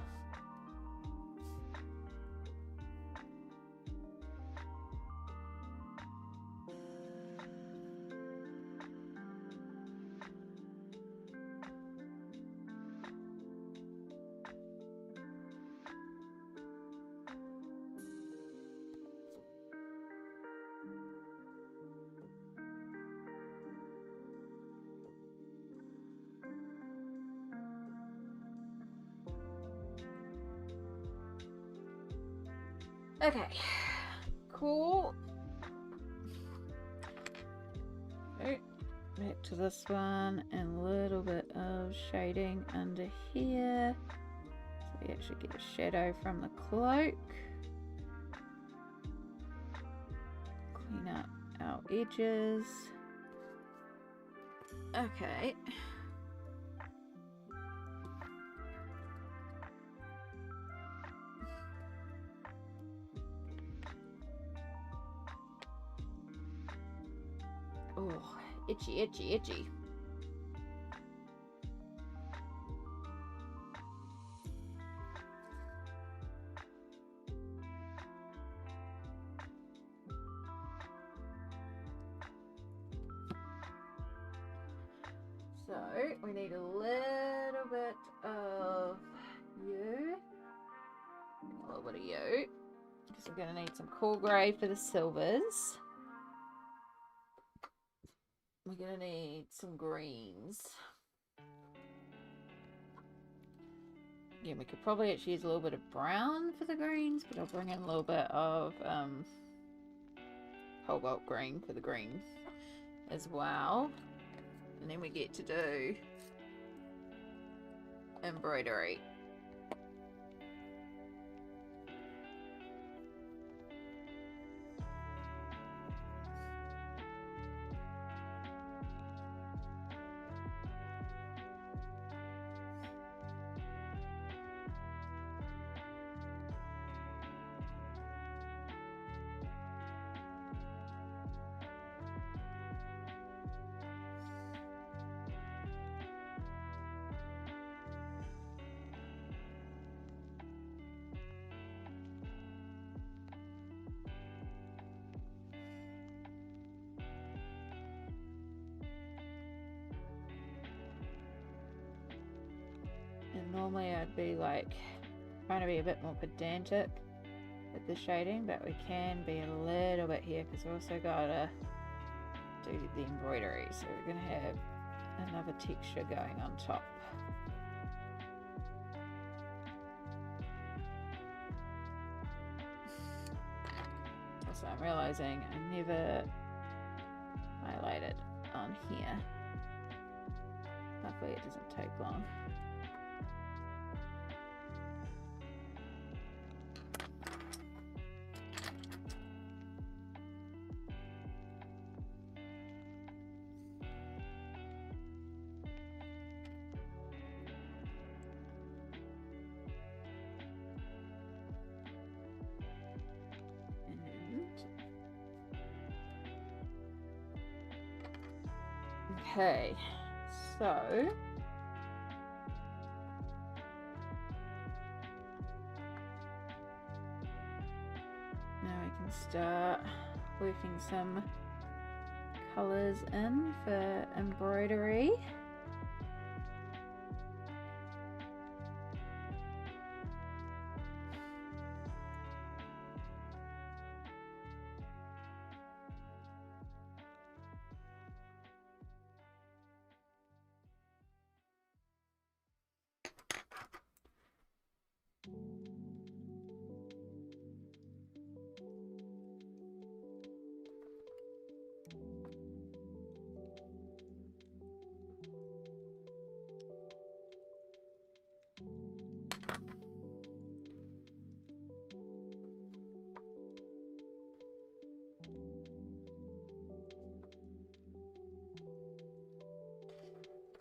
S1: Okay, cool. Okay, back to this one, and a little bit of shading under here. So we actually get a shadow from the cloak. Clean up our edges. Okay. Oh, itchy, itchy, itchy. So we need a little bit of you, a little bit of you, because we're going to need some cool grey for the silvers. We're going to need some greens. Yeah, we could probably actually use a little bit of brown for the greens, but I'll bring in a little bit of cobalt green for the greens as well. And then we get to do embroidery. And normally I'd be like trying to be a bit more pedantic with the shading, but we can be a little bit here because we also gotta do the embroidery, so we're gonna have another texture going on top. Also, I'm realizing I never highlighted on here. Luckily it doesn't take long. Okay, so now we can start working some colours in for embroidery.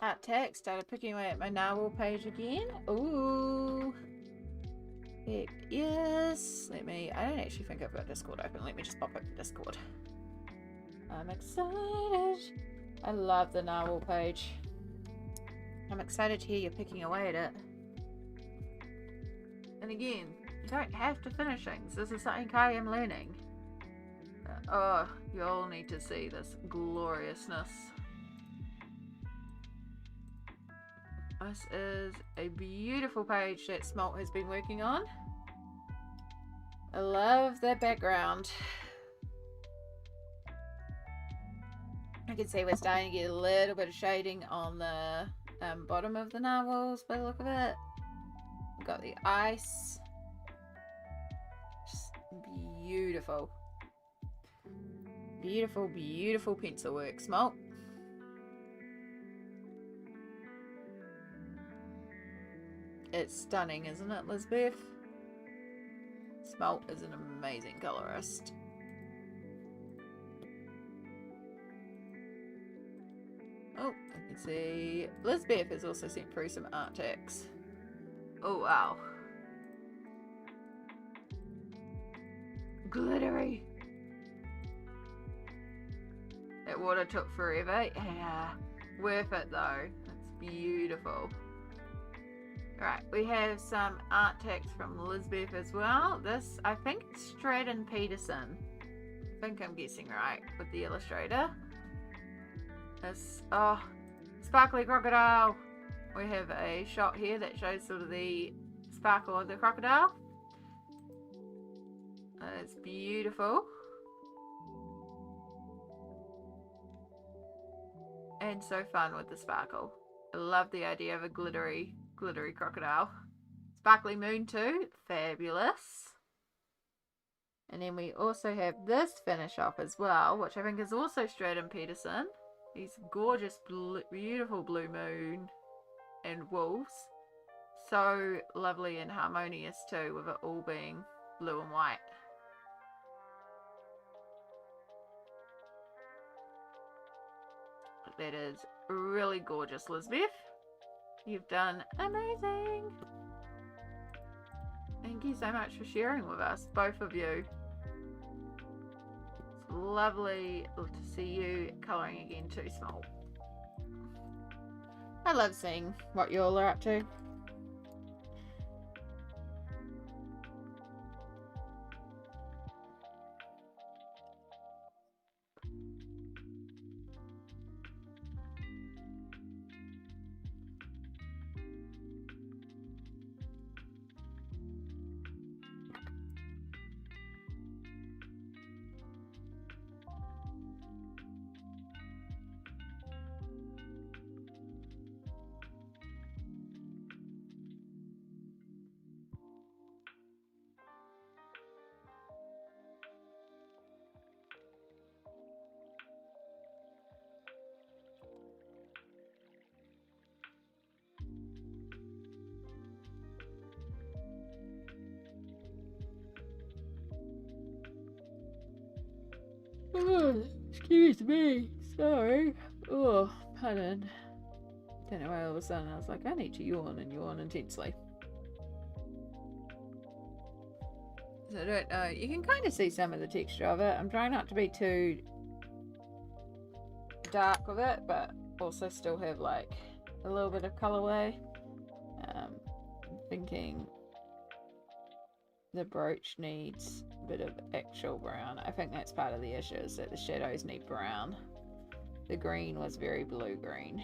S1: Art text, started picking away at my narwhal page again. Ooh. Heck yes. I don't actually think I've got Discord open. Let me just pop open Discord. I'm excited. I love the narwhal page. I'm excited to hear you picking away at it. And again, you don't have to finish things. This is something I am learning. Oh, you all need to see this gloriousness. This is a beautiful page that Smalt has been working on. I love that background. I can see we're starting to get a little bit of shading on the bottom of the narwhals by the look of it. We've got the ice. Just Beautiful. Beautiful, beautiful pencil work, Smalt. It's stunning, isn't it, Lisbeth? Smalt is an amazing colorist. Oh, I can see Lisbeth has also sent through some art text. Oh, wow. Glittery. That water took forever. Yeah. Worth it though. It's beautiful. Right, we have some art text from Lisbeth as well. This, I think, it's Stratton Peterson. I think I'm guessing right with the illustrator. This, oh, sparkly crocodile. We have a shot here that shows sort of the sparkle of the crocodile. It's beautiful. And so fun with the sparkle. I love the idea of a glittery crocodile. Sparkly moon too, fabulous. And then we also have this finish off as well, which I think is also Stratton Peterson. These gorgeous, beautiful blue moon and wolves. So lovely and harmonious too, with it all being blue and white. That is really gorgeous, Lisbeth. You've done amazing. Thank you so much for sharing with us, both of you. It's lovely to see you colouring again too, Small. I love seeing what you all are up to. Oh, excuse me. Sorry. Oh, pardon. Don't know why all of a sudden I was like, I need to yawn and yawn intensely. So I don't know. You can kind of see some of the texture of it. I'm trying not to be too dark with it, but also still have like a little bit of colorway. I'm thinking the brooch needs a bit of actual brown. I think that's part of the issue, is that the shadows need brown. The green was very blue-green.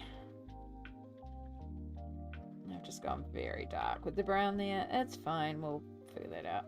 S1: I've just gone very dark with the brown there. It's fine, we'll figure that out.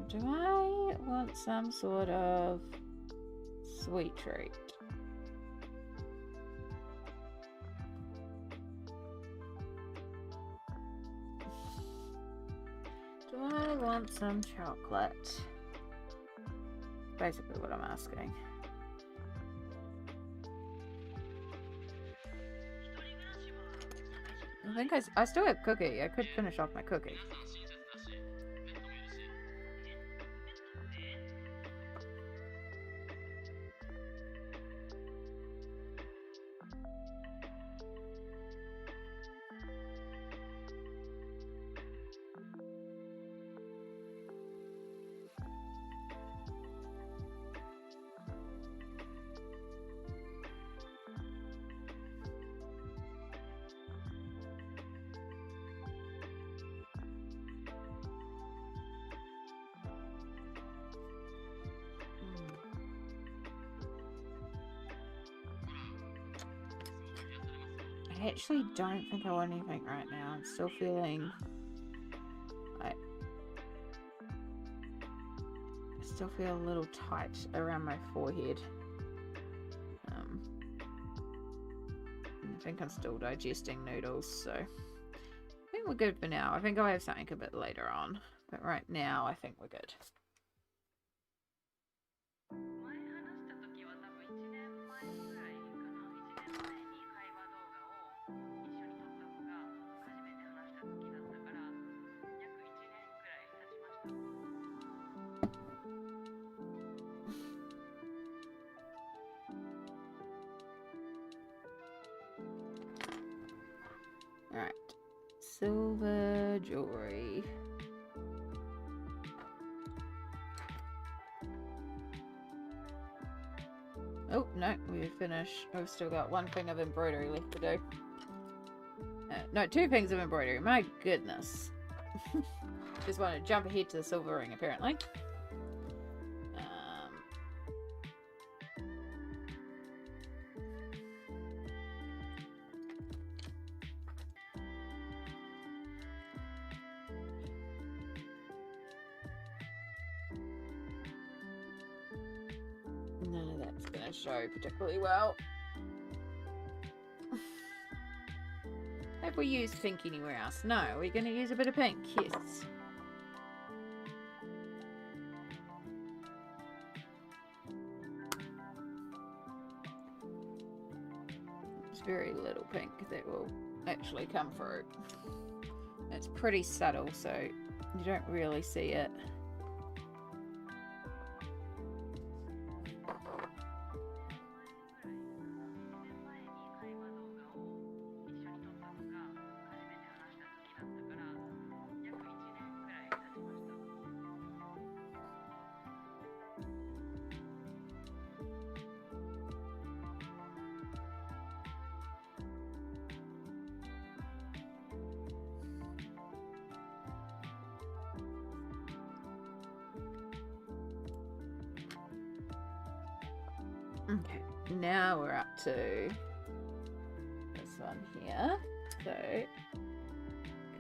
S1: Do I want some sort of sweet treat? Do I want some chocolate? Basically what I'm asking. I think I still have cookie. I could finish off my cookie. I actually don't think I want anything right now. I'm still feeling like I still feel a little tight around my forehead. I think I'm still digesting noodles, so I think we're good for now. I think I'll have something a bit later on, but right now I think we're good. Alright, silver jewelry. Oh, no, we've finished. We've still got one thing of embroidery left to do. No, 2 things of embroidery. My goodness. Just want to jump ahead to the silver ring, apparently. None of that's going to show particularly well. Have we used pink anywhere else? No. Are we going to use a bit of pink? Yes. There's very little pink that will actually come through. It's pretty subtle, so you don't really see it. Okay, now we're up to this one here. So,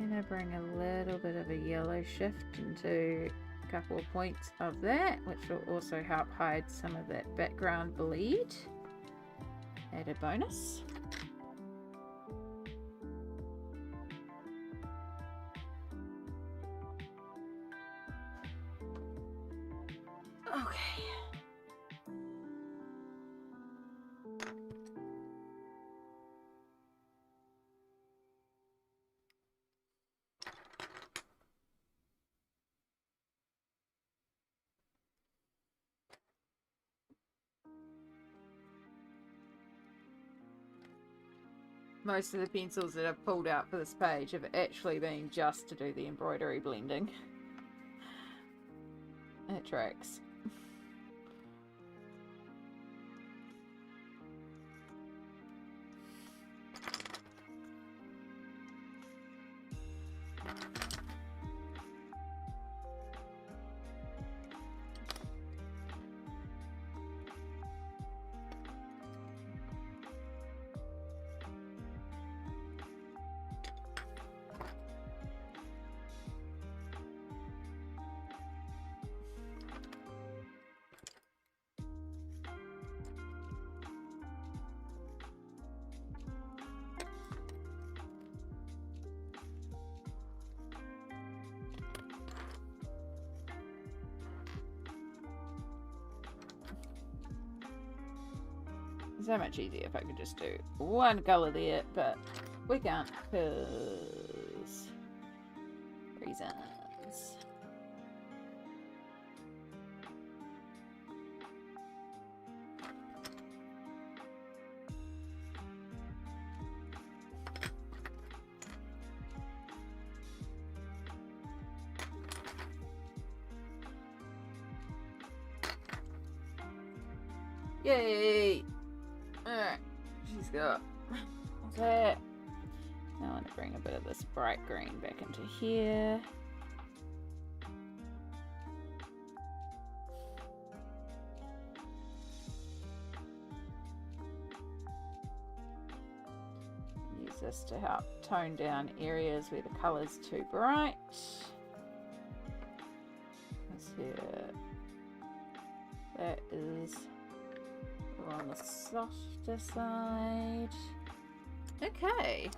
S1: gonna bring a little bit of a yellow shift into a couple of points of that, which will also help hide some of that background bleed. Add a bonus. Okay. Most of the pencils that I've pulled out for this page have actually been just to do the embroidery blending. It tracks. So much easier if I could just do one colour there, but we can't because reasons. Yay! Alright, she's got that. Now I want to bring a bit of this bright green back into here. Use just to help tone down areas where the colour's too bright. This here, that is on the softer side. Okay.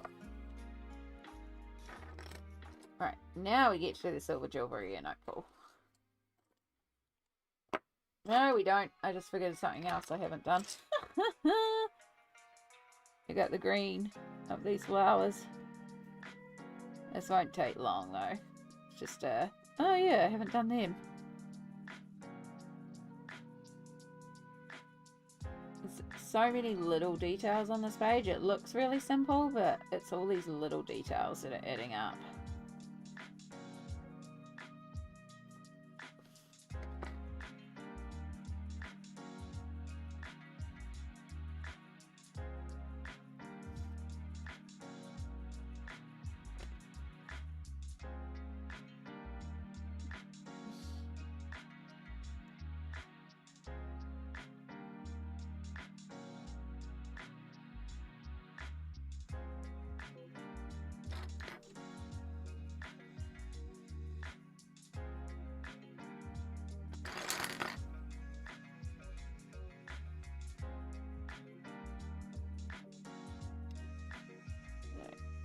S1: Right, now we get to the silver jewellery and nightfall. No, we don't. I just figured something else I haven't done. I got the green of these flowers. This won't take long though. It's just oh yeah, I haven't done them. There's so many little details on this page. It looks really simple, but it's all these little details that are adding up.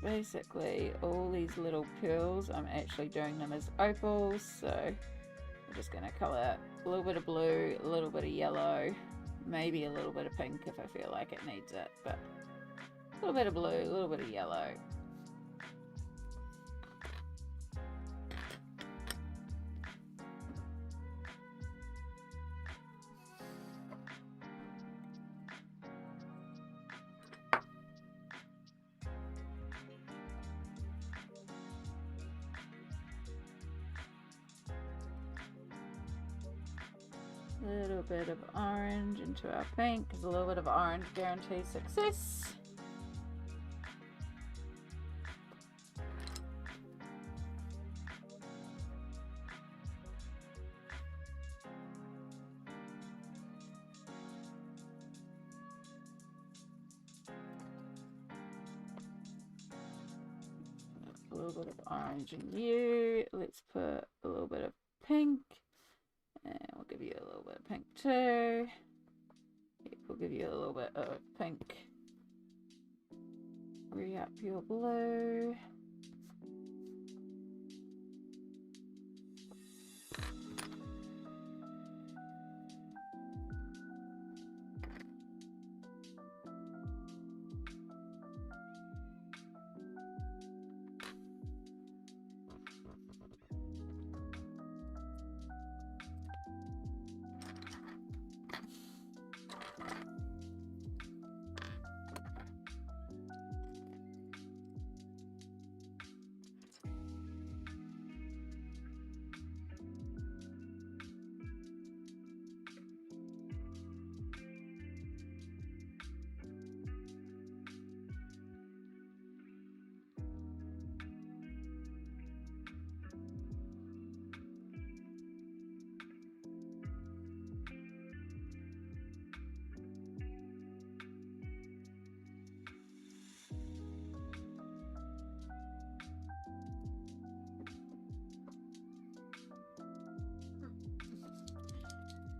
S1: Basically, all these little pearls, I'm actually doing them as opals, so I'm just going to colour a little bit of blue, a little bit of yellow, maybe a little bit of pink if I feel like it needs it, but a little bit of blue, a little bit of yellow. A little bit of orange into our pink, because a little bit of orange guarantees success. A little bit of orange in you. Let's put a little bit of pink. And we'll give you a little bit of pink too. We'll give you a little bit of pink. Re-up your blue.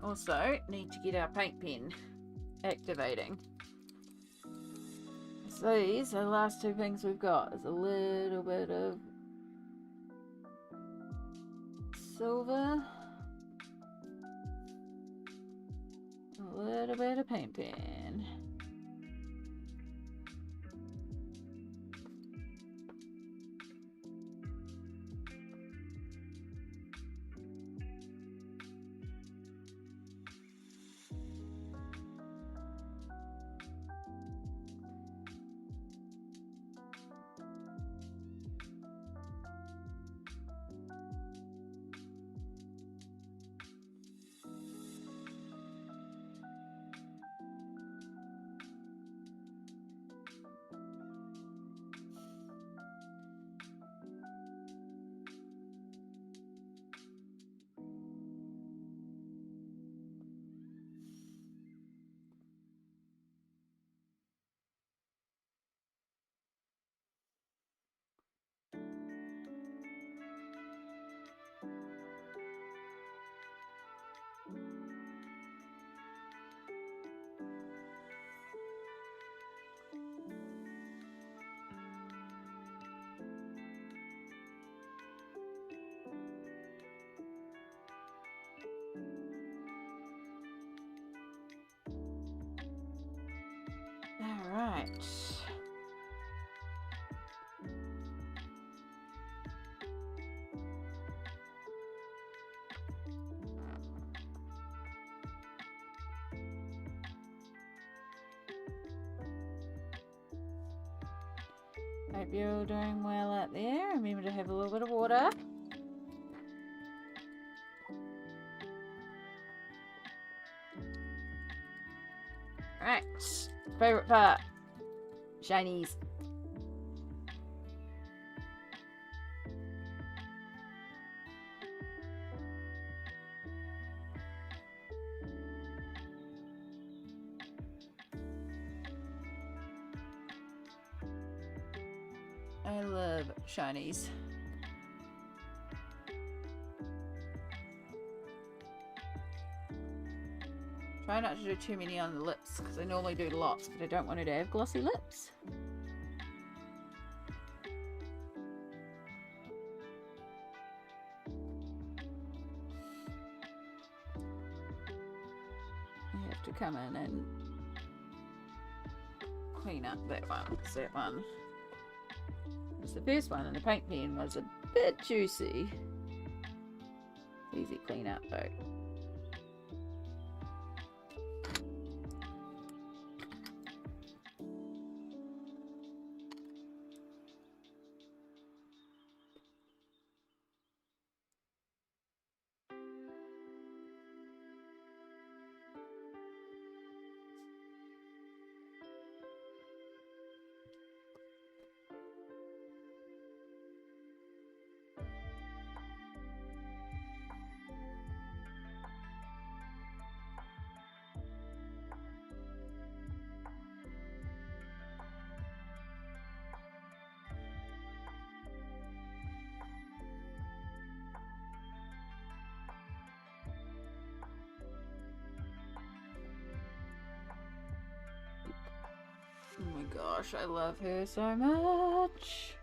S1: Also, need to get our paint pen activating. So these are the last two things we've got. There's a little bit of silver, a little bit of paint pen. Hope you're all doing well out there. Remember to have a little bit of water. Right, favorite part, shinies. I love shinies. Try not to do too many on the lips because I normally do lots, but I don't want her to have glossy lips. You have to come in and clean up that one because that one was the first one, and the paint pen was a bit juicy. Easy clean up though. Oh my gosh, I love her so much.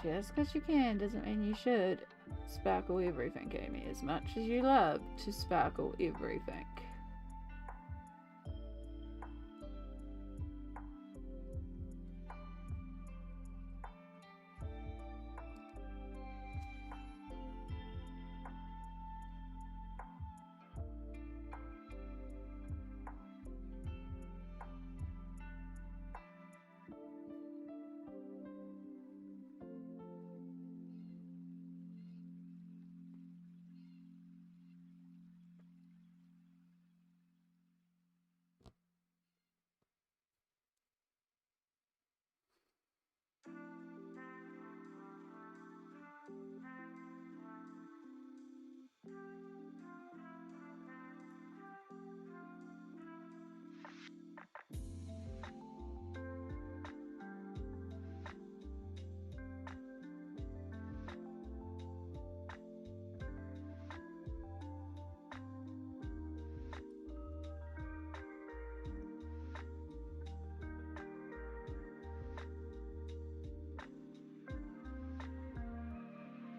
S1: Just because you can doesn't mean you should sparkle everything, Amy, as much as you love to sparkle everything.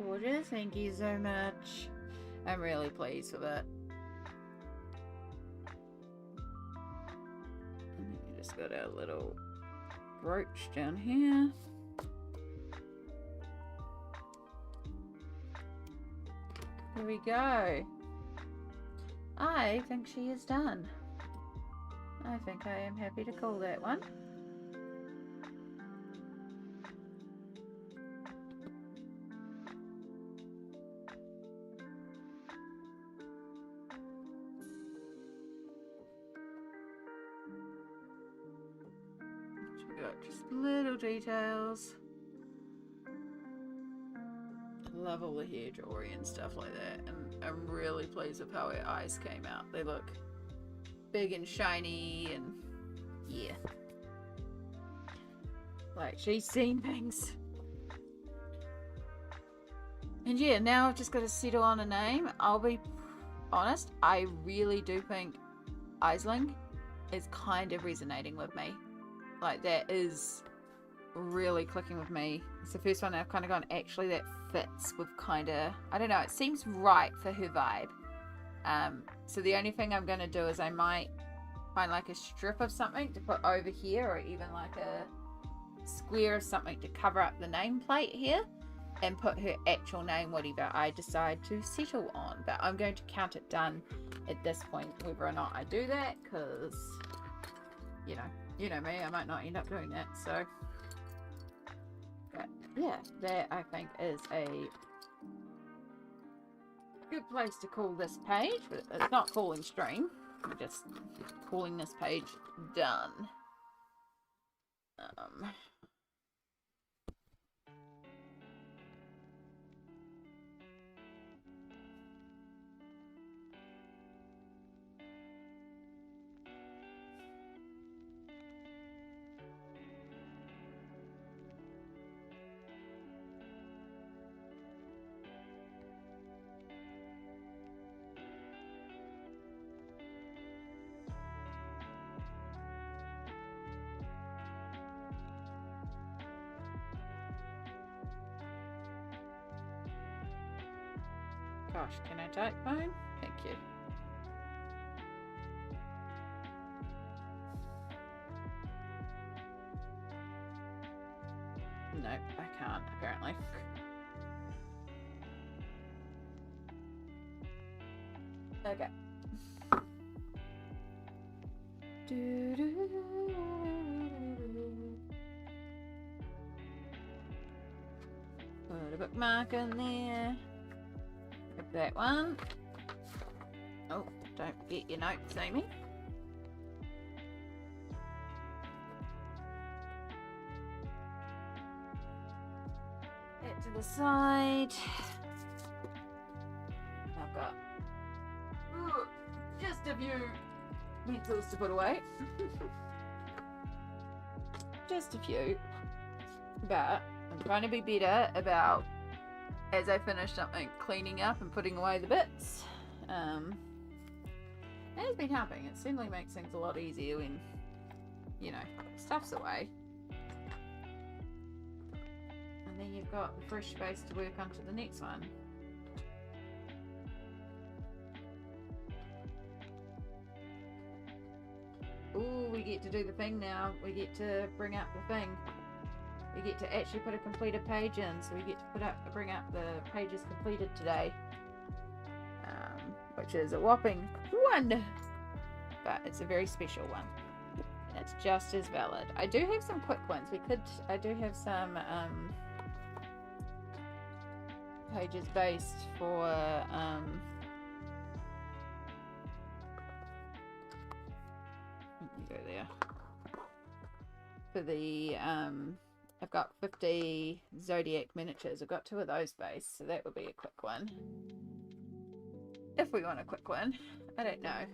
S1: Gorgeous, thank you so much. I'm really pleased with it. And then we just got our little brooch down here. Here we go. I think she is done. I think I am happy to call that one. Got just little details. I love all the hair jewelry and stuff like that, and I'm really pleased with how her eyes came out. They look big and shiny, and yeah, like she's seen things. And yeah, now I've just got to settle on a name. I'll be honest, I really do think Aisling is kind of resonating with me. Like, that is really clicking with me. It's the first one I've kind of gone, actually, that fits with kind of, I don't know, it seems right for her vibe. So the only thing I'm going to do is I might find like a strip of something to put over here, or even like a square of something to cover up the nameplate here, and put her actual name, whatever I decide to settle on. But I'm going to count it done at this point, whether or not I do that, because you know me, I might not end up doing that. So but yeah, that I think is a good place to call this page. But it's not calling stream, we're just calling this page done. Gosh, can I type phone? Thank you. No, I can't, apparently. Okay. Put a bookmark in there. Grab that one. Oh, don't forget your notes, Amy. That to the side. I've got just a few pencils to put away. Just a few. But I'm trying to be better about, as I finish something, cleaning up and putting away the bits. It has been helping. It certainly makes things a lot easier when, you know, stuff's away. And then you've got the fresh space to work onto the next one. Ooh, we get to do the thing now. We get to bring up the thing. We get to actually put a completed page in, so we get to bring up the pages completed today, which is a whopping 1, but it's a very special one, and it's just as valid. I do have some quick ones. I do have some pages based for you go there for the I've got 50 Zodiac miniatures. I've got 2 of those based, so that would be a quick one. If we want a quick one. I don't know.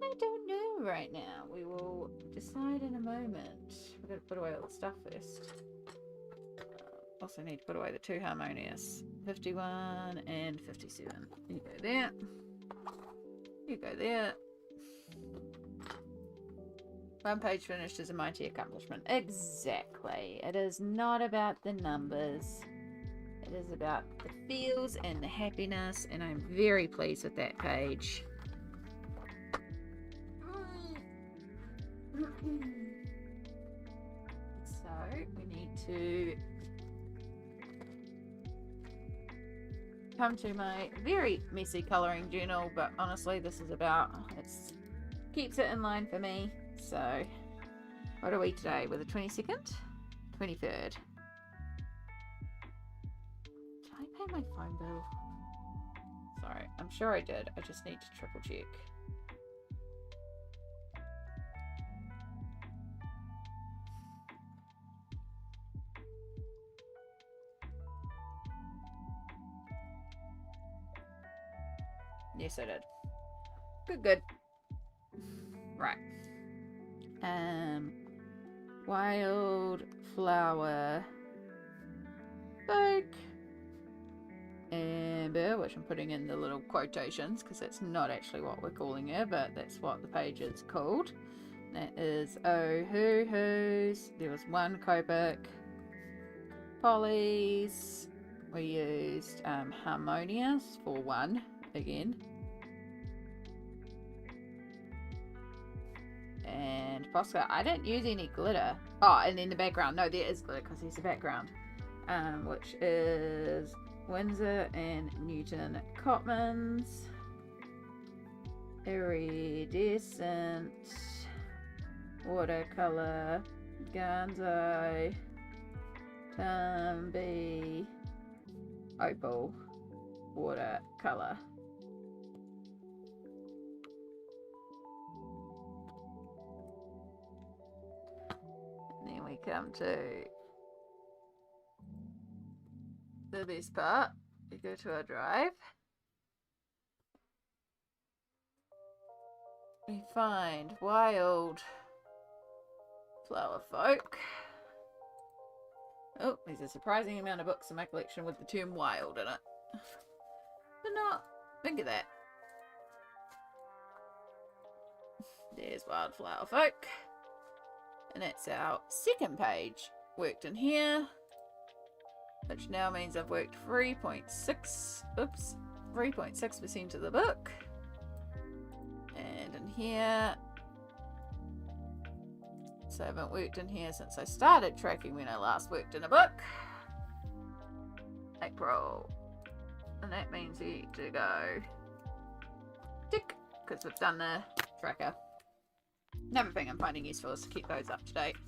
S1: I don't know right now. We will decide in a moment. We've got to put away all the stuff first. Also need to put away the 2 harmonious. 51 and 57. You go there. You go there. 1 page finished is a mighty accomplishment. Exactly. It is not about the numbers. It is about the feels and the happiness, and I'm very pleased with that page. So we need to come to my very messy colouring journal, but honestly this is about, it keeps it in line for me. So, what are we today? We're the 22nd? 23rd. Did I pay my phone bill? Sorry, I'm sure I did. I just need to triple check. Yes, I did. Good. Right. Wildflower book. Amber, which I'm putting in the little quotations because that's not actually what we're calling her, but that's what the page is called. That is Oh Hoo Hoos. There was one Copic. Polly's. We used Harmonious for one again. And Posca. I didn't use any glitter. Oh, and in the background. No, there is glitter because there's a background. Which is Windsor and Newton Cotmans. Iridescent. Watercolor. Ganzo. Tambi. Opal. Watercolor. And then we come to the best part. We go to our drive. We find Wild Flower Folk. Oh, there's a surprising amount of books in my collection with the term wild in it. But not, think of that. There's Wildflower Folk. And that's our second page. Worked in here. Which now means I've worked 3.6% of the book. And in here. So I haven't worked in here since I started tracking when I last worked in a book. April. And that means we need to go tick, because we've done the tracker. Another thing I'm finding useful is to keep those up to date.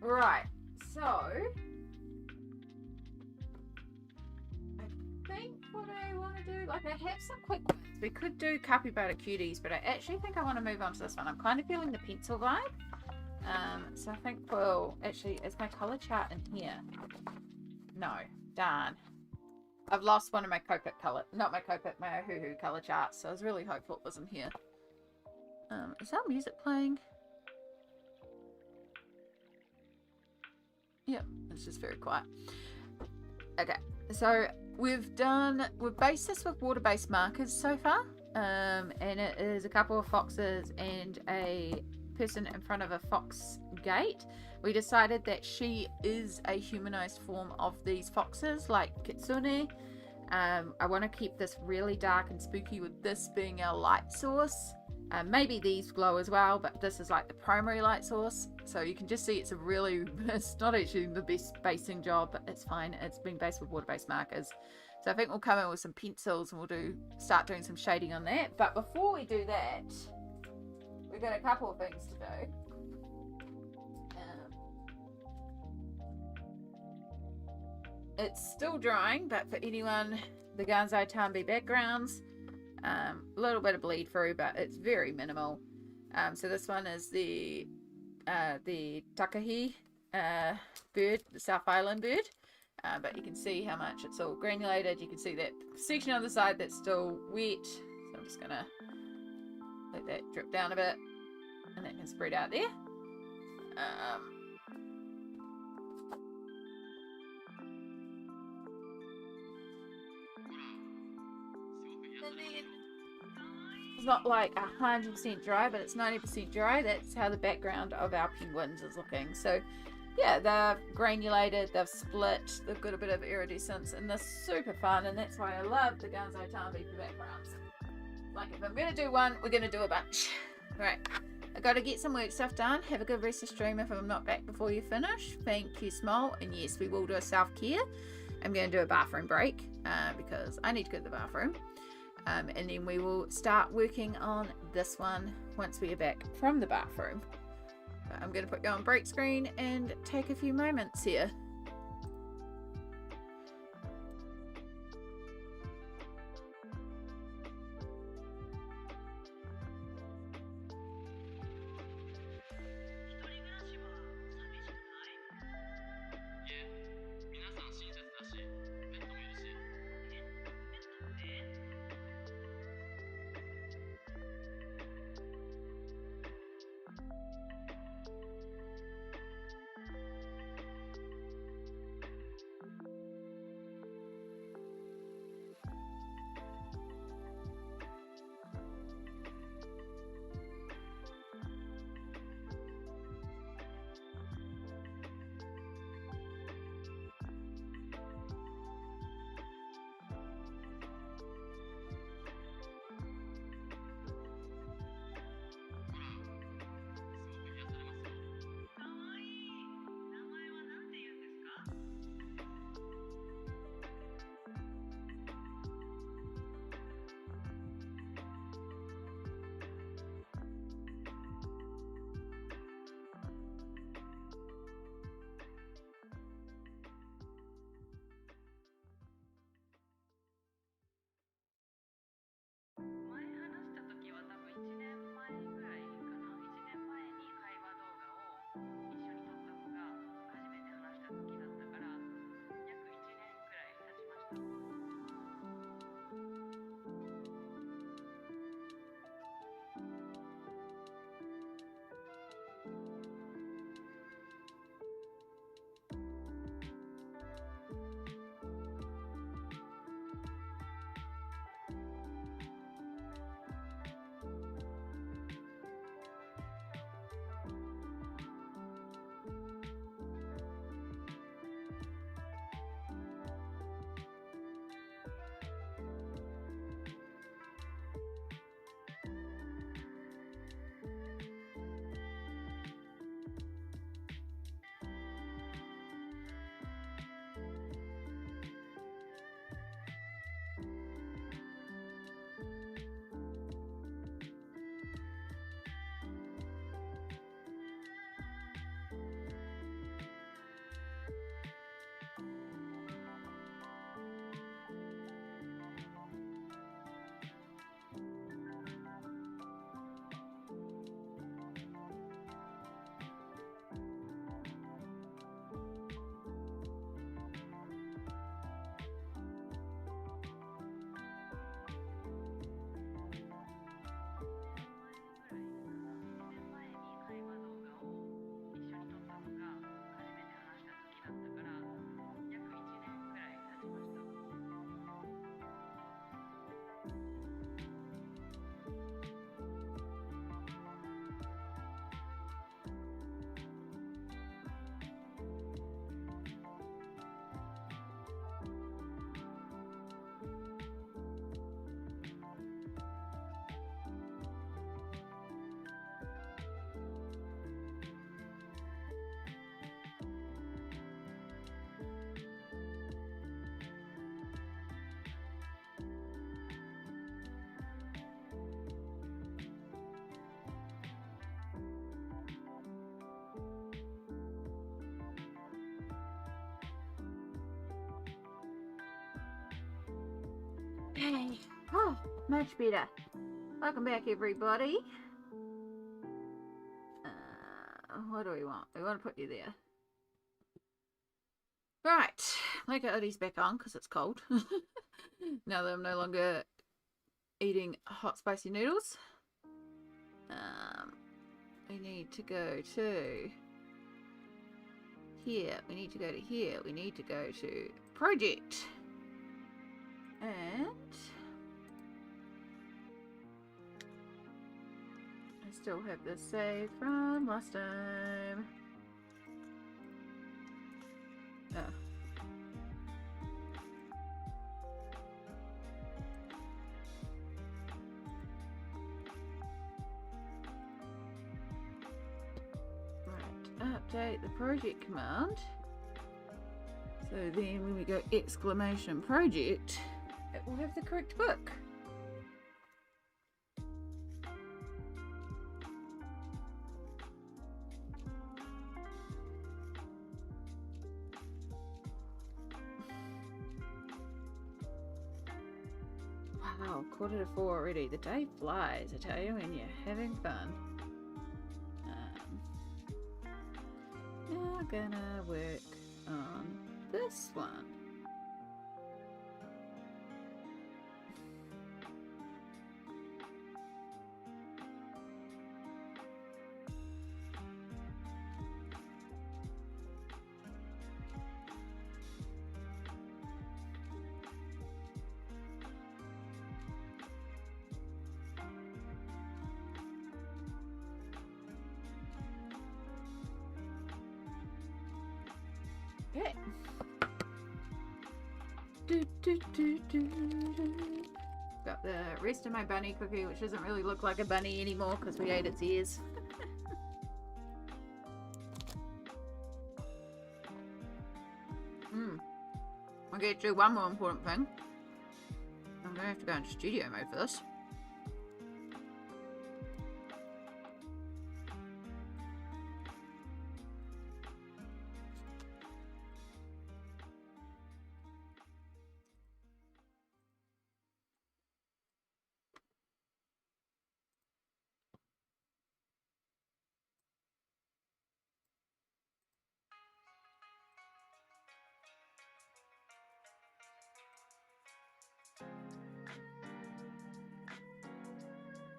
S1: Right, so I think what I want to do, like I have some quick ones. We could do Capybara Cuties, but I actually think I want to move on to this one. I'm kind of feeling the pencil vibe. So I think we'll actually, is my colour chart in here? No, darn. I've lost one of my Copic colour, not my Copic, my Hoo Hoo colour charts, so I was really hopeful it was in here. Is our music playing? Yep, it's just very quiet. Okay, so we've based this with water-based markers so far, and it is a couple of foxes and a person in front of a fox gate. We decided that she is a humanized form of these foxes, like Kitsune. I want to keep this really dark and spooky with this being our light source. Maybe these glow as well, but this is like the primary light source. So you can just see it's not actually the best basing job, but it's fine. It's been based with water-based markers. So I think we'll come in with some pencils and we'll start doing some shading on that. But before we do that, we've got a couple of things to do. It's still drying, but for anyone, the Ganzo Tambi backgrounds, a little bit of bleed through, but it's very minimal. So this one is the Takahi bird, the South Island bird. But you can see how much it's all granulated. You can see that section on the side that's still wet. So I'm just going to let that drip down a bit, and that can spread out there. And then it's not like 100% dry, but it's 90% dry. That's how the background of our penguins is looking. So yeah, they've granulated, they've split, they've got a bit of iridescence, and they're super fun, and that's why I love the Ganzo Tambi for backgrounds. Like, if I'm going to do one, we're going to do a bunch. Right, I got to get some work stuff done. Have a good rest of stream if I'm not back before you finish. Thank you, Small. And yes, we will do a self-care. I'm going to do a bathroom break because I need to go to the bathroom. And then we will start working on this one once we are back from the bathroom. But I'm going to put you on break screen and take a few moments here. Much better. Welcome back, everybody. What do we want? We want to put you there. Right. Make our hoodies back on because it's cold. Now that I'm no longer eating hot spicy noodles. We need to go to here. We need to go to here. We need to go to project. And I still have this save from last time. Oh. Update the project command. So then when we go exclamation project, it will have the correct book. Wow, 3:45 already. The day flies, I tell you, when you're having fun. Now gonna work on this one. Okay. Got the rest of my bunny cookie, which doesn't really look like a bunny anymore because we ate its ears. I'll get to one more important thing. I'm gonna have to go into studio mode for this.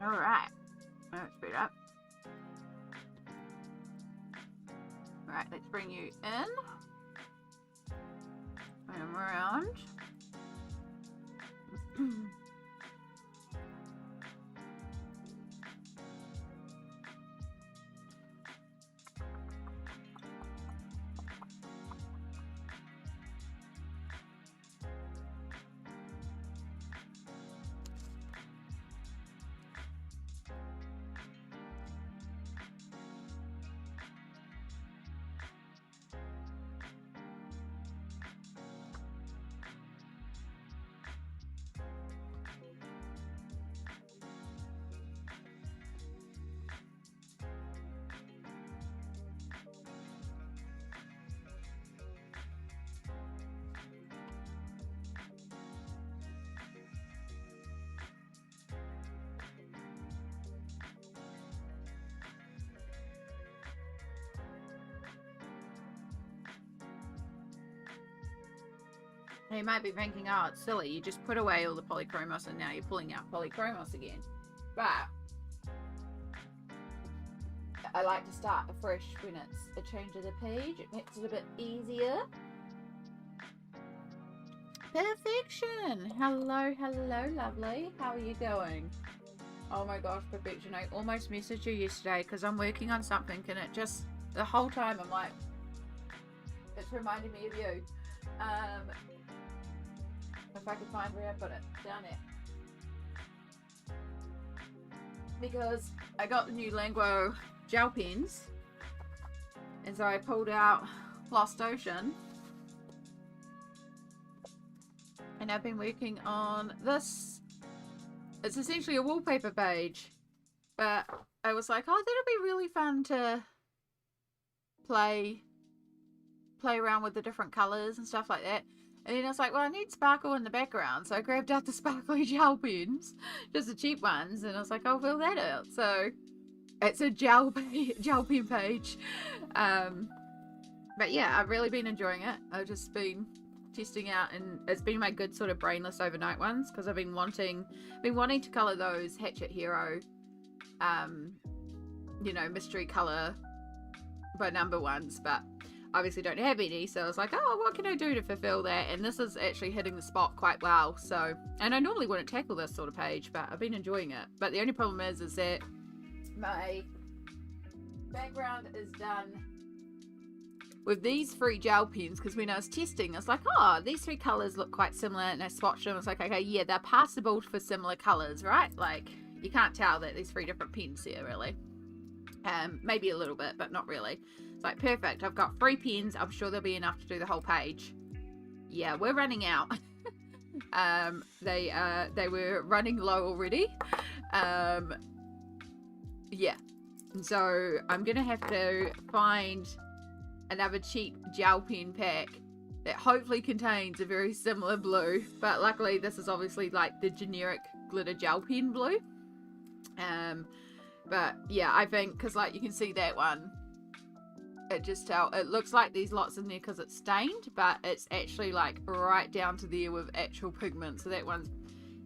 S1: Alright. Let's speed up. Alright, let's bring you in. And around. You might be thinking, oh, it's silly. You just put away all the polychromos and now you're pulling out polychromos again. But I like to start afresh when it's a change of the page. It makes it a bit easier. Perfection! Hello, hello, lovely. How are you going? Oh my gosh, Perfection. I almost messaged you yesterday because I'm working on something and it just, the whole time I'm like, it's reminding me of you. If I could find where I put it, down there. Because I got the new Languo gel pens, and so I pulled out Lost Ocean, and I've been working on this. It's essentially a wallpaper page, but I was like, oh, that'll be really fun to play around with the different colors and stuff like that. And then I was like, well, I need sparkle in the background. So I grabbed out the sparkly gel pens, just the cheap ones. And I was like, I'll fill that out. So it's a gel pen page. But yeah, I've really been enjoying it. I've just been testing out, and it's been my good sort of brainless overnight ones, because I've been wanting to color those Hatchet Hero, you know, mystery color by number ones, but obviously don't have any. So I was like, oh, what can I do to fulfill that? And this is actually hitting the spot quite well. So, and I normally wouldn't tackle this sort of page, but I've been enjoying it. But the only problem is that my background is done with these 3 gel pens, because when I was testing, I was like, oh, these 3 colors look quite similar, and I swatched them. I was like, okay, yeah, they're passable for similar colors, right? Like, you can't tell that there's 3 different pens here, really. Maybe a little bit, but not really. It's like, perfect, I've got 3 pens, I'm sure there'll be enough to do the whole page. Yeah, we're running out. They were running low already. Yeah, so I'm gonna have to find another cheap gel pen pack that hopefully contains a very similar blue, but luckily this is obviously like the generic glitter gel pen blue. But yeah, I think, because like you can see that one, it looks like there's lots in there because it's stained, but it's actually like right down to there with actual pigment. So that one's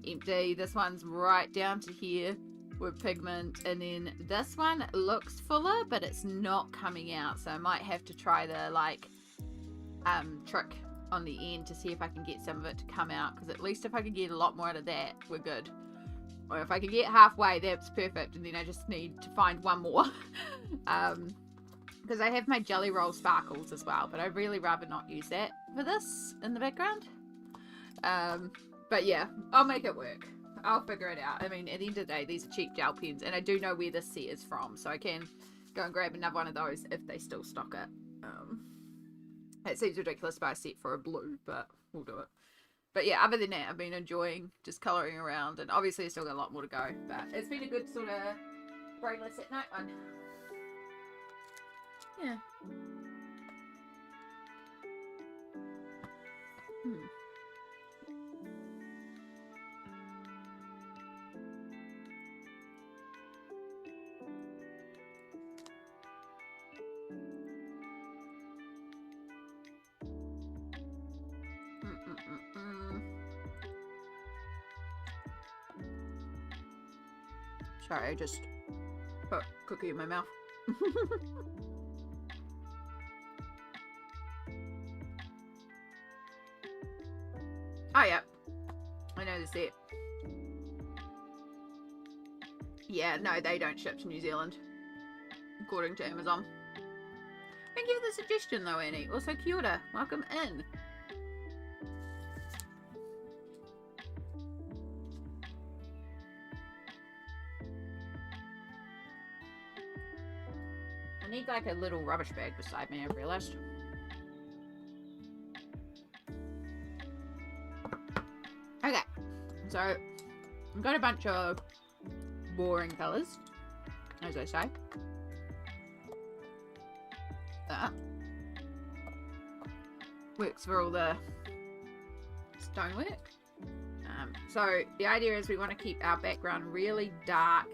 S1: empty, this one's right down to here with pigment, and then this one looks fuller, but it's not coming out. So I might have to try the like trick on the end to see if I can get some of it to come out, because at least if I can get a lot more out of that, we're good. Or if I can get halfway, that's perfect, and then I just need to find one more. Because I have my jelly roll sparkles as well, but I'd really rather not use that for this in the background. But yeah, I'll make it work. I'll figure it out. I mean, at the end of the day, these are cheap gel pens, and I do know where this set is from, so I can go and grab another one of those if they still stock it. It seems ridiculous to buy a set for a blue, but we'll do it. But yeah, other than that, I've been enjoying just colouring around, and obviously I've still got a lot more to go, but it's been a good sort of brainless at night one. Yeah. Sorry, I just put a cookie in my mouth. Oh yeah, I know the set. Yeah, no, they don't ship to New Zealand, according to Amazon. Thank you for the suggestion though, Annie. Also, kia ora. Welcome in. I need like a little rubbish bag beside me, I've realised. Okay, so I've got a bunch of boring colours, as I say. That works for all the stonework. So the idea is we want to keep our background really dark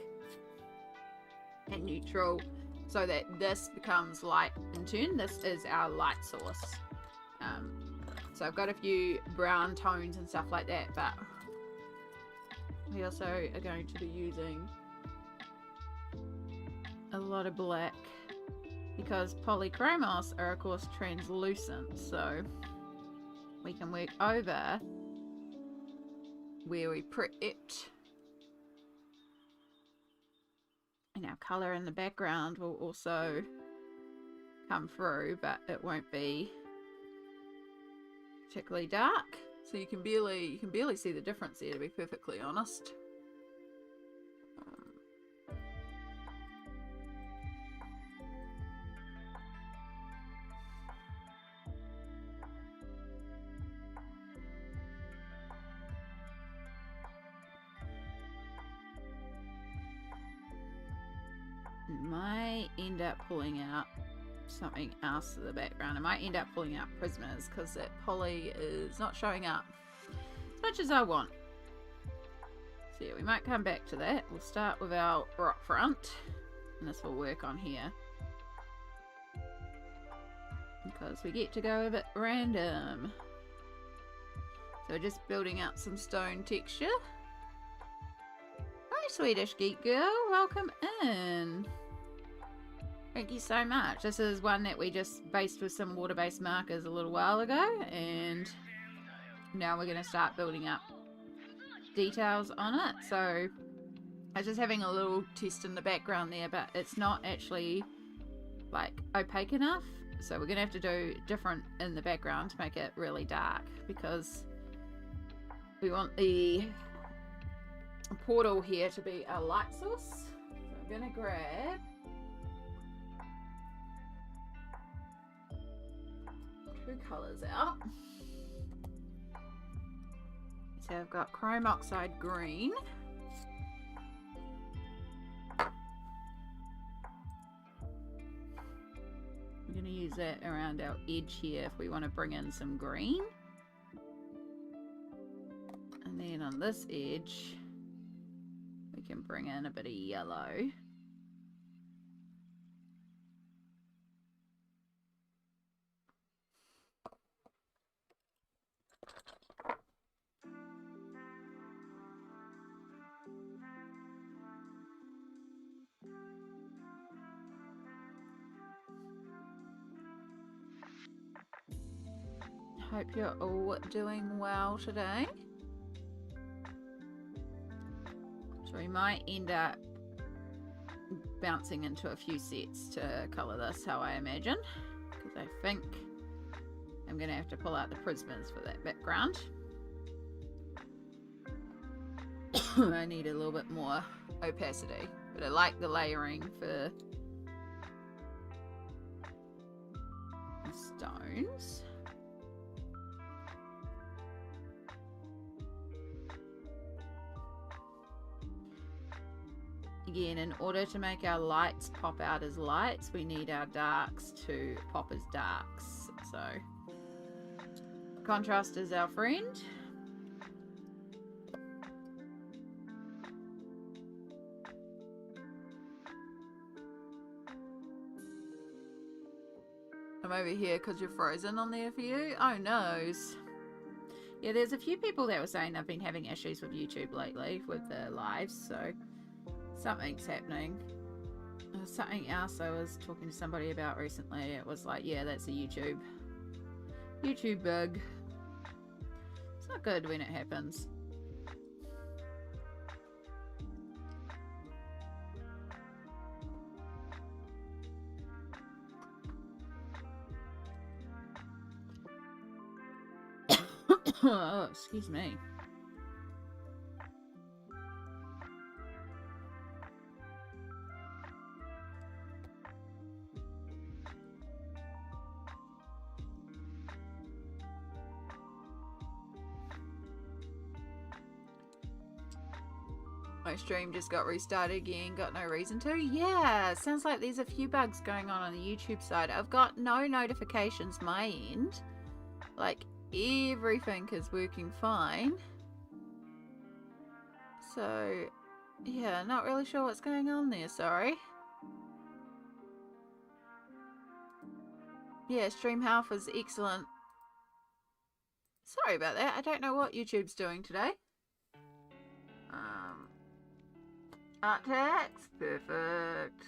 S1: and neutral, so that this becomes light in turn. This is our light source. So I've got a few brown tones and stuff like that, but we also are going to be using a lot of black, because polychromos are of course translucent, so we can work over where we put it, and our colour in the background will also come through, but it won't be particularly dark, so you can barely see the difference there, to be perfectly honest. Might end up pulling out something else in the background. I might end up pulling out prisoners because that pulley is not showing up as much as I want. So yeah, we might come back to that. We'll start with our rock front, and this will work on here because we get to go a bit random. So we're just building out some stone texture. Hi, Swedish Geek Girl, welcome in. Thank you so much. This is one that we just based with some water-based markers a little while ago, and now we're going to start building up details on it. So I was just having a little test in the background there, but it's not actually like opaque enough, so we're going to have to do different in the background to make it really dark, because we want the portal here to be a light source. So I'm going to grab two colours out. So I've got chrome oxide green. We're going to use that around our edge here if we want to bring in some green. And then on this edge, we can bring in a bit of yellow. Hope you're all doing well today. So we might end up bouncing into a few sets to colour this, how I imagine, because I think I'm going to have to pull out the prismas for that background. I need a little bit more opacity, but I like the layering for the stones. Again, in order to make our lights pop out as lights, we need our darks to pop as darks. So, contrast is our friend. I'm over here because you're frozen on there for you. Oh, noes. Yeah, there's a few people that were saying they've been having issues with YouTube lately with the lives, so something's happening. There was something else I was talking to somebody about recently. It was like, yeah, that's a YouTube bug. It's not good when it happens. Oh, excuse me. My stream just got restarted again, got no reason to. Yeah, sounds like there's a few bugs going on the YouTube side. I've got no notifications my end. Like, everything is working fine. So, yeah, not really sure what's going on there, sorry. Yeah, stream health is excellent. Sorry about that, I don't know what YouTube's doing today. Art text, perfect.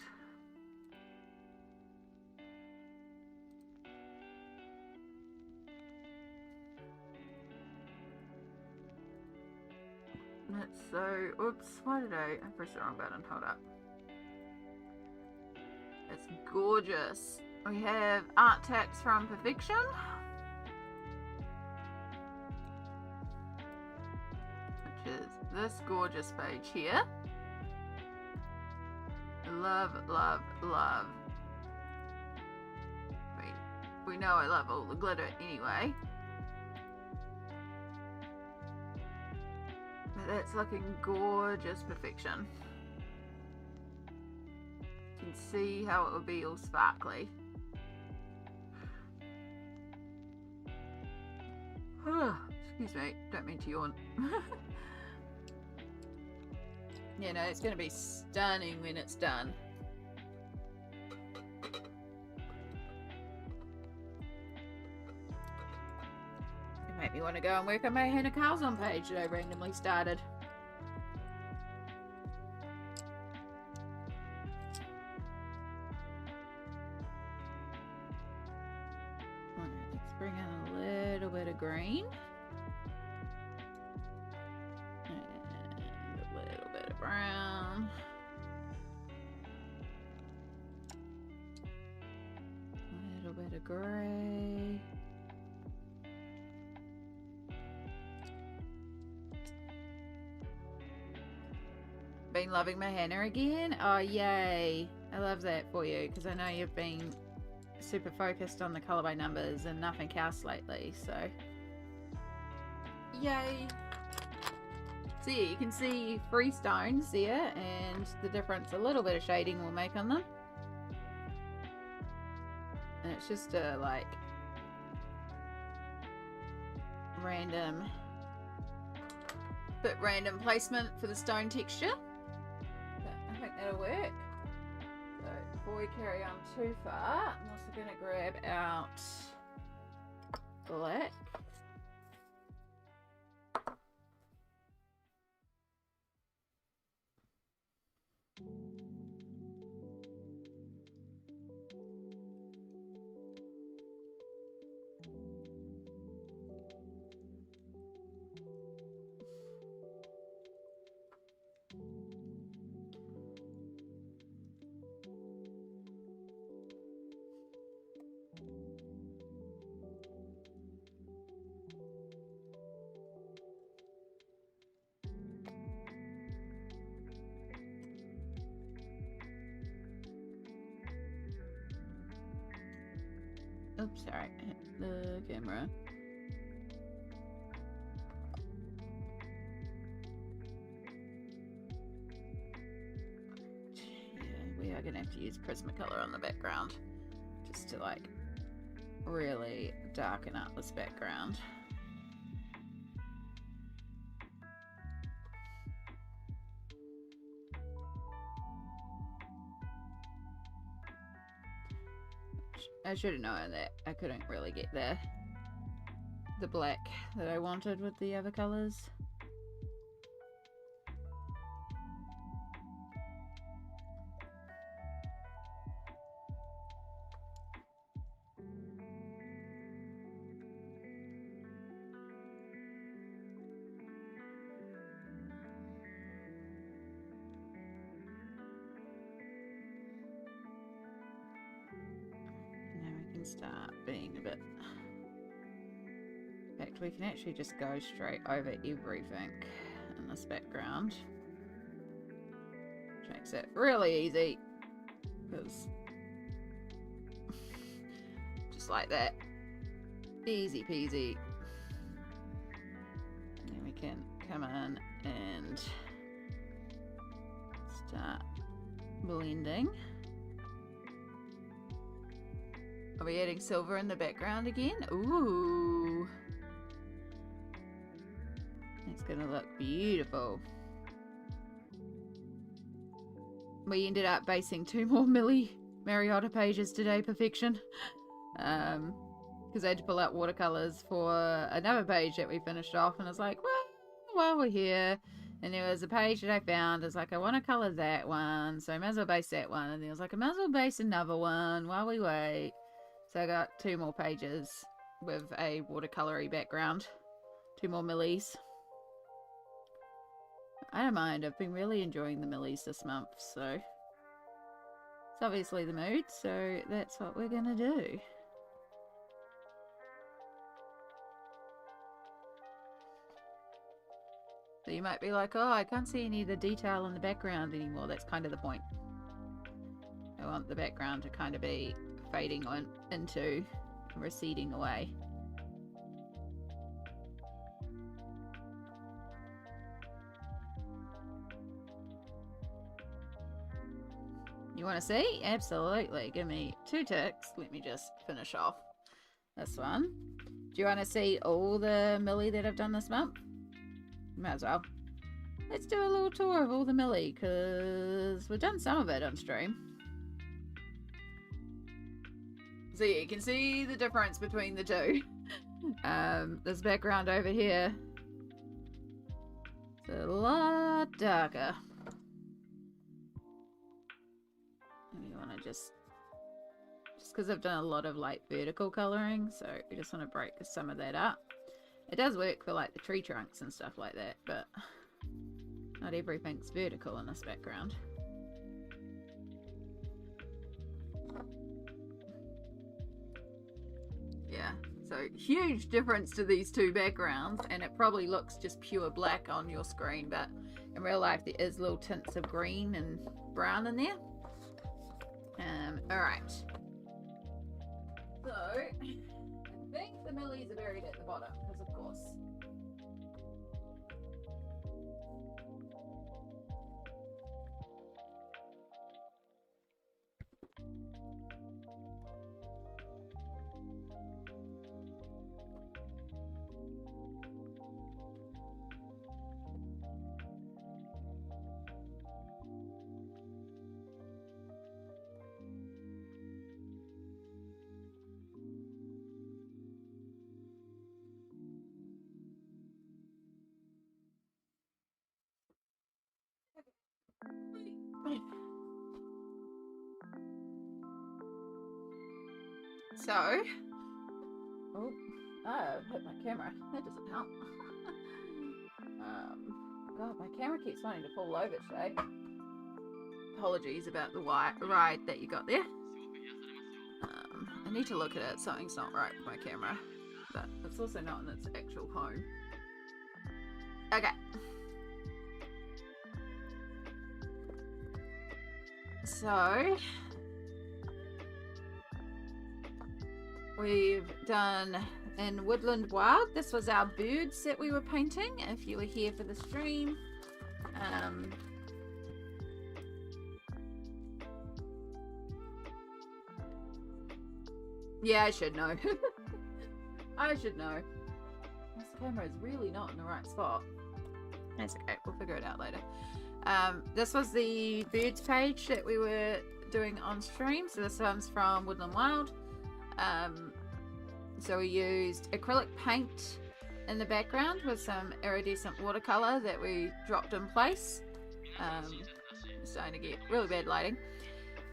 S1: That's so, oops, why did I pressed the wrong button, hold up. It's gorgeous. We have art text from Perfection. Which is this gorgeous page here. Love, love, love. We know I love all the glitter anyway. But that's looking gorgeous perfection. You can see how it would be all sparkly. Excuse me, don't mean to yawn. Yeah, no, it's going to be stunning when it's done. It made me want to go and work on my Hannah Carlson page that I randomly started. Let's bring in a little bit of green. And a little bit of brown. A little bit of grey. Been loving my Hannah again? Oh, yay. I love that for you, because I know you've been super focused on the colour by numbers and nothing else lately, so yay. So yeah, you can see 3 stones there, and the difference a little bit of shading will make on them. And it's just a like random placement for the stone texture. But I think that'll work. So before we carry on too far, I'm also going to grab out black. Oops, sorry, I hit the camera. Yeah, we are going to have to use Prismacolor on the background just to like really darken up this background. I should have known that I couldn't really get the black that I wanted with the other colours. Start being a bit. In fact, we can actually just go straight over everything in this background, which makes it really easy, because just like that, easy peasy. And then we can come in and start blending. Are we adding silver in the background again? Ooh. It's gonna look beautiful. We ended up basing 2 more Millie Mariota pages today, perfection. Because I had to pull out watercolors for another page that we finished off, and I was like, well, while we're here. And there was a page that I found. It's like, I want to color that one, so I might as well base that one. And then I was like, I might as well base another one while we wait. So I got 2 more pages with a watercolory background. 2 more Millies. I don't mind. I've been really enjoying the Millies this month, so it's obviously the mood, so that's what we're gonna do. So you might be like, oh, I can't see any of the detail in the background anymore. That's kind of the point. I want the background to kind of be fading on into, receding away. You want to see? Absolutely. Give me 2 ticks. Let me just finish off this one. Do you want to see all the Millie that I've done this month? Might as well. Let's do a little tour of all the Millie, because we've done some of it on stream. So yeah, you can see the difference between the two. This background over here, it's a lot darker. And you want to just because I've done a lot of like vertical colouring, so we just want to break some of that up. It does work for like the tree trunks and stuff like that, but not everything's vertical in this background. Yeah, so huge difference to these two backgrounds, and it probably looks just pure black on your screen, but in real life there is little tints of green and brown in there. Alright. So, I think the Millies are buried at the bottom, because of course. So, I've hit my camera. That doesn't help. God, my camera keeps wanting to fall over today. Apologies about the ride that you got there. I need to look at it. Something's not right with my camera, but it's also not in its actual home. Okay. So, we've done in Woodland Wild. This was our birds that we were painting, if you were here for the stream. Yeah, I should know. I should know. This camera is really not in the right spot. That's okay, we'll figure it out later. This was the birds page that we were doing on stream. So this one's from Woodland Wild. So we used acrylic paint in the background with some iridescent watercolor that we dropped in place. Starting to get really bad lighting.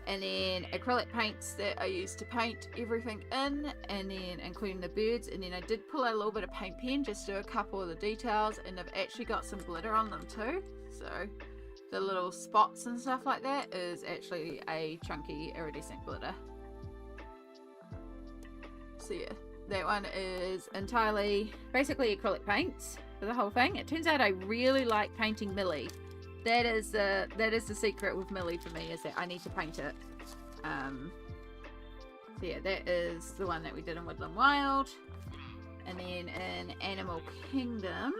S1: And then acrylic paints that I used to paint everything in, and then including the birds. And then I did pull out a little bit of paint pen just to do a couple of the details, and I've actually got some glitter on them too. So the little spots and stuff like that is actually a chunky iridescent glitter. So yeah, that one is entirely basically acrylic paints for the whole thing. It turns out I really like painting Millie. That is the secret with Millie for me, is that I need to paint it. So yeah, that is the one that we did in Woodland Wild. And then in Animal Kingdom,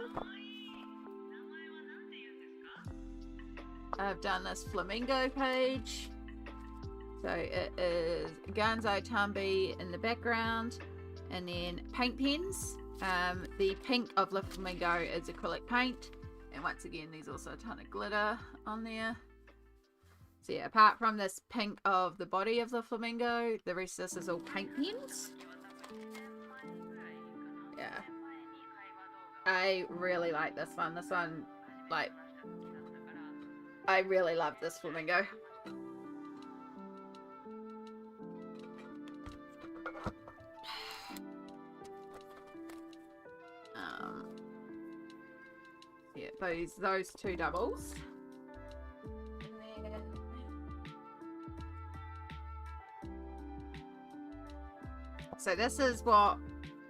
S1: I've done this flamingo page. So it is Ganzai Tambi in the background, and then paint pens. The pink of the flamingo is acrylic paint, and once again there's also a ton of glitter on there. So yeah, apart from this pink of the body of the flamingo, the rest of this is all paint pens. Yeah, I really like this one. This one, like, I really love this flamingo. Yeah, those two doubles. So this is what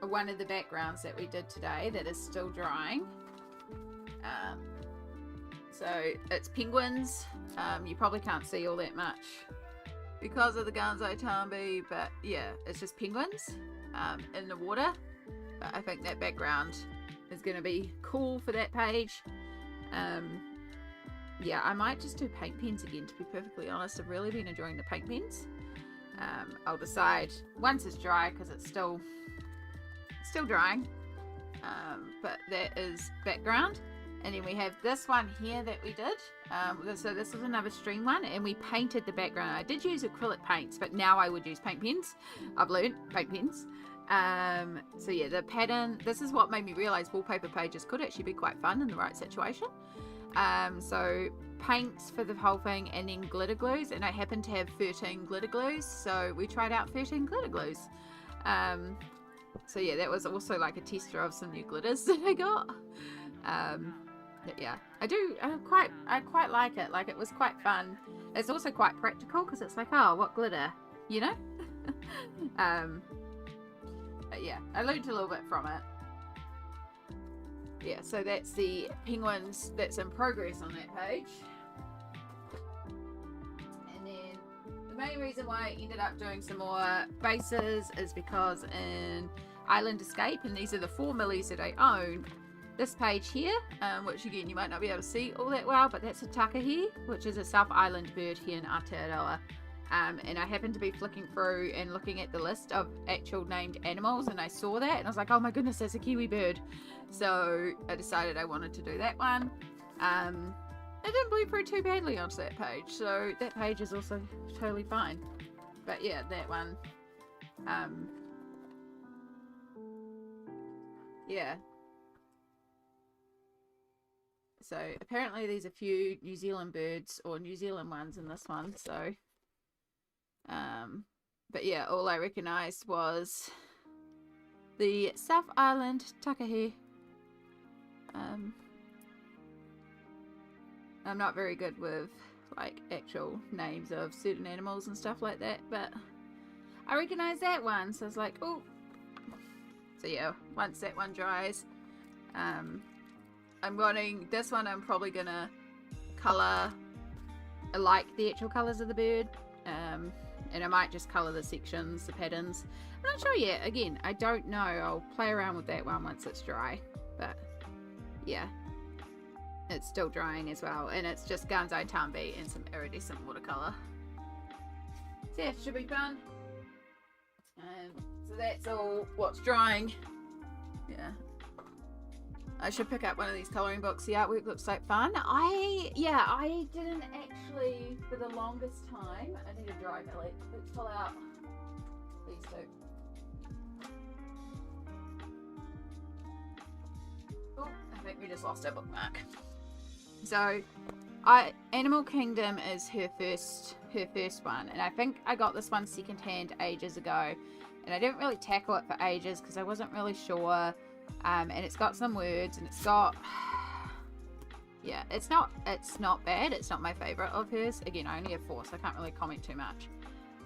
S1: one of the backgrounds that we did today that is still drying. So it's penguins. You probably can't see all that much because of the Ganzai Tambi, but yeah, it's just penguins in the water. But I think that background is going to be cool for that page. Yeah, I might just do paint pens again, to be perfectly honest. I've really been enjoying the paint pens. I'll decide once it's dry, because it's still still drying. But that is background. And then we have this one here that we did. So this is another stream one, and we painted the background. I did use acrylic paints, but now I would use paint pens. I've learned paint pens. So yeah, the pattern, this is what made me realize wallpaper pages could actually be quite fun in the right situation. So paints for the whole thing, and then glitter glues, and I happen to have 13 glitter glues, so we tried out 13 glitter glues. So yeah, that was also like a tester of some new glitters that I got. But yeah, I quite like it. Like, it was quite fun. It's also quite practical because it's like, oh, what glitter, you know? But yeah, I learned a little bit from it. Yeah, so that's the penguins that's in progress on that page. And then the main reason why I ended up doing some more bases is because in Island Escape, and these are the 4 millies that I own, this page here, which again you might not be able to see all that well, but that's a takahe, which is a South Island bird here in Aotearoa. And I happened to be flicking through and looking at the list of actual named animals, and I saw that and I was like, oh my goodness, that's a kiwi bird. So I decided I wanted to do that one. I didn't bleed through too badly onto that page, so that page is also totally fine. But yeah, that one, yeah. So apparently there's a few New Zealand birds or New Zealand ones in this one, so but yeah, all I recognised was the South Island takahe. I'm not very good with like actual names of certain animals and stuff like that, but I recognise that one, so I was like, oh. So yeah, once that one dries, I'm wanting this one. I'm probably gonna colour like the actual colours of the bird, and I might just colour the sections, the patterns. I'm not sure yet. Again, I don't know. I'll play around with that one once it's dry. But yeah, it's still drying as well, and it's just Ganzai Tambi and some iridescent watercolour. So yeah, it should be fun. So that's all what's drying. Yeah. I should pick up one of these colouring books. The artwork looks like fun. I didn't actually, for the longest time, I need a dry palette. Let's pull out these two. Oh, I think we just lost our bookmark. So, Animal Kingdom is her first one, and I think I got this one secondhand ages ago, and I didn't really tackle it for ages because I wasn't really sure. And it's got some words, and it's got, yeah, it's not bad. It's not my favourite of hers. Again, I only have 4, so I can't really comment too much.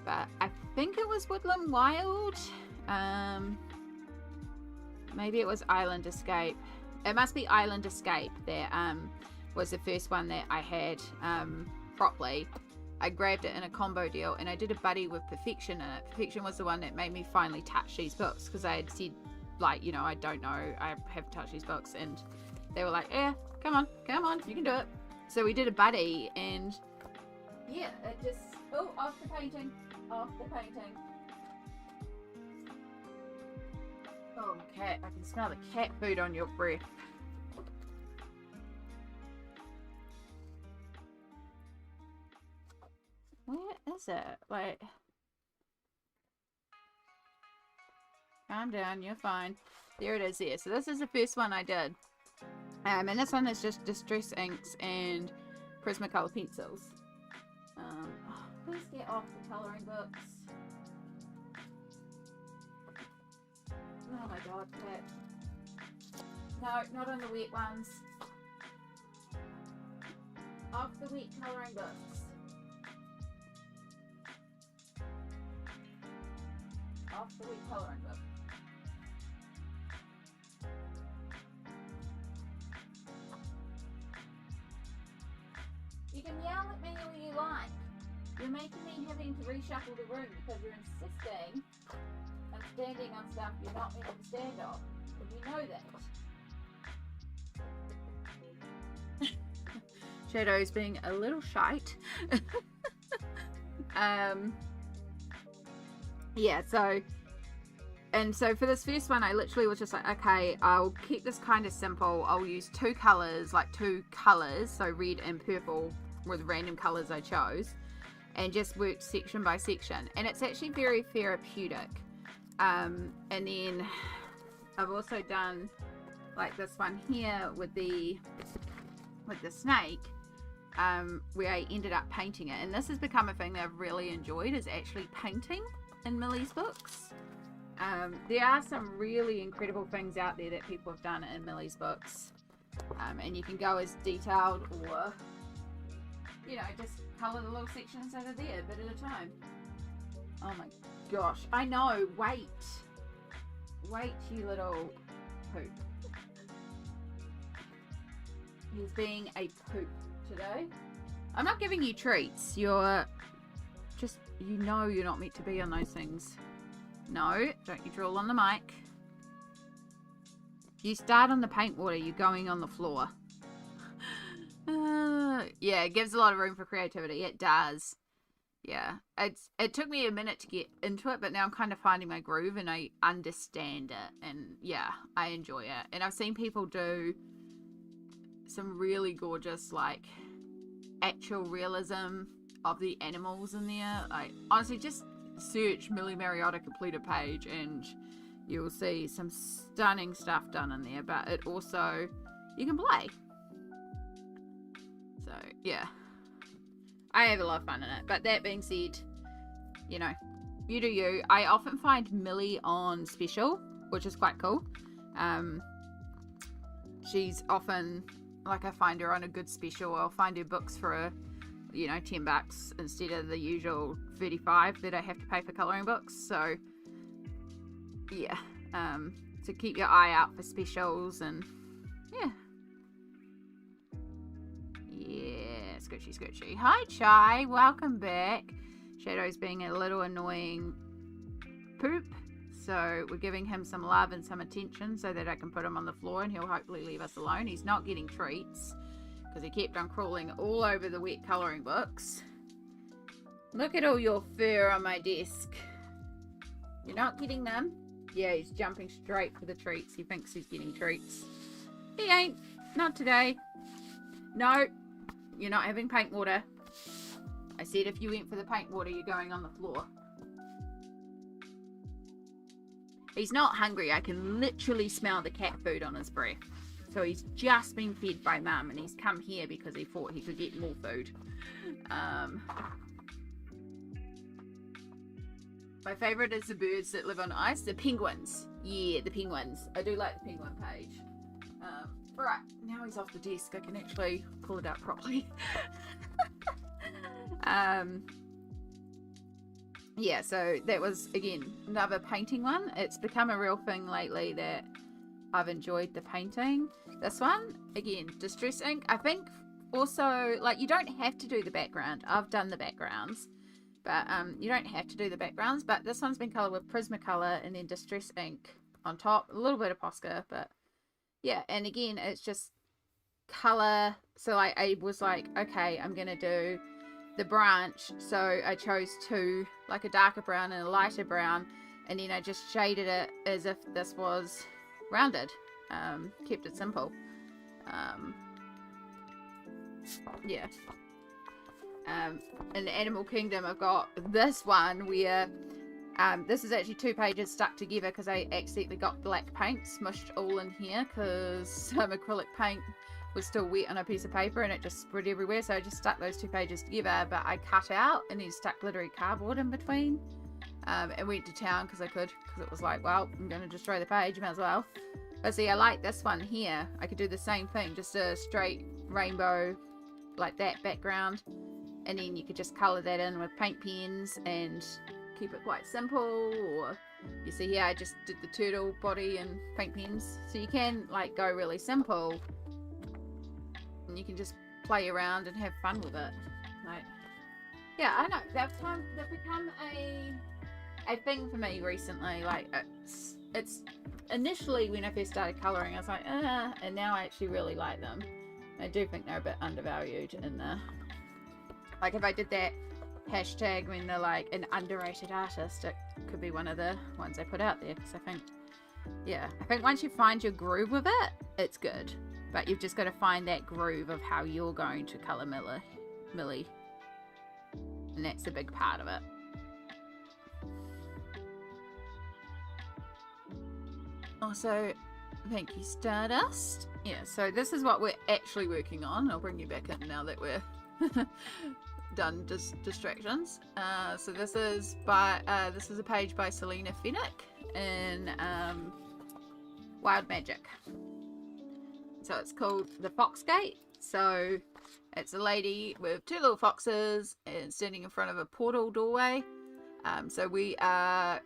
S1: But I think it was Woodland Wild. Maybe it was Island Escape. It must be Island Escape that was the first one that I had properly. I grabbed it in a combo deal, and I did a buddy with Perfection in it. Perfection was the one that made me finally touch these books, because I had said, like, you know, I don't know, I haven't touched these books, and they were like, yeah, come on, you can do it. So we did a buddy, and yeah, it just, oh, off the painting. Oh, cat, I can smell the cat food on your breath. Where is it? Wait. Calm down, you're fine. There it is there. So this is the first one I did. And this one is just Distress inks and Prismacolor pencils. Please get off the colouring books. Oh my god, cat. No, not on the wet ones. Off the wet colouring books. Off the wet colouring book. You can yell at me all you like. You're making me having to reshuffle the room because you're insisting on standing on stuff you're not meant to stand on. And you know that. Shadow's being a little shite. Yeah, so and so for this first one, I literally was just like, okay, I'll keep this kind of simple. I'll use two colors, so red and purple with random colors I chose, and just work section by section. And it's actually very therapeutic. And then I've also done like this one here with the snake, where I ended up painting it. And this has become a thing that I've really enjoyed, is actually painting in Millie's books. There are some really incredible things out there that people have done in Millie's books, and you can go as detailed, or just colour the little sections that are there a bit at a time. Oh my gosh, I know, wait you little poop. He's being a poop today. I'm not giving you treats, you're just, you're not meant to be on those things. No, don't you drool on the mic. If you start on the paint water, you're going on the floor. Yeah, it gives a lot of room for creativity. It does. Yeah, it took me a minute to get into it, but now I'm kind of finding my groove and I understand it. And yeah, I enjoy it. And I've seen people do some really gorgeous, like, actual realism of the animals in there. Like, honestly, just search Millie Mariotta completed page and you'll see some stunning stuff done in there, but it also, you can play. So yeah, I have a lot of fun in it. But that being said, you do you. I often find Millie on special, which is quite cool. She's often, like, I find her on a good special. I'll find her books for $10 instead of the usual $35 that I have to pay for colouring books. So yeah, so keep your eye out for specials. And yeah, scoochie. Hi Chai, welcome back. Shadow's being a little annoying poop, so we're giving him some love and some attention so that I can put him on the floor and he'll hopefully leave us alone. He's not getting treats because he kept on crawling all over the wet colouring books. Look at all your fur on my desk. You're not getting them? Yeah, he's jumping straight for the treats. He thinks he's getting treats. He ain't. Not today. No, you're not having paint water. I said if you went for the paint water, you're going on the floor. He's not hungry. I can literally smell the cat food on his breath. So he's just been fed by Mum, and he's come here because he thought he could get more food. My favourite is the birds that live on ice. The penguins. Yeah, the penguins. I do like the penguin page. Alright, now he's off the desk. I can actually pull it out properly. Yeah, so that was, again, another painting one. It's become a real thing lately that I've enjoyed the painting. This one, again, distress ink. I think also, like, you don't have to do the background. I've done the backgrounds, but you don't have to do the backgrounds. But this one's been coloured with Prismacolor and then distress ink on top. A little bit of Posca, but yeah. And again, it's just colour. So I was like, okay, I'm going to do the branch. So I chose two, like a darker brown and a lighter brown. And then I just shaded it as if this was rounded. Kept it simple. Yeah. In the Animal Kingdom, I've got this one where this is actually 2 pages stuck together because I accidentally got black paint smushed all in here because some acrylic paint was still wet on a piece of paper and it just spread everywhere. So I just stuck those 2 pages together, but I cut out and then stuck glittery cardboard in between, and went to town because I could, because it was like, well, I'm going to destroy the page, might as well. But see, I like this one here. I could do the same thing, just a straight rainbow like that background, and then you could just colour that in with paint pens and keep it quite simple. Or you see here, I just did the turtle body and paint pens, so you can like go really simple and you can just play around and have fun with it. Like, yeah, I know they've become a thing for me recently. Like, it's initially when I first started colouring I was like, and now I actually really like them. I do think they're a bit undervalued in the, like, if I did that hashtag when they're like an underrated artist, it could be one of the ones I put out there, because I think once you find your groove with it, it's good. But you've just got to find that groove of how you're going to colour Millie. And that's a big part of it. Also, thank you, Stardust. Yeah, so this is what we're actually working on. I'll bring you back in now that we're done distractions. So this is a page by Selena Fennick in Wild Magic. So it's called The Foxgate. So it's a lady with two little foxes and standing in front of a portal doorway. So we are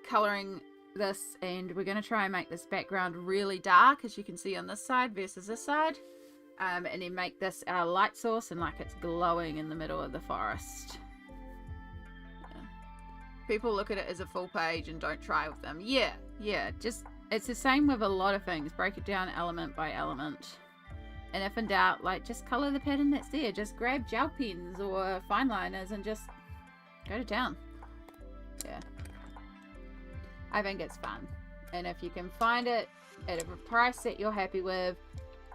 S1: colouring this, and we're going to try and make this background really dark, as you can see on this side versus this side. And then make this our light source, and like it's glowing in the middle of the forest. Yeah. People look at it as a full page and don't try with them. Yeah, just it's the same with a lot of things. Break it down element by element. And if in doubt, like, just colour the pattern that's there. Just grab gel pens or fine liners and just go to town. Yeah. I think it's fun. And if you can find it at a price that you're happy with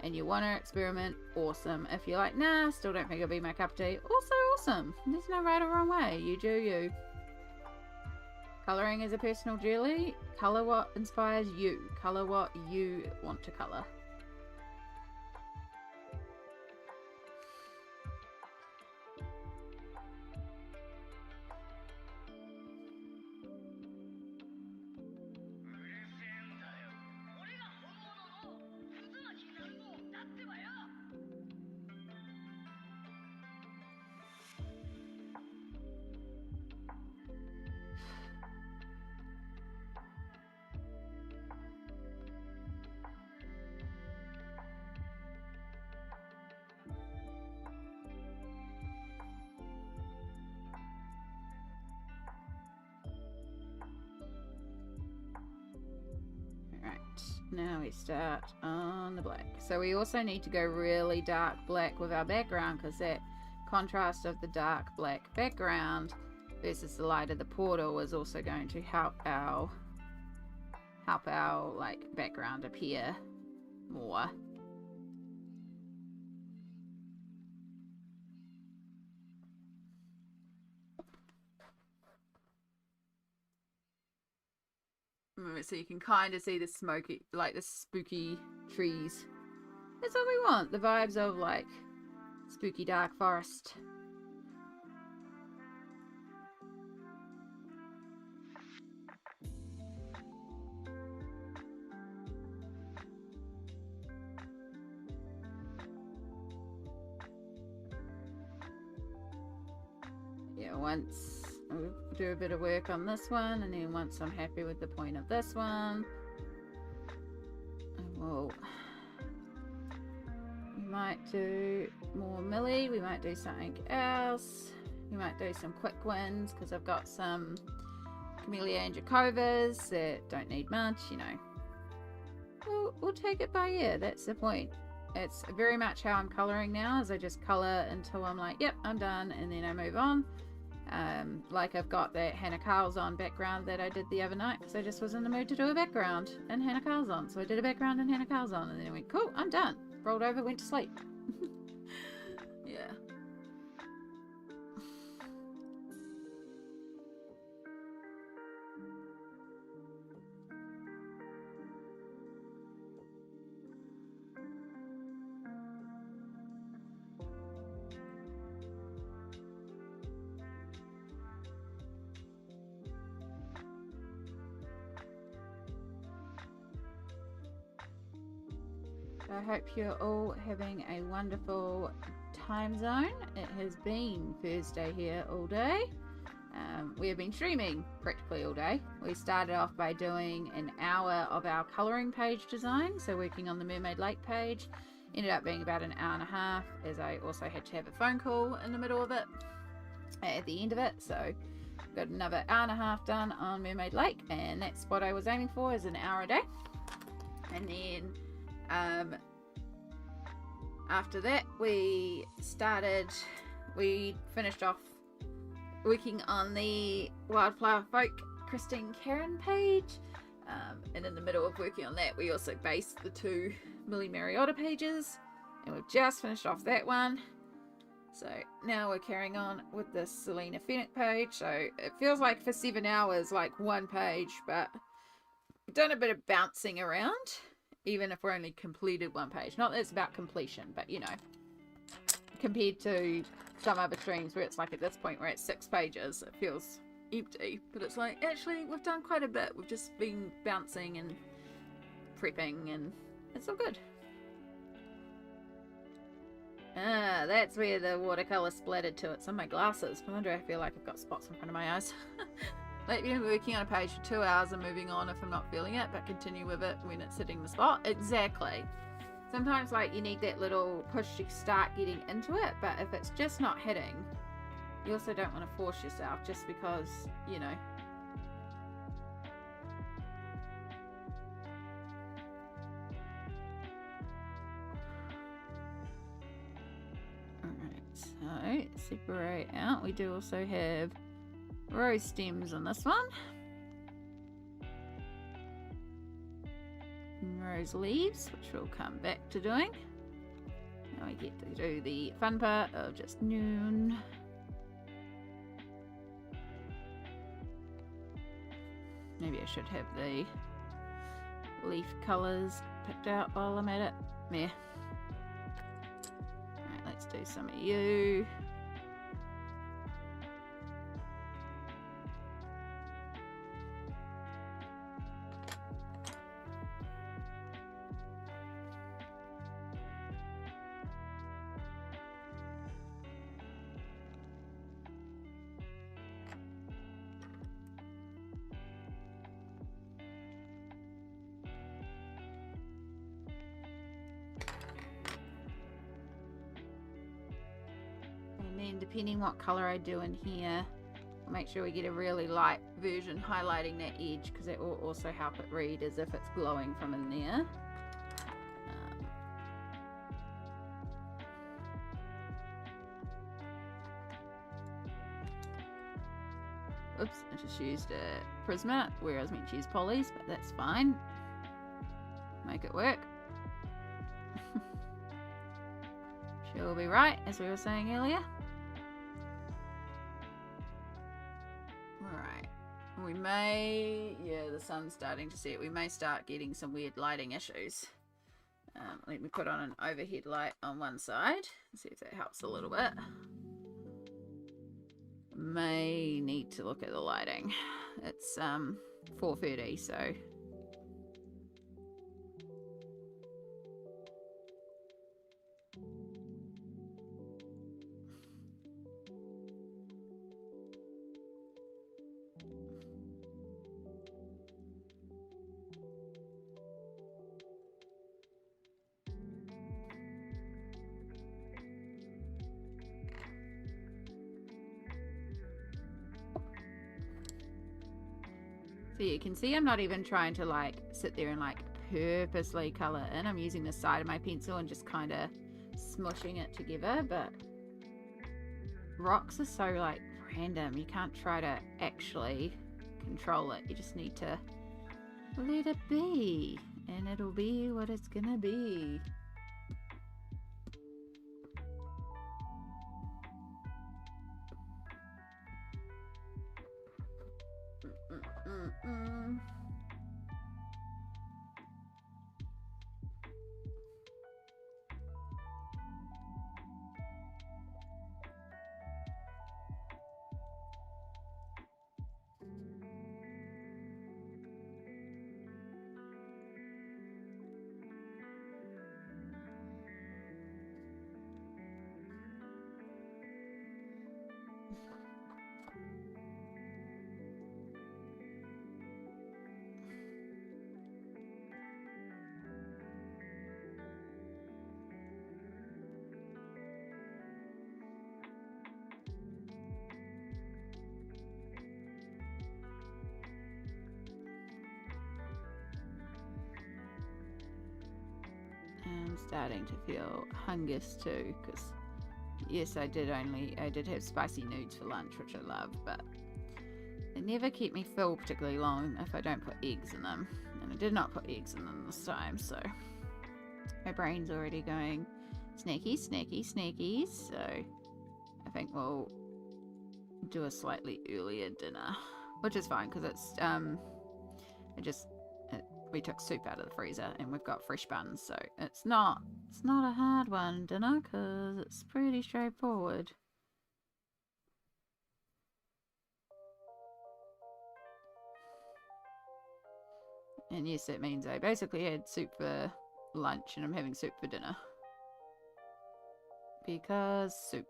S1: and you want to experiment, awesome. If you're like, nah, still don't think it'll be my cup of tea, also awesome. There's no right or wrong way. You do you. Colouring is a personal journey. Colour what inspires you. Colour what you want to colour. Now we start on the black. So we also need to go really dark black with our background, because that contrast of the dark black background versus the light of the portal is also going to help our like background appear more. So you can kind of see the smoky, like the spooky trees. That's what we want. The vibes of like spooky dark forest. Yeah, once we'll do a bit of work on this one, and then once I'm happy with the point of this one, we might do more Millie, we might do something else, we might do some quick wins, because I've got some Camellia and Jacobas that don't need much, you know. We'll take it by ear, that's the point. It's very much how I'm colouring now, is I just colour until I'm like, yep, I'm done, and then I move on. Like I've got that Hannah Carlson background that I did the other night, because I just was in the mood to do a background in Hannah Carlson. So I did a background in Hannah Carlson, and then I went, cool, I'm done. Rolled over, went to sleep. Yeah. I hope you're all having a wonderful time zone. It has been Thursday here all day. We have been streaming practically all day. We started off by doing an hour of our colouring page design, so working on the Mermaid Lake page. Ended up being about an hour and a half, as I also had to have a phone call in the middle of it, at the end of it. So got another hour and a half done on Mermaid Lake, and that's what I was aiming for, is an hour a day. And then after that we we finished off working on the Wildflower Folk Christine Karen page, and in the middle of working on that we also based the 2 Millie Mariotta pages, and we've just finished off that one. So now we're carrying on with the Selena Fennec page. So it feels like for 7 hours like one page, but we've done a bit of bouncing around even if we're only completed one page. Not that it's about completion, but you know, compared to some other streams where it's like at this point we're at 6 pages, it feels empty, but it's like actually we've done quite a bit. We've just been bouncing and prepping and it's all good. Ah, that's where the watercolor splattered to. It's on my glasses. No wonder I feel like I've got spots in front of my eyes. Lately I'm working on a page for 2 hours and moving on if I'm not feeling it, but continue with it when it's hitting the spot. Exactly. Sometimes like you need that little push to start getting into it, but if it's just not hitting, you also don't want to force yourself just because, you know. Alright, so separate out. We do also have rose stems on this one. And rose leaves, which we'll come back to doing. Now we get to do the fun part of just noon. Maybe I should have the leaf colours picked out while I'm at it. Yeah. Alright, let's do some of you. And then depending what color I do in here, I'll make sure we get a really light version highlighting that edge, because it will also help it read as if it's glowing from in there. Oops, I just used a Prisma where I was meant to use polys, but that's fine. Make it work. She'll be right, as we were saying earlier. Alright. We may... yeah, the sun's starting to set. We may start getting some weird lighting issues. Let me put on an overhead light on one side. See if that helps a little bit. May need to look at the lighting. It's 4:30, so... So you can see I'm not even trying to like sit there and like purposely color in. I'm using the side of my pencil and just kind of smushing it together, but rocks are so like random. You can't try to actually control it. You just need to let it be, and it'll be what it's gonna be. I'm starting to feel hungers too, because Yes, I did have spicy nudes for lunch, which I love, but they never keep me full particularly long if I don't put eggs in them. And I did not put eggs in them this time, so my brain's already going snacky, snacky, snacky. So I think we'll do a slightly earlier dinner, which is fine because it's we took soup out of the freezer and we've got fresh buns, so it's not a hard one dinner because it's pretty straightforward. And yes, that means I basically had soup for lunch and I'm having soup for dinner. Because soup.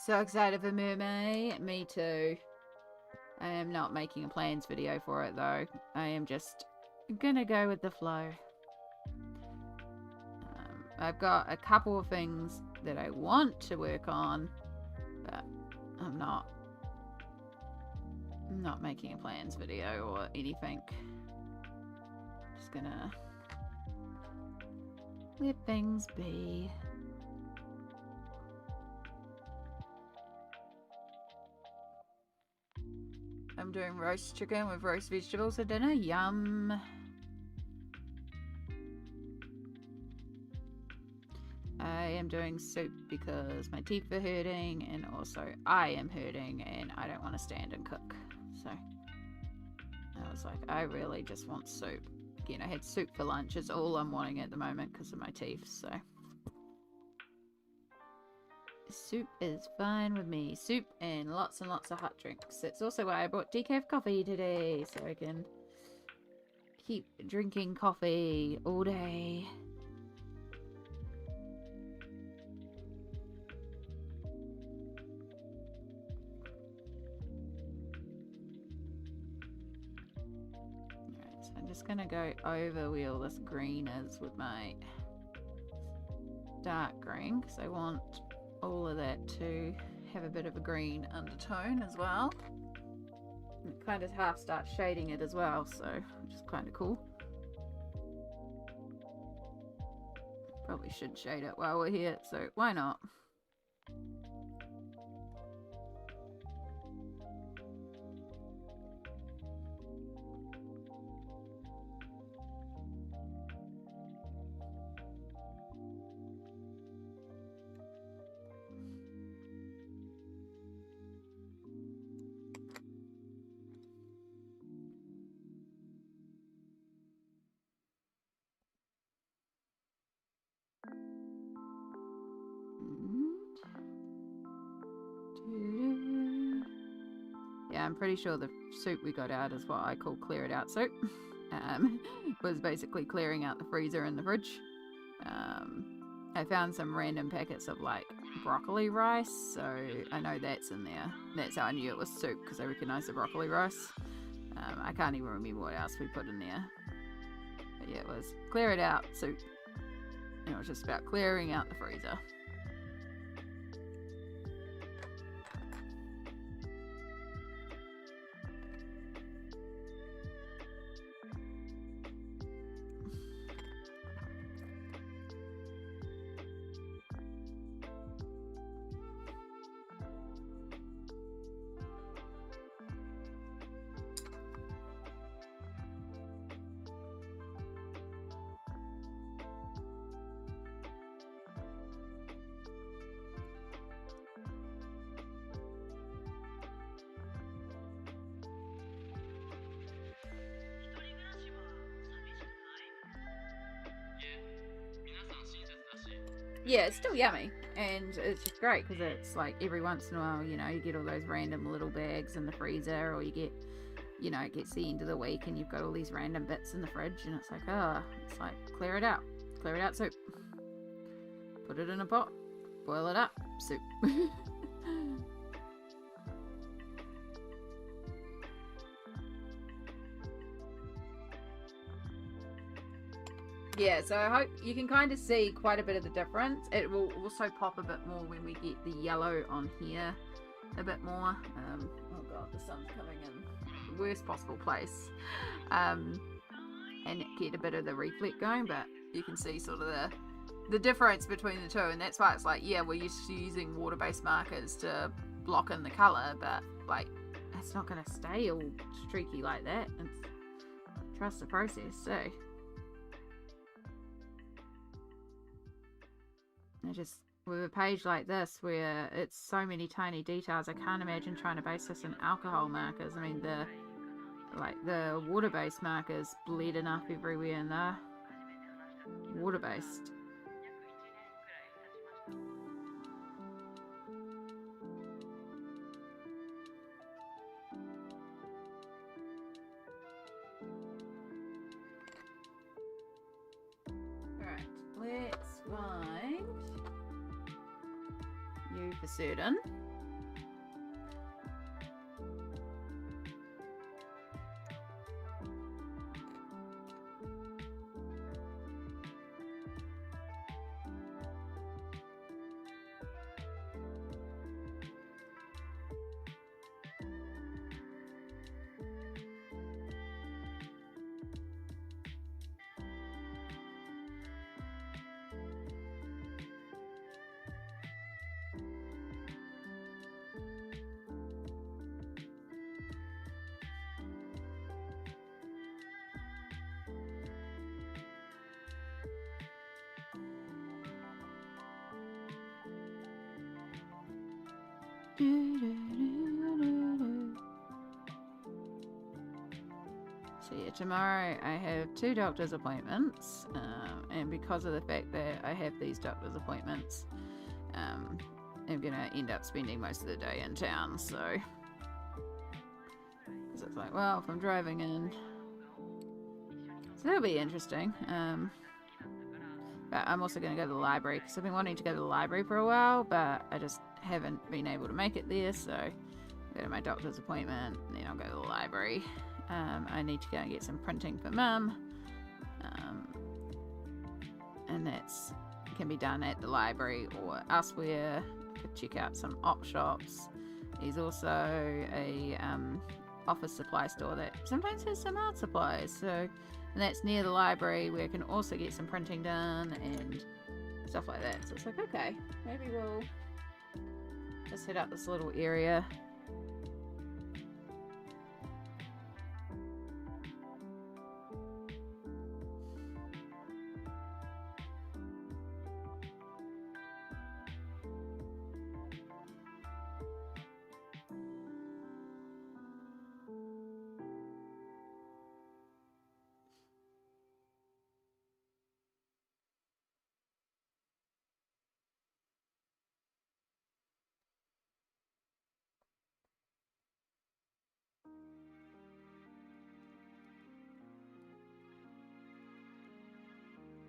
S1: So excited for Mermay. Me too. I am not making a plans video for it though. I am just gonna go with the flow. I've got a couple of things that I want to work on, but I'm not making a plans video or anything. Just gonna let things be. I'm doing roast chicken with roast vegetables for dinner. Yum. I am doing soup because my teeth are hurting and also I am hurting and I don't want to stand and cook. So I was like, I really just want soup. Again, I had soup for lunch. It's all I'm wanting at the moment because of my teeth. So soup is fine with me. Soup and lots of hot drinks. That's also why I brought decaf coffee today, so I can keep drinking coffee all day. Alright, so I'm just gonna go over where all this green is with my dark green because I want all of that to have a bit of a green undertone as well. And it kind of half starts shading it as well, so which is kind of cool. Probably should shade it while we're here, so why not? Yeah, I'm pretty sure the soup we got out is what I call clear it out soup. Was basically clearing out the freezer and the fridge. I found some random packets of like broccoli rice, so I know that's in there. That's how I knew it was soup, because I recognised the broccoli rice. I can't even remember what else we put in there. But yeah, it was clear it out soup. And it was just about clearing out the freezer. Yeah, it's still yummy, and it's just great because it's like every once in a while, you know, you get all those random little bags in the freezer, or you get, you know, it gets the end of the week and you've got all these random bits in the fridge, and it's like, it's like clear it out soup, put it in a pot, boil it up, soup. Yeah, so I hope you can kind of see quite a bit of the difference. It will also pop a bit more when we get the yellow on here a bit more. Oh god, the sun's coming in the worst possible place. And get a bit of the reflect going, but you can see sort of the difference between the two, and that's why it's like, yeah, we're used to using water-based markers to block in the colour, but like it's not going to stay all streaky like that. Trust the process too. With a page like this where it's so many tiny details, I can't imagine trying to base this in alcohol markers. I mean, the water-based markers bled enough everywhere, and they're water-based. Alright, let's find you for certain. So yeah, tomorrow I have 2 doctor's appointments, and because of the fact that I have these doctor's appointments, I'm going to end up spending most of the day in town, so because it's like, well, if I'm driving in, so that'll be interesting. But I'm also going to go to the library, because I've been wanting to go to the library for a while, but I just haven't been able to make it there, so I'll go to my doctor's appointment, and then I'll go to the library. I need to go and get some printing for Mum, and that's can be done at the library or elsewhere. I could check out some op shops. There's also a office supply store that sometimes has some art supplies, so, and that's near the library, where I can also get some printing done and stuff like that. So it's like, okay, maybe we'll just hit up this little area.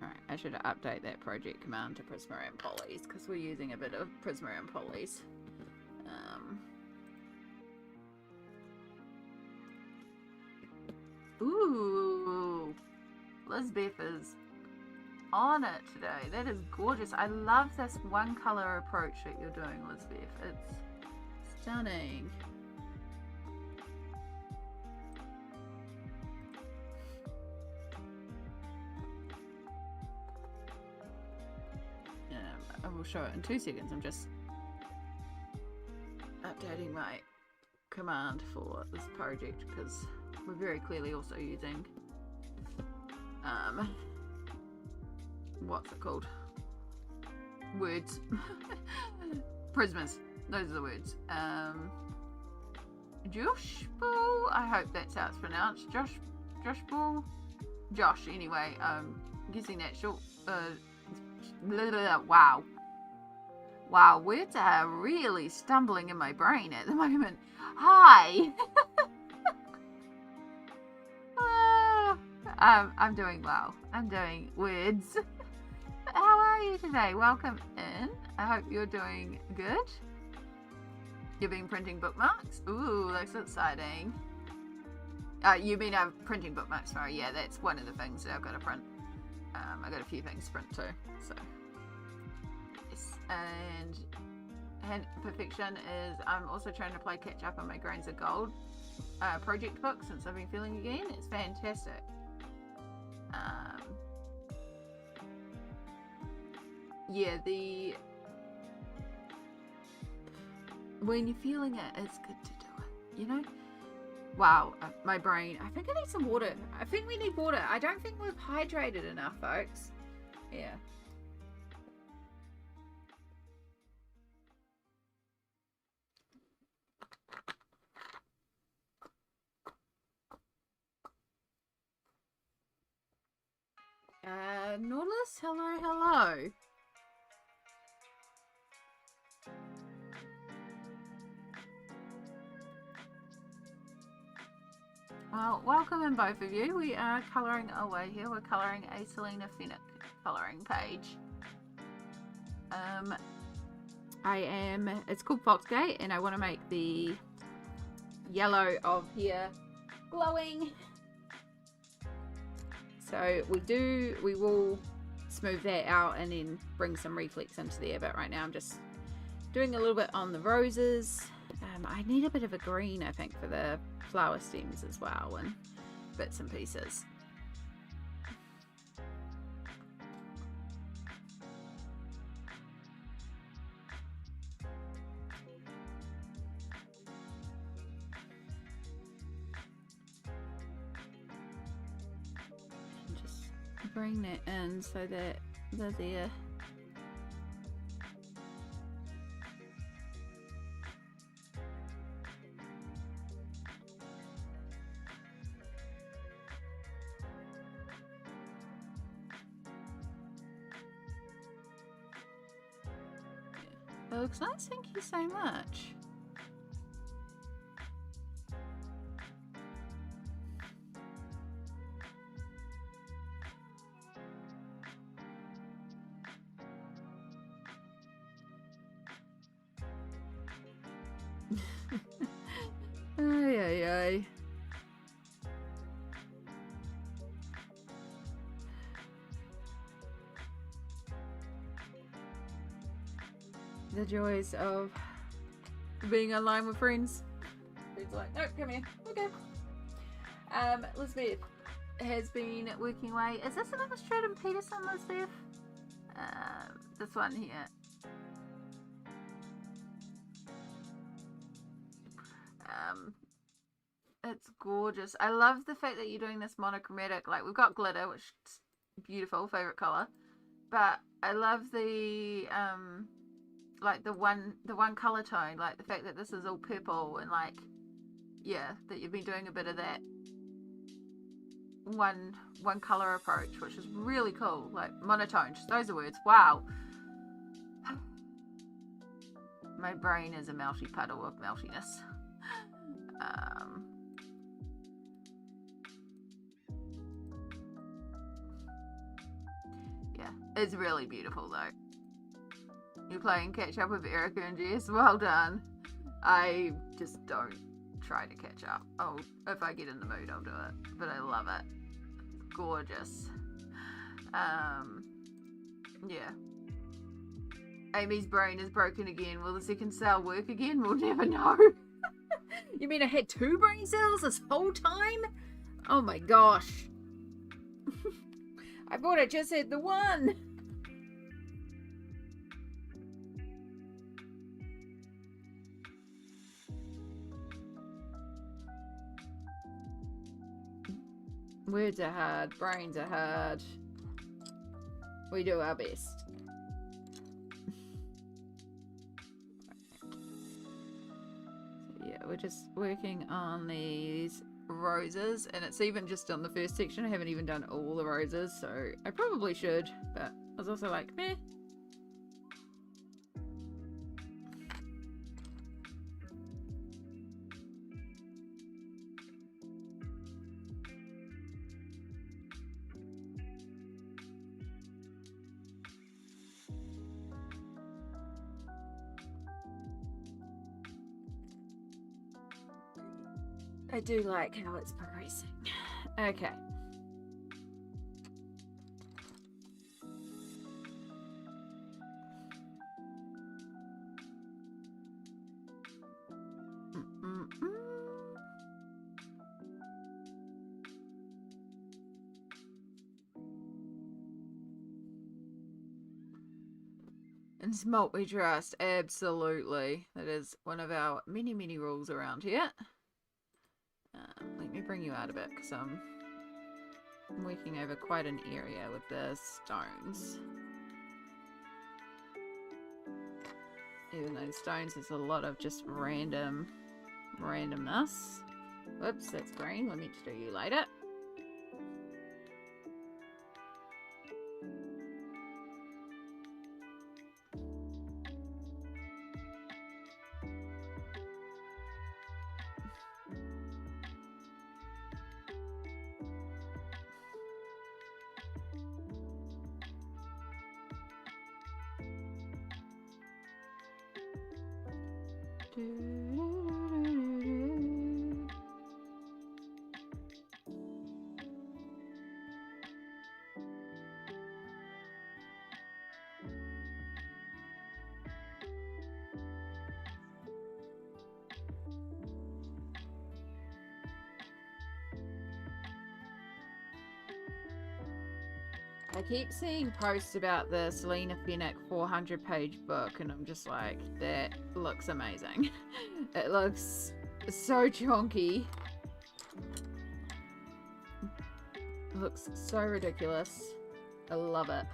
S1: Alright, I should update that project command to Prismarine Polys, because we're using a bit of Prismarine Polys. Ooh! Lisbeth is on it today. That is gorgeous. I love this one colour approach that you're doing, Lisbeth. It's stunning. I will show it in 2 seconds. I'm just updating my command for this project, because we're very clearly also using what's it called? Words. Prismas. Those are the words. Joshbull? I hope that's how it's pronounced. Joshbull? Josh, anyway. I'm guessing that short. Wow. Wow, words are really stumbling in my brain at the moment. Hi! I'm doing well. I'm doing words. How are you today? Welcome in. I hope you're doing good. You've been printing bookmarks? Ooh, that's exciting. You mean I'm printing bookmarks? Sorry, yeah, that's one of the things that I've got to print. I got a few things to print too, so yes. And perfection is I'm also trying to play catch up on my Grains of Gold project book since I've been feeling again. It's fantastic. yeah, when you're feeling it, it's good to do it, you know? Wow, my brain. I think I need some water. I think we need water. I don't think we've hydrated enough, folks. Yeah. Nautilus, hello, hello. Well, welcome in both of you. We are colouring away here. We're colouring a Selena Fennick colouring page. It's called Foxgate, and I want to make the yellow of here glowing. So we will smooth that out and then bring some reflex into there, but right now I'm just doing a little bit on the roses. I need a bit of a green, I think, for the flower stems as well, and bits and pieces. And just bring that in so that they're there. It looks nice, thank you so much. Ay, ay, ay. The joys of being online with friends. Friends are like, no, come here. Okay. Elizabeth has been working away. Is this an illustrated Peterson, Elizabeth? This one here. It's gorgeous. I love the fact that you're doing this monochromatic. Like, we've got glitter, which is beautiful, favorite color. But I love the like the one color tone, like the fact that this is all purple, and like, yeah, that you've been doing a bit of that one color approach, which is really cool. Like monotone, just those are words. Wow. My brain is a melty puddle of meltiness. Yeah, it's really beautiful though. You're playing catch up with Erica and Jess. Well done. I just don't try to catch up. Oh, if I get in the mood, I'll do it. But I love it. It's gorgeous. Yeah. Amy's brain is broken again. Will the second cell work again? We'll never know. You mean I had 2 brain cells this whole time? Oh my gosh. I thought I just had the one. Words are hard, brains are hard. We do our best. So yeah, we're just working on these roses, and it's even just on the first section. I haven't even done all the roses, so I probably should, but I was also like, meh. I do like how it's progressing. Okay. And smolt we trust, absolutely. That is one of our many, many rules around here. Let me bring you out a bit, because I'm working over quite an area with the stones. Even though stones is a lot of just randomness. Whoops, that's green. We'll need to do you later. I keep seeing posts about the Selena Fennick 400-page book, and I'm just like, that looks amazing. It looks so chunky. It looks so ridiculous. I love it.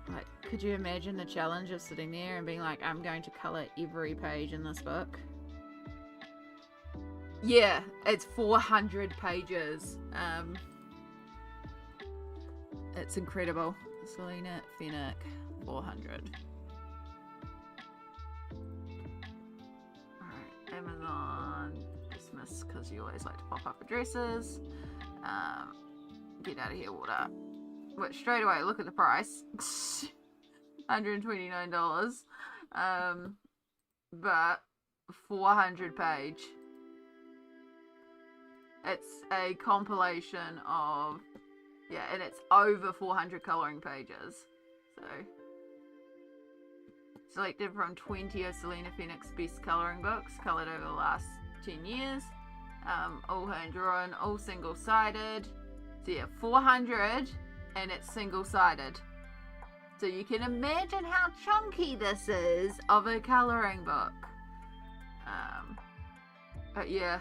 S1: Like, could you imagine the challenge of sitting there and being like, I'm going to colour every page in this book? Yeah, it's 400 pages. It's incredible. Selena Fennick 400. Alright, Amazon. Dismiss, because you always like to pop up addresses. Get out of here, water. But straight away, look at the price. $129. But 400 page. It's a compilation of, yeah, and it's over 400 colouring pages. So, selected from 20 of Selena Fennick's best colouring books, coloured over the last 10 years. All hand-drawn, all single-sided. So yeah, 400, and it's single-sided. So you can imagine how chunky this is of a colouring book. But yeah.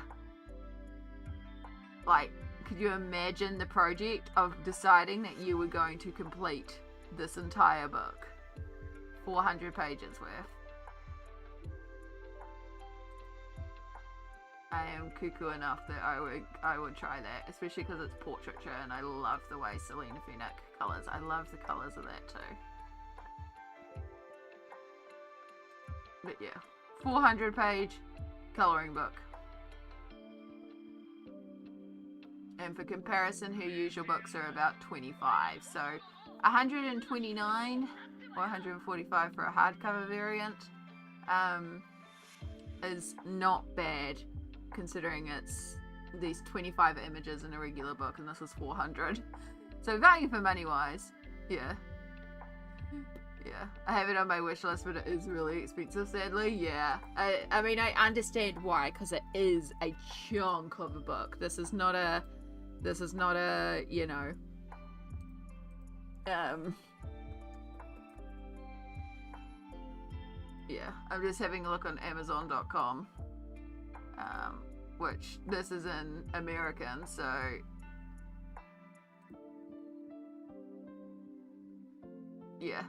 S1: Like, could you imagine the project of deciding that you were going to complete this entire book? 400 pages worth. I am cuckoo enough that I would try that, especially because it's portraiture and I love the way Selena Fennick colours. I love the colours of that too. But yeah, 400 page colouring book. And for comparison, her usual books are about 25. So 129 or 145 for a hardcover variant is not bad, considering it's these 25 images in a regular book, and this is 400. So value for money wise, yeah. Yeah, I have it on my wish list, but it is really expensive, sadly. Yeah, I mean, I understand why, because it is a chunk of a book. This is not a, you know, yeah, I'm just having a look on Amazon.com, which this is in American, so yeah.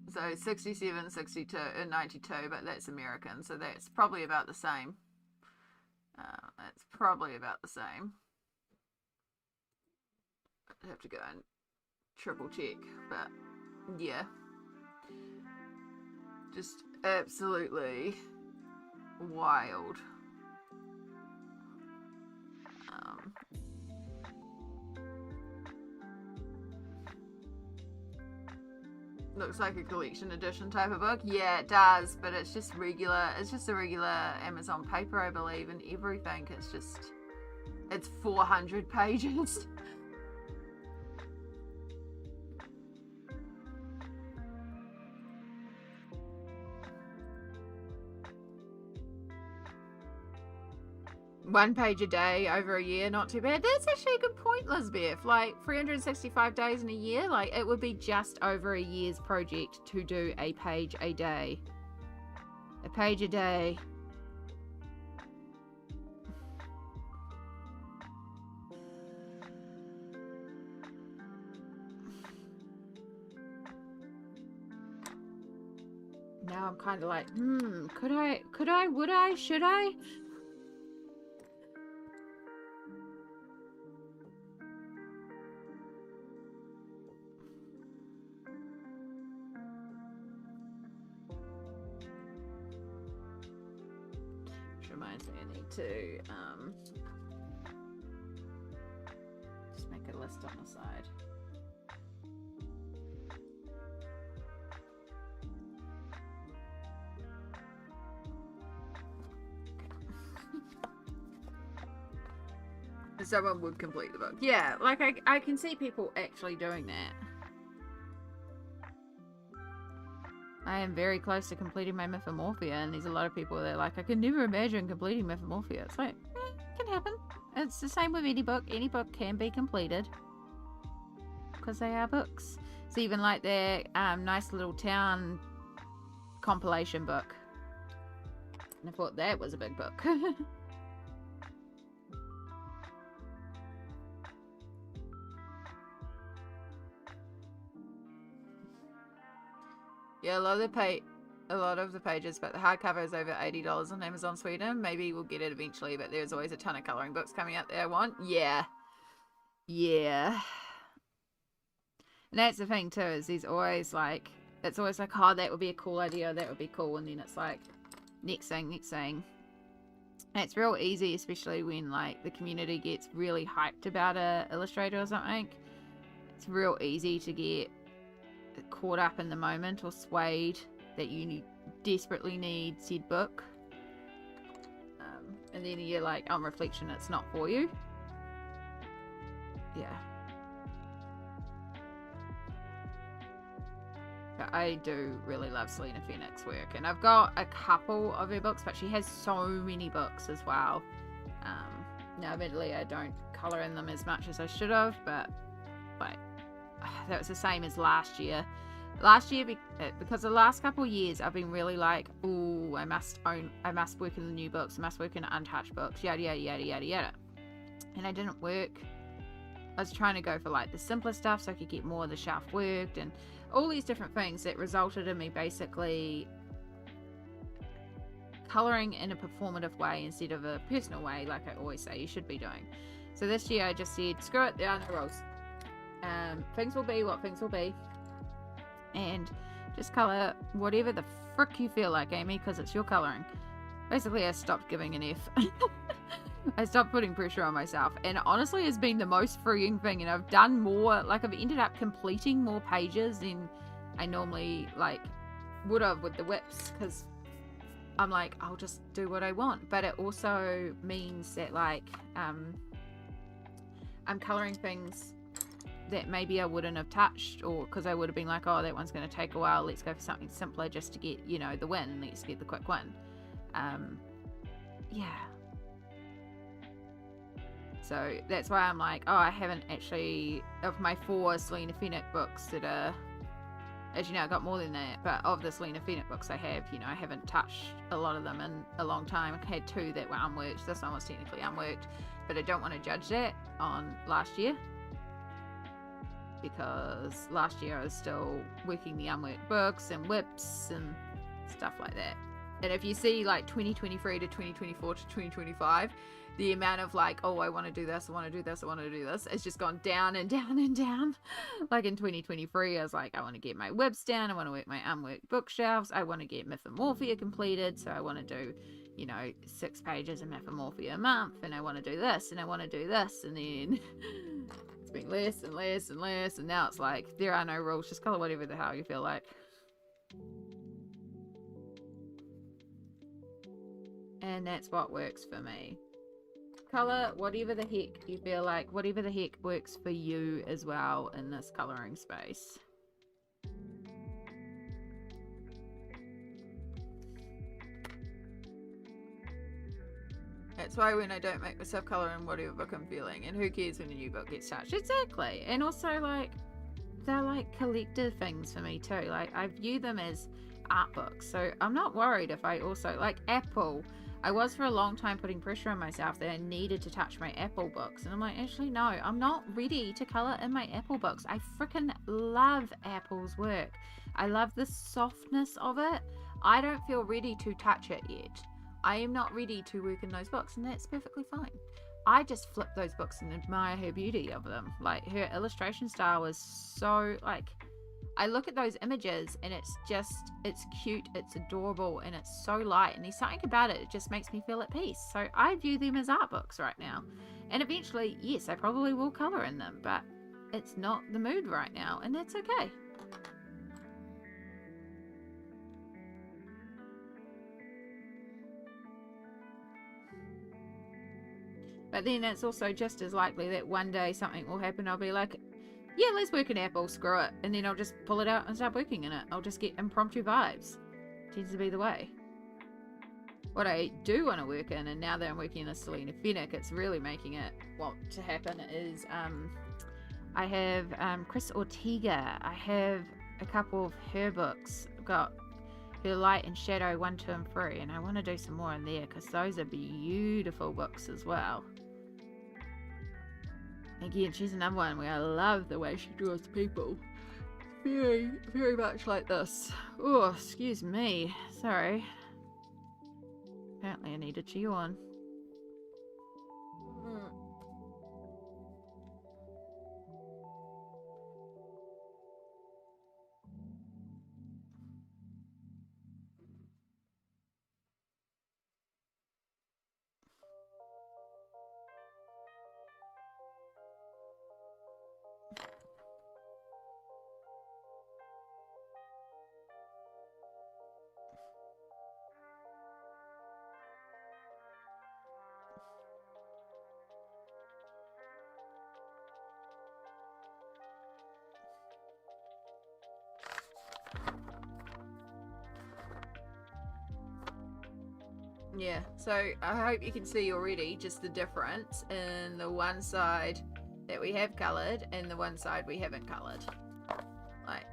S1: So 67, 62, and 92, but that's American, so that's probably about the same. That's probably about the same. I'd have to go and triple check, but yeah. Just absolutely wild. Looks like a collection edition type of book. Yeah, it does, but it's just regular. It's just a regular Amazon paper, I believe, and everything. It's 400 pages. 1 page a day over a year, not too bad. That's actually a good point, Lisbeth. Like 365 days in a year, like it would be just over a year's project to do a page a day. A page a day. Now I'm kind of like, could I, would I, should I? Which reminds me, I need to just make a list on the side. Someone would complete the book. Yeah, like I can see people actually doing that. I am very close to completing my Mythomorphia, and there's a lot of people that are like, I can never imagine completing Mythomorphia. It's like, it can happen. It's the same with any book. Any book can be completed because they are books. It's even like their nice little town compilation book. And I thought that was a big book. Yeah, a lot of the pages, but the hardcover is over $80 on Amazon Sweden. Maybe we'll get it eventually, but there's always a ton of colouring books coming out that I want. Yeah. Yeah. And that's the thing too, is there's always like, it's always like, oh, that would be a cool idea, that would be cool, and then it's like, next thing. And it's real easy, especially when like the community gets really hyped about a illustrator or something. It's real easy to get caught up in the moment or swayed that you desperately need said book, and then you're like, on reflection, it's not for you. Yeah, but I do really love Selena Fennick's work, and I've got a couple of her books, but she has so many books as well. Now admittedly I don't colour in them as much as I should have, but like, that was the same as last year. Because the last couple of years I've been really like, oh, I must work in the new books, I must work in untouched books, yada yada yada yada yada, and I didn't work. I was trying to go for like the simpler stuff so I could get more of the shelf worked and all these different things that resulted in me basically colouring in a performative way instead of a personal way, like I always say you should be doing. So this year I just said, screw it, there are no rules. Things will be what things will be, and just colour whatever the frick you feel like, Amy, because it's your colouring. Basically I stopped giving an F. I stopped putting pressure on myself, and honestly it's been the most freeing thing, and I've done more, like I've ended up completing more pages than I normally like would have with the whips, because I'm like, I'll just do what I want. But it also means that like I'm colouring things that maybe I wouldn't have touched, or because I would have been like, oh, that one's going to take a while, let's go for something simpler just to get, you know, the win, let's get the quick win. Yeah, so that's why I'm like, oh, I haven't actually, of my 4 Selena Fennick books that are, as you know, I got more than that, but of the Selena Fennick books I have, you know, I haven't touched a lot of them in a long time. I had 2 that were unworked. This one was technically unworked, but I don't want to judge that on last year, because last year I was still working the unworked books and whips and stuff like that. And if you see like 2023 to 2024 to 2025, the amount of like, oh, I want to do this, I want to do this, I want to do this, it's just gone down and down and down. Like in 2023, I was like, I want to get my whips down, I want to work my unworked bookshelves, I want to get Mythomorphia completed, so I want to do, you know, 6 pages of Mythomorphia a month, and I want to do this, and I want to do this, and then it's been less and less and less, and now it's like, there are no rules, just colour whatever the hell you feel like. And that's what works for me. Colour whatever the heck you feel like, whatever the heck works for you as well in this colouring space. That's That's why when I don't make myself colour in whatever book I'm feeling, and who cares when a new book gets touched? Exactly. And also, like, they're like collector things for me too. Like, I view them as art books, so I'm not worried if I also, like, Apple. I was for a long time putting pressure on myself that I needed to touch my Apple books, and I'm like, actually no, I'm not ready to colour in my Apple books. I freaking love Apple's work. I love the softness of it. I don't feel ready to touch it yet. I am not ready to work in those books, and that's perfectly fine. I just flip those books and admire her beauty of them. Like, her illustration style was so, like, I look at those images and it's cute, it's adorable, and it's so light, and there's something about it, it just makes me feel at peace. So I view them as art books right now. And eventually, yes, I probably will colour in them, but it's not the mood right now, and that's okay. But then it's also just as likely that one day something will happen. I'll be like, yeah, let's work in Apple, screw it. And then I'll just pull it out and start working in it. I'll just get impromptu vibes. Tends to be the way. What I do want to work in, and now that I'm working in a Selena Fenwick, it's really making it want to happen, is I have Chris Ortega. I have a couple of her books. I've got her Light and Shadow 1, 2, and 3. And I want to do some more in there because those are beautiful books as well. Again, she's another one where I love the way she draws people. Very, very much like this. Oh, excuse me. Sorry. Apparently I need a chew on. Yeah, so I hope you can see already just the difference in the one side that we have coloured and the one side we haven't coloured. Like,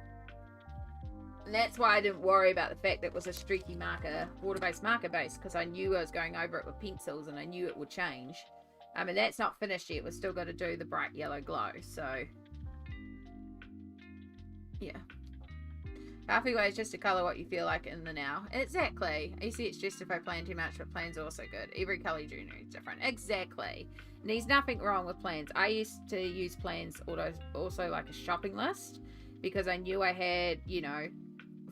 S1: and that's why I didn't worry about the fact that it was a streaky marker, water-based marker base, because I knew I was going over it with pencils and I knew it would change. And that's not finished yet. We've still got to do the bright yellow glow, so yeah. Halfway way is just to colour what you feel like in the now. Exactly. You see, it's just if I plan too much, but plan's also good. Every colour you do is different. Exactly. And there's nothing wrong with plans. I used to use plans also like a shopping list, because I knew I had,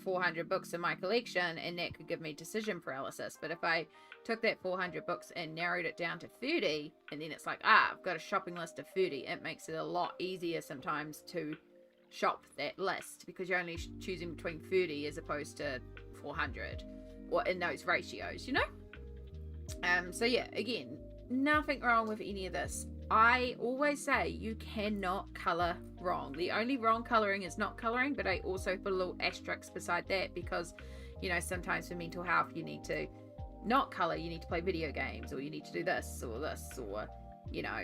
S1: 400 books in my collection, and that could give me decision paralysis. But if I took that 400 books and narrowed it down to 30, and then it's like, I've got a shopping list of 30, it makes it a lot easier sometimes to shop that list, because you're only choosing between 30 as opposed to 400, or in those ratios, so yeah, again, nothing wrong with any of this. I always say you cannot color wrong. The only wrong coloring is not coloring, but I also put a little asterisk beside that, because sometimes for mental health you need to not color, you need to play video games, or you need to do this or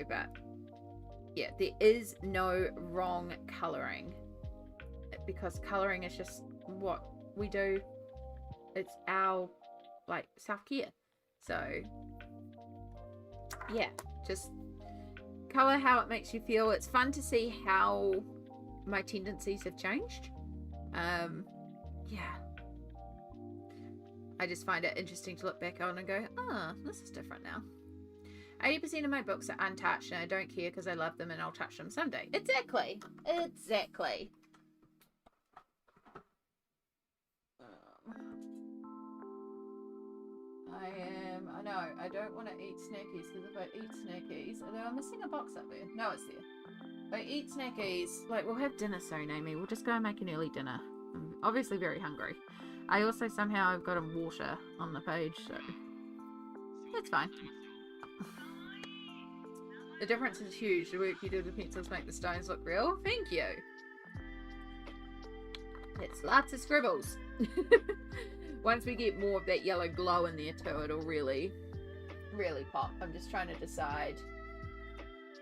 S1: but yeah, there is no wrong colouring, because colouring is just what we do. It's our, self-care. So, yeah, just colour how it makes you feel. It's fun to see how my tendencies have changed. Yeah. I just find it interesting to look back on and go, this is different now. 80% of my books are untouched, and I don't care because I love them and I'll touch them someday. Exactly. I know, I don't want to eat snackies, because if I eat snackies, although I'm missing a box up there. No, it's there. If I eat snackies, we'll have dinner soon, Amy. We'll just go and make an early dinner. I'm obviously very hungry. I also somehow I've got a water on the page, so that's fine. The difference is huge. The work you do with pencils make the stones look real. Thank you. It's lots of scribbles. Once we get more of that yellow glow in there too, it'll really really pop. I'm just trying to decide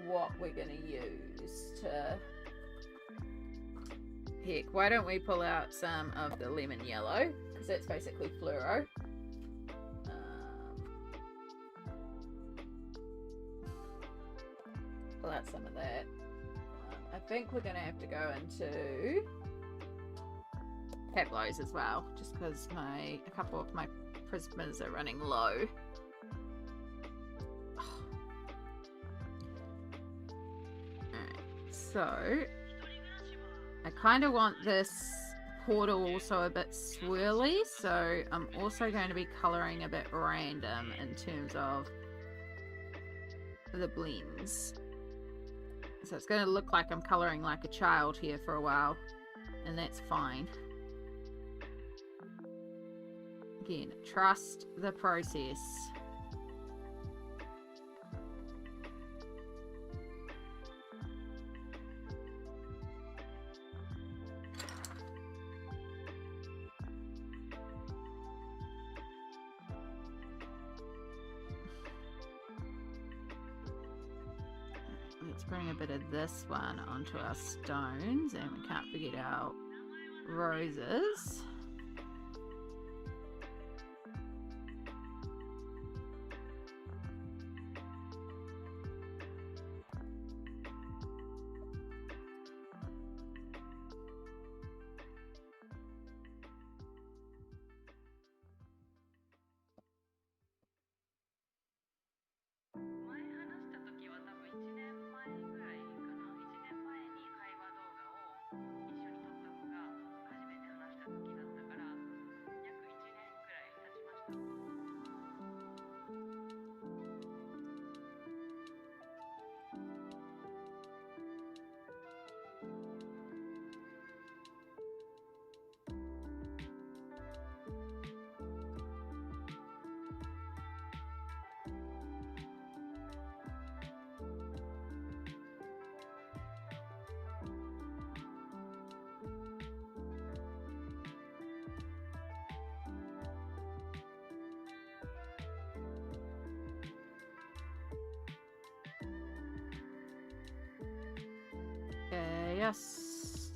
S1: what we're going to use to... Heck, why don't we pull out some of the lemon yellow, because that's basically fluoro. Pull out some of that. I think we're going to have to go into Pablo's as well, just because a couple of my prismas are running low. Alright, so I kind of want this portal also a bit swirly, so I'm also going to be colouring a bit random in terms of the blends. So it's going to look like I'm colouring like a child here for a while, and that's fine. Again, trust the process. Let's bring a bit of this one onto our stones, and we can't forget our roses. Chaos.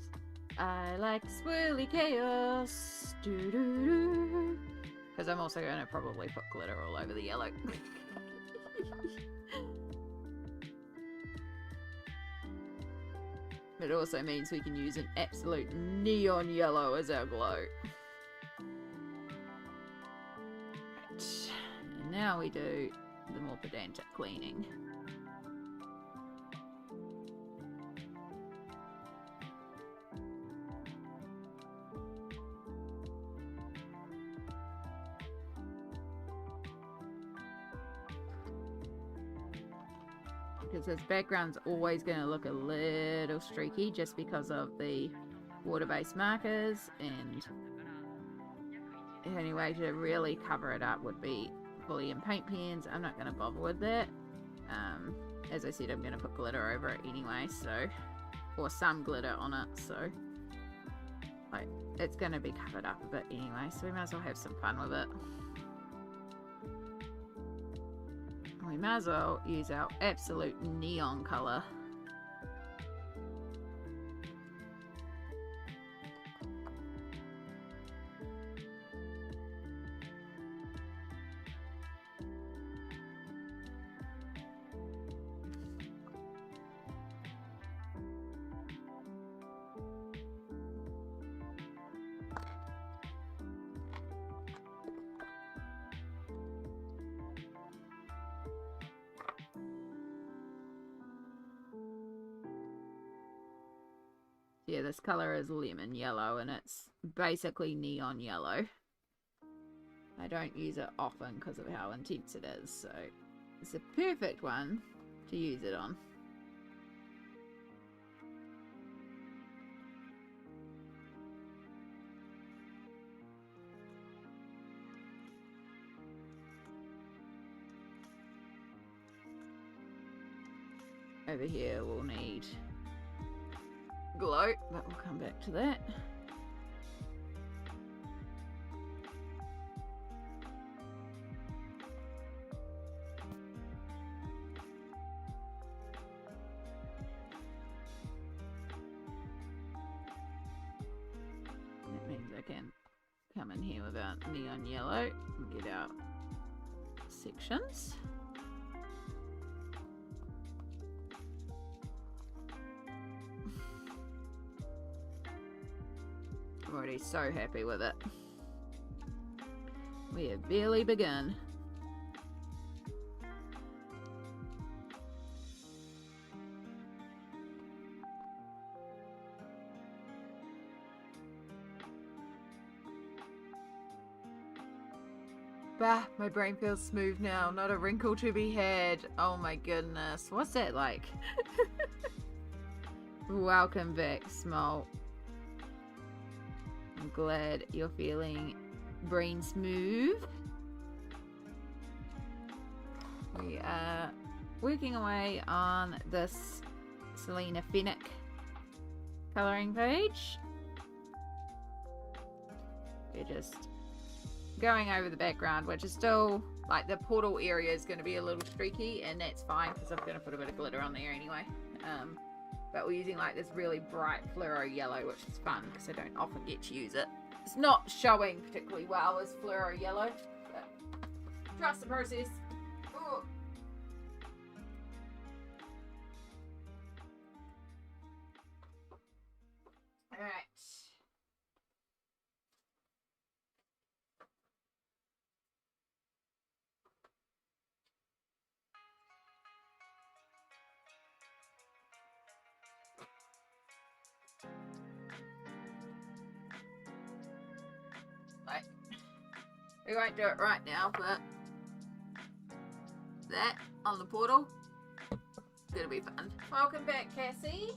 S1: I like swirly chaos. Because I'm also going to probably put glitter all over the yellow. It also means we can use an absolute neon yellow as our glow. Right. And now we do the more pedantic cleaning. Because this background's always going to look a little streaky just because of the water-based markers, and the only way to really cover it up would be fully in paint pens. I'm not going to bother with that. As I said, I'm going to put glitter over it anyway, so, or some glitter on it, so like, it's going to be covered up a bit anyway, so we might as well have some fun with it. We might as well use our absolute neon colour. Yeah, this colour is lemon yellow and it's basically neon yellow. I don't use it often because of how intense it is, so it's the perfect one to use it on. Over here we'll need glow, but we'll come back to that. I can come in here with our neon yellow and get our sections. I'm already so happy with it. We have barely begun. Bah, my brain feels smooth now. Not a wrinkle to be had. Oh my goodness. What's that like? Welcome back, Smol. I'm glad you're feeling brain smooth. We are working away on this Selena Fennick colouring page. We're just going over the background, which is still like the portal area is going to be a little streaky, and that's fine because I'm going to put a bit of glitter on there anyway. But we're using like this really bright fluoro yellow, which is fun because I don't often get to use it. It's not showing particularly well as fluoro yellow, but trust the process. Ooh. All right. We won't do it right now, but that on the portal is gonna be fun. Welcome back, Cassie.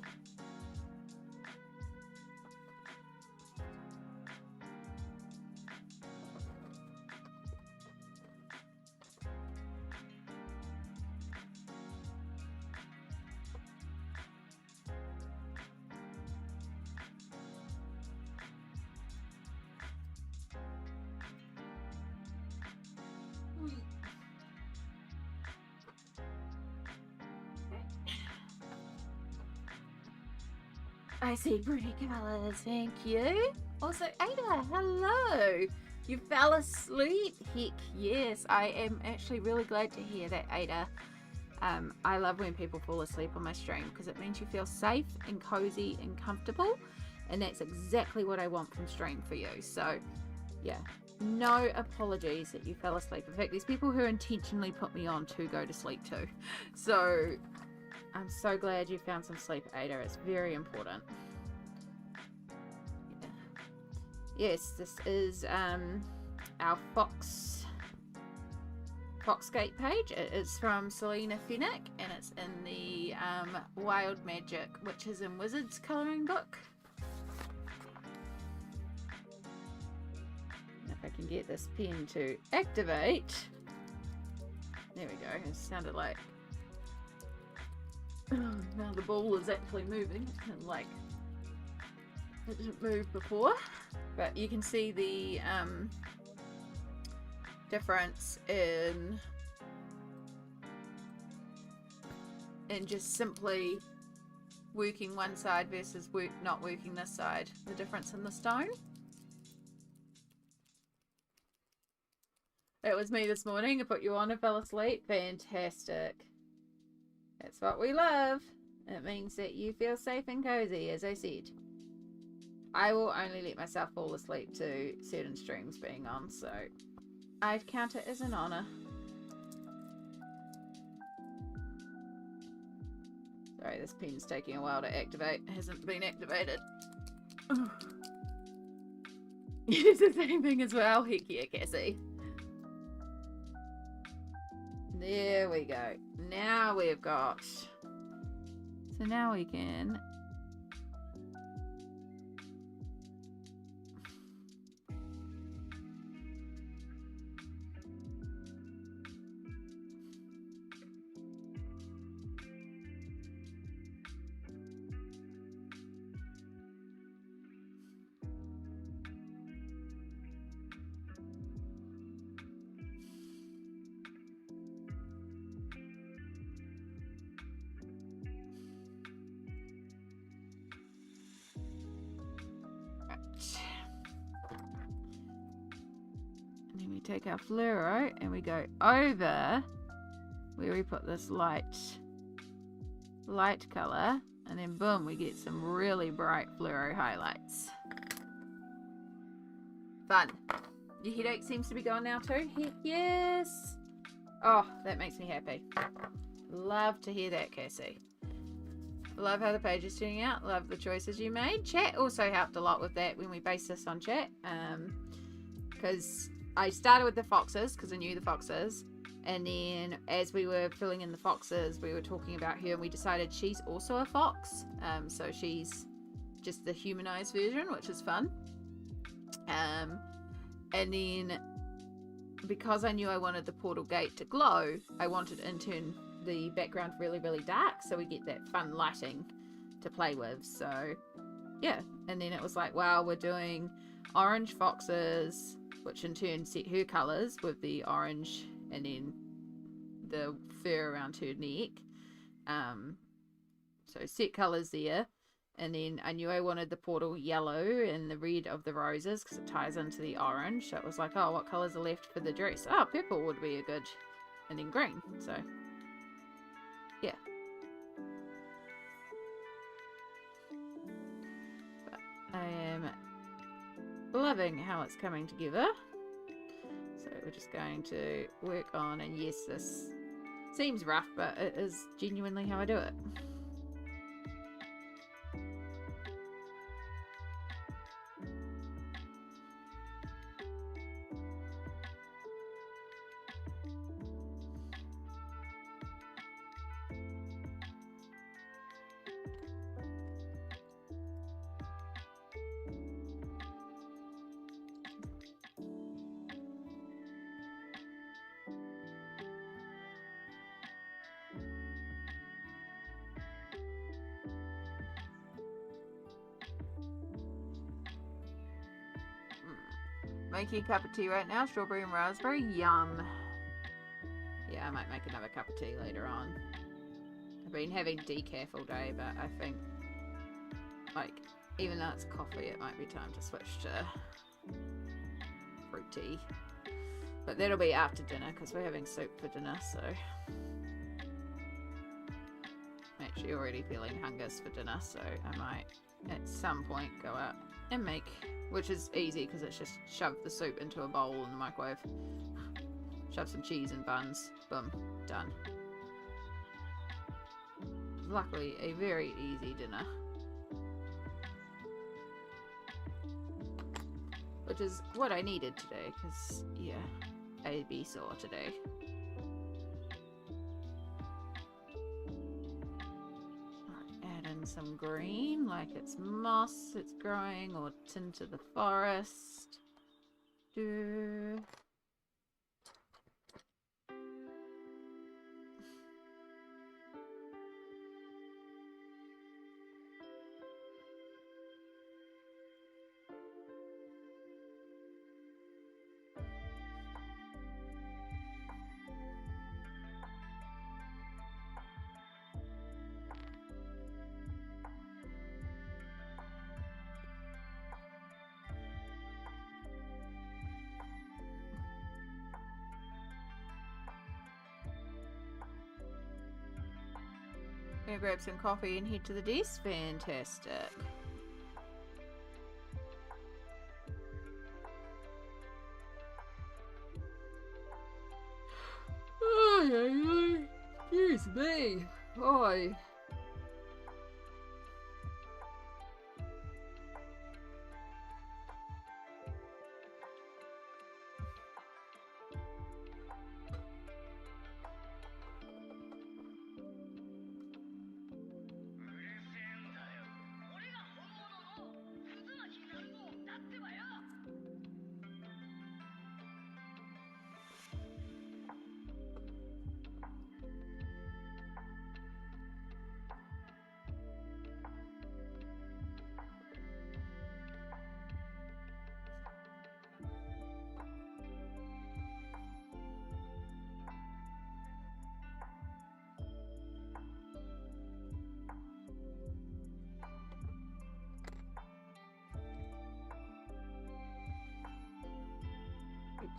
S1: I see pretty colours, thank you. Also, Ada, hello. You fell asleep? Heck yes, I am actually really glad to hear that, Ada. I love when people fall asleep on my stream because it means you feel safe and cozy and comfortable, and that's exactly what I want from stream for you. So, yeah, no apologies that you fell asleep. In fact, there's people who intentionally put me on to go to sleep too. So, I'm so glad you found some sleep, Ada. It's very important. Yeah. Yes, this is our Foxgate page. It is from Selena Fennick, and it's in the Wild Magic Witches and Wizards colouring book. If I can get this pen to activate. There we go. It sounded like... now the ball is actually moving, and like it didn't move before, but you can see the difference in just simply working one side versus not working this side, the difference in the stone. It was me this morning. I put you on and fell asleep. Fantastic. That's what we love. It means that you feel safe and cozy, as I said. I will only let myself fall asleep to certain streams being on, so I'd count it as an honour. Sorry, this pen's taking a while to activate. It hasn't been activated. It is the same thing as well. Heck yeah, Cassie. There we go. Now we've got... So now we can... take our fluoro and we go over where we put this light color, and then boom, we get some really bright fluoro highlights. Fun. Your headache seems to be gone now too? Heck yes. Oh, that makes me happy. Love to hear that, Cassie. Love how the page is turning out. Love the choices you made. Chat also helped a lot with that when we based this on chat. Because I started with the foxes because I knew the foxes. And then as we were filling in the foxes, we were talking about her and we decided she's also a fox. So she's just the humanized version, which is fun. And then because I knew I wanted the portal gate to glow, I wanted in turn the background really, really dark so we get that fun lighting to play with. So yeah, and then it was like, wow, we're doing orange foxes, which in turn set her colors with the orange and then the fur around her neck. So set colors there. And then I knew I wanted the portal yellow and the red of the roses because it ties into the orange. So it was like, oh, what colors are left for the dress? Oh, purple would be a good. And then green. So, yeah. But I am loving how it's coming together. So we're just going to work on, and yes, this seems rough, but it is genuinely how I do it. Making a cup of tea right now, strawberry and raspberry, yum. Yeah, I might make another cup of tea later on. I've been having decaf all day, but I think, like, even though it's coffee, it might be time to switch to fruit tea. But that'll be after dinner, because we're having soup for dinner, so I'm actually already feeling hungers for dinner, so I might, at some point, go out and make, which is easy because it's just shove the soup into a bowl in the microwave, shove some cheese and buns, boom, done. Luckily a very easy dinner, which is what I needed today because yeah, I'd be sore today. Some green, like it's moss it's growing or tint to the forest. Gonna grab some coffee and head to the desk. Fantastic. Oh, excuse me. Oi.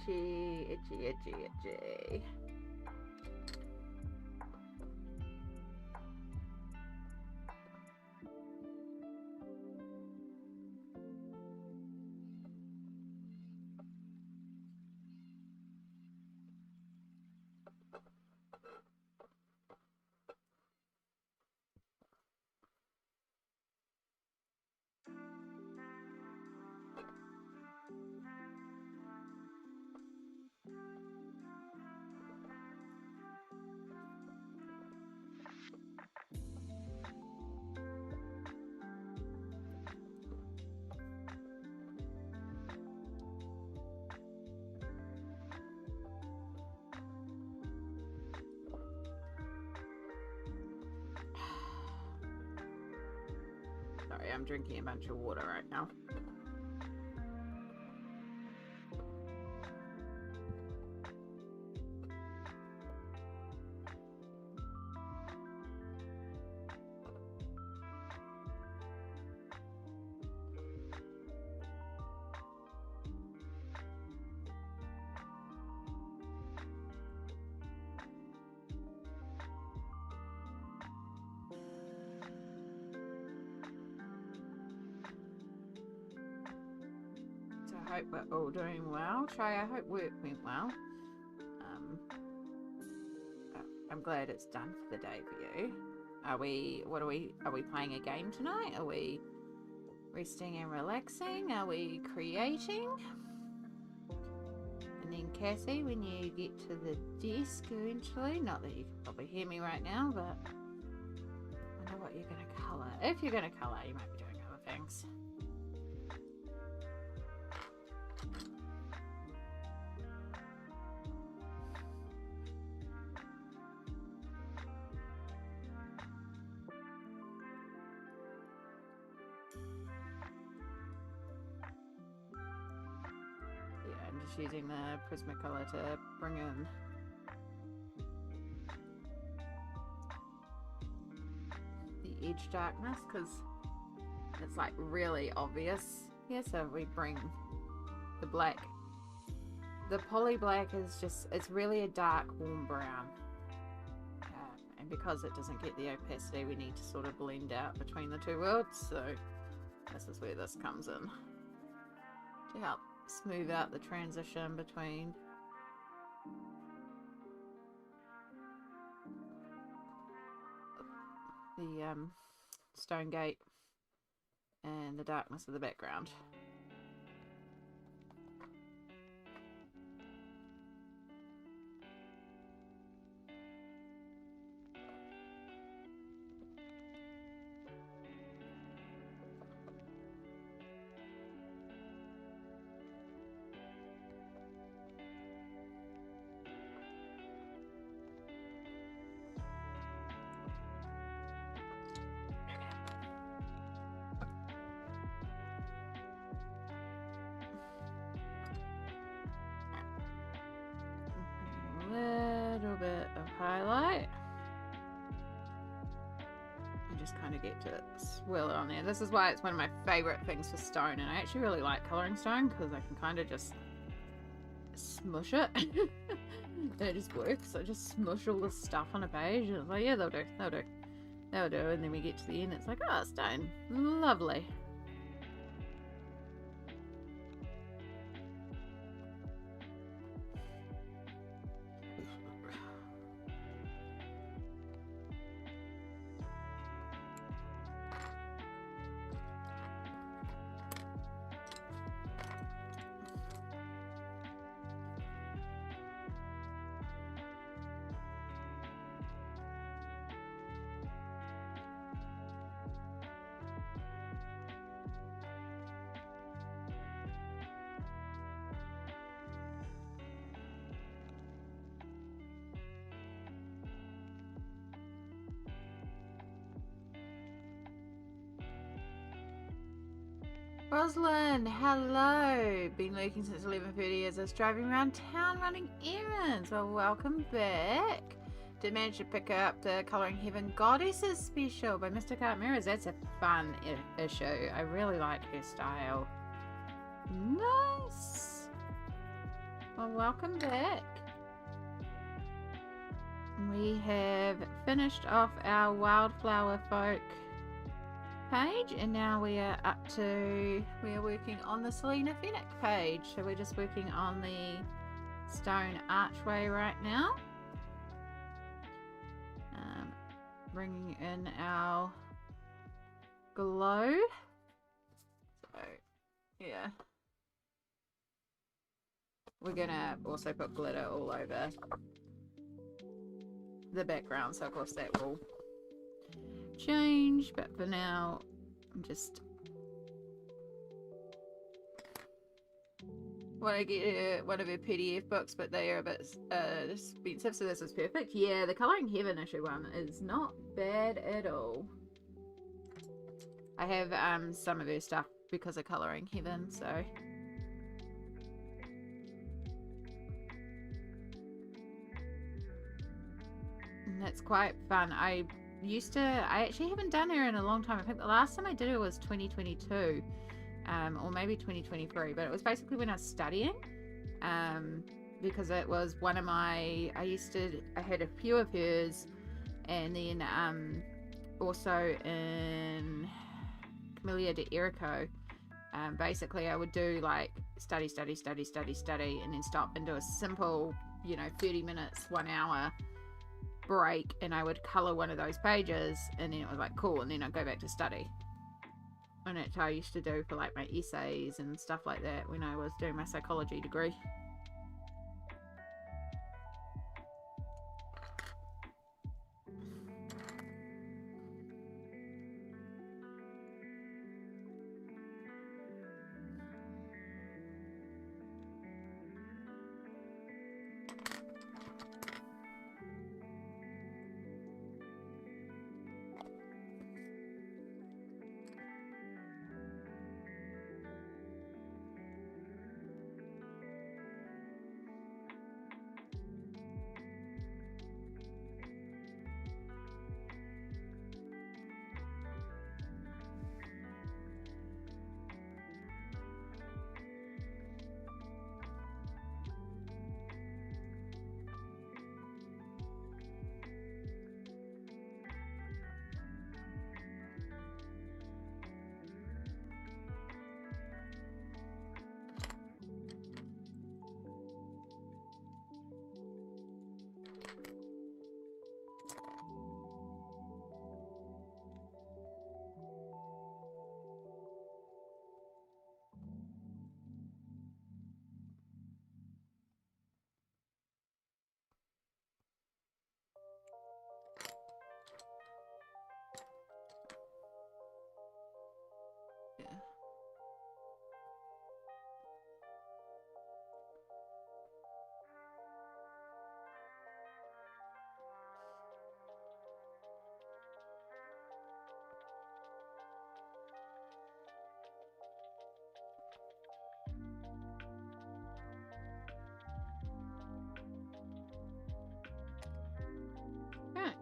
S1: itchy, itchy, itchy, itchy. Sorry, I'm drinking a bunch of water right now. I hope we're all doing well. Shay, I hope work went well. I'm glad it's done for the day for you. Are we playing a game tonight? Are we resting and relaxing? Are we creating? And then Cassie, when you get to the desk eventually, not that you can probably hear me right now, but I know what you're going to colour. If you're going to colour, you might be doing other things. Just using the Prismacolor to bring in the edge darkness because it's like really obvious here. So we bring the black, the poly black is just, it's really a dark warm brown, and because it doesn't get the opacity, we need to sort of blend out between the two worlds. So this is where this comes in to help smooth out the transition between the stone gate and the darkness of the background. Little bit of highlight and just kind of get to swirl it on there. This is why it's one of my favorite things for stone, and I actually really like coloring stone because I can kind of just smush it and it just works. I just smush all this stuff on a page and it's like, yeah, that'll do, and then we get to the end, it's like, oh, stone, lovely. Rosalind, hello! Been lurking since 11:30 as I was driving around town running errands. Well, welcome back. Did manage to pick up the Colouring Heaven Goddesses special by Mr. Cart Mirrors. That's a fun issue. I really like her style. Nice! Well, welcome back. We have finished off our Wildflower Folk page, and now we are working on the Selena Fennec page. So we're just working on the stone archway right now. Bringing in our glow. So, yeah. We're gonna also put glitter all over the background, so of course that will change, but for now I'm just want to get one of her PDF books, but they are a bit expensive, so this is perfect. Yeah, the Colouring Heaven issue one is not bad at all. I have some of her stuff because of Colouring Heaven, so and that's quite fun. I actually haven't done her in a long time. I think the last time I did her was 2022. Or maybe 2023, but it was basically when I was studying, because it was one of my, I had a few of hers, and then also in Camellia de Erico, basically I would do like study, and then stop and do a simple, 30 minutes, 1 hour break, and I would colour one of those pages, and then it was like cool, and then I'd go back to study. And that's how I used to do for like my essays and stuff like that when I was doing my psychology degree. Yeah. Right.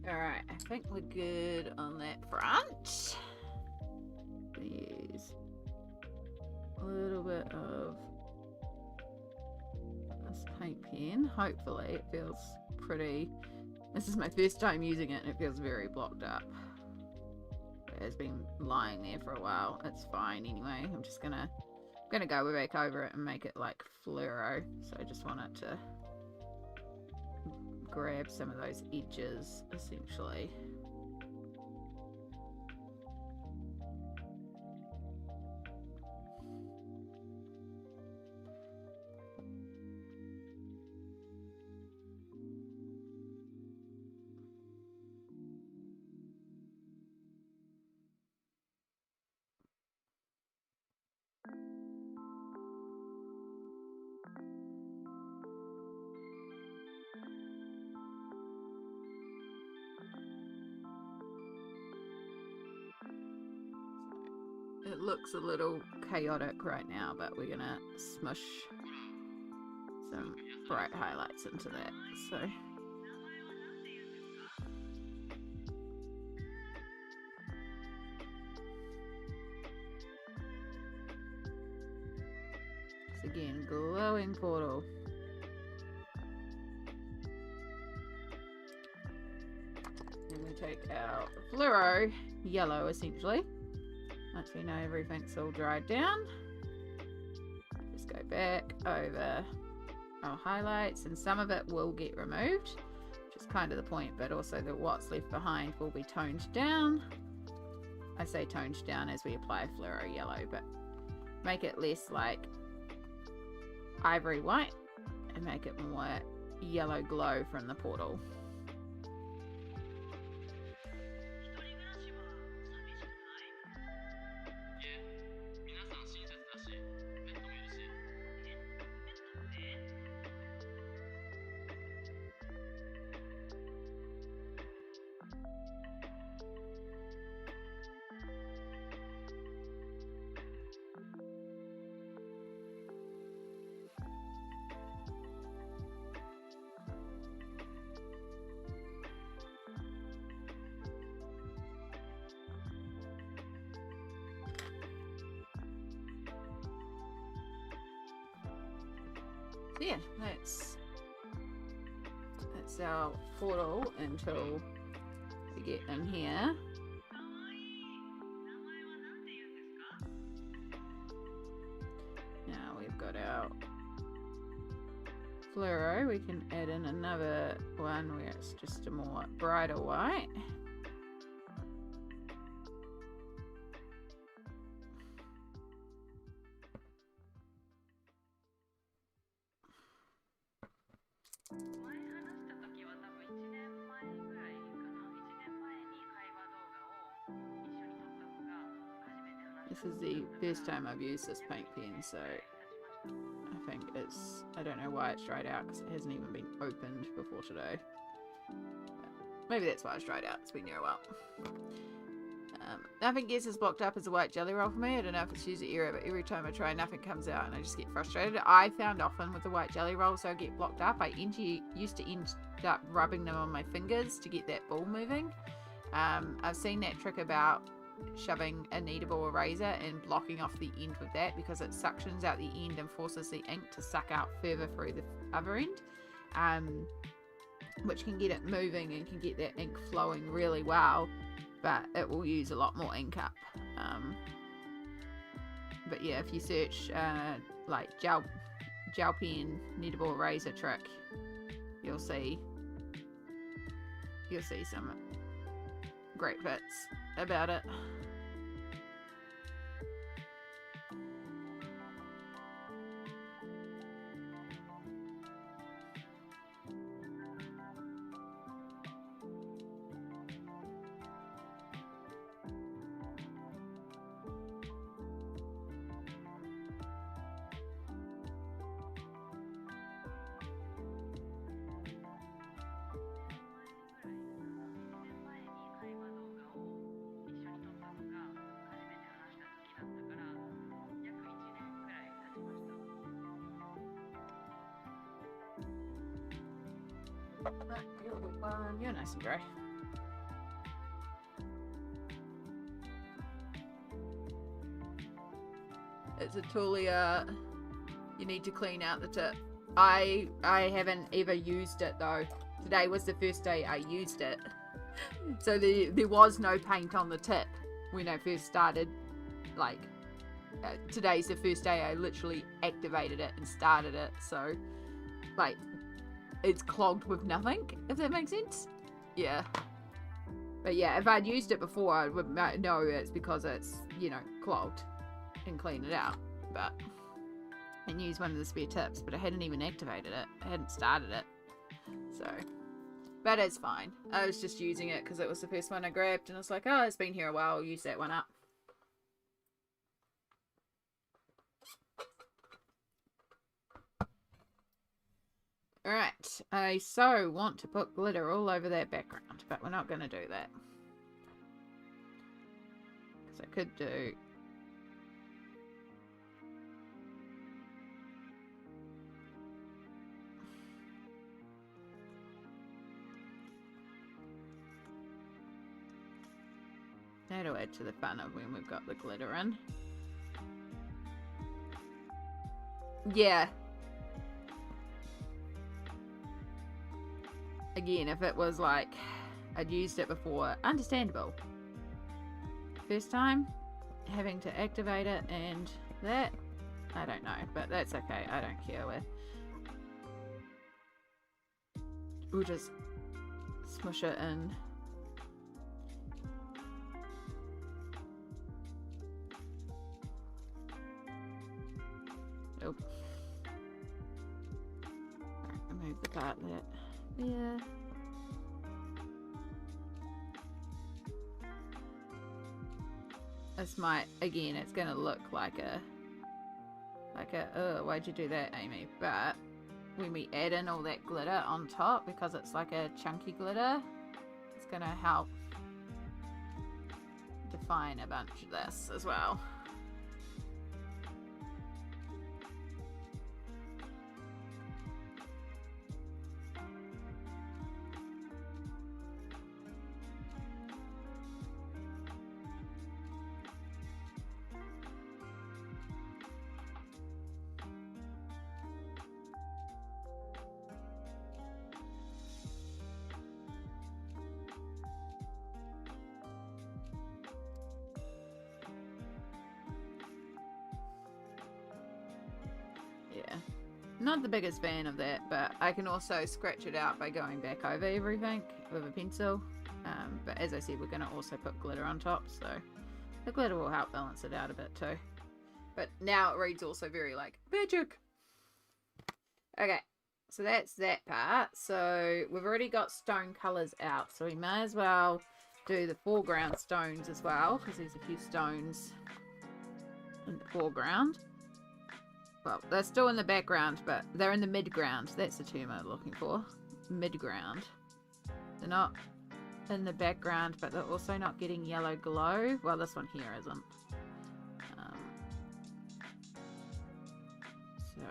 S1: Alright, I think we're good on that front. Use a little bit of this paint pen. Hopefully it feels pretty. This is my first time using it and it feels very blocked up. It has been lying there for a while. It's fine anyway. I'm just gonna going to go back over it and make it like fluoro. So I just want it to grab some of those edges, essentially. It looks a little chaotic right now, but we're gonna smush some bright highlights into that. So it's again glowing portal. Then we take our fluoro yellow, essentially. Once we know everything's all dried down, just go back over our highlights, and some of it will get removed, which is kind of the point, but also that what's left behind will be toned down. I say toned down as we apply fluoro yellow, but make it less like ivory white and make it more yellow glow from the portal. Yeah, that's our portal until we get in here. Now we've got our fluoro. We can add in another one where it's just a more brighter white. This is the first time I've used this paint pen, so I think it's, I don't know why it's dried out because it hasn't even been opened before today. Maybe that's why it's dried out, it's been there a while. Nothing gets as blocked up as a white jelly roll for me. I don't know if it's user error, but every time I try, nothing comes out and I just get frustrated. I found often with the white jelly roll, so I get blocked up, I used to end up rubbing them on my fingers to get that ball moving. I've seen that trick about shoving a kneadable eraser and blocking off the end with that because it suctions out the end and forces the ink to suck out further through the other end, which can get it moving and can get that ink flowing really well, but it will use a lot more ink up. But yeah, if you search like gel pen kneadable eraser trick, you'll see some great bits about it. You're nice and dry. It's a Tulia. You need to clean out the tip. I haven't ever used it though. Today was the first day I used it. So there was no paint on the tip when I first started like today's the first day I literally activated it and started it, so like it's clogged with nothing, if that makes sense. Yeah. But yeah, if I'd used it before, I would know it's because it's, you know, clogged and clean it out. But and use one of the spare tips, but I hadn't even activated it. I hadn't started it. So, but it's fine. I was just using it because it was the first one I grabbed, and I was like, oh, it's been here a while. I'll use that one up. Alright, I so want to put glitter all over that background, but we're not going to do that. Because I could do... That'll add to the fun of when we've got the glitter in. Yeah. Again, if it was like I'd used it before, understandable. First time, having to activate it and that, I don't know, but that's okay. I don't care. We'll just smush it in. Oh. Alright, remove the part that. Yeah. This might, again, it's gonna look like a, oh, why'd you do that, Amy? But when we add in all that glitter on top, because it's like a chunky glitter, it's gonna help define a bunch of this as well. Yeah, not the biggest fan of that, but I can also scratch it out by going back over everything with a pencil. But as I said, we're going to also put glitter on top, so the glitter will help balance it out a bit too. But now it reads also very like magic. Okay, so that's that part. So we've already got stone colours out, so we may as well do the foreground stones as well, because there's a few stones in the foreground. Well, they're still in the background, but they're in the mid-ground. That's the term I'm looking for. Mid-ground. They're not in the background, but they're also not getting yellow glow. Well, this one here isn't. So...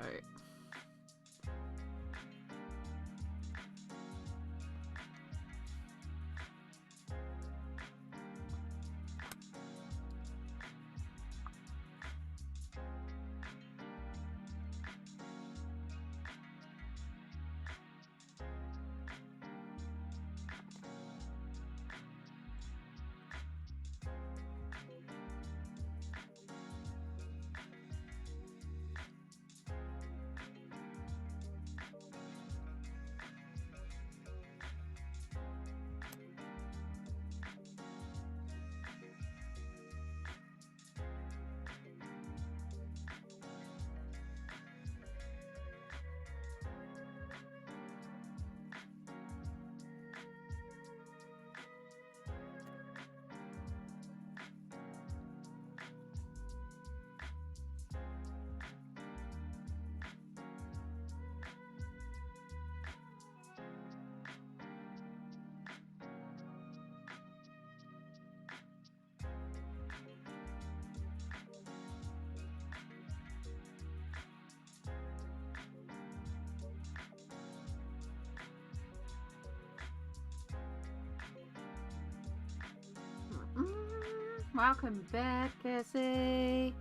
S1: Welcome back, Cassie.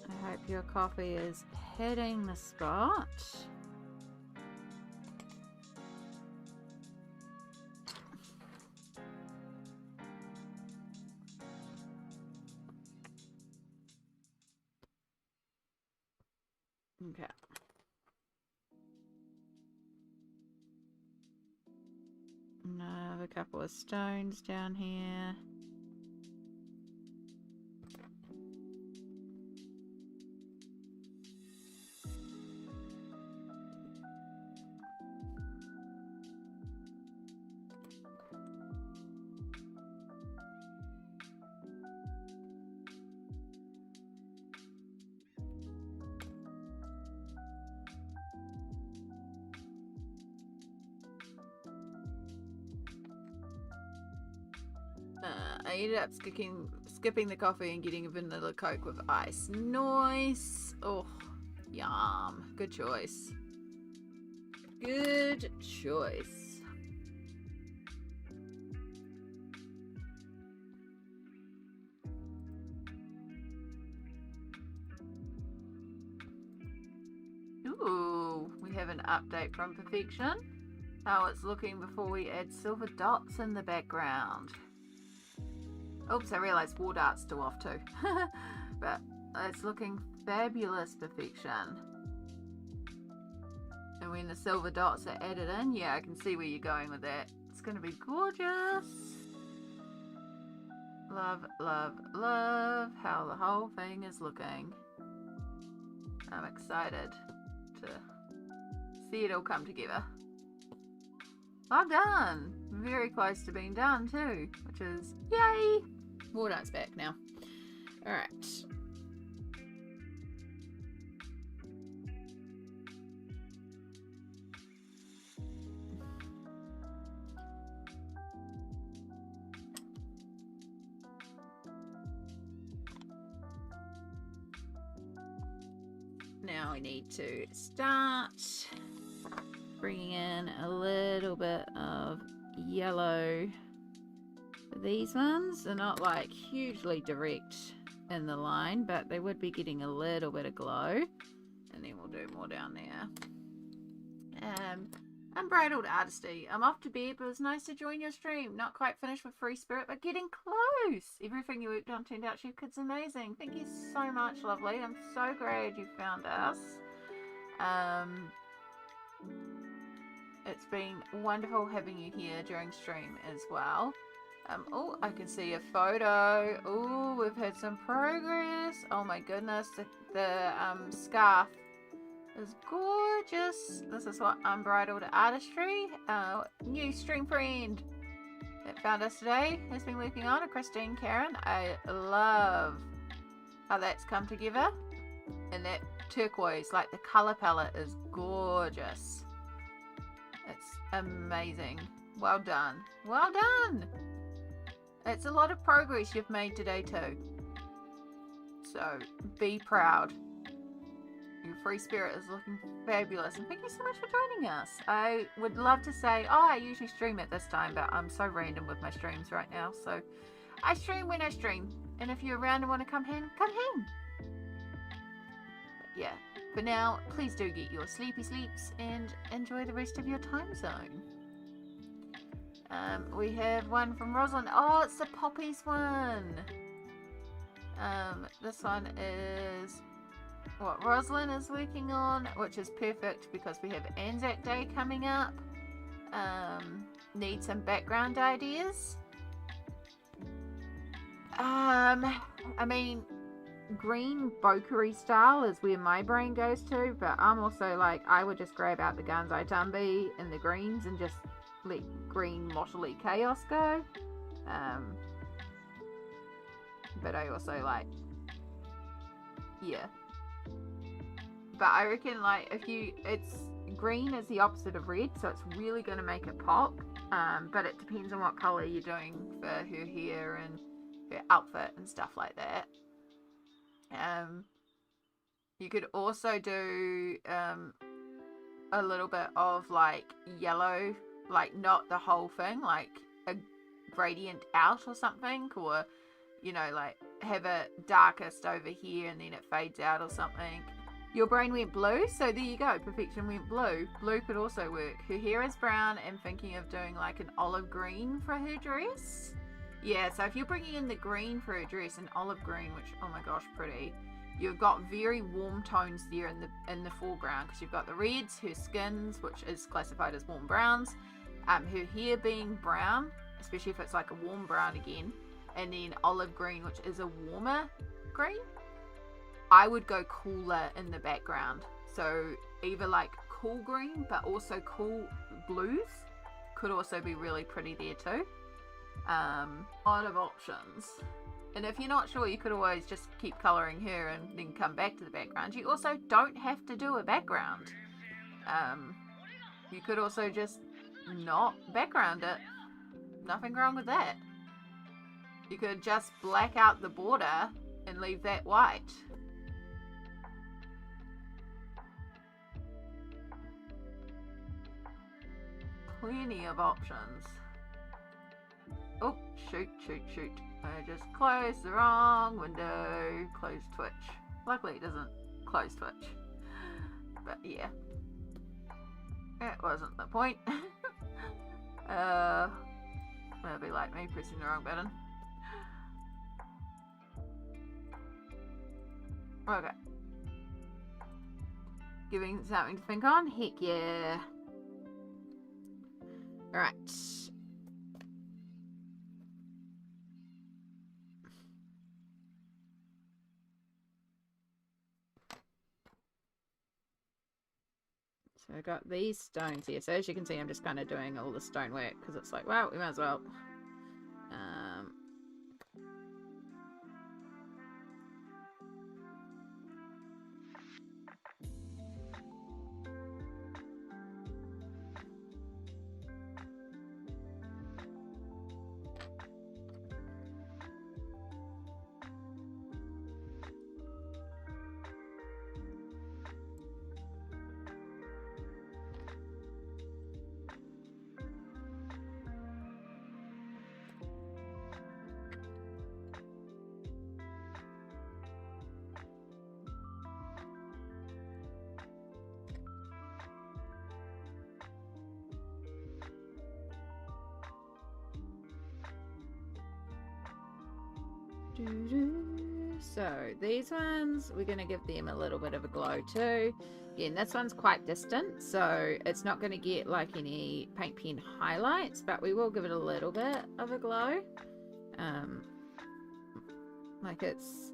S1: I hope your coffee is hitting the spot. Okay. Another couple of stones down here. I ended up skipping the coffee and getting a vanilla Coke with ice. Nice. Oh, yum. Good choice. Good choice. Ooh, we have an update from Perfection. How it's looking before we add silver dots in the background. Oops, I realised war dart's still off too. But it's looking fabulous, Perfection. And when the silver dots are added in, yeah, I can see where you're going with that. It's going to be gorgeous. Love, love, love how the whole thing is looking. I'm excited to see it all come together. Well done. Very close to being done too, which is yay. War dart's back now. Alright. Now we need to start bringing in a little bit of yellow for these ones. They're not like hugely direct in the line, but they would be getting a little bit of glow. And then we'll do more down there. Unbridled Artistry. I'm off to bed, but it was nice to join your stream. Not quite finished with Free Spirit, but getting close. Everything you worked on turned out, Chef Kid's amazing. Thank you so much, lovely. I'm so glad you found us. It's been wonderful having you here during stream as well. Oh, I can see a photo. Oh, we've had some progress. Oh my goodness, the scarf is gorgeous. This is what Unbridled Artistry, new stream friend that found us today, has been working on. Christine Karen. I love how that's come together. And that turquoise, like the color palette is gorgeous. It's amazing. Well done. Well done. It's a lot of progress you've made today too. So be proud. Your Free Spirit is looking fabulous, and thank you so much for joining us. I would love to say, oh, I usually stream at this time, but I'm so random with my streams right now. So I stream when I stream, and if you're around and want to come hang, come hang. But yeah, for now, please do get your sleepy sleeps and enjoy the rest of your time zone. We have one from Rosalind. Oh, it's the poppies one. This one is what Rosalind is working on, which is perfect because we have Anzac Day coming up. Need some background ideas. I mean, green bokery style is where my brain goes to, but I'm also like, I would just grab out the Gansai Tumbi and the greens and just let green mottly chaos go. But I also like, yeah. But I reckon like it's green is the opposite of red, so it's really going to make it pop. But it depends on what color you're doing for her hair and her outfit and stuff like that. You could also do a little bit of like yellow, like not the whole thing, like a gradient out or something, or you know, like have a darkest over here and then it fades out or something. Your brain went blue, so there you go. Perfection went blue. Blue could also work. Her hair is brown and thinking of doing like an olive green for her dress. Yeah, so if you're bringing in the green for her dress, an olive green, which, oh my gosh, pretty. you've got very warm tones there in the foreground, because you've got the reds, her skins, which is classified as warm browns, her hair being brown, especially if it's like a warm brown again, and then olive green, which is a warmer green. I would go cooler in the background, so either like cool green but also cool blues could also be really pretty there too. A lot of options. And if you're not sure, you could always just keep colouring her and then come back to the background. You also don't have to do a background. You could also just not background it. Nothing wrong with that. You could just black out the border and leave that white. Plenty of options. Oh, shoot. I just closed the wrong window. Close Twitch. Luckily it doesn't close Twitch. But yeah. That wasn't the point. That'll be like me pressing the wrong button. Okay. Giving something to think on? Heck yeah. Alright. So I got these stones here. So as you can see, I'm just kind of doing all the stonework because it's like, well, we might as well. So these ones, we're going to give them a little bit of a glow too. Again, this one's quite distant, so it's not going to get like any paint pen highlights, but we will give it a little bit of a glow. Like it's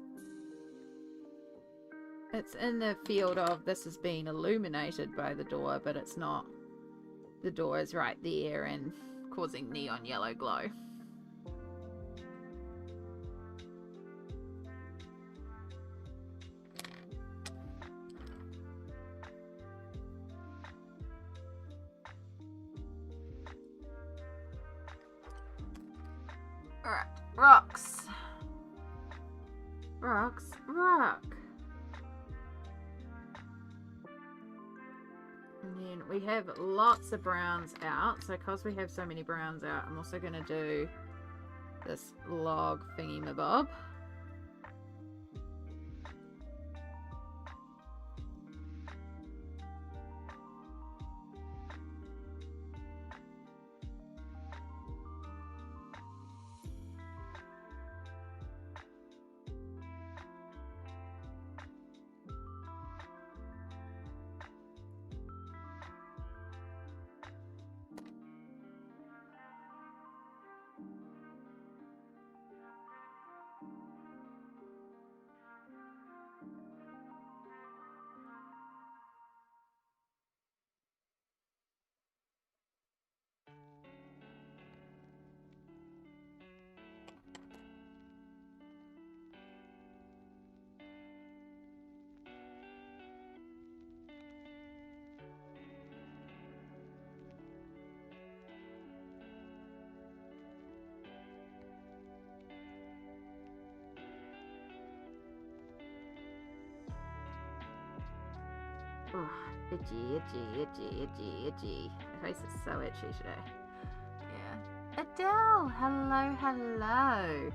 S1: in the field of this is being illuminated by the door, but it's not. The door is right there and causing neon yellow glow. Alright, rocks. Rock. And then we have lots of browns out. So because we have so many browns out, I'm also going to do this log thingy-mabob. Oh, itchy. My face is so itchy today. Yeah. Adele! Hello.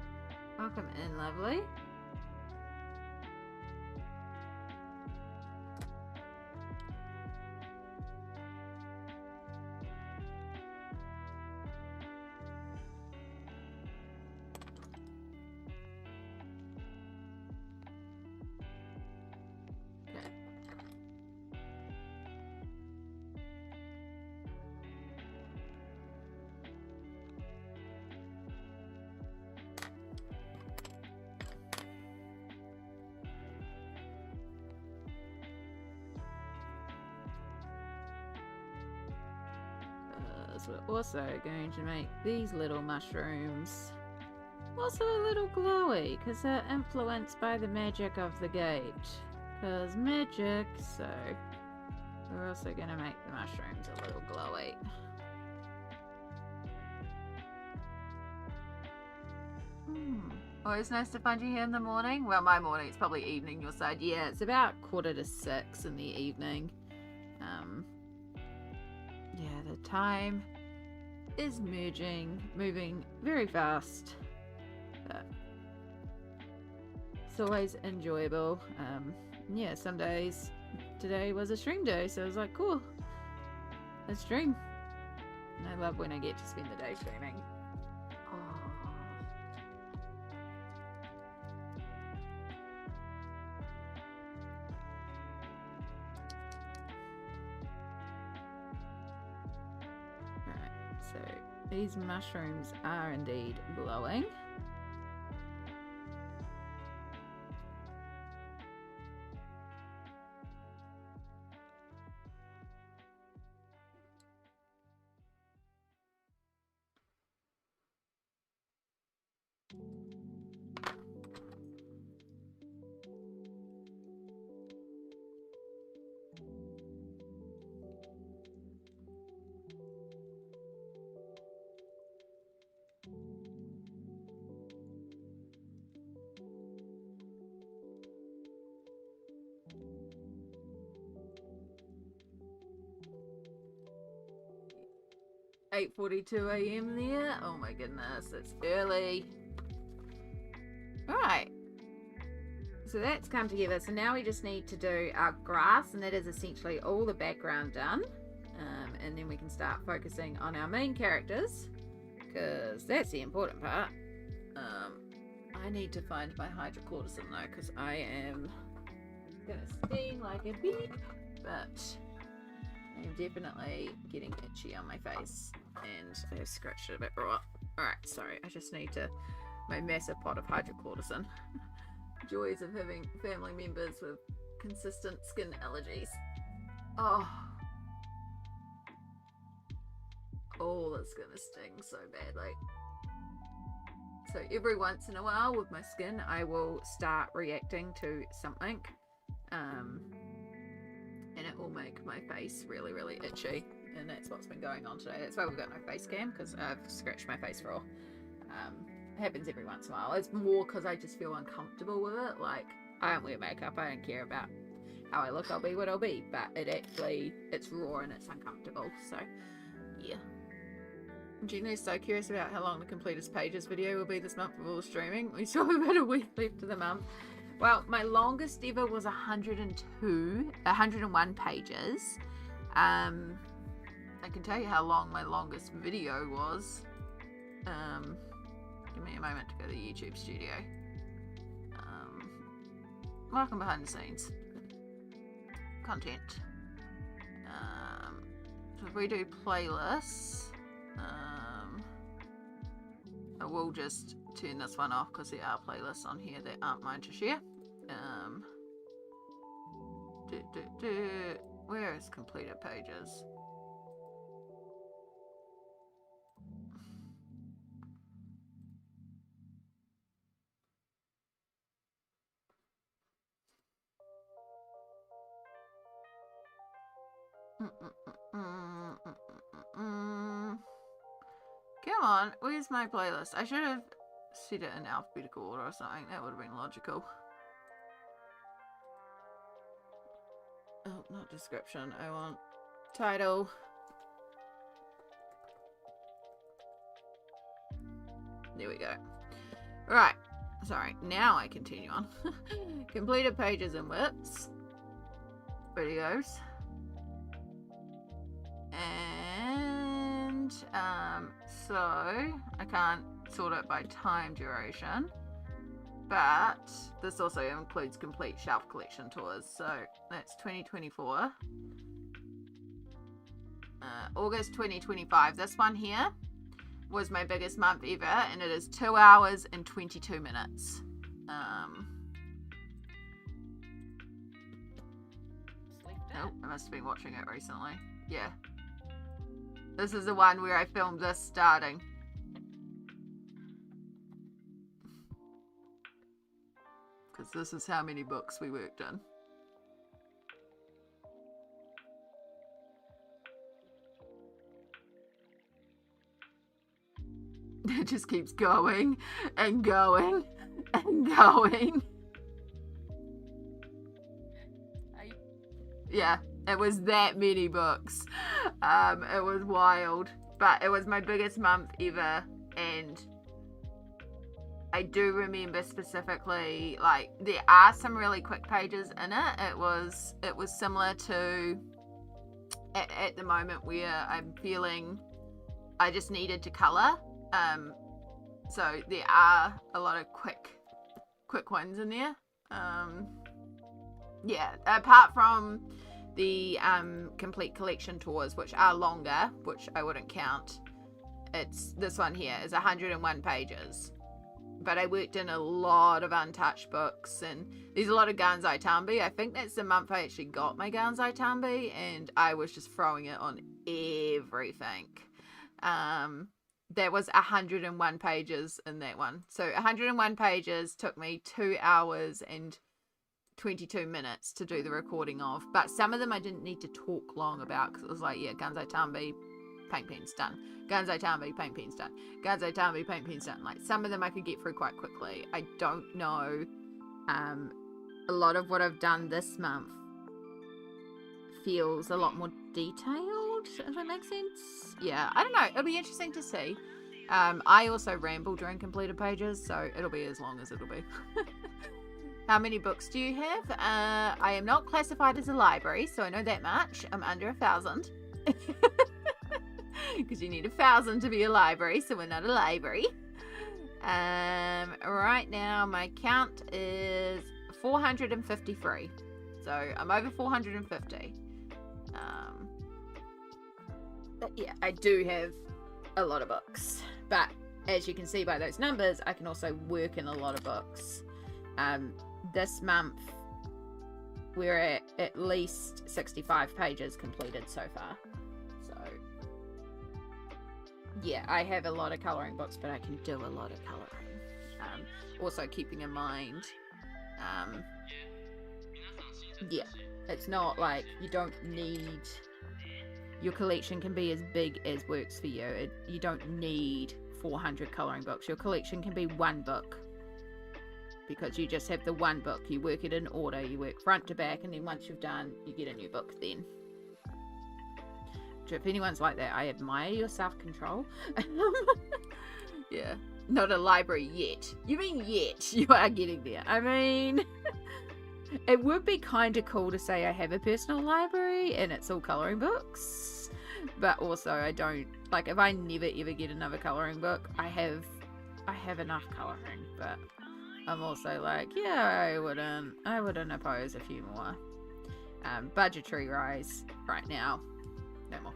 S1: Welcome in, lovely. because we're also going to make these little mushrooms also a little glowy because they're influenced by the magic of the gate. Because magic, so we're also going to make the mushrooms a little glowy. Always nice to find you here in the morning. Well, my morning, it's probably evening your side. Yeah, it's about 5:45 in the evening. Yeah, the time is moving very fast. But it's always enjoyable. Yeah, some days, today was a stream day, so I was like, cool, let's stream. And I love when I get to spend the day streaming. So these mushrooms are indeed glowing. "8:42 a.m. there. Oh my goodness, it's early. Alright. So that's come together. So now we just need to do our grass, and that is essentially all the background done. And then we can start focusing on our main characters, because that's the important part. I need to find my hydrocortisone though, because I am gonna sting like a bee, but I am definitely getting itchy on my face, and I have scratched it a bit raw. Alright, sorry, I just need to my massive pot of hydrocortisone. Joys of having family members with consistent skin allergies. Oh, that's gonna sting so badly. So every once in a while with my skin, I will start reacting to something, and it will make my face really, really itchy. And that's what's been going on today. That's why we've got no face cam, because I've scratched my face raw. It happens every once in a while. It's more because I just feel uncomfortable with it. Like, I don't wear makeup. I don't care about how I look. I'll be what I'll be. But it's raw and it's uncomfortable. So, yeah. Gina's so curious about how long the completed pages video will be this month with all the streaming. We still have about a week left of the month. Well, my longest ever was 101 pages. I can tell you how long my longest video was. Give me a moment to go to the YouTube studio. Welcome behind the scenes. Content. So if we do playlists, I will just turn this one off because there are playlists on here that aren't mine to share. Where is completed pages? Come on, where's my playlist? I should have set it in alphabetical order or something. That would have been logical. Oh, not description. I want title. There we go. Right. Sorry. Now I continue on. Completed pages and whips. Videos. And so I can't sort it by time duration, but this also includes complete shelf collection tours. So that's 2024. August 2025. This one here was my biggest month ever, and it is 2 hours and 22 minutes. Oh, I must have been watching it recently. Yeah. This is the one where I filmed this starting. Because this is how many books we worked in. It just keeps going and going and going. Yeah, it was that many books. It was wild, but it was my biggest month ever, and I do remember specifically, like, there are some really quick pages in it. It was similar to at the moment where I'm feeling I just needed to colour. So there are a lot of quick ones in there. Yeah, apart from the complete collection tours, which are longer, which I wouldn't count. It's this one here is 101 pages. But I worked in a lot of untouched books, and there's a lot of Gansai Tambi. I think that's the month I actually got my Gansai Tambi, and I was just throwing it on everything. There was 101 pages in that one. So 101 pages took me 2 hours and 22 minutes to do the recording of. But some of them I didn't need to talk long about, because it was like, yeah, Gansai Tambi, paint pen's done. Gansai Tambi, paint pen's done. Gansai Tambi, paint pen's done. Like, some of them I could get through quite quickly. I don't know. A lot of what I've done this month feels a lot more detailed, if that makes sense. Yeah, I don't know. It'll be interesting to see. I also ramble during completed pages, so it'll be as long as it'll be. How many books do you have? I am not classified as a library, so I know that much. I'm under 1,000. Because you need 1,000 to be a library, so we're not a library. Right now my count is 453, so I'm over 450. But yeah, I do have a lot of books, but as you can see by those numbers, I can also work in a lot of books. This month we're at least 65 pages completed so far. So yeah, I have a lot of colouring books, but I can do a lot of colouring. Also keeping in mind, yeah, it's not like you don't need, your collection can be as big as works for you. You don't need 400 colouring books. Your collection can be one book, because you just have the one book. You work it in order, you work front to back, and then once you've done, you get a new book then. So if anyone's like that, I admire your self-control. Yeah, not a library yet. You mean yet? You are getting there. I mean, it would be kind of cool to say I have a personal library and it's all colouring books, but also I don't, like, if I never ever get another colouring book, I have enough colouring. But I'm also like, yeah, I wouldn't oppose a few more. Budgetary rise right now. No more.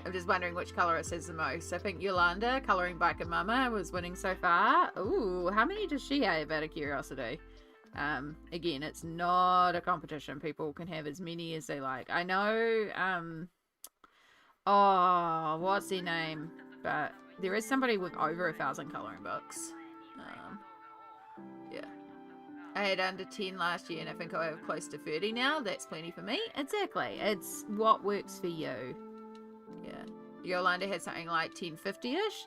S1: I'm just wondering which colourist says the most. I think Yolanda, Colouring Biker Mama, was winning so far. Ooh, how many does she have, out of curiosity? Again, it's not a competition. People can have as many as they like. I know, oh, what's their name? But there is somebody with over 1,000 colouring books. Yeah. I had under 10 last year, and I think I have close to 30 now. That's plenty for me. Exactly. It's what works for you. Yeah. Yolanda had something like 1050-ish.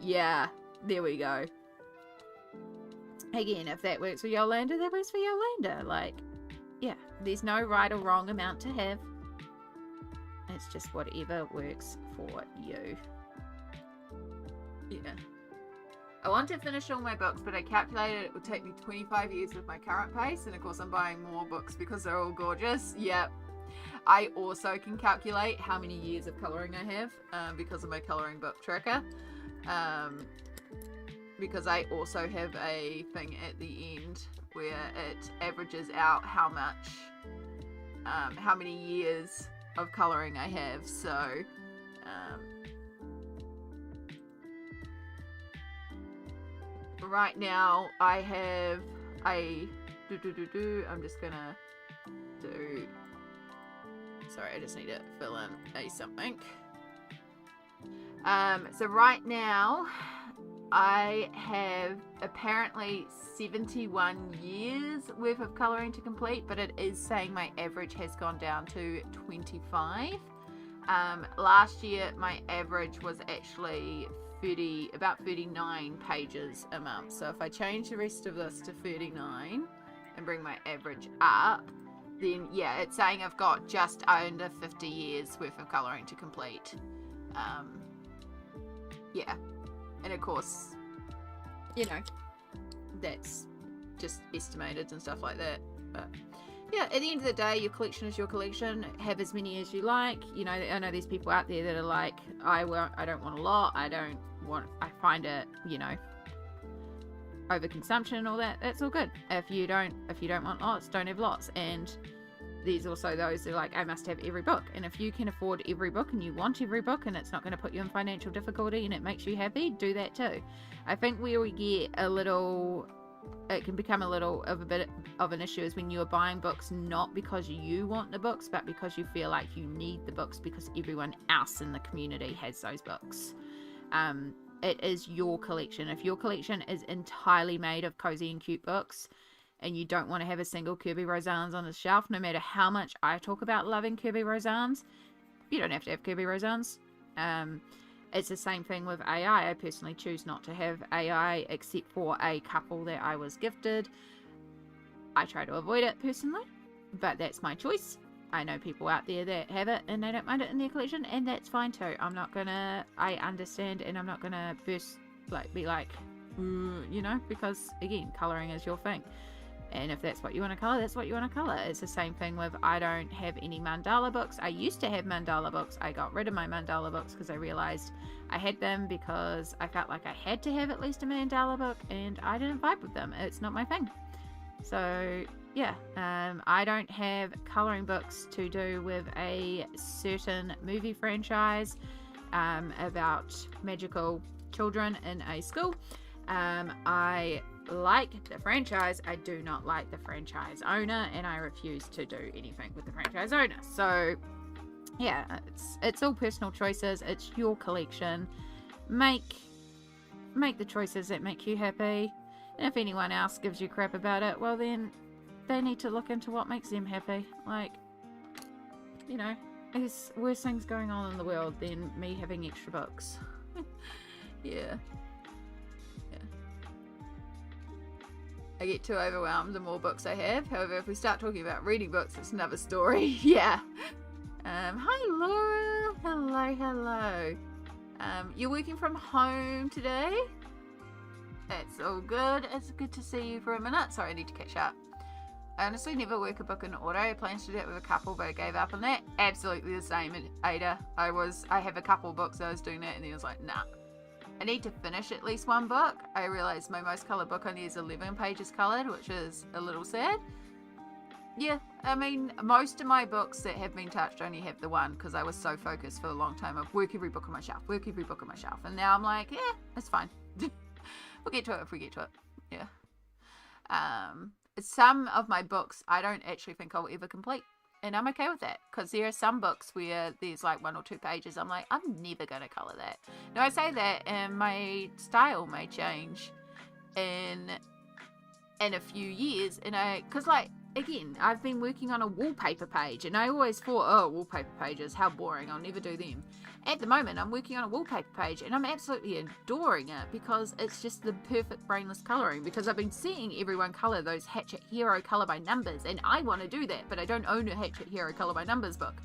S1: Yeah, there we go. Again, if that works for Yolanda, that works for Yolanda. Like, yeah, there's no right or wrong amount to have. It's just whatever works for you. Yeah. I want to finish all my books, but I calculated it would take me 25 years with my current pace, and of course I'm buying more books because they're all gorgeous. Yep. I also can calculate how many years of colouring I have because of my colouring book tracker. Because I also have a thing at the end where it averages out how many years of colouring I have. So, right now I have I'm just gonna do, sorry, I just need to fill in a something. So right now, I have apparently 71 years worth of colouring to complete, but it is saying my average has gone down to 25. Last year, my average was actually about 39 pages a month. So if I change the rest of this to 39 and bring my average up, then yeah, it's saying I've got just under 50 years worth of colouring to complete. Yeah, and of course, you know, that's just estimated and stuff like that. But yeah, at the end of the day, your collection is your collection. Have as many as you like. You know, I know there's people out there that are like, I don't want a lot. I find it, you know, overconsumption and all that. That's all good. If you don't want lots, don't have lots. And there's also those that are like, I must have every book. And if you can afford every book and you want every book and it's not going to put you in financial difficulty and it makes you happy, do that too. I think where we get it can become a little of a bit of an issue is when you are buying books not because you want the books, but because you feel like you need the books because everyone else in the community has those books. It is your collection. If your collection is entirely made of cozy and cute books, and you don't want to have a single Kirby Roseanne's on the shelf, no matter how much I talk about loving Kirby Roseanne's, you don't have to have Kirby Roseanne's. It's the same thing with AI. I personally choose not to have AI except for a couple that I was gifted. I try to avoid it personally, but that's my choice. I know people out there that have it and they don't mind it in their collection, and that's fine too. I understand, and I'm not gonna be like, you know, because again, colouring is your thing. And if that's what you want to colour, that's what you want to colour. It's the same thing with, I don't have any mandala books. I used to have mandala books. I got rid of my mandala books because I realised I had them because I felt like I had to have at least a mandala book, and I didn't vibe with them. It's not my thing. So yeah, I don't have colouring books to do with a certain movie franchise about magical children in a school. I like the franchise. I do not like the franchise owner, and I refuse to do anything with the franchise owner. So yeah, it's all personal choices. It's your collection. Make the choices that make you happy. And if anyone else gives you crap about it, well then they need to look into what makes them happy. Like, you know, there's worse things going on in the world than me having extra books. Yeah. I get too overwhelmed the more books I have. However, if we start talking about reading books, it's another story. Yeah. Hi Laura. Hello. You're working from home today? That's all good. It's good to see you for a minute. Sorry, I need to catch up. I honestly never work a book in order. I planned to do that with a couple, but I gave up on that. Absolutely the same in Ada. I have a couple books I was doing that, and then I was like, nah. I need to finish at least one book. I realised my most coloured book only has 11 pages coloured, which is a little sad. Yeah, I mean, most of my books that have been touched only have the one, because I was so focused for a long time of work every book on my shelf. And now I'm like, yeah, it's fine. We'll get to it if we get to it. Yeah. Some of my books I don't actually think I'll ever complete. And I'm okay with that, because there are some books where there's like 1 or 2 pages. I'm like, I'm never going to colour that. Now, I say that, and my style may change in a few years. Because, like, again, I've been working on a wallpaper page, and I always thought, oh, wallpaper pages, how boring. I'll never do them. At the moment, I'm working on a wallpaper page, and I'm absolutely adoring it, because it's just the perfect brainless colouring, because I've been seeing everyone colour those Hatchet Hero colour by numbers, and I want to do that, but I don't own a Hatchet Hero colour by numbers book.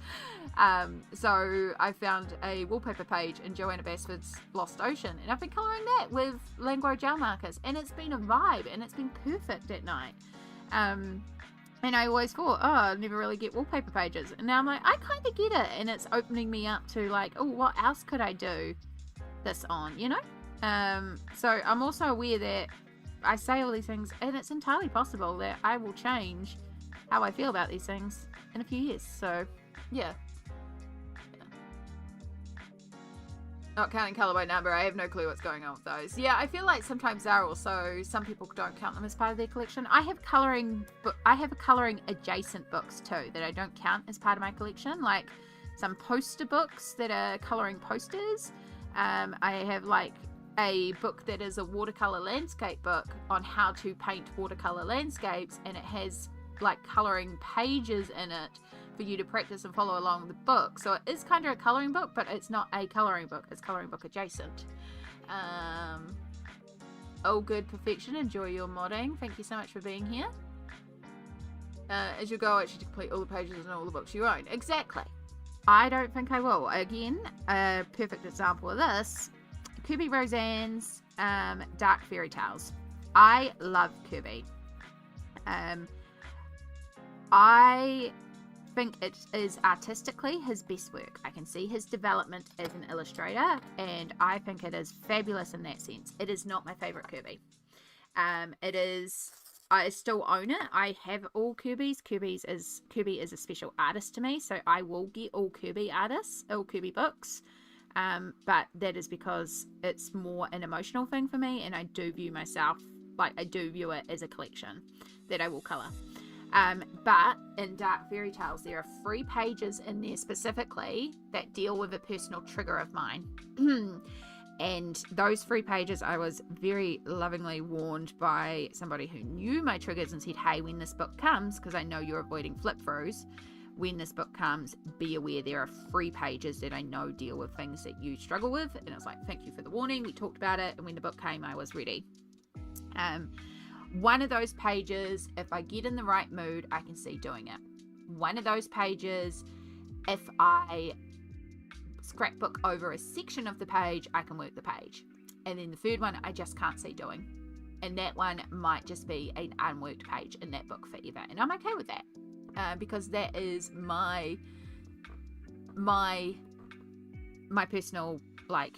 S1: So I found a wallpaper page in Joanna Basford's Lost Ocean, and I've been colouring that with Langro gel markers, and it's been a vibe, and it's been perfect at night. And I always thought, oh, I'll never really get wallpaper pages. And now I'm like, I kind of get it. And it's opening me up to like, oh, what else could I do this on, you know? So I'm also aware that I say all these things, and it's entirely possible that I will change how I feel about these things in a few years. So, yeah. Not counting colour by number, I have no clue what's going on with those. Yeah, I feel like sometimes they're also, some people don't count them as part of their collection. I have colouring adjacent books too that I don't count as part of my collection, like some poster books that are colouring posters. I have like a book that is a watercolor landscape book on how to paint watercolor landscapes, and it has like coloring pages in it for you to practice and follow along the book. So it is kind of a coloring book, but it's not a coloring book, it's coloring book adjacent. Oh, good, Perfection, enjoy your modding. Thank you so much for being here. As you go, actually to complete all the pages and all the books you own. Exactly. I don't think I will. Again, a perfect example of this, Kirby Roseanne's Dark Fairy Tales. I love Kirby. I think it is artistically his best work. I can see his development as an illustrator, and I think it is fabulous in that sense. It is not my favorite Kirby. I still own it. I have all Kirby's. Kirby is a special artist to me, so I will get all Kirby books. But that is because it's more an emotional thing for me, and I do view it as a collection that I will colour. But in Dark Fairy Tales, there are 3 pages in there specifically that deal with a personal trigger of mine. And those 3 pages, I was very lovingly warned by somebody who knew my triggers and said, hey, when this book comes, because I know you're avoiding flip throughs, when this book comes, be aware there are 3 pages that I know deal with things that you struggle with. And I was like, thank you for the warning. We talked about it. And when the book came, I was ready. One of those pages, if I get in the right mood, I can see doing it. One of those pages, if I scrapbook over a section of the page, I can work the page. And then the third one, I just can't see doing. And that one might just be an unworked page in that book forever. And I'm okay with that. Because that is my personal, like,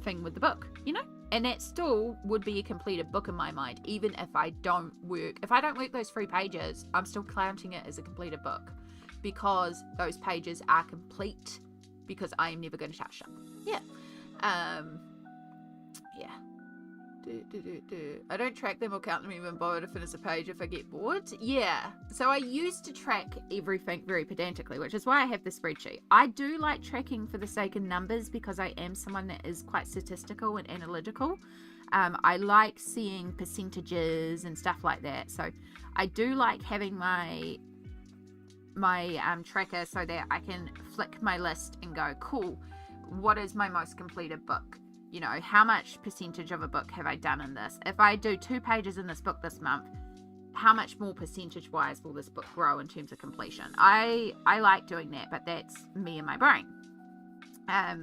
S1: thing with the book, you know? And that still would be a completed book in my mind, even if I don't work those 3 pages, I'm still counting it as a completed book, because those pages are complete, because I am never going to touch them. Yeah. Yeah. I don't track them or count them, even bother to finish a page if I get bored. Yeah. So I used to track everything very pedantically, which is why I have the spreadsheet. I do like tracking for the sake of numbers, because I am someone that is quite statistical and analytical. I like seeing percentages and stuff like that. So I do like having my tracker so that I can flick my list and go, cool, what is my most completed book? You know, how much percentage of a book have I done in this? If I do 2 pages in this book this month, how much more percentage wise will this book grow in terms of completion? I like doing that, but that's me and my brain. I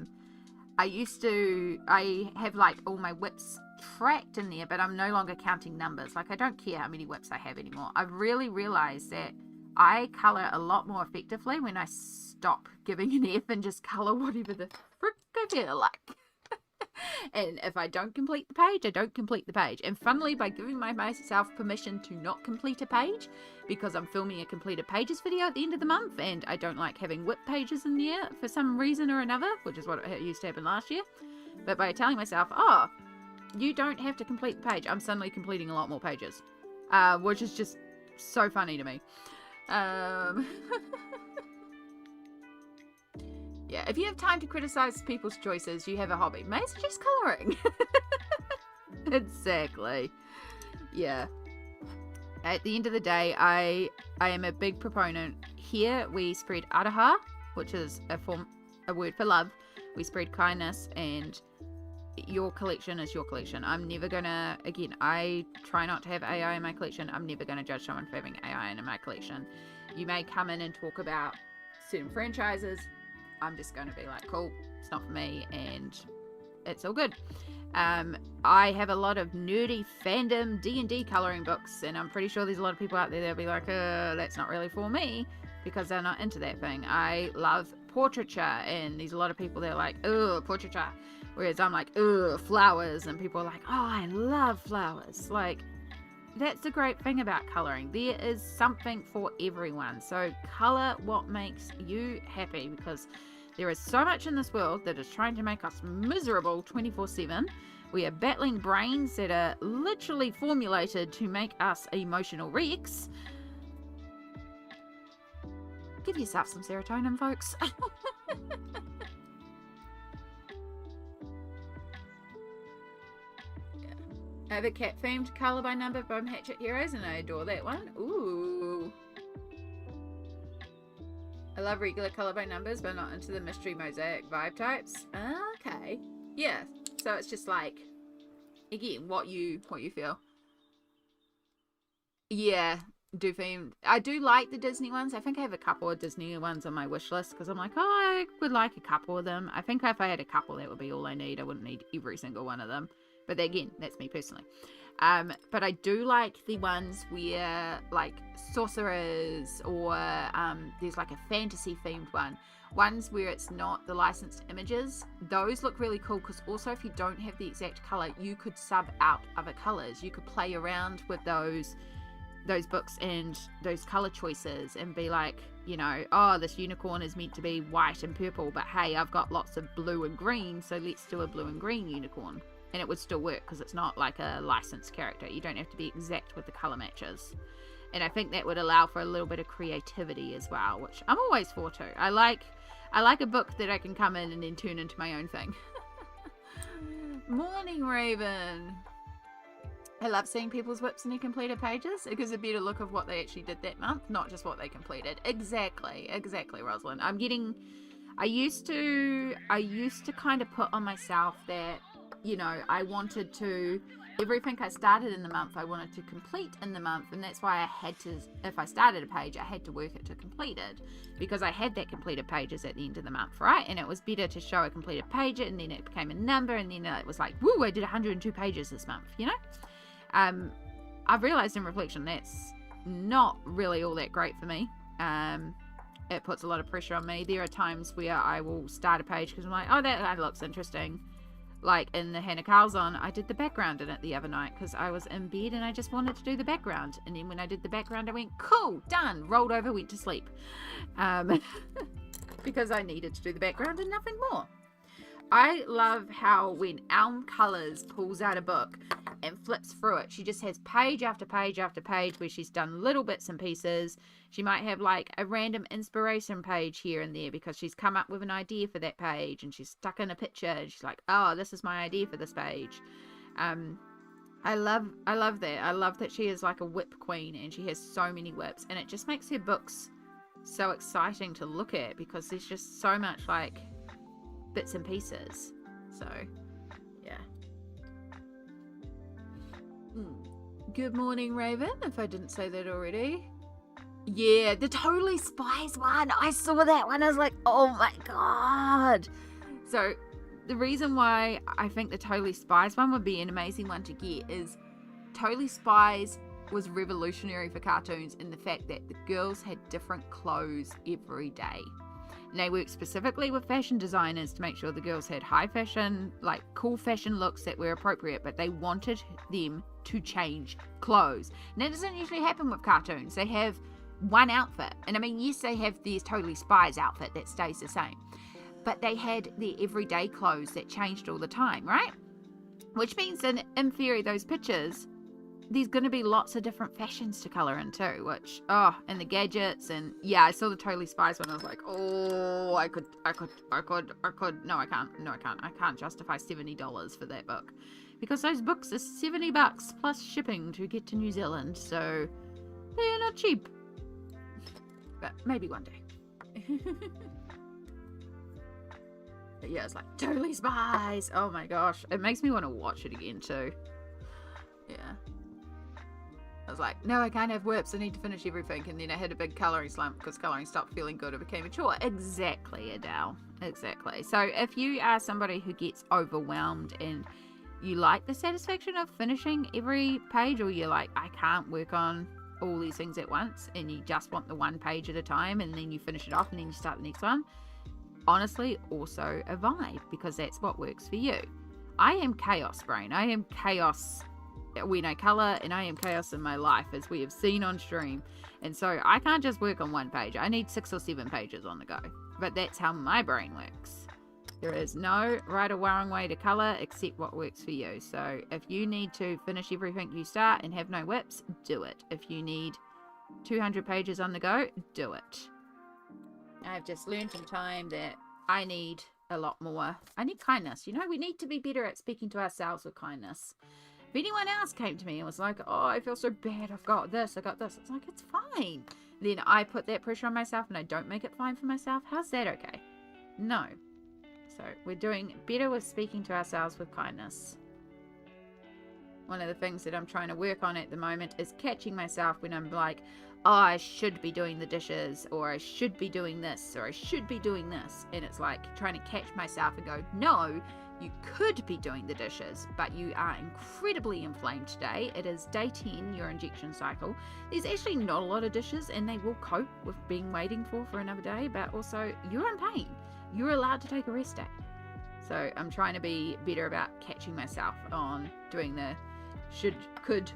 S1: have like all my whips tracked in there, but I'm no longer counting numbers. Like, I don't care how many whips I have anymore. I've really realized that I color a lot more effectively when I stop giving an F and just color whatever the frick I feel like. And if I don't complete the page, I don't complete the page. And funnily, by giving myself permission to not complete a page, because I'm filming a completed pages video at the end of the month, and I don't like having whip pages in there for some reason or another, which is what used to happen last year. But by telling myself, oh, you don't have to complete the page, I'm suddenly completing a lot more pages, which is just so funny to me. Yeah, if you have time to criticize people's choices, you have a hobby. May I suggest coloring? Exactly. Yeah. At the end of the day, I am a big proponent. Here we spread araha, which is a word for love. We spread kindness, and your collection is your collection. I'm never gonna, again, I try not to have AI in my collection. I'm never gonna judge someone for having AI in my collection. You may come in and talk about certain franchises. I'm just going to be like, cool, it's not for me, and it's all good. I have a lot of nerdy fandom D&D colouring books, and I'm pretty sure there's a lot of people out there that'll be like, that's not really for me, because they're not into that thing. I love portraiture, and there's a lot of people that are like, portraiture, whereas I'm like, flowers, and people are like, oh, I love flowers. Like, that's the great thing about colouring. There is something for everyone. So colour what makes you happy, because there is so much in this world that is trying to make us miserable 24/7. We are battling brains that are literally formulated to make us emotional wrecks. Give yourself some serotonin, folks. I have a cat themed colour by number from Hatchet Heroes, and I adore that one. Ooh. I love regular colour by numbers, but not into the mystery mosaic vibe types. Okay. Yeah. So it's just like, again, what you feel. Yeah. Do themed. I do like the Disney ones. I think I have a couple of Disney ones on my wish list because I'm like, oh, I would like a couple of them. I think if I had a couple, that would be all I need. I wouldn't need every single one of them. But again, that's me personally. But I do like the ones where like sorcerers or there's like a fantasy themed one. Ones where it's not the licensed images. Those look really cool because also if you don't have the exact color, you could sub out other colors. You could play around with those books and those color choices and be like, you know, oh, this unicorn is meant to be white and purple, but hey, I've got lots of blue and green, so let's do a blue and green unicorn. And it would still work because it's not like a licensed character. You don't have to be exact with the color matches. And I think that would allow for a little bit of creativity as well, which I'm always for too. I like a book that I can come in and then turn into my own thing. Morning, Raven. I love seeing people's whips in their completed pages. It gives a better look of what they actually did that month, not just what they completed. Exactly, Rosalind. I used to kind of put on myself that, you know, I wanted to, everything I started in the month, I wanted to complete in the month. And that's why I had to, if I started a page, I had to work it to complete it. Because I had that completed pages at the end of the month, right? And it was better to show a completed page, and then it became a number, and then it was like, woo, I did 102 pages this month, you know? I've realized in reflection that's not really all that great for me. It puts a lot of pressure on me. There are times where I will start a page because I'm like, oh, that looks interesting. Like in the Hannah Carlson, I did the background in it the other night because I was in bed and I just wanted to do the background. And then when I did the background, I went, cool, done, rolled over, went to sleep. Because I needed to do the background and nothing more. I love how when Elm Colours pulls out a book and flips through it, she just has page after page after page where she's done little bits and pieces. She might have like a random inspiration page here and there because she's come up with an idea for that page and she's stuck in a picture and she's like, oh, this is my idea for this page. I love that. I love that she is like a whip queen and she has so many whips, and it just makes her books so exciting to look at because there's just so much like bits and pieces. So yeah. Good morning, Raven, if I didn't say that already. Yeah, the Totally Spies one, I saw that one. I was like, oh my god. So the reason why I think the Totally Spies one would be an amazing one to get is Totally Spies was revolutionary for cartoons in the fact that the girls had different clothes every day. And they worked specifically with fashion designers to make sure the girls had high fashion, like cool fashion looks that were appropriate, but they wanted them to change clothes. And that doesn't usually happen with cartoons. They have one outfit. And I mean, yes, they have these Totally Spies outfit that stays the same. But they had their everyday clothes that changed all the time, right? Which means that in theory, those pictures, there's going to be lots of different fashions to colour in too, which, oh, and the gadgets, and yeah, I saw the Totally Spies one, I was like, oh, I could, no, I can't justify $70 for that book, because those books are $70 plus shipping to get to New Zealand, so they are not cheap, but maybe one day. But yeah, it's like, Totally Spies, oh my gosh, it makes me want to watch it again too, yeah. I was like, no, I can't have whips. I need to finish everything. And then I had a big colouring slump because colouring stopped feeling good. It became a chore. Exactly, Adele. Exactly. So if you are somebody who gets overwhelmed and you like the satisfaction of finishing every page, or you're like, I can't work on all these things at once, and you just want the one page at a time, and then you finish it off and then you start the next one, honestly, also a vibe, because that's what works for you. I am chaos brain. I am chaos when I colour, and I am chaos in my life, as we have seen on stream. And so I can't just work on one page. I need 6 or 7 pages on the go. But that's how my brain works. There is no right or wrong way to colour except what works for you. So if you need to finish everything you start and have no whips, do it. If you need 200 pages on the go, do it. I've just learned in time that I need a lot more. I need kindness. You know, we need to be better at speaking to ourselves with kindness. If anyone else came to me and was like, oh, I feel so bad, I've got this, it's like, it's fine. Then I put that pressure on myself and I don't make it fine for myself. How's that okay? No. So we're doing better with speaking to ourselves with kindness. One of the things that I'm trying to work on at the moment is catching myself when I'm like, oh, I should be doing the dishes, or I should be doing this, or I should be doing this. And it's like trying to catch myself and go, no, you could be doing the dishes, but you are incredibly inflamed today. It is day 10, your injection cycle. There's actually not a lot of dishes, and they will cope with being waiting for another day, but also you're in pain. You're allowed to take a rest day. So I'm trying to be better about catching myself on doing the should, could,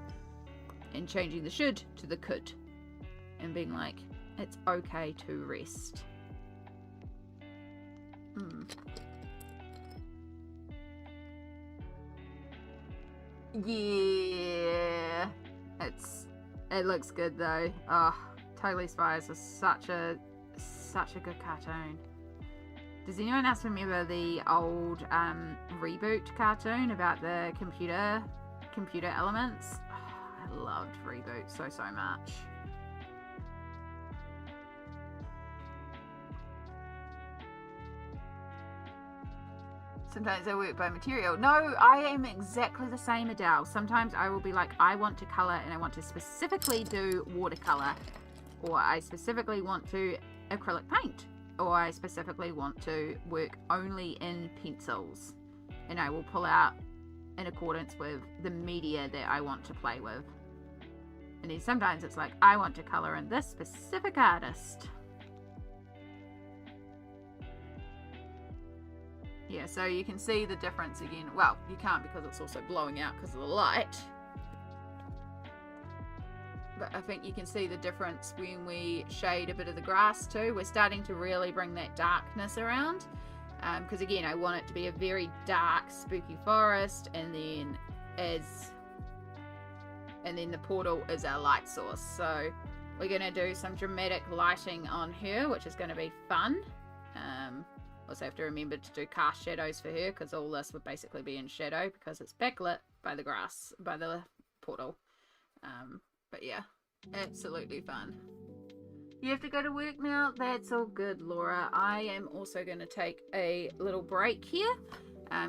S1: and changing the should to the could, and being like, it's okay to rest. Yeah, it looks good though. Oh, Totally Spies was such a good cartoon. Does anyone else remember the old Reboot cartoon about the computer elements? Oh, I loved Reboot so much. Sometimes I work by material. No, I am exactly the same, Adele. Sometimes I will be like, I want to colour and I want to specifically do watercolour, or I specifically want to acrylic paint, or I specifically want to work only in pencils, and I will pull out in accordance with the media that I want to play with. And then sometimes it's like, I want to colour in this specific artist. Yeah, so you can see the difference again. Well, you can't because it's also blowing out because of the light. But I think you can see the difference when we shade a bit of the grass too. We're starting to really bring that darkness around. Because again, I want it to be a very dark, spooky forest, and then the portal is our light source. So we're going to do some dramatic lighting on her, which is going to be fun. Also have to remember to do cast shadows for her, because all this would basically be in shadow because it's backlit by the grass, by the portal. But yeah, absolutely fun. You have to go to work now? That's all good, Laura. I am also going to take a little break here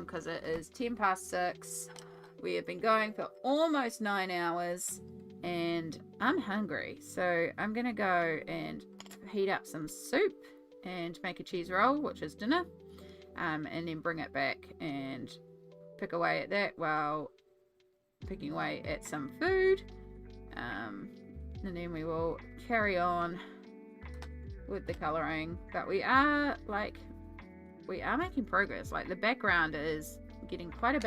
S1: because it is 6:10. We have been going for almost 9 hours and I'm hungry. So I'm going to go and heat up some soup and make a cheese roll, which is dinner, and then bring it back and pick away at that while picking away at some food, and then we will carry on with the colouring. But we are making progress. Like, the background is getting quite a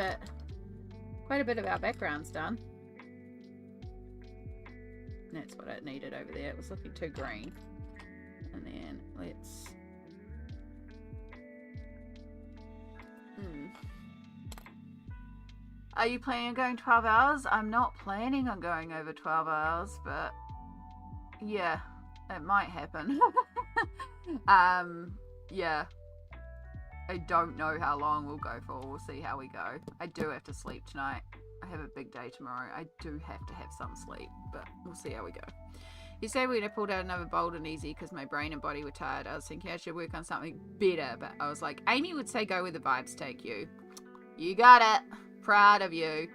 S1: bit of our backgrounds done. That's what it needed over there. It was looking too green. And then let's Are you planning on going 12 hours? I'm not planning on going over 12 hours, but yeah, it might happen. Yeah, I don't know how long we'll go for. We'll see how we go. I do have to sleep tonight. I have a big day tomorrow. I do have to have some sleep, but we'll see how we go. You say we're going to pull out another bold and easy because my brain and body were tired. I was thinking I should work on something better, but I was like, Amy would say go where the vibes take you. You got it. Proud of you.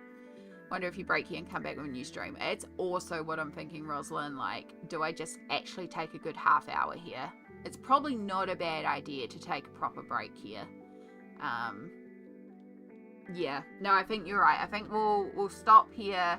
S1: Wonder if you break here and come back with a new stream. It's also what I'm thinking, Rosalind. Like, do I just actually take a good half hour here? It's probably not a bad idea to take a proper break here. Yeah. No, I think you're right. I think we'll stop here.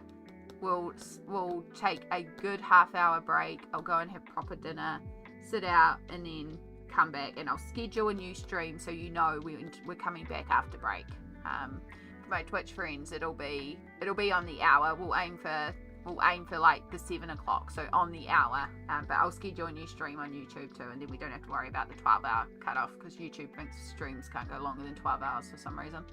S1: We'll take a good half hour break. I'll go and have proper dinner, sit out, and then come back, and I'll schedule a new stream so you know we're coming back after break. For my Twitch friends, it'll be on the hour. We'll aim for like the 7 o'clock, so on the hour. But I'll schedule a new stream on YouTube too, and then we don't have to worry about the 12-hour cutoff because YouTube thinks streams can't go longer than 12 hours for some reason.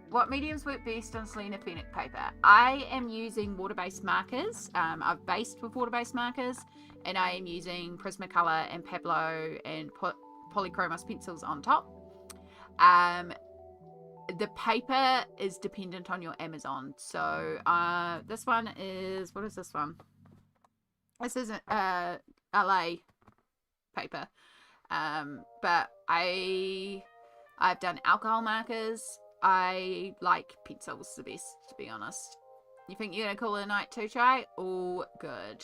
S1: What mediums work best on Selena Fenwick paper? I am using water-based markers. I've based with water-based markers, and I am using Prismacolor and Pablo and Polychromos pencils on top. the paper is dependent on your Amazon. So this one is, what is this one? This isn't LA paper. But I've done alcohol markers. I like pencils the best, to be honest. You think you're gonna call it a night too, Chai? All good.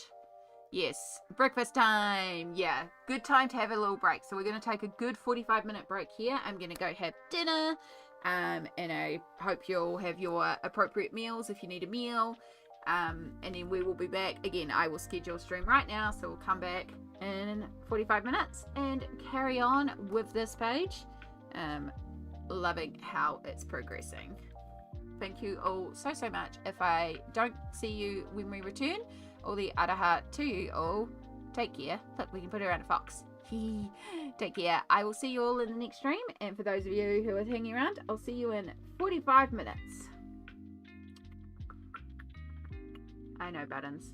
S1: Yes, breakfast time. Yeah, good time to have a little break. So we're gonna take a good 45-minute break here. I'm gonna go have dinner. And I hope you'll have your appropriate meals if you need a meal. And then we will be back. Again, I will schedule a stream right now, so we'll come back in 45 minutes and carry on with this page. Loving how it's progressing. Thank you all so much. If I don't see you when we return, all the araha to you all. Take care. Look, we can put around a fox. Take care. I will see you all in the next stream, and for those of you who are hanging around, I'll see you in 45 minutes. I know, buttons.